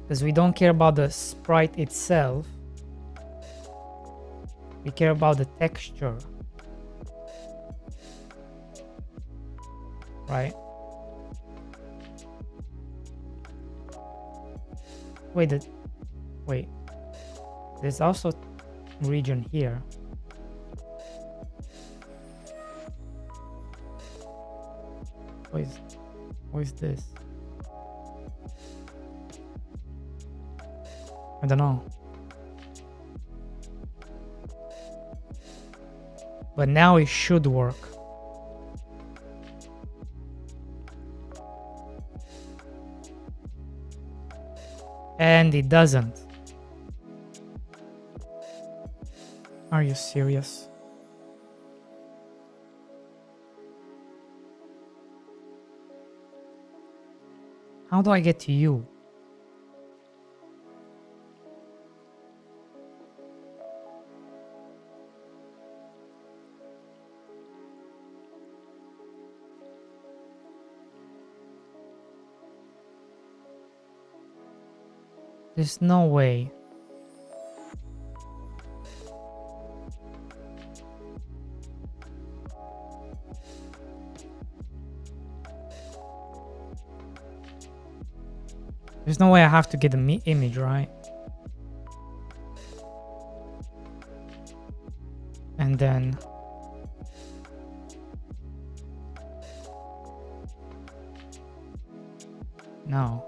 Because we don't care about the sprite itself. We care about the texture. Right? Wait. There's also region here. What is this? I don't know. But now it should work. And it doesn't. Are you serious? How do I get to you? There's no way. There's no way I have to get the image, right? And then no.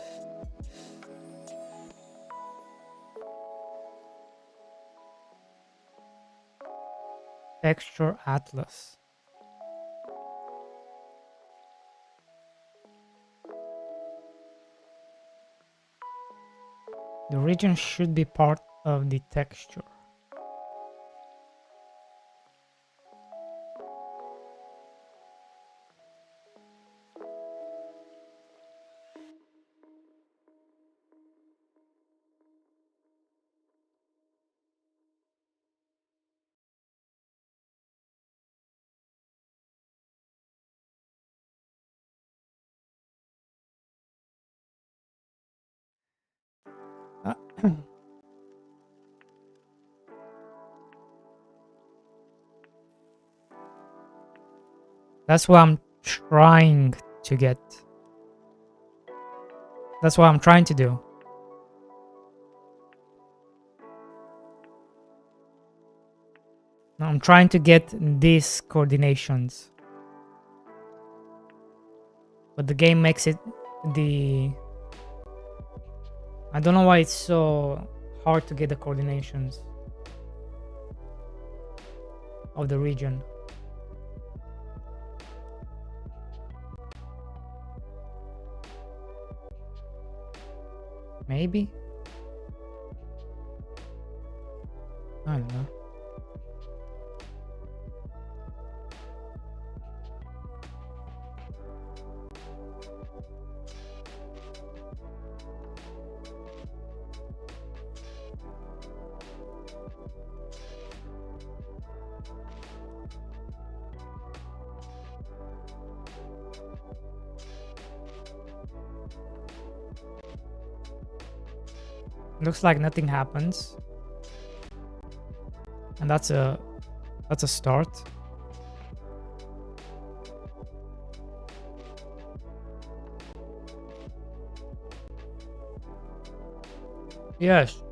Texture atlas. The region should be part of the texture. That's what I'm trying to get. That's what I'm trying to do. No, I'm trying to get these coordinations. But the game makes it I don't know why it's so hard to get the coordinations of the region. Maybe? I don't know. Looks like nothing happens. And that's a start. Yes.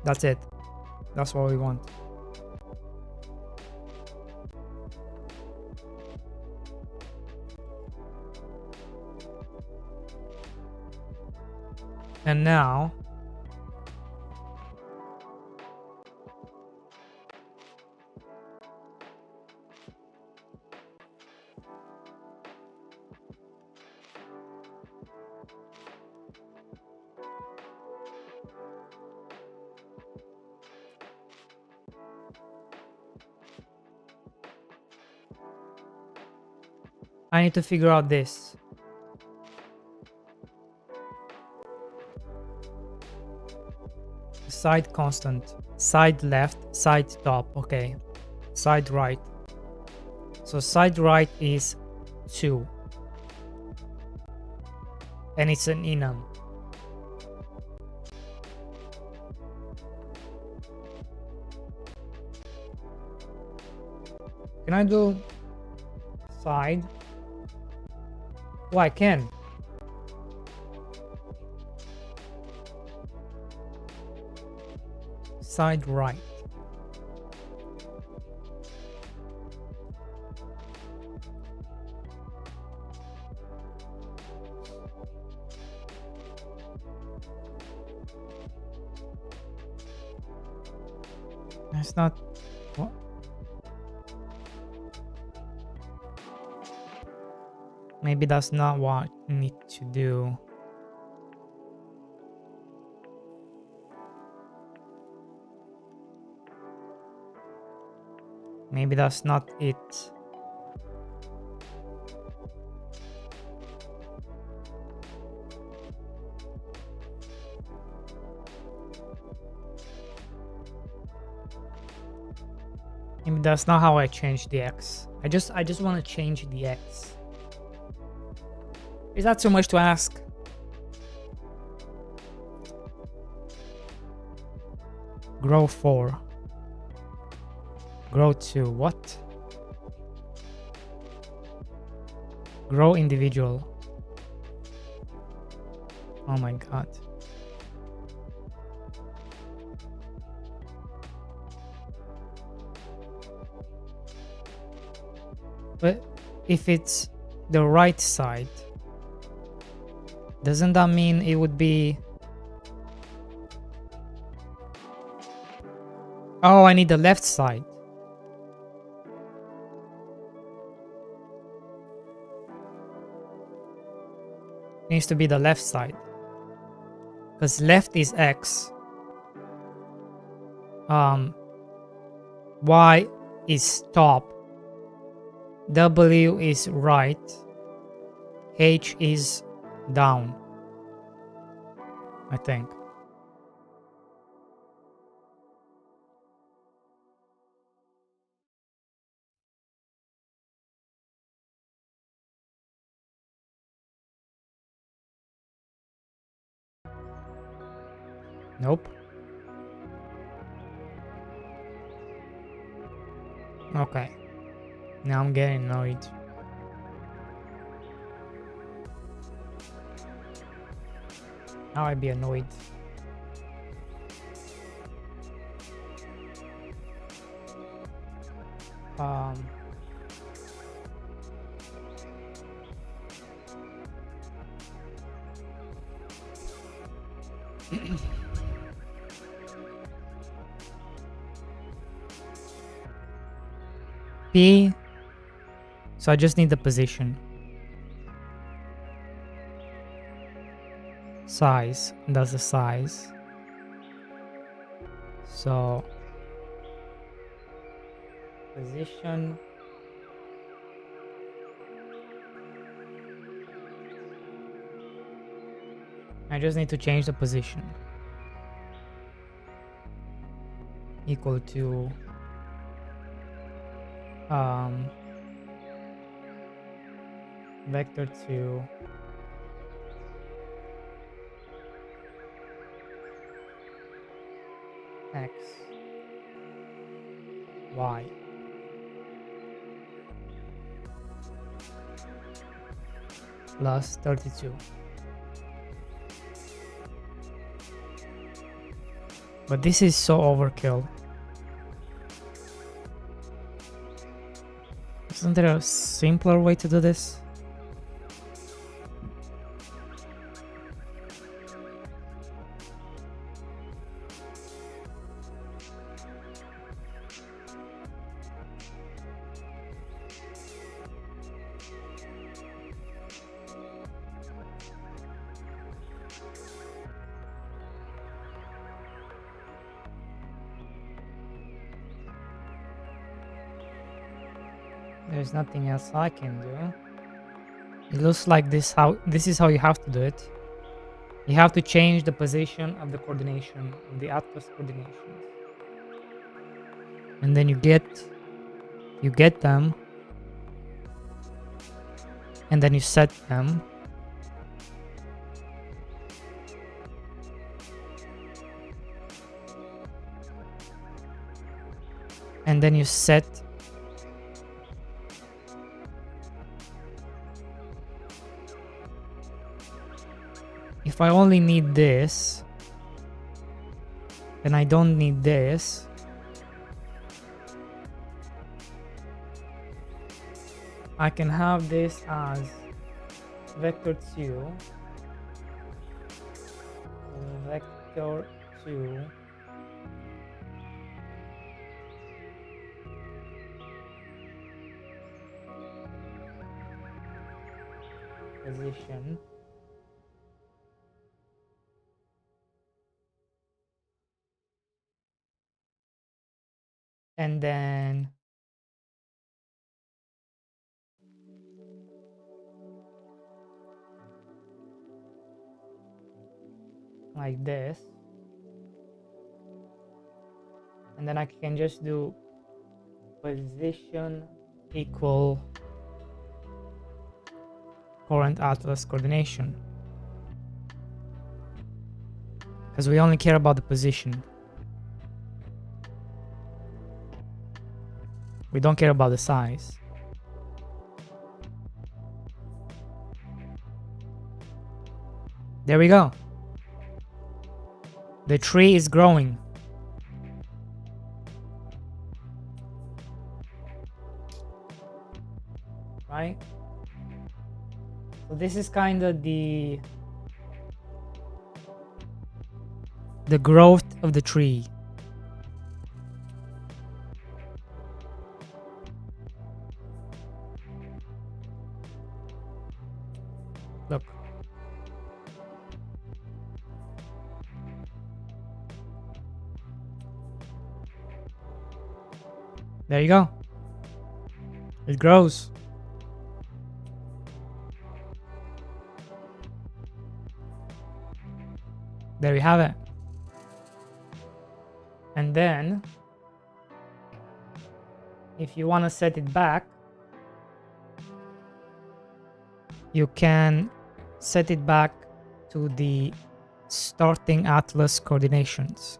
That's it. That's what we want. And now I need to figure out this. Side constant, side left, side top, okay. Side right. So side right is 2. And it's an enum. Can I do side? Oh, I can. Side right. That's not what? Maybe that's not what you need to do. Maybe that's not it. Maybe that's not how I change the X. I just want to change the X. Is that too much to ask? Grow 4. Grow 2. What? Grow individual. Oh my god. But if it's the right side, doesn't that mean it would be... Oh, I need the left side. Needs to be the left side. Because left is X. Y is top. W is right. H is down. I think. Nope. Okay. Now I'm getting annoyed. Now I'd be annoyed. P. So I just need the position. Size. That's the size. So position. I just need to change the position. Equal to vector 2 x y plus 32. But this is so overkill. Isn't there a simpler way to do this? There's nothing else I can do. It looks like this is how you have to do it. You have to change the position of the coordination, of the atlas coordinations. And then you get them, and then you set them. And then you set if I only need this, then I don't need this. I can have this as vector 2, vector 2, position, and then like this, and then I can just do position equal current atlas coordination, because we only care about the position. We don't care about the size. There we go. The tree is growing. Right? So this is kind of the growth of the tree. Look. There you go. It grows. There you have it. And then, if you want to set it back, you can set it back to the starting atlas coordinations.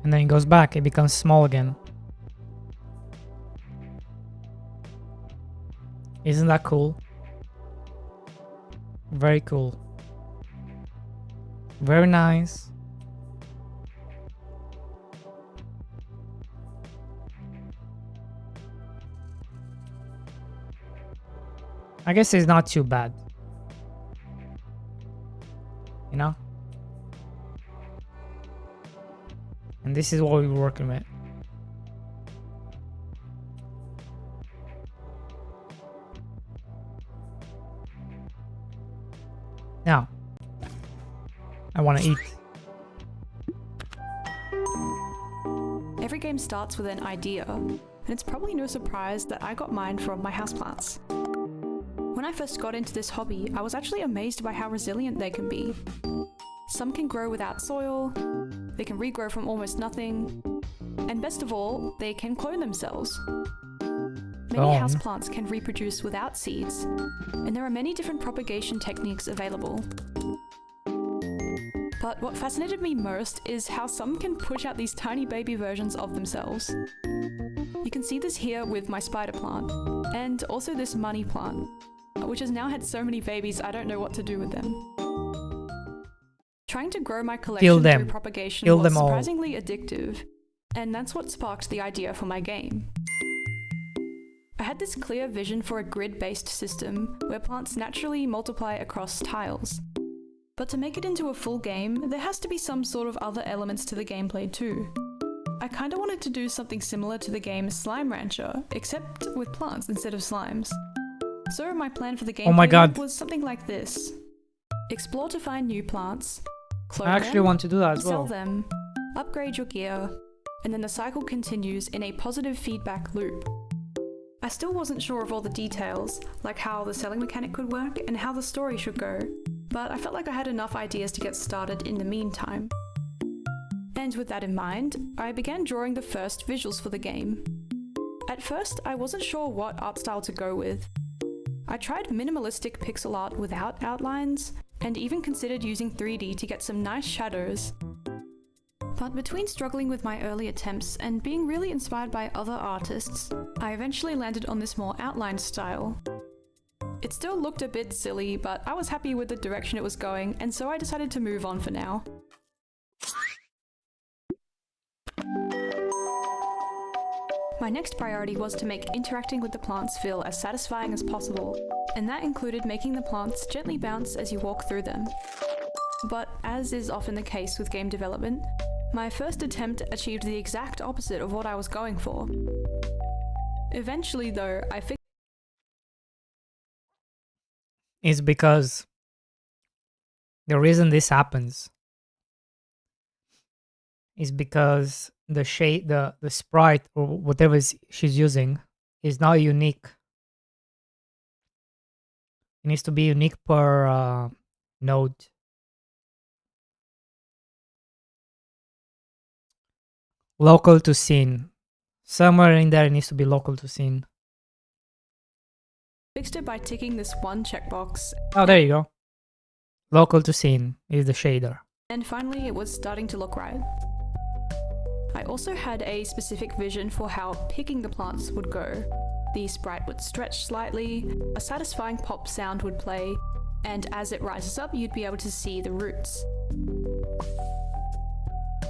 And then it goes back, it becomes small again. Isn't that cool? Very cool. Very nice. I guess it's not too bad. You know? And this is what we're working with. Now, I want to eat. Every game starts with an idea, and it's probably no surprise that I got mine from my houseplants. When I first got into this hobby, I was actually amazed by how resilient they can be. Some can grow without soil, they can regrow from almost nothing, and best of all, they can clone themselves. Many houseplants can reproduce without seeds, and there are many different propagation techniques available. But what fascinated me most is how some can push out these tiny baby versions of themselves. You can see this here with my spider plant, and also this money plant, which has now had so many babies I don't know what to do with them. Trying to grow my collection through propagation was surprisingly addictive, and that's what sparked the idea for my game. I had this clear vision for a grid-based system where plants naturally multiply across tiles. But to make it into a full game, there has to be some sort of other elements to the gameplay too. I kinda wanted to do something similar to the game Slime Rancher, except with plants instead of slimes. So my plan for the game was something like this. Explore to find new plants, clone I actually them, want to do that as sell well. them, upgrade your gear, and then the cycle continues in a positive feedback loop. I still wasn't sure of all the details, like how the selling mechanic could work and how the story should go, but I felt like I had enough ideas to get started in the meantime. And with that in mind, I began drawing the first visuals for the game. At first, I wasn't sure what art style to go with. I tried minimalistic pixel art without outlines, and even considered using 3D to get some nice shadows. But between struggling with my early attempts and being really inspired by other artists, I eventually landed on this more outlined style. It still looked a bit silly, but I was happy with the direction it was going, and so I decided to move on for now. My next priority was to make interacting with the plants feel as satisfying as possible, and that included making the plants gently bounce as you walk through them. But as is often the case with game development, my first attempt achieved the exact opposite of what I was going for. Eventually though, I figured It's because the reason this happens is because the shade, the sprite or whatever she's using is not unique. It needs to be unique per node. Local to scene. Somewhere in there it needs to be local to scene. fixed it by ticking this one checkbox. Oh, there you go. Local to scene is the shader. And finally, it was starting to look right. I also had a specific vision for how picking the plants would go. The sprite would stretch slightly, a satisfying pop sound would play, and as it rises up, you'd be able to see the roots.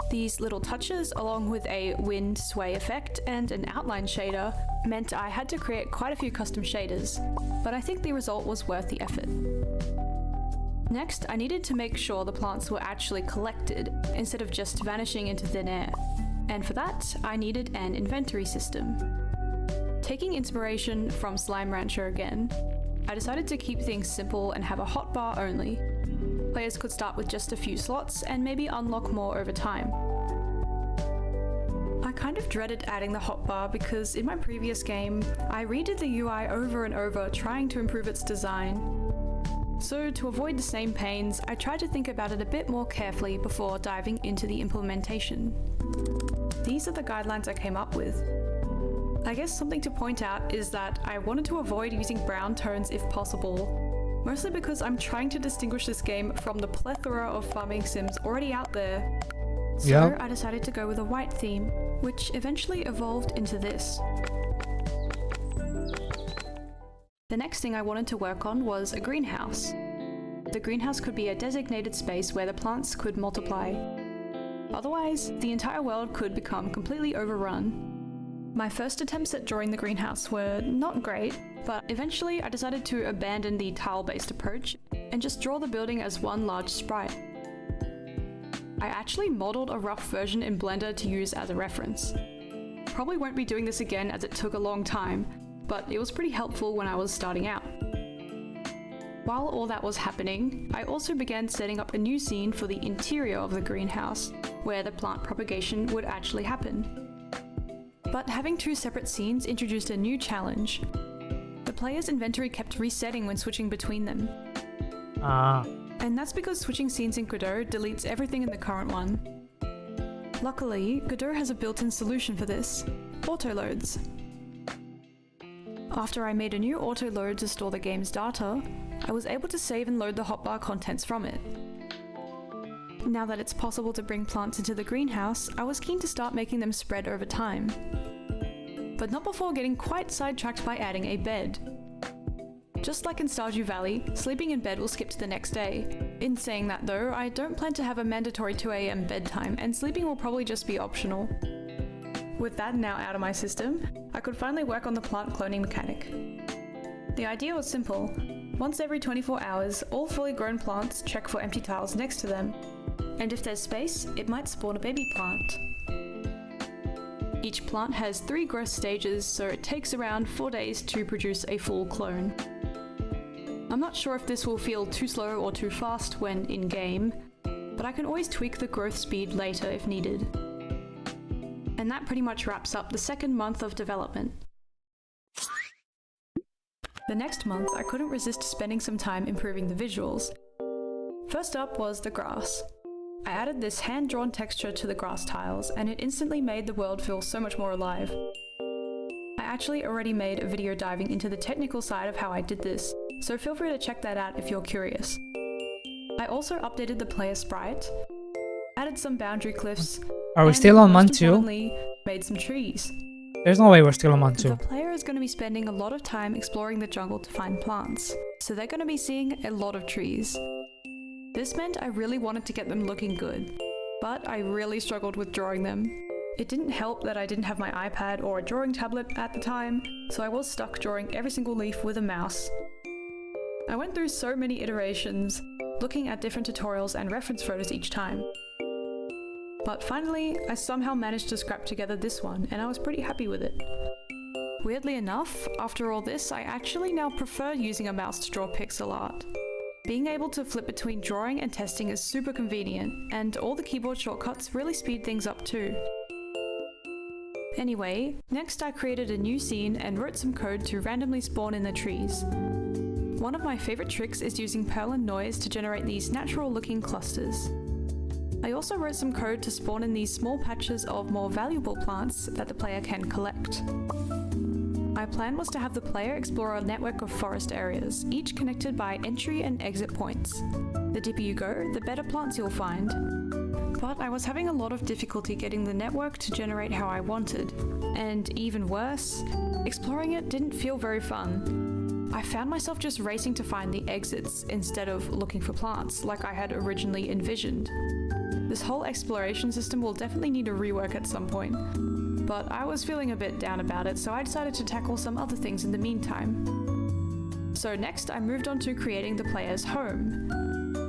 These little touches, along with a wind sway effect and an outline shader, meant I had to create quite a few custom shaders, but I think the result was worth the effort. Next, I needed to make sure the plants were actually collected, instead of just vanishing into thin air. And for that, I needed an inventory system. Taking inspiration from Slime Rancher again, I decided to keep things simple and have a hotbar only. Players could start with just a few slots and maybe unlock more over time. I kind of dreaded adding the hotbar because in my previous game, I redid the UI over and over trying to improve its design. So to avoid the same pains, I tried to think about it a bit more carefully before diving into the implementation. These are the guidelines I came up with. I guess something to point out is that I wanted to avoid using brown tones if possible, mostly because I'm trying to distinguish this game from the plethora of farming sims already out there. So I decided to go with a white theme, which eventually evolved into this. The next thing I wanted to work on was a greenhouse. The greenhouse could be a designated space where the plants could multiply. Otherwise, the entire world could become completely overrun. My first attempts at drawing the greenhouse were not great, but eventually I decided to abandon the tile-based approach and just draw the building as one large sprite. I actually modeled a rough version in Blender to use as a reference. Probably won't be doing this again as it took a long time, but it was pretty helpful when I was starting out. While all that was happening, I also began setting up a new scene for the interior of the greenhouse, where the plant propagation would actually happen. But having two separate scenes introduced a new challenge. The player's inventory kept resetting when switching between them. And that's because switching scenes in Godot deletes everything in the current one. Luckily, Godot has a built-in solution for this: autoloads. After I made a new autoload to store the game's data, I was able to save and load the hotbar contents from it. Now that it's possible to bring plants into the greenhouse, I was keen to start making them spread over time. But not before getting quite sidetracked by adding a bed. Just like in Stardew Valley, sleeping in bed will skip to the next day. In saying that though, I don't plan to have a mandatory 2 AM bedtime, and sleeping will probably just be optional. With that now out of my system, I could finally work on the plant cloning mechanic. The idea was simple. Once every 24 hours, all fully grown plants check for empty tiles next to them, and if there's space, it might spawn a baby plant. Each plant has 3 growth stages, so it takes around 4 days to produce a full clone. I'm not sure if this will feel too slow or too fast when in-game, but I can always tweak the growth speed later if needed. And that pretty much wraps up the second month of development. The next month, I couldn't resist spending some time improving the visuals. First up was the grass. I added this hand-drawn texture to the grass tiles, and it instantly made the world feel so much more alive. I actually already made a video diving into the technical side of how I did this, so feel free to check that out if you're curious. I also updated the player sprite, added some boundary cliffs, Are we and still on month most 2? importantly, made some trees. There's no way we're still on month 2. The player is going to be spending a lot of time exploring the jungle to find plants, so they're going to be seeing a lot of trees. This meant I really wanted to get them looking good, but I really struggled with drawing them. It didn't help that I didn't have my iPad or a drawing tablet at the time, so I was stuck drawing every single leaf with a mouse. I went through so many iterations, looking at different tutorials and reference photos each time. But finally, I somehow managed to scrap together this one, and I was pretty happy with it. Weirdly enough, after all this, I actually now prefer using a mouse to draw pixel art. Being able to flip between drawing and testing is super convenient, and all the keyboard shortcuts really speed things up too. Anyway, next I created a new scene and wrote some code to randomly spawn in the trees. One of my favorite tricks is using Perl and noise to generate these natural looking clusters. I also wrote some code to spawn in these small patches of more valuable plants that the player can collect. My plan was to have the player explore a network of forest areas, each connected by entry and exit points. The deeper you go, the better plants you'll find. But I was having a lot of difficulty getting the network to generate how I wanted, and even worse, exploring it didn't feel very fun. I found myself just racing to find the exits instead of looking for plants like I had originally envisioned. This whole exploration system will definitely need a rework at some point, but I was feeling a bit down about it, so I decided to tackle some other things in the meantime. So next I moved on to creating the player's home.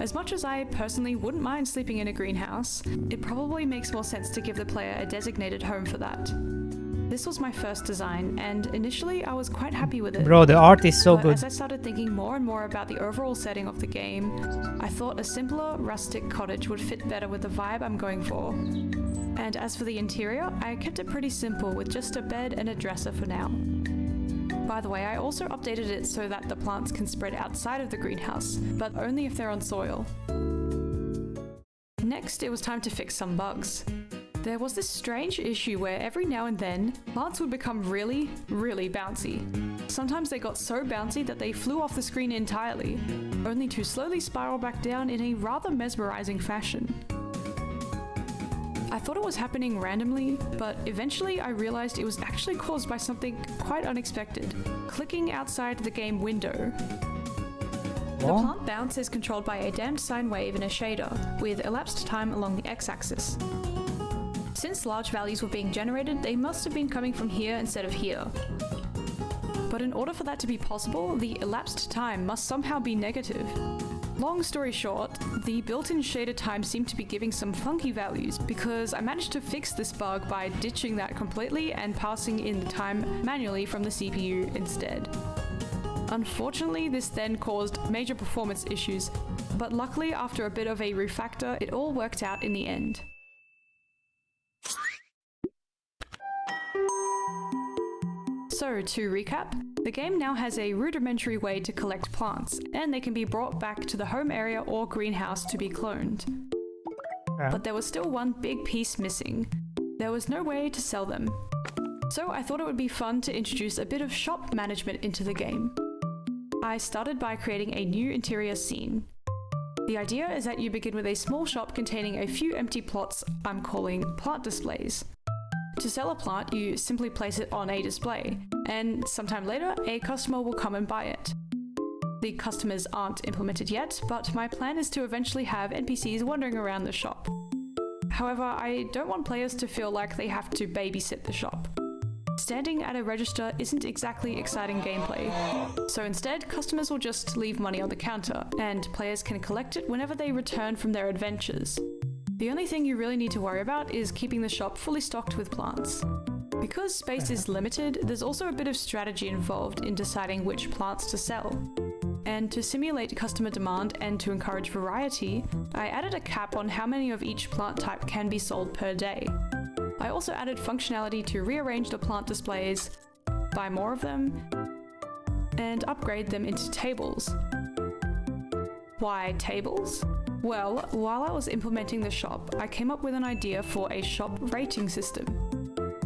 As much as I personally wouldn't mind sleeping in a greenhouse, it probably makes more sense to give the player a designated home for that. This was my first design, and initially I was quite happy with it. Bro, the art is so But good. as I started thinking more and more about the overall setting of the game, I thought a simpler, rustic cottage would fit better with the vibe I'm going for. And as for the interior, I kept it pretty simple with just a bed and a dresser for now. By the way, I also updated it so that the plants can spread outside of the greenhouse, but only if they're on soil. Next, it was time to fix some bugs. There was this strange issue where every now and then, plants would become really, really bouncy. Sometimes they got so bouncy that they flew off the screen entirely, only to slowly spiral back down in a rather mesmerizing fashion. I thought it was happening randomly, but eventually I realized it was actually caused by something quite unexpected: clicking outside the game window. The What? plant bounce is controlled by a damped sine wave in a shader, with elapsed time along the x-axis. Since large values were being generated, they must have been coming from here instead of here. But in order for that to be possible, the elapsed time must somehow be negative. Long story short, the built-in shader time seemed to be giving some funky values because I managed to fix this bug by ditching that completely and passing in the time manually from the CPU instead. Unfortunately, this then caused major performance issues, but luckily after a bit of a refactor, it all worked out in the end. So, to recap, the game now has a rudimentary way to collect plants, and they can be brought back to the home area or greenhouse to be cloned. Yeah. But there was still one big piece missing. There was no way to sell them. So I thought it would be fun to introduce a bit of shop management into the game. I started by creating a new interior scene. The idea is that you begin with a small shop containing a few empty plots I'm calling plant displays. To sell a plant, you simply place it on a display, and sometime later, a customer will come and buy it. The customers aren't implemented yet, but my plan is to eventually have NPCs wandering around the shop. However, I don't want players to feel like they have to babysit the shop. Standing at a register isn't exactly exciting gameplay, so instead, customers will just leave money on the counter, and players can collect it whenever they return from their adventures. The only thing you really need to worry about is keeping the shop fully stocked with plants. Because space is limited, there's also a bit of strategy involved in deciding which plants to sell. And to simulate customer demand and to encourage variety, I added a cap on how many of each plant type can be sold per day. I also added functionality to rearrange the plant displays, buy more of them, and upgrade them into tables. Why tables? Well, while I was implementing the shop, I came up with an idea for a shop rating system.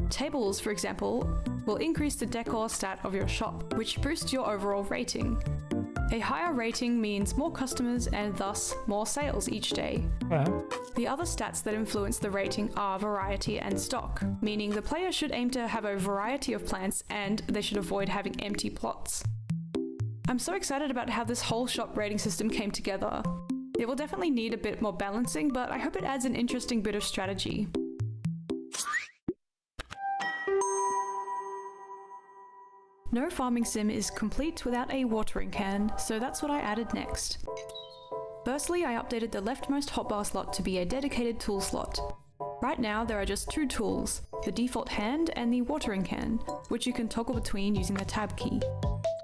Tables, for example, will increase the decor stat of your shop, which boosts your overall rating. A higher rating means more customers and thus more sales each day. Yeah. The other stats that influence the rating are variety and stock, meaning the player should aim to have a variety of plants and they should avoid having empty plots. I'm so excited about how this whole shop rating system came together. It will definitely need a bit more balancing, but I hope it adds an interesting bit of strategy. No farming sim is complete without a watering can, so that's what I added next. Firstly, I updated the leftmost hotbar slot to be a dedicated tool slot. Right now, there are just two tools, the default hand and the watering can, which you can toggle between using the tab key.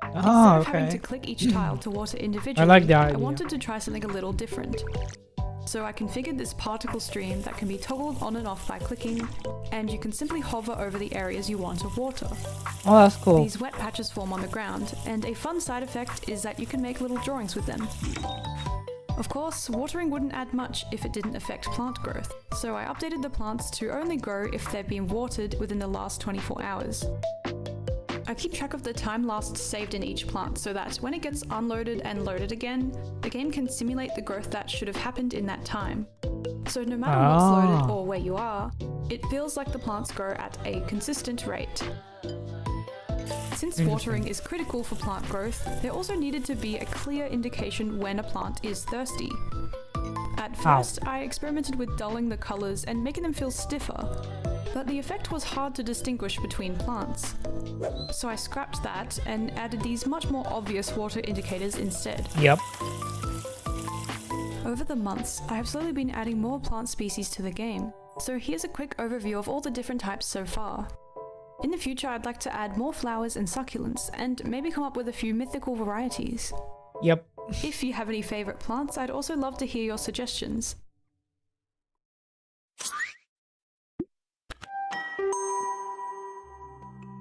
Instead of having to click each tile to water individually, I like the idea. I wanted to try something a little different. So I configured this particle stream that can be toggled on and off by clicking, and you can simply hover over the areas you want to water. Oh, that's cool. These wet patches form on the ground, and a fun side effect is that you can make little drawings with them. Of course, watering wouldn't add much if it didn't affect plant growth, so I updated the plants to only grow if they've been watered within the last 24 hours. I keep track of the time last saved in each plant so that when it gets unloaded and loaded again, the game can simulate the growth that should have happened in that time. So no matter what's loaded or where you are, it feels like the plants grow at a consistent rate. Since watering is critical for plant growth, there also needed to be a clear indication when a plant is thirsty. At first, I experimented with dulling the colours and making them feel stiffer, but the effect was hard to distinguish between plants. So I scrapped that and added these much more obvious water indicators instead. Yep. Over the months, I have slowly been adding more plant species to the game, so here's a quick overview of all the different types so far. In the future, I'd like to add more flowers and succulents, and maybe come up with a few mythical varieties. Yep. If you have any favourite plants, I'd also love to hear your suggestions.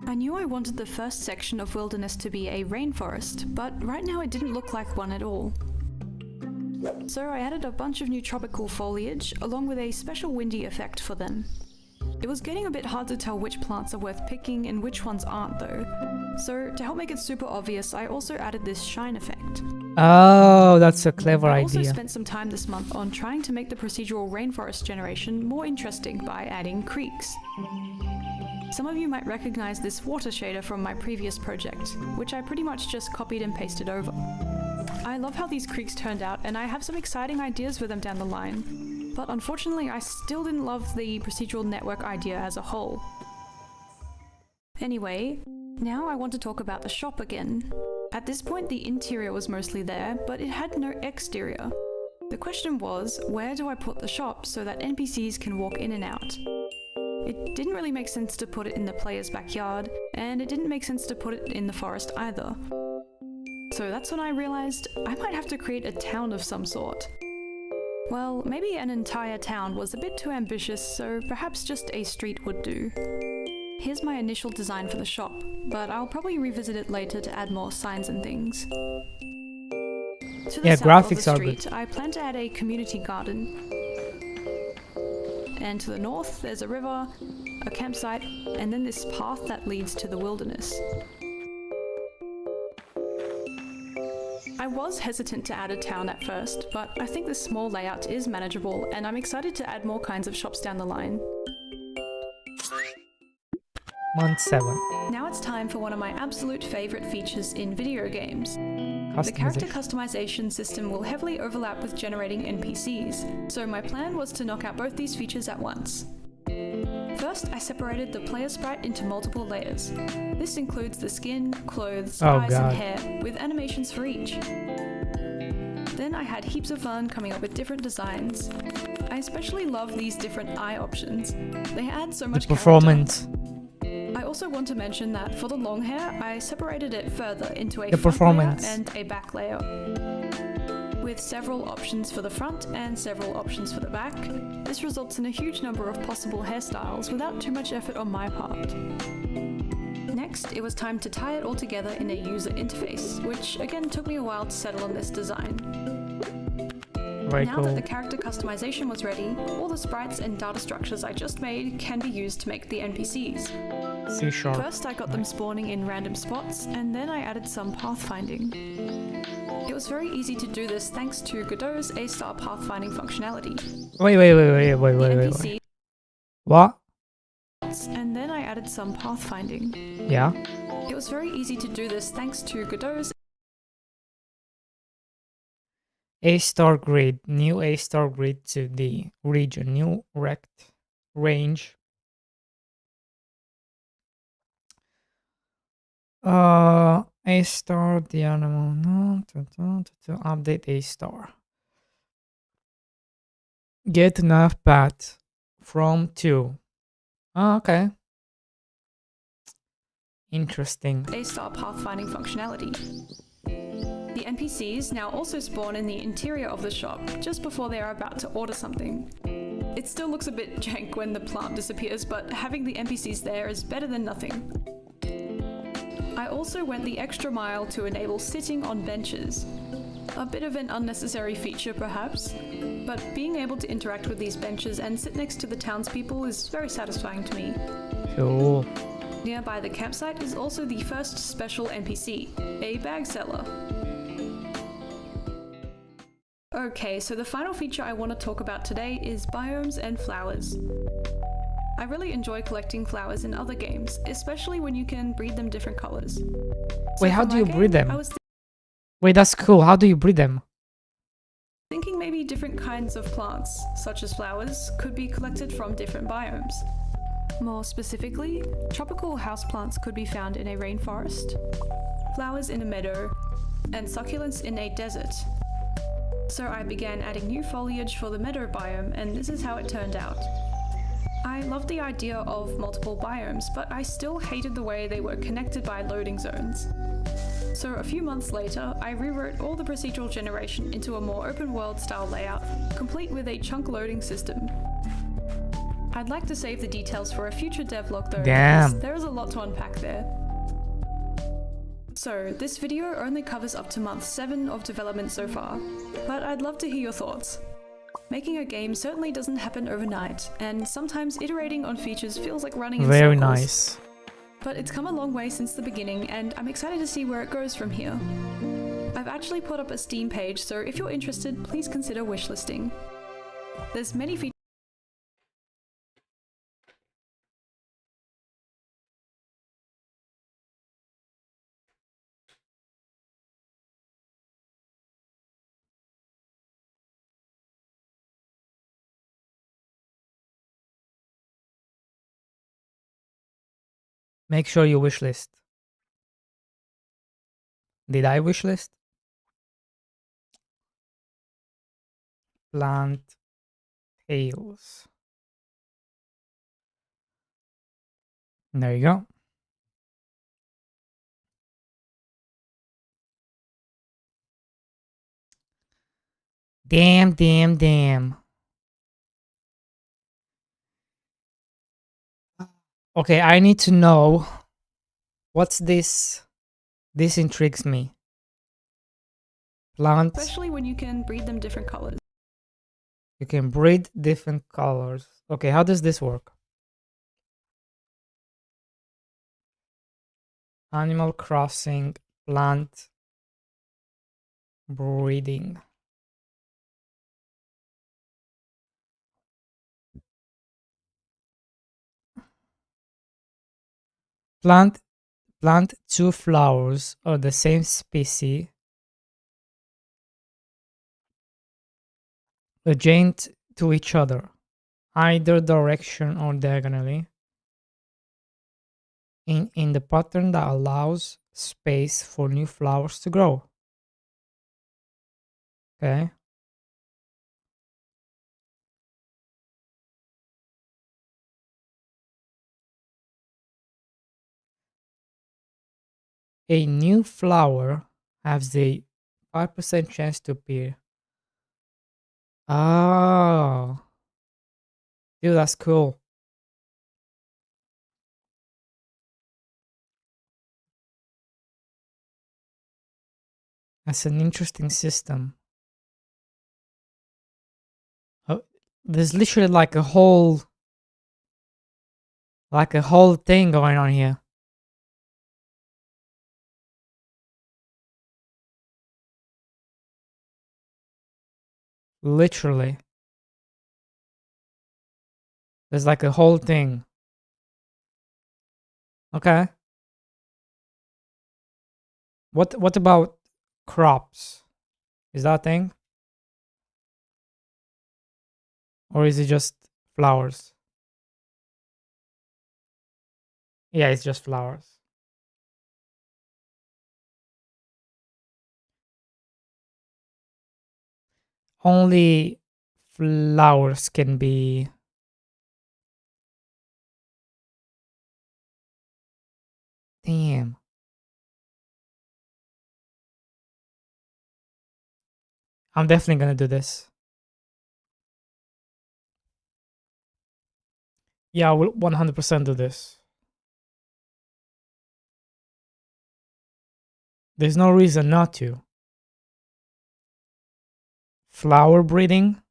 I knew I wanted the first section of Wilderness to be a rainforest, but right now it didn't look like one at all. So I added a bunch of new tropical foliage, along with a special windy effect for them. It was getting a bit hard to tell which plants are worth picking and which ones aren't though. So to help make it super obvious, I also added this shine effect. Oh, that's a clever I idea. also spent some time this month on trying to make the procedural rainforest generation more interesting by adding creeks. Some of you might recognize this water shader from my previous project, which I pretty much just copied and pasted over. I love how these creeks turned out, and I have some exciting ideas for them down the line. But unfortunately, I still didn't love the procedural network idea as a whole. Anyway, now I want to talk about the shop again. At this point, the interior was mostly there, but it had no exterior. The question was, where do I put the shop so that NPCs can walk in and out? It didn't really make sense to put it in the player's backyard, and it didn't make sense to put it in the forest either. So that's when I realized I might have to create a town of some sort. Well, maybe an entire town was a bit too ambitious, so perhaps just a street would do. Here's my initial design for the shop, but I'll probably revisit it later to add more signs and things. To the south graphics of are the good. street, I plan to add a community garden. And to the north, there's a river, a campsite, and then this path that leads to the wilderness. I was hesitant to add a town at first, but I think this small layout is manageable, and I'm excited to add more kinds of shops down the line. Month 7. Now it's time for one of my absolute favourite features in video games. The character customization system will heavily overlap with generating NPCs, so my plan was to knock out both these features at once. First, I separated the player sprite into multiple layers. This includes the skin, clothes, eyes and hair, with animations for each. Then I had heaps of fun coming up with different designs. I especially love these different eye options. They add so much performance. character. also want to mention that for the long hair, I separated it further into a The front performance. layer and a back layer, with several options for the front and several options for the back. This results in a huge number of possible hairstyles without too much effort on my part. Next, it was time to tie it all together in a user interface, which again took me a while to settle on this design. Very Now cool. that the character customization was ready, all the sprites and data structures I just made can be used to make the NPCs. C#. First, I got them spawning in random spots, and then I added some pathfinding. It was very easy to do this thanks to Godot's A-star pathfinding functionality. Wait. The NPCs, What? and then I added some pathfinding. Yeah. It was very easy to do this thanks to Godot's A-star grid. New A-star grid to the region. New rect range. A-star, the animal. No, to update A-star. Get nav path from 2. Oh, okay. Interesting. A-star pathfinding functionality. The NPCs now also spawn in the interior of the shop just before they are about to order something. It still looks a bit jank when the plant disappears, but having the NPCs there is better than nothing. I also went the extra mile to enable sitting on benches. A bit of an unnecessary feature perhaps, but being able to interact with these benches and sit next to the townspeople is very satisfying to me. Cool. Nearby the campsite is also the first special NPC, a bag seller. Okay, so the final feature I want to talk about today is biomes and flowers. I really enjoy collecting flowers in other games, especially when you can breed them different colors. Wait, how for do my you breed game, them? I was Wait, that's cool. How do you breed them? thinking maybe different kinds of plants, such as flowers, could be collected from different biomes. More specifically, tropical houseplants could be found in a rainforest, flowers in a meadow, and succulents in a desert. So I began adding new foliage for the meadow biome, and this is how it turned out. I loved the idea of multiple biomes, but I still hated the way they were connected by loading zones. So a few months later, I rewrote all the procedural generation into a more open world style layout, complete with a chunk loading system. I'd like to save the details for a future devlog though, Damn. because there is a lot to unpack there. So, this video only covers up to month 7 of development so far, but I'd love to hear your thoughts. Making a game certainly doesn't happen overnight, and sometimes iterating on features feels like running in Very circles. nice. But it's come a long way since the beginning, and I'm excited to see where it goes from here. I've actually put up a Steam page, so if you're interested, please consider wishlisting. There's many features. Make sure you wishlist. Did I wishlist? Plant tails. There you go. Damn. Okay, I need to know what's this. This intrigues me. Plant. Especially when you can breed them different colors. You can breed different colors. Okay, how does this work? Animal Crossing plant breeding. Plant 2 flowers of the same species adjacent to each other, either direction or diagonally, in the pattern that allows space for new flowers to grow. Okay. A new flower has a 5% chance to appear. Oh. Dude, that's cool. That's an interesting system. Oh, there's literally like a whole thing going on here. Literally. There's like a whole thing. Okay. What about crops? Is that a thing? Or is it just flowers? Yeah, it's just flowers. Only flowers can be. Damn. I'm definitely gonna do this. Yeah, I will 100% do this. There's no reason not to. Flower breeding?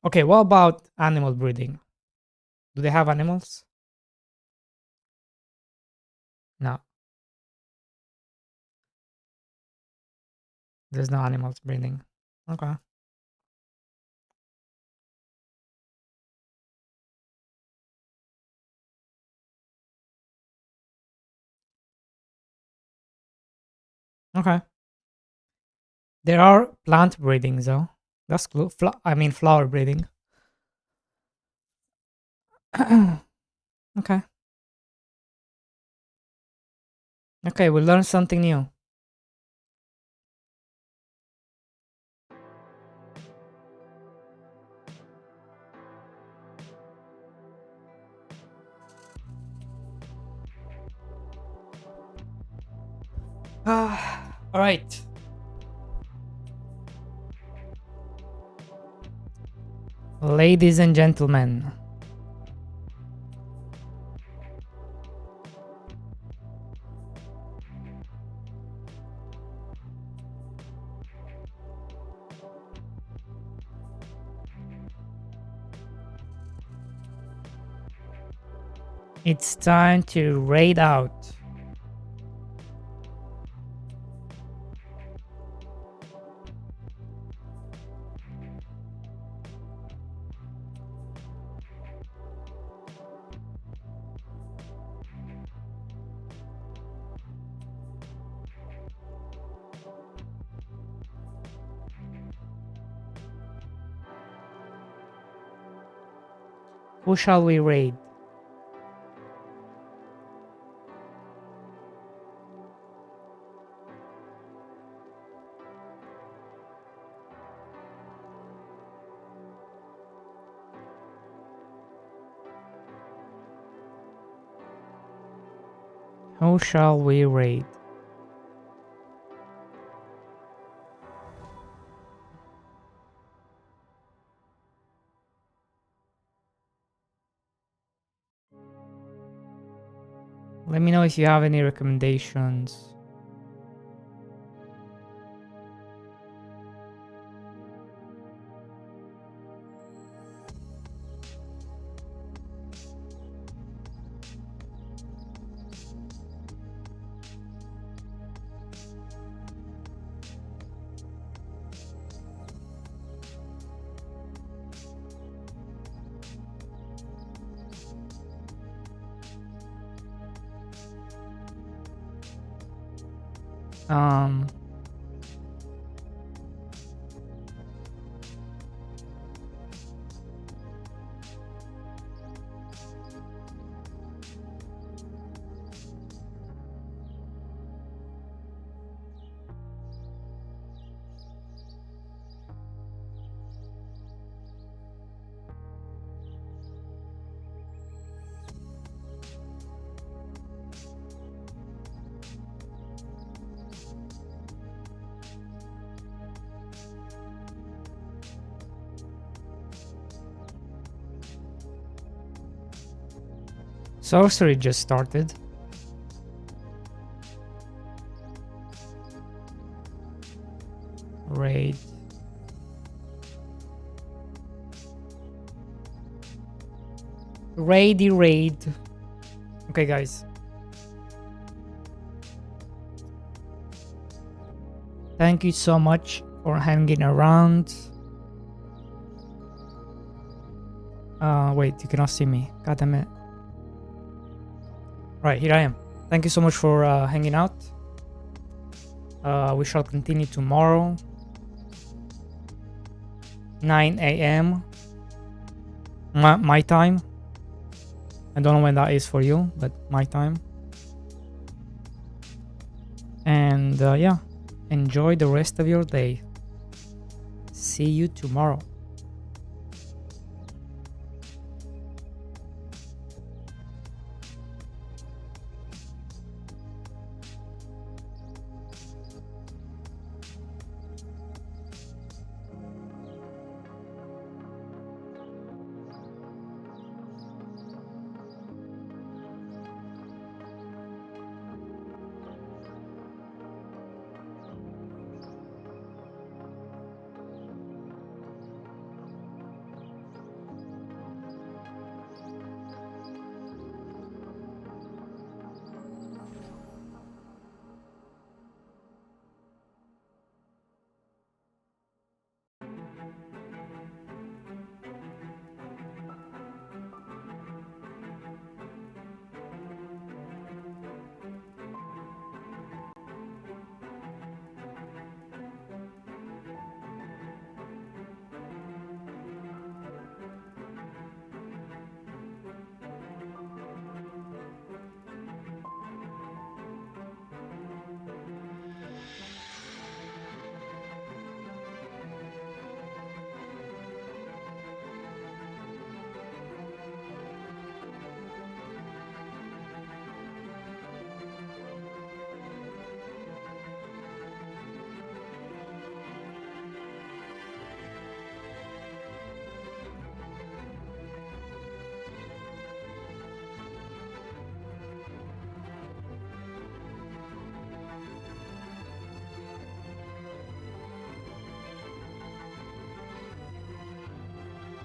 Okay, what about animal breeding? Do they have animals? No. There's no animals breeding. Okay. Okay. There are plant breeding though. That's cool. I mean flower breeding. Okay. Okay, we learned something new. All right. Ladies and gentlemen. It's time to raid out. Who shall we raid? Who shall we raid? Let me know if you have any recommendations. Um, Sorcery just started. Raid. Raid. Okay, guys. Thank you so much for hanging around. Wait, you cannot see me. God damn it. Right, here I am. Thank you so much for hanging out. We shall continue tomorrow. 9 a.m. My time. I don't know when that is for you, but my time. And yeah, enjoy the rest of your day. See you tomorrow.